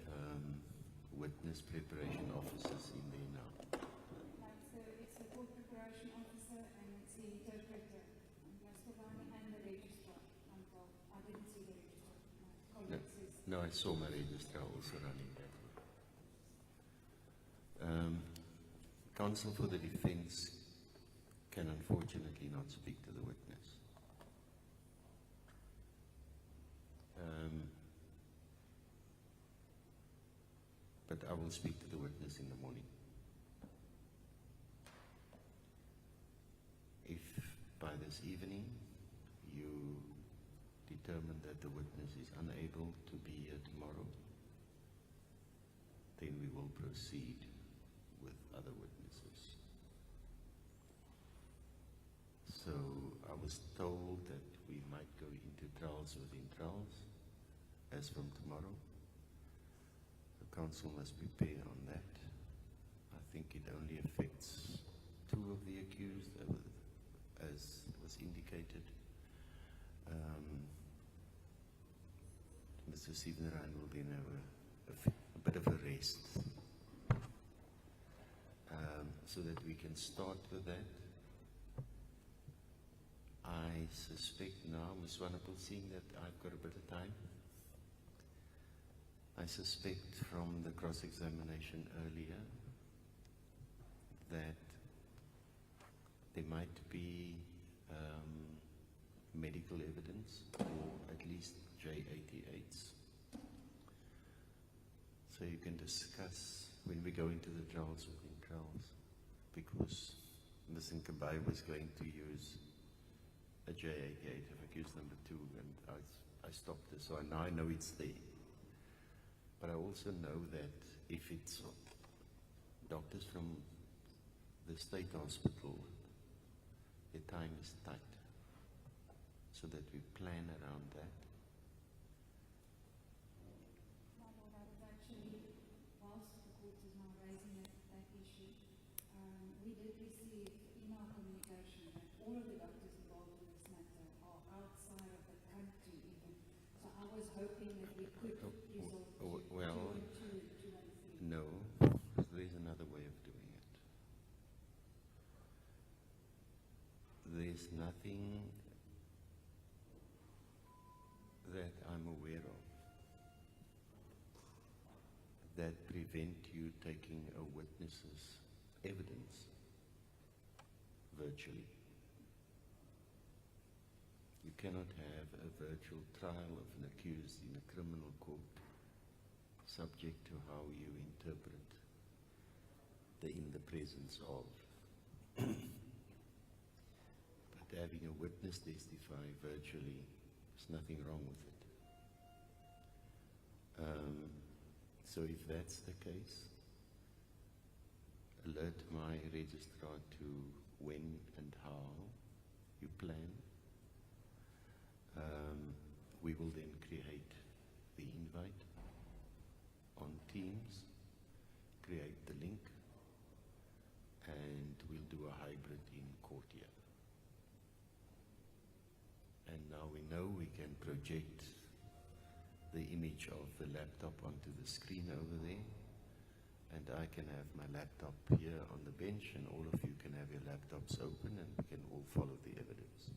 witness preparation officers in there now? It's the court preparation officer and it's the interpreter. Saldanha and the registrar. I didn't see the registrar. My colleague says. No, I saw my registrar also running that. Counsel for the defense can unfortunately not speak to the witness. But I will speak to the witness in the morning. If by this evening you determine that the witness is unable to be here tomorrow, then we will proceed with other witnesses. So I was told that we might go into trials within trials as from tomorrow. The council must prepare on that. I think it only affects 2 of the accused, as was indicated. Mr. Sidenrein will then have a bit of a rest, so that we can start with that. I suspect now, Ms. Swanepoel, seeing that I've got a bit of time, I suspect from the cross-examination earlier that there might be medical evidence, or at least J88s. So you can discuss when we go into the trials within trials, because Ms. Nkabai was going to use a J88 of accused number 2, and I stopped her, so now I know it's there. But I also know that if it's doctors from the state hospital, the time is tight, so that we plan around that. That is actually, whilst the court is now raising that issue, we did receive email communication that all of the doctors involved in this matter are outside of the country even. So I was hoping that we could resolve Well, 2 and 3. no, there's another way of doing it. There's nothing that I'm aware of that prevent you taking a witness's evidence virtually. You cannot have a virtual trial of an accused in a criminal court subject to how you interpret the in the presence of. But having a witness testify virtually, there's nothing wrong with it. So if that's the case, alert my registrar to when and how you plan. We will then create the invite on Teams, create the link, and we'll do a hybrid in court here. And now we know we can project the image of the laptop onto the screen over there, and I can have my laptop here on the bench, and all of you can have your laptops open, and we can all follow the evidence.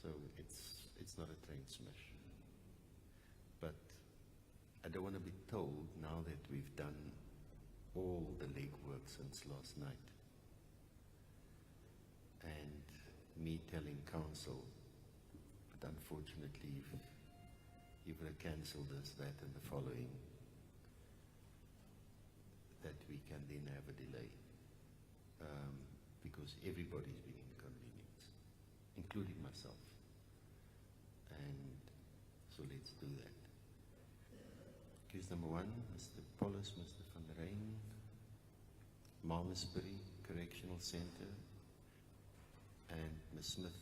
So it's not a train smash. But I don't want to be told now that we've done all the legwork since last night, and me telling counsel, but unfortunately you've cancelled this, that, and the following, that we can then have a delay, because everybody's being inconvenienced, including myself. And so let's do that. Case number 1, Mr. Pollis, Mr. Van Rijn, Malmesbury Correctional Center, and Ms. Smith,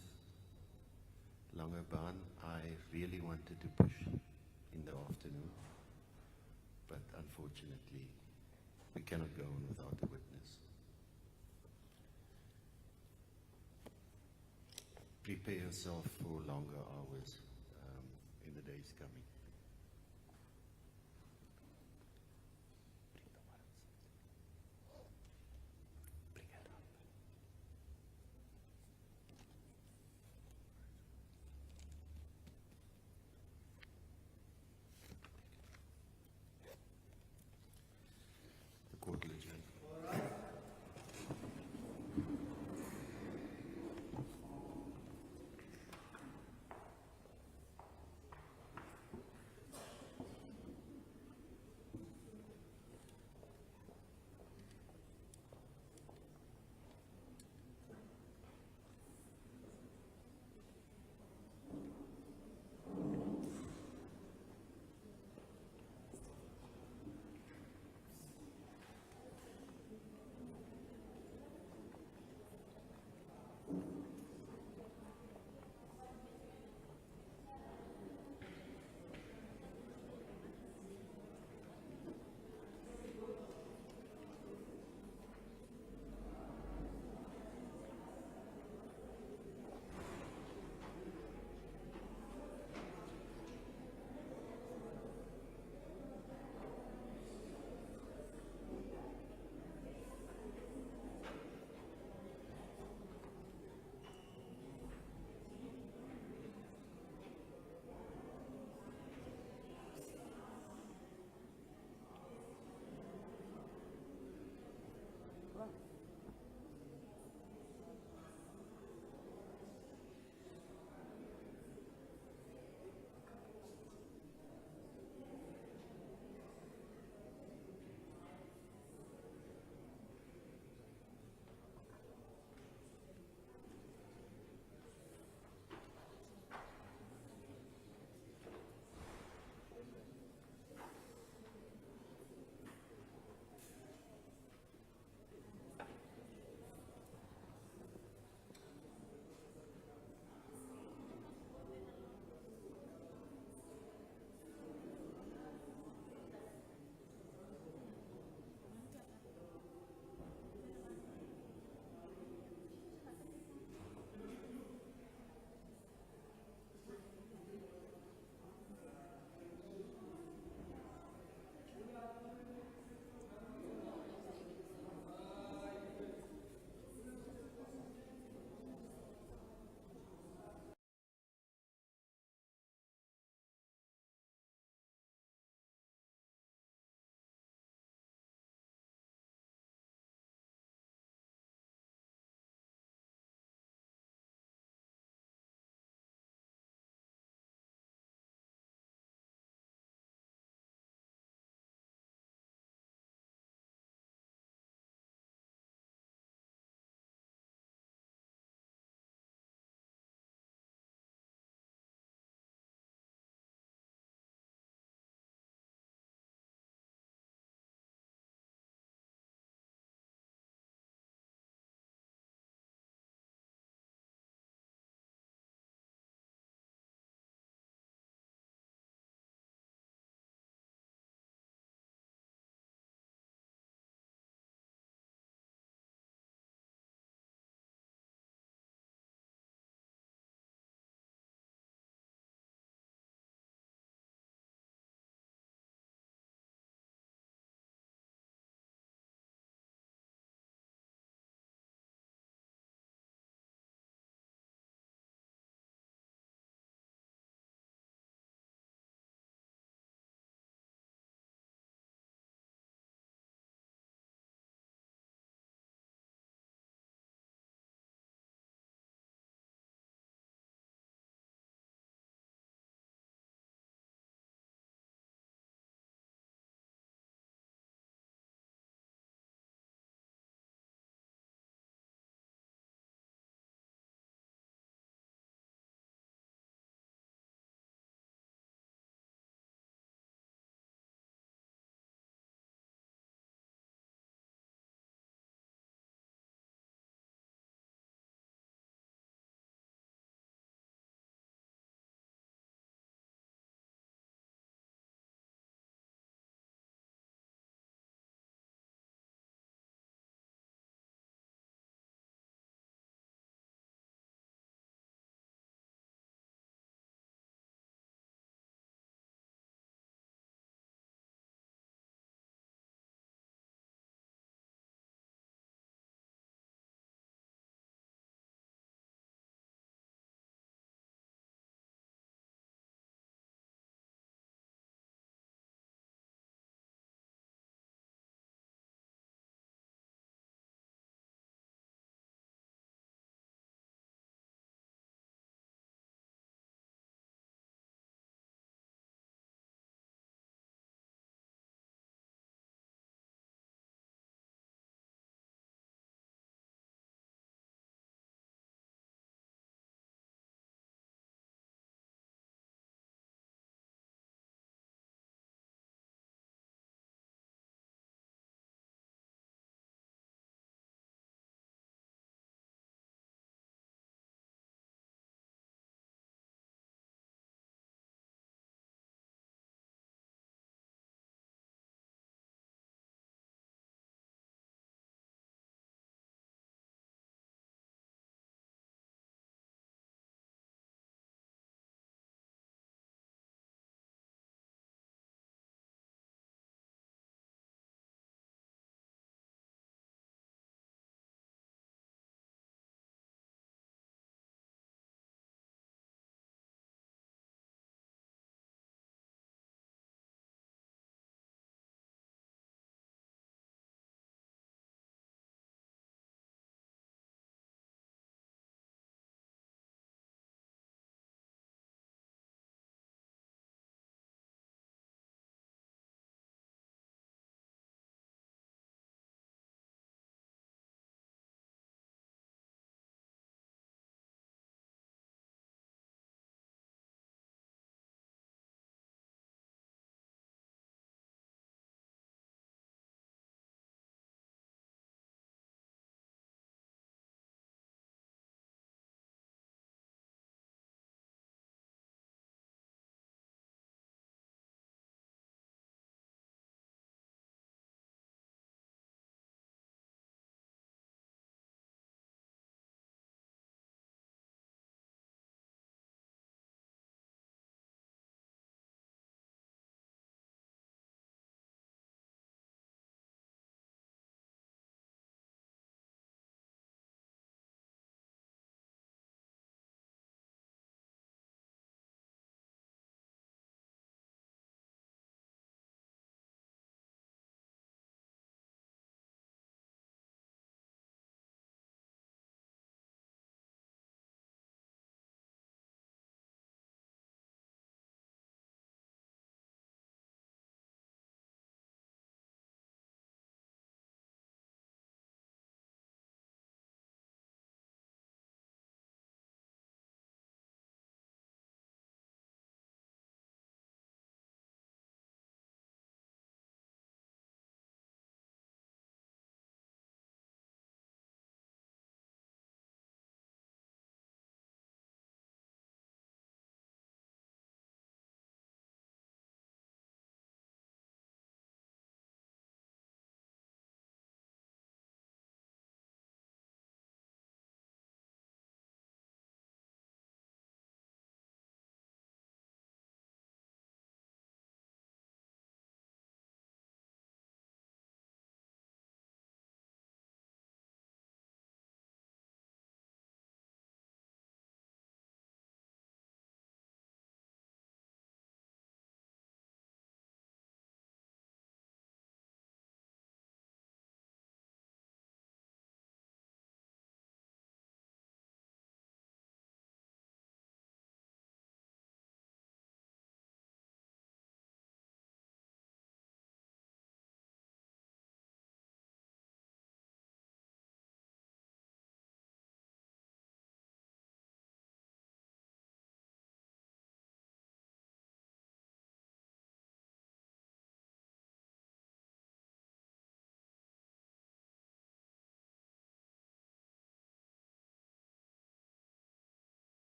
Langebaan. I really wanted to push in the afternoon, but unfortunately, we cannot go on without a witness. Prepare yourself for longer hours in the days coming. The court will adjourn.